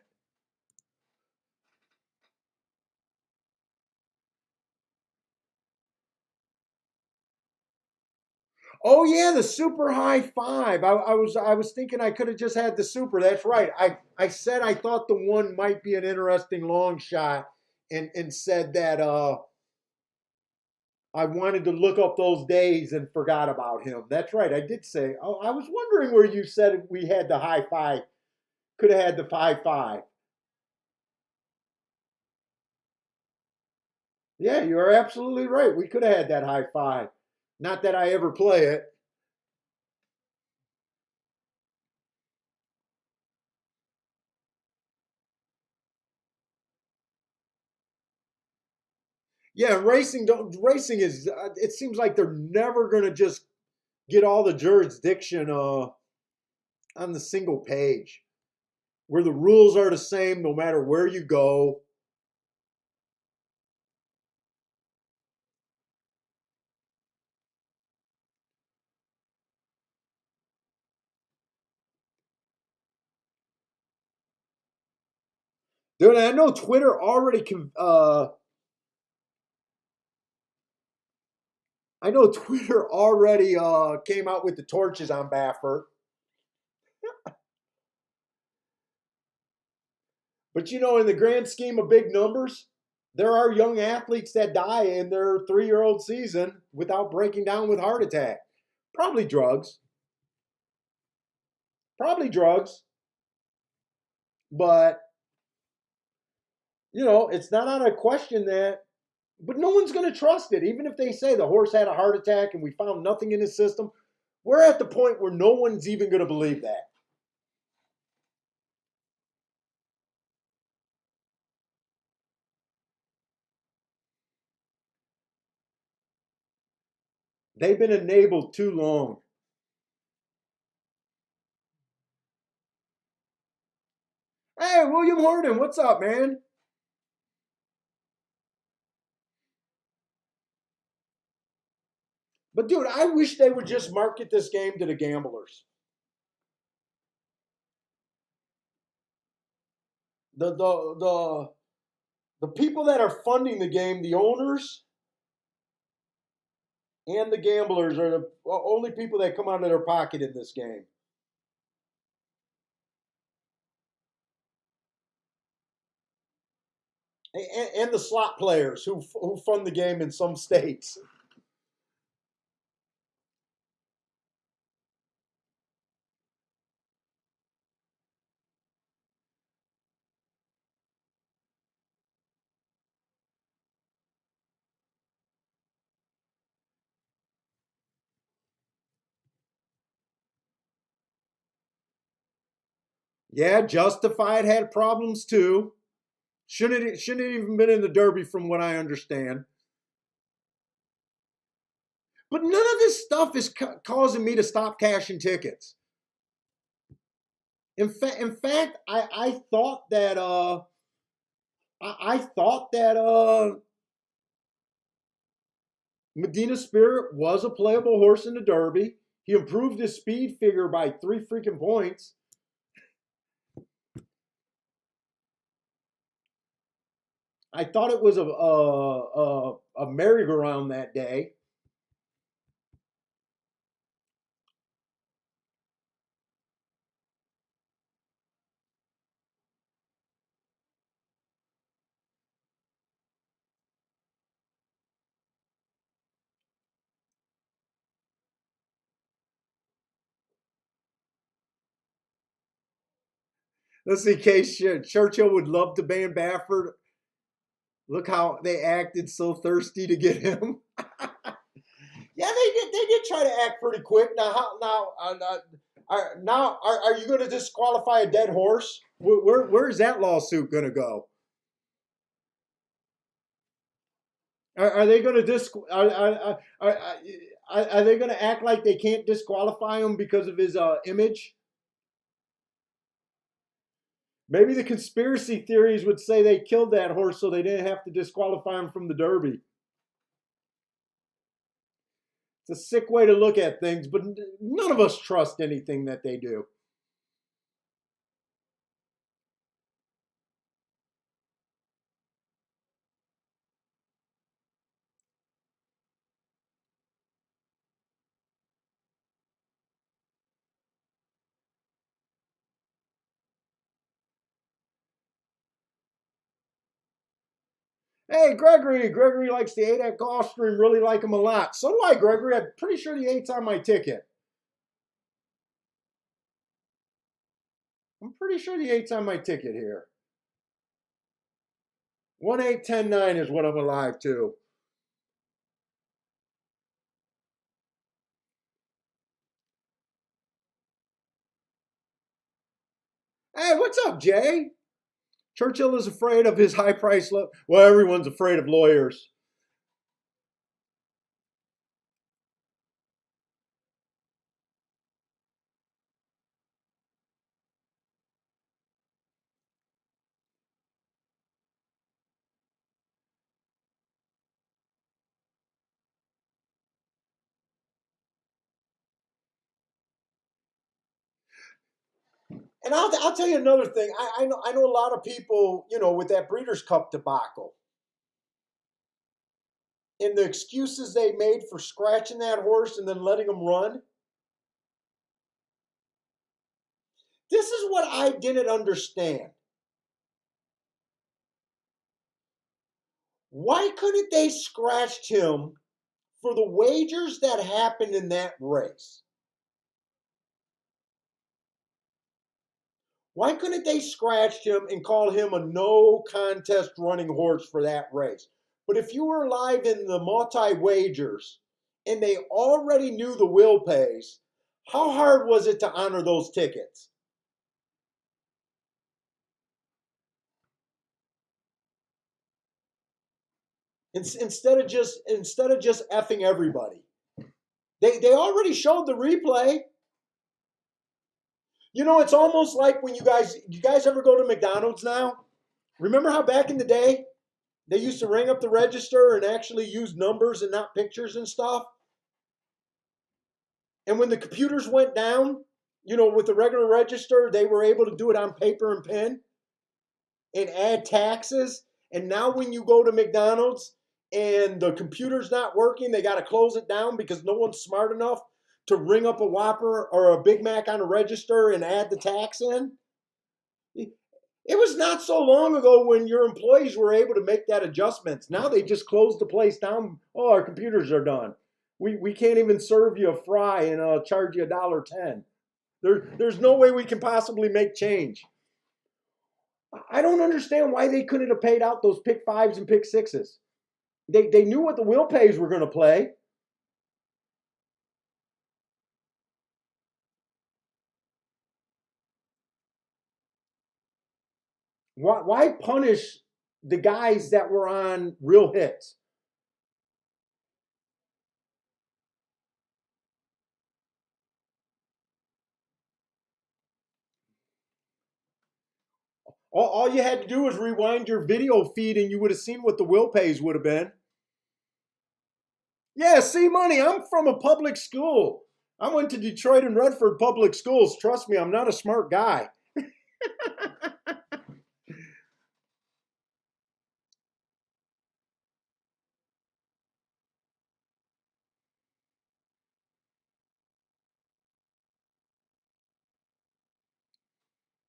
Oh yeah, the super high five. I was thinking I could have just had the super. That's right. I said I thought the one might be an interesting long shot, and said that I wanted to look up those days and forgot about him. That's right. I did say. Oh, I was wondering where you said we had the high five. Could have had the 5-5. Yeah, you are absolutely right. We could have had that high five. Not that I ever play it. Yeah, racing is. It seems like they're never going to just get all the jurisdiction on the single page, where the rules are the same no matter where you go. Dude, I know Twitter already. I know Twitter already came out with the torches on Baffert. But in the grand scheme of big numbers, there are young athletes that die in their 3-year-old season without breaking down with heart attack. Probably drugs. Probably drugs. But, it's not out of question that, but no one's going to trust it. Even if they say the horse had a heart attack and we found nothing in his system, we're at the point where no one's even going to believe that. They've been enabled too long. Hey, William Horton, what's up, man? But dude, I wish they would just market this game to the gamblers. The people that are funding the game, the owners and the gamblers, are the only people that come out of their pocket in this game. And the slot players who fund the game in some states. Yeah, Justified had problems too. Shouldn't have even been in the Derby, from what I understand. But none of this stuff is causing me to stop cashing tickets. In fact, I thought that I thought that Medina Spirit was a playable horse in the Derby. He improved his speed figure by 3 freaking points. I thought it was a merry-go-round that day. Let's see, Case Churchill would love to ban Baffert. Look how they acted so thirsty to get him. Yeah, they did. They did try to act pretty quick. Are you going to disqualify a dead horse? Where's that lawsuit going to go? Are they going to are they going to act like they can't disqualify him because of his image? Maybe the conspiracy theories would say they killed that horse so they didn't have to disqualify him from the Derby. It's a sick way to look at things, but none of us trust anything that they do. Hey, Gregory. Gregory likes the 8 at Gulfstream. Really like him a lot. So do I, Gregory. I'm pretty sure the 8's on my ticket. I'm pretty sure the 8's on my ticket here. 1-8-10-9 is what I'm alive to. Hey, what's up, Jay? Churchill is afraid of his high price. Well, everyone's afraid of lawyers. And I'll tell you another thing. I know a lot of people, with that Breeders' Cup debacle and the excuses they made for scratching that horse and then letting him run. This is what I didn't understand. Why couldn't they scratch him for the wagers that happened in that race? Why couldn't they scratch him and call him a no contest running horse for that race? But if you were live in the multi wagers and they already knew the will pays, how hard was it to honor those tickets? Instead of just effing everybody. They already showed the replay. It's almost like when you guys ever go to McDonald's now? Remember how back in the day they used to ring up the register and actually use numbers and not pictures and stuff? And when the computers went down, with the regular register, they were able to do it on paper and pen and add taxes. And now when you go to McDonald's and the computer's not working, they got to close it down because no one's smart enough to ring up a Whopper or a Big Mac on a register and add the tax in. It was not so long ago when your employees were able to make that adjustments. Now they just close the place down. Oh, our computers are done. We can't even serve you a fry and charge you $1.10. There's no way we can possibly make change. I don't understand why they couldn't have paid out those pick fives and pick sixes. They knew what the will pays were going to play. Why punish the guys that were on real hits? All you had to do was rewind your video feed and you would have seen what the will pays would have been. Yeah, see, money. I'm from a public school. I went to Detroit and Redford public schools. Trust me, I'm not a smart guy.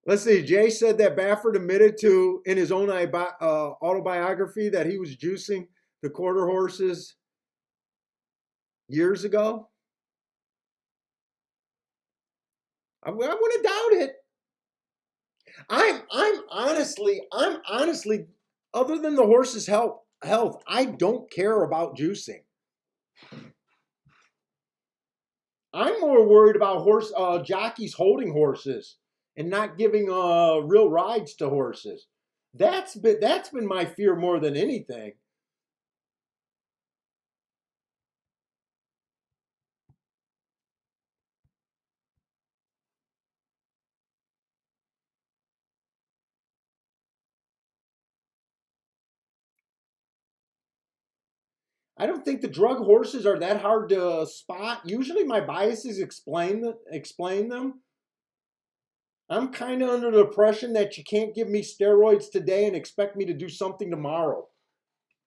Let's see. Jay said that Baffert admitted to in his own autobiography that he was juicing the quarter horses years ago. I wouldn't doubt it. I'm honestly, other than the horse's health, I don't care about juicing. I'm more worried about horse jockeys holding horses and not giving real rides to horses. That's been my fear more than anything. I don't think the drug horses are that hard to spot. Usually my biases explain them. I'm kind of under the impression that you can't give me steroids today and expect me to do something tomorrow.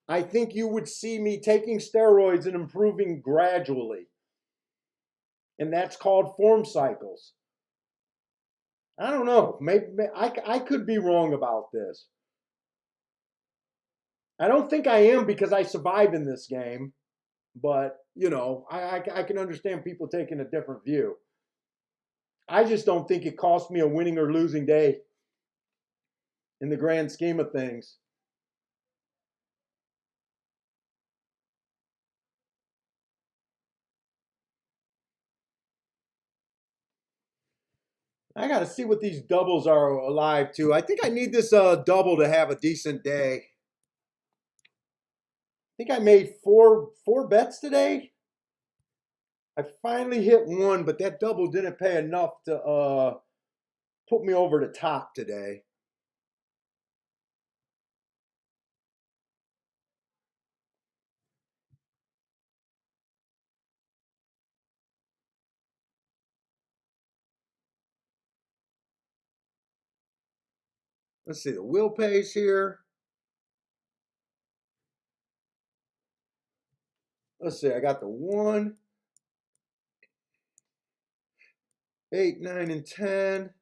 I think you would see me taking steroids and improving gradually. And that's called form cycles. I don't know. Maybe I could be wrong about this. I don't think I am because I survive in this game, but I can understand people taking a different view. I just don't think it cost me a winning or losing day in the grand scheme of things. I got to see what these doubles are alive to. I think I need this double to have a decent day. I think I made four bets today. I finally hit one, but that double didn't pay enough to put me over the top today. Let's see the wheel pace here. Let's see, I got the 1, 8, 9, and 10. Let's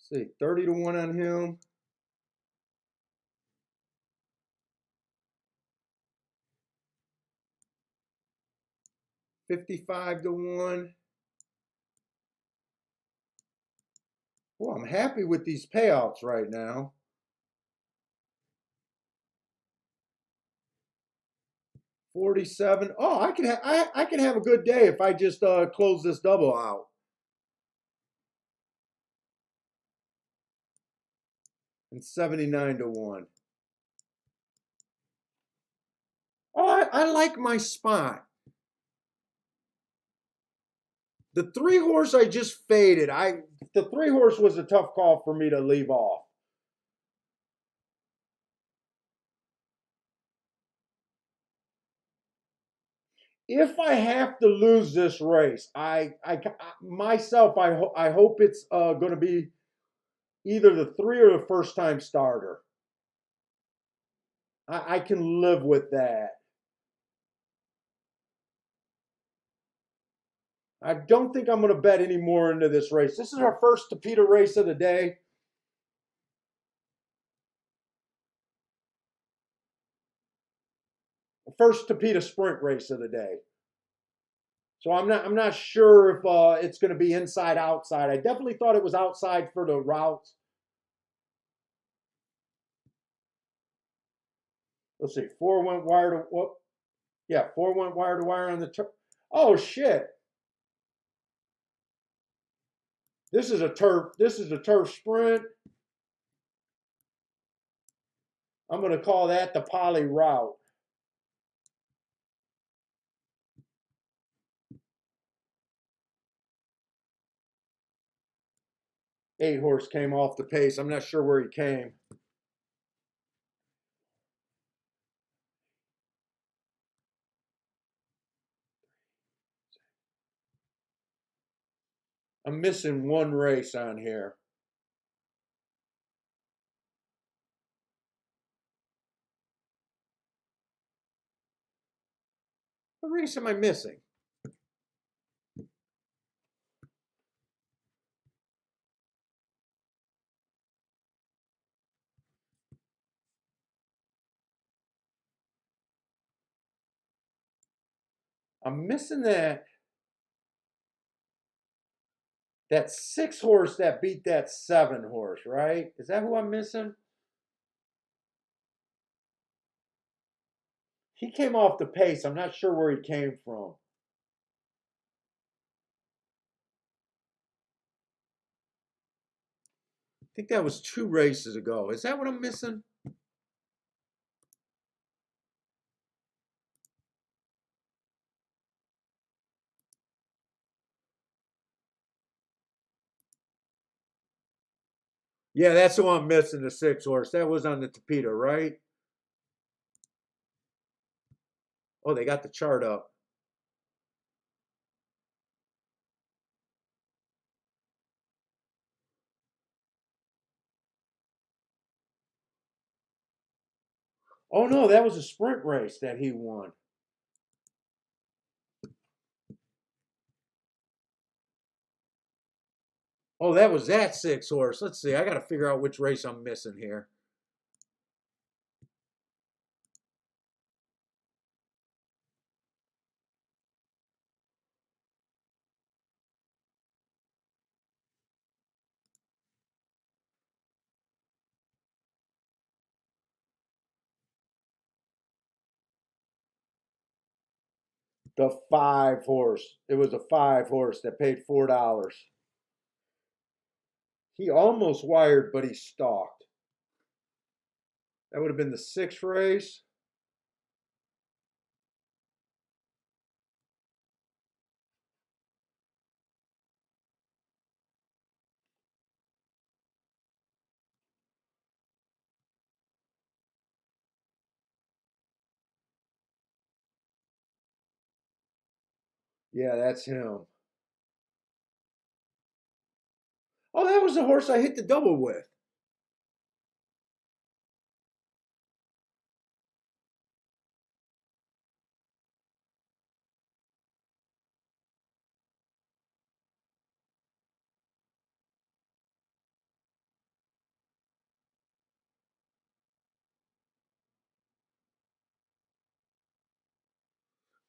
see, 30 to 1 on him. 55 to 1. Well, I'm happy with these payouts right now. 47. Oh, I can have a good day if I just close this double out. And 79 to 1. Oh, I like my spot. The 3 horse I just faded. The 3 horse was a tough call for me to leave off. If I have to lose this race, I myself I hope it's going to be either the 3 or the first time starter. I can live with that. I don't think I'm going to bet any more into this race. This is our first Tapeta race of the day. First Tapeta sprint race of the day. So I'm not sure if it's going to be inside outside. I definitely thought it was outside for the routes. Let's see. 4 went wire to what? Yeah, 4 went wire to wire on the turn. Oh shit. This is a turf sprint. I'm going to call that the poly route. Eight horse came off the pace. I'm not sure where he came. I'm missing one race on here. What race am I missing? I'm missing that 6 horse that beat that 7 horse, right? Is that who I'm missing? He came off the pace. I'm not sure where he came from. I think that was 2 races ago. Is that what I'm missing? Yeah, that's the one I'm missing, the 6 horse. That was on the Tapeta, right? Oh, they got the chart up. Oh no, that was a sprint race that he won. Oh, that was that 6 horse. Let's see. I got to figure out which race I'm missing here. The 5 horse. It was a 5 horse that paid $4. He almost wired, but he stalked. That would have been the 6th race. Yeah, that's him. Oh, that was the horse I hit the double with.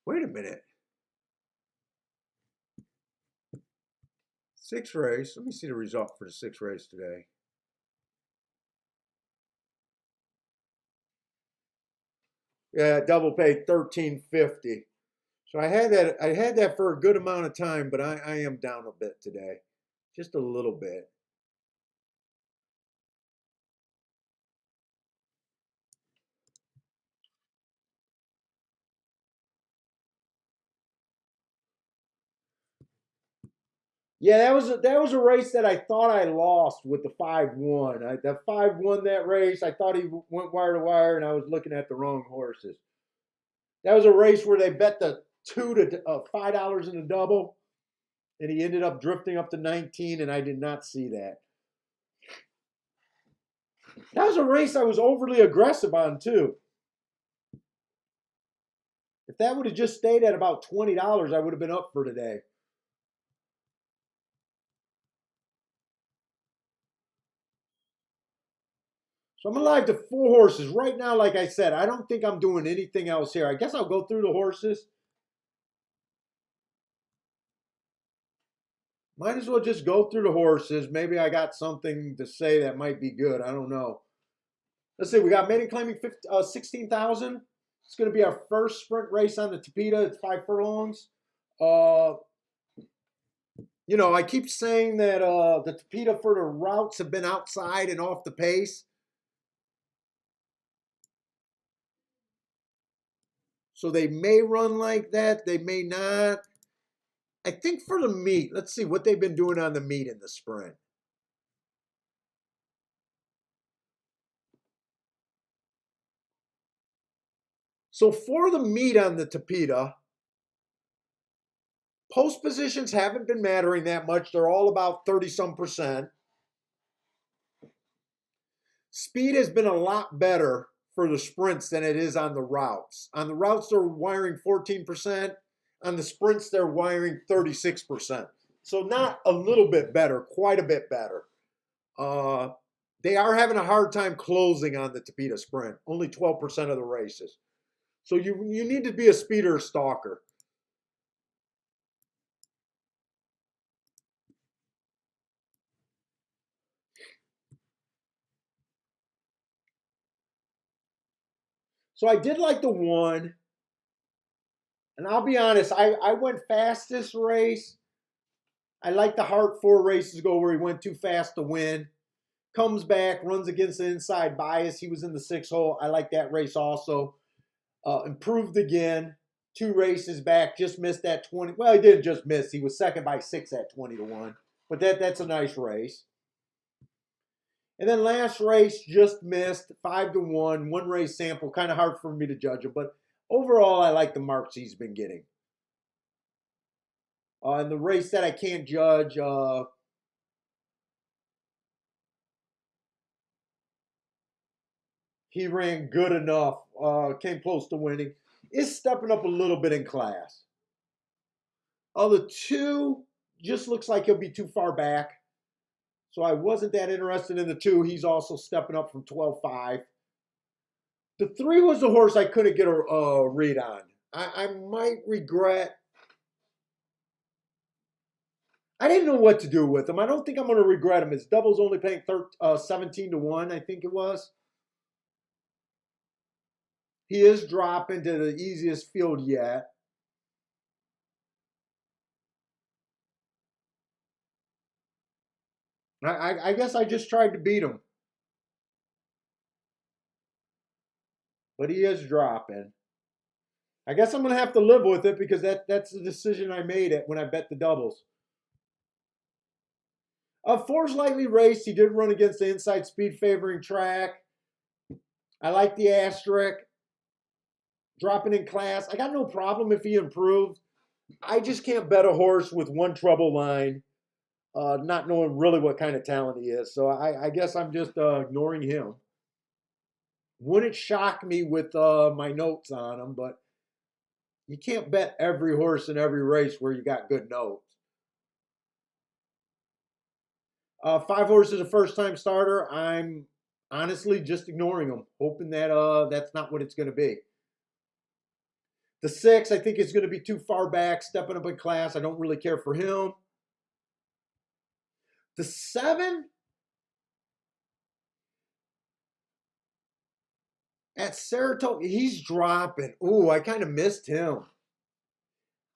Wait a minute. 6th race. Let me see the result for the 6th race today. Yeah, double paid $13.50. So I had that for a good amount of time, but I am down a bit today. Just a little bit. Yeah, that was a race that I thought I lost with the 5-1. The 5 won that race. I thought he went wire to wire, and I was looking at the wrong horses. That was a race where they bet the $5 in the double, and he ended up drifting up to 19, and I did not see that. That was a race I was overly aggressive on too. If that would have just stayed at about $20, I would have been up for today. So I'm alive to 4 horses. Right now, like I said, I don't think I'm doing anything else here. I guess I'll go through the horses. Might as well just go through the horses. Maybe I got something to say that might be good. I don't know. Let's see. We got maiden claiming 16,000. It's going to be our first sprint race on the Tapeta. It's 5 furlongs. You know, I keep saying that the Tapeta for the routes have been outside and off the pace. So they may run like that. They may not. I think for the meet, let's see what they've been doing on the meet in the sprint. So for the meet on the Tapeta, post positions haven't been mattering that much. They're all about 30 some percent. Speed has been a lot better for the sprints than it is on the routes. On the routes, they're wiring 14%. On the sprints, they're wiring 36%. So not a little bit better, quite a bit better. Uh, they are having a hard time closing on the Tapeta sprint, only 12% of the races. So you need to be a speeder stalker. So I did like the one, and I'll be honest, I went fast this race. I like the Hart 4 races ago where he went too fast to win. Comes back, runs against the inside bias. He was in the 6 hole. I like that race also. Improved again. 2 races back, just missed that 20. Well, he didn't just miss. He was second by 6 at 20-1. But that's a nice race. And then last race, just missed 5-1. 1 race sample, kind of hard for me to judge him. But overall, I like the marks he's been getting. And the race that I can't judge, he ran good enough, came close to winning, is stepping up a little bit in class. The 2 just looks like he'll be too far back. So I wasn't that interested in the 2. He's also stepping up from 12.5. The 3 was the horse I couldn't get a read on. I might regret. I didn't know what to do with him. I don't think I'm going to regret him. His double's only paying 17-1, I think it was. He is dropping to the easiest field yet. I guess I just tried to beat him. But he is dropping. I guess I'm going to have to live with it because that's the decision I made it when I bet the doubles. 4's lightly raced. He did run against the inside speed favoring track. I like the asterisk. Dropping in class. I got no problem if he improved. I just can't bet a horse with one trouble line, not knowing really what kind of talent he is. So I guess I'm just ignoring him. Wouldn't shock me with my notes on him, but you can't bet every horse in every race where you got good notes. 5 horses a first-time starter. I'm honestly just ignoring him, hoping that that's not what it's going to be. The 6, I think, is going to be too far back, stepping up in class. I don't really care for him. The 7, at Saratoga, he's dropping. Ooh, I kind of missed him.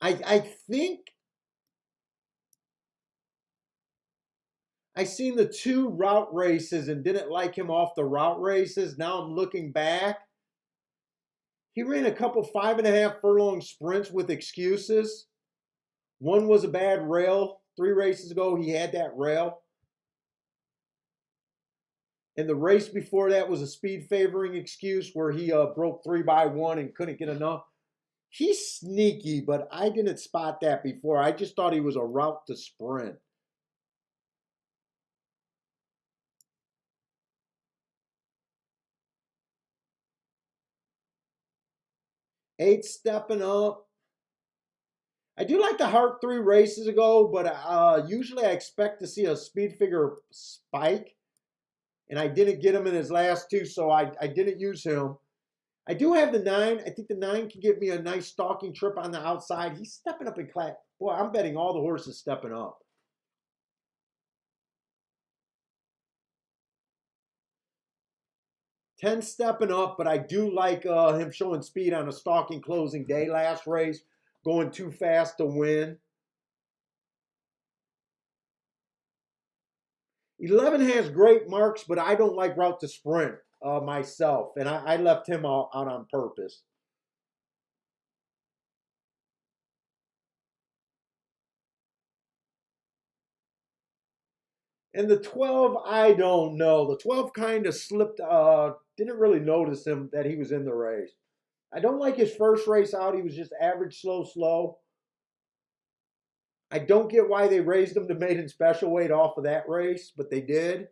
I think I seen the 2 route races and didn't like him off the route races. Now I'm looking back. He ran a couple 5.5 furlong sprints with excuses. One was a bad rail. 3 races ago, he had that rail. And the race before that was a speed favoring excuse where he broke 3x1 and couldn't get enough. He's sneaky, but I didn't spot that before. I just thought he was a route to sprint. 8 stepping up. I do like the Hart 3 races ago, but usually I expect to see a speed figure spike. And I didn't get him in his last 2, so I didn't use him. I do have the 9. I think the 9 can give me a nice stalking trip on the outside. He's stepping up in class. Boy, I'm betting all the horses stepping up. 10 stepping up, but I do like him showing speed on a stalking closing day last race, going too fast to win. 11 has great marks, but I don't like route to sprint myself, and I left him out on purpose. And the 12, I don't know. The 12 kind of slipped, didn't really notice him that he was in the race. I don't like his first race out. He was just average, slow, slow. I don't get why they raised him to maiden special weight off of that race, but they did.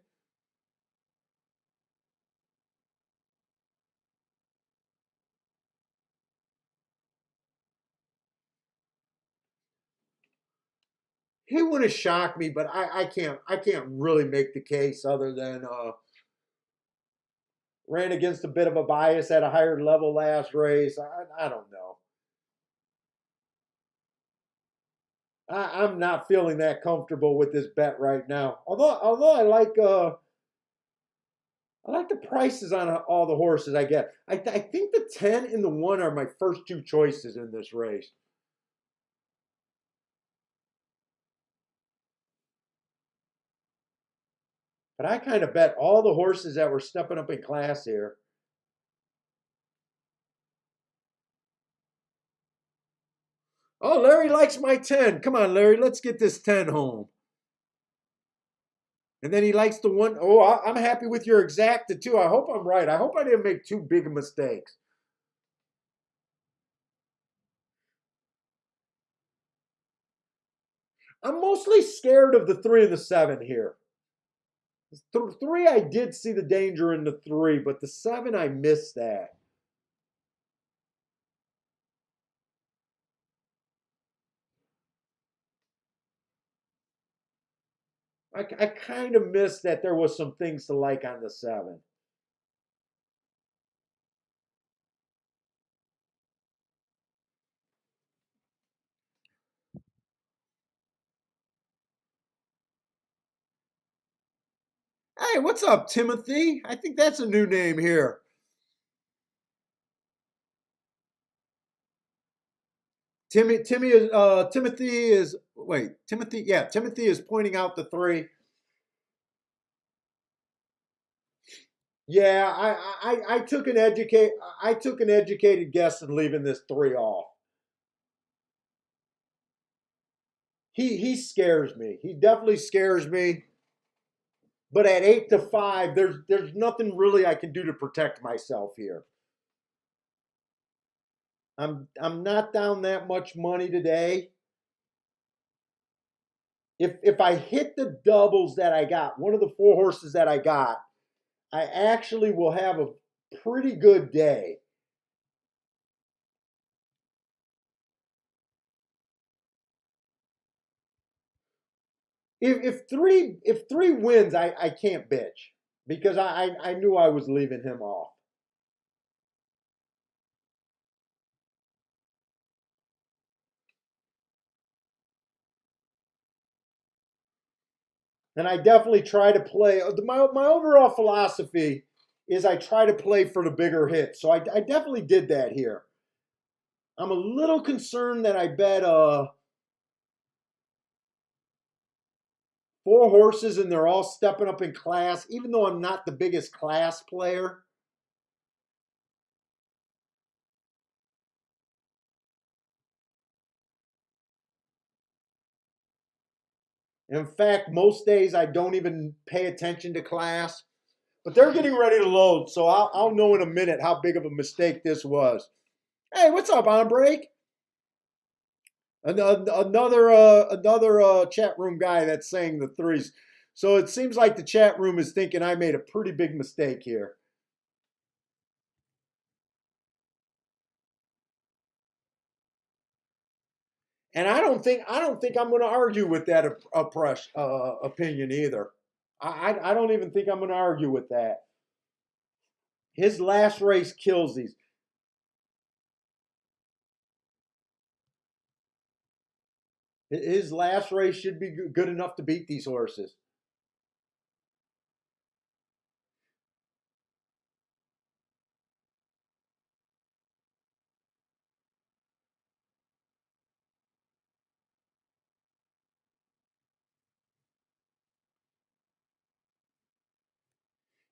He wouldn't have shocked me, but I can't really make the case other than ran against a bit of a bias at a higher level last race. I don't know. I'm not feeling that comfortable with this bet right now. Although I like the prices on all the horses I get. I think the 10 and the 1 are my first two choices in this race. But I kind of bet all the horses that were stepping up in class here. Oh, Larry likes my 10. Come on, Larry, let's get this 10 home. And then he likes the one. Oh, I'm happy with your exacta too. I hope I'm right. I hope I didn't make too big of mistakes. I'm mostly scared of the 3 and the 7 here. Three, I did see the danger in the 3, but the 7, I missed that. I kind of missed that there was some things to like on the 7. Hey, what's up, Timothy? I think that's a new name here. Timothy is wait, Timothy, yeah, Timothy is pointing out the 3. Yeah, I took an educated guess in leaving this 3 off. He scares me. He definitely scares me. But at 8 to 5, there's nothing really I can do to protect myself here. I'm not down that much money today. If I hit the doubles that I got, one of the 4 horses that I got, I actually will have a pretty good day. If 3 wins, I can't bitch because I knew I was leaving him off. And I definitely try to play. My overall philosophy is I try to play for the bigger hits. So I definitely did that here. I'm a little concerned that I bet 4 horses and they're all stepping up in class, even though I'm not the biggest class player. In fact, most days I don't even pay attention to class. But they're getting ready to load, so I'll know in a minute how big of a mistake this was. Hey, what's up, on break? Another chat room guy that's saying the 3s. So it seems like the chat room is thinking I made a pretty big mistake here. And I don't think I'm going to argue with that opinion either. I don't even think I'm going to argue with that. His last race kills these. His last race should be good enough to beat these horses.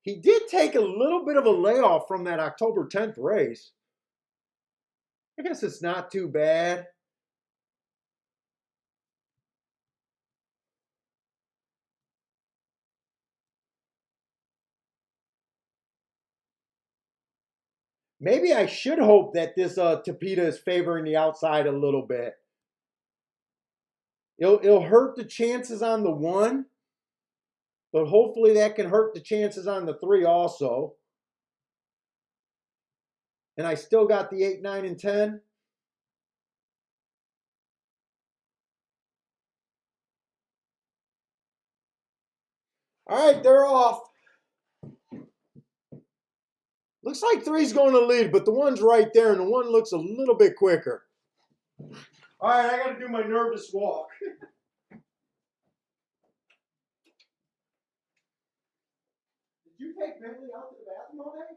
He did take a little bit of a layoff from that October 10th race. I guess it's not too bad. Maybe I should hope that this Tapita is favoring the outside a little bit. It'll hurt the chances on the 1, but hopefully that can hurt the chances on the 3 also. And I still got the 8, 9, and 10. All right, they're off. Looks like 3's going to lead, but the 1's right there, and the 1 looks a little bit quicker. All right, I got to do my nervous walk. Did you take Bentley out to the bathroom all day?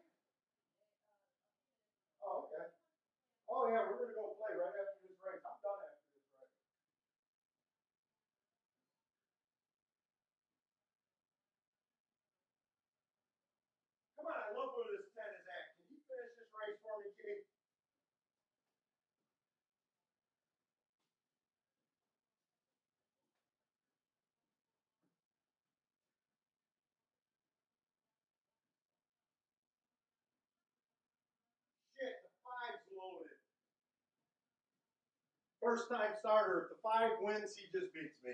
Oh, okay. Oh, yeah, we're going to go play right after this race. I'm done after this race. Come on, I love where this 10 is at. Can you finish this race for me, Keith? Shit, the 5's loaded. First time starter. If the 5 wins, he just beats me.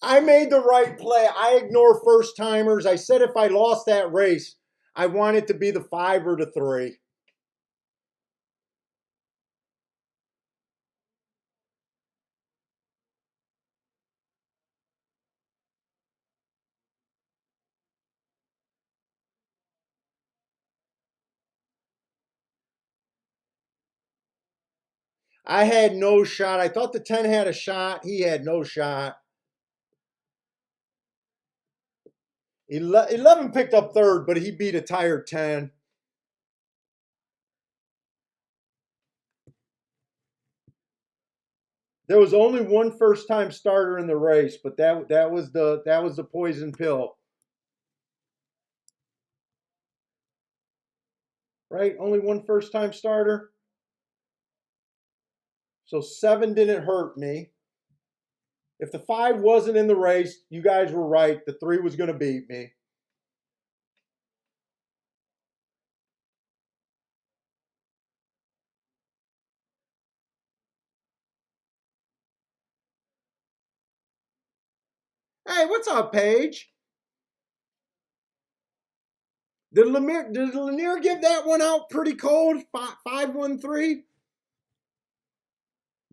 I made the right play. I ignore first timers. I said if I lost that race, I want it to be the 5 or the 3. I had no shot. I thought the 10 had a shot. He had no shot. 11 picked up third, but he beat a tired 10. There was only one first time starter in the race, but that was the poison pill. Right? Only one first time starter. So 7 didn't hurt me. If the 5 wasn't in the race, you guys were right. The 3 was going to beat me. Hey, what's up, Paige? Did Lanier give that one out pretty cold? 5-1-3.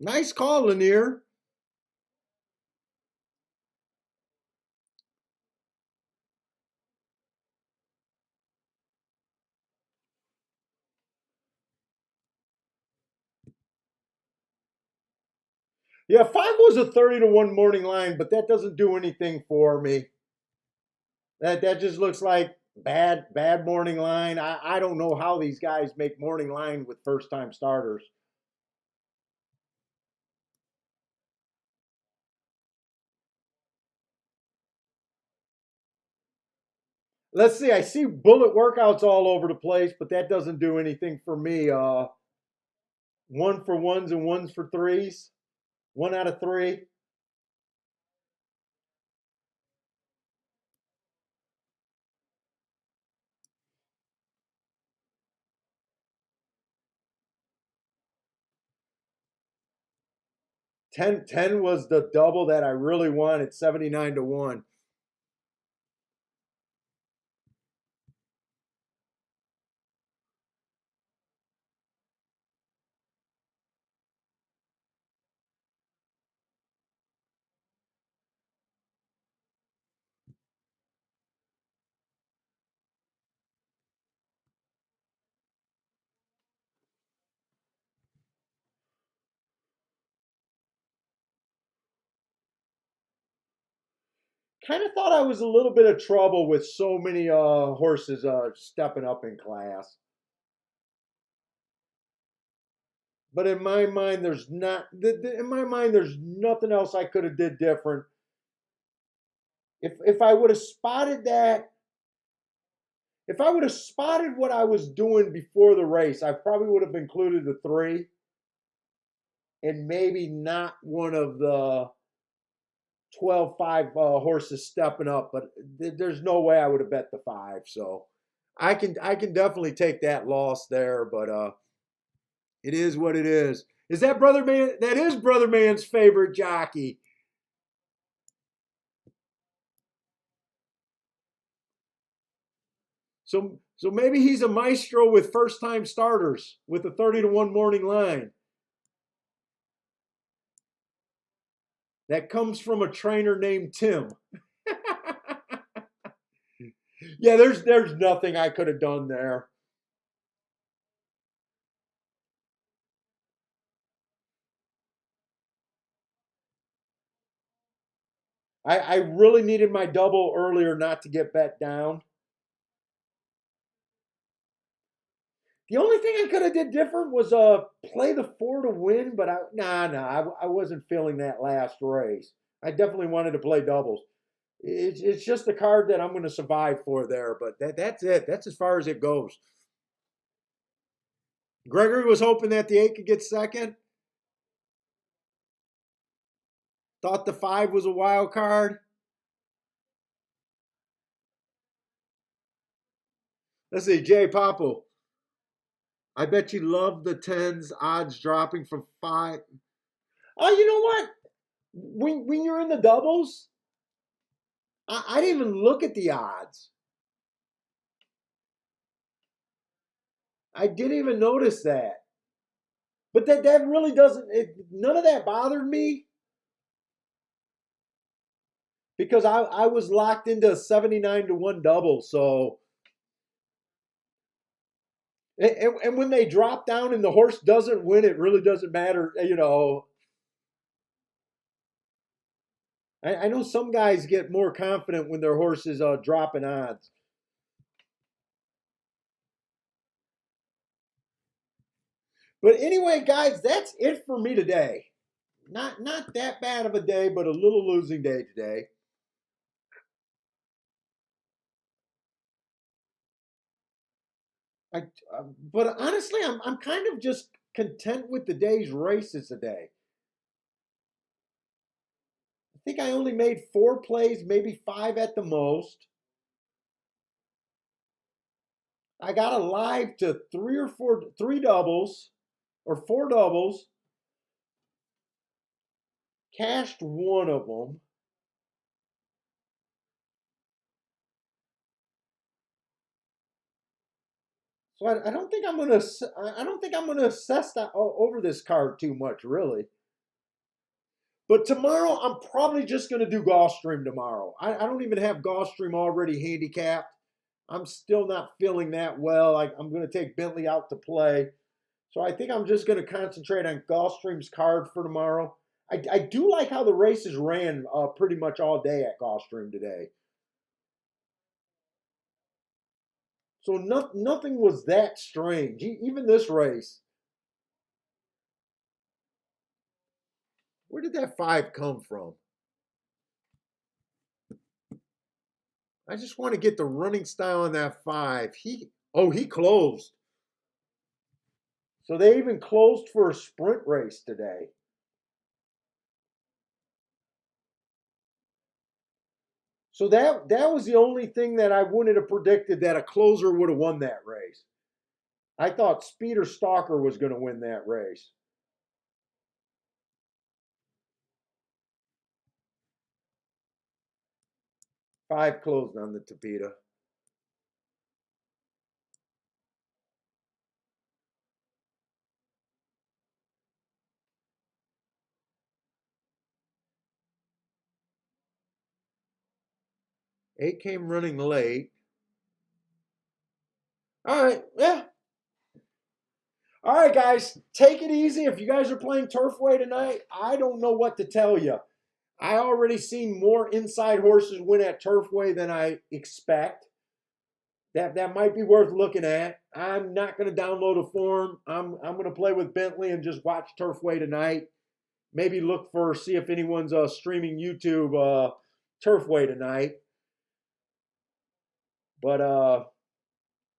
Nice call, Lanier. Yeah, 5 was a 30-1 morning line, but that doesn't do anything for me. That just looks like bad morning line. I don't know how these guys make morning line with first time starters. Let's see. I see bullet workouts all over the place, but that doesn't do anything for me. 1 for 1s and 1s for 3s. 1 out of 3. 10 was the double that I really wanted, 79-1. Kind of thought I was a little bit of trouble with so many horses stepping up in class. But in my mind, there's not. In my mind, there's nothing else I could have did different. If I would have spotted that, if I would have spotted what I was doing before the race, I probably would have included the 3, and maybe not one of the 12-5 horses stepping up. But there's no way I would have bet the 5. So I can definitely take that loss there. But it is what it is. Is that Brother Man? That is Brother Man's favorite jockey. So maybe he's a maestro with first time starters with a 30-1 morning line. That comes from a trainer named Tim. Yeah, there's nothing I could have done there. I really needed my double earlier not to get bet down. The only thing I could have did different was play the 4 to win, but I wasn't feeling that last race. I definitely wanted to play doubles. It's just a card that I'm going to survive for there, but that's it. That's as far as it goes. Gregory was hoping that the 8 could get second. Thought the 5 was a wild card. Let's see, Jay Popple. I bet you love the 10s odds dropping from 5. Oh, you know what? When you're in the doubles, I didn't even look at the odds. I didn't even notice that. But that really doesn't, none of that bothered me because I was locked into a 79-1 double. So, and when they drop down and the horse doesn't win, it really doesn't matter. I know some guys get more confident when their horse is dropping odds. But anyway, guys, that's it for me today. Not that bad of a day, but a little losing day today. I, but honestly, I'm kind of just content with the day's races today. I think I only made 4 plays, maybe 5 at the most. I got alive to 3 doubles or 4 doubles. Cashed one of them. So I don't think I'm gonna I don't think I'm gonna assess that over this card too much, really. But tomorrow I'm probably just gonna do Gulfstream tomorrow. I don't even have Gulfstream already handicapped. I'm still not feeling that well. I'm gonna take Bentley out to play. So I think I'm just gonna concentrate on Gulfstream's card for tomorrow. I do like how the races ran pretty much all day at Gulfstream today. So nothing was that strange. Even this race. Where did that 5 come from? I just want to get the running style on that 5. He closed. So they even closed for a sprint race today. So that was the only thing that I wouldn't have predicted that a closer would have won that race. I thought Speeder Stalker was going to win that race. Five closed on the Tapeta. Eight came running late. All right, yeah. All right, guys, take it easy. If you guys are playing Turfway tonight, I don't know what to tell you. I already seen more inside horses win at Turfway than I expect. That might be worth looking at. I'm not going to download a form. I'm going to play with Bentley and just watch Turfway tonight. Maybe look for see if anyone's streaming YouTube Turfway tonight. But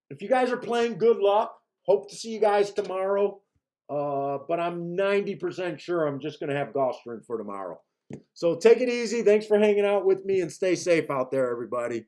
if you guys are playing, good luck. Hope to see you guys tomorrow. But I'm 90% sure I'm just going to have Gulfstream for tomorrow. So take it easy. Thanks for hanging out with me and stay safe out there, everybody.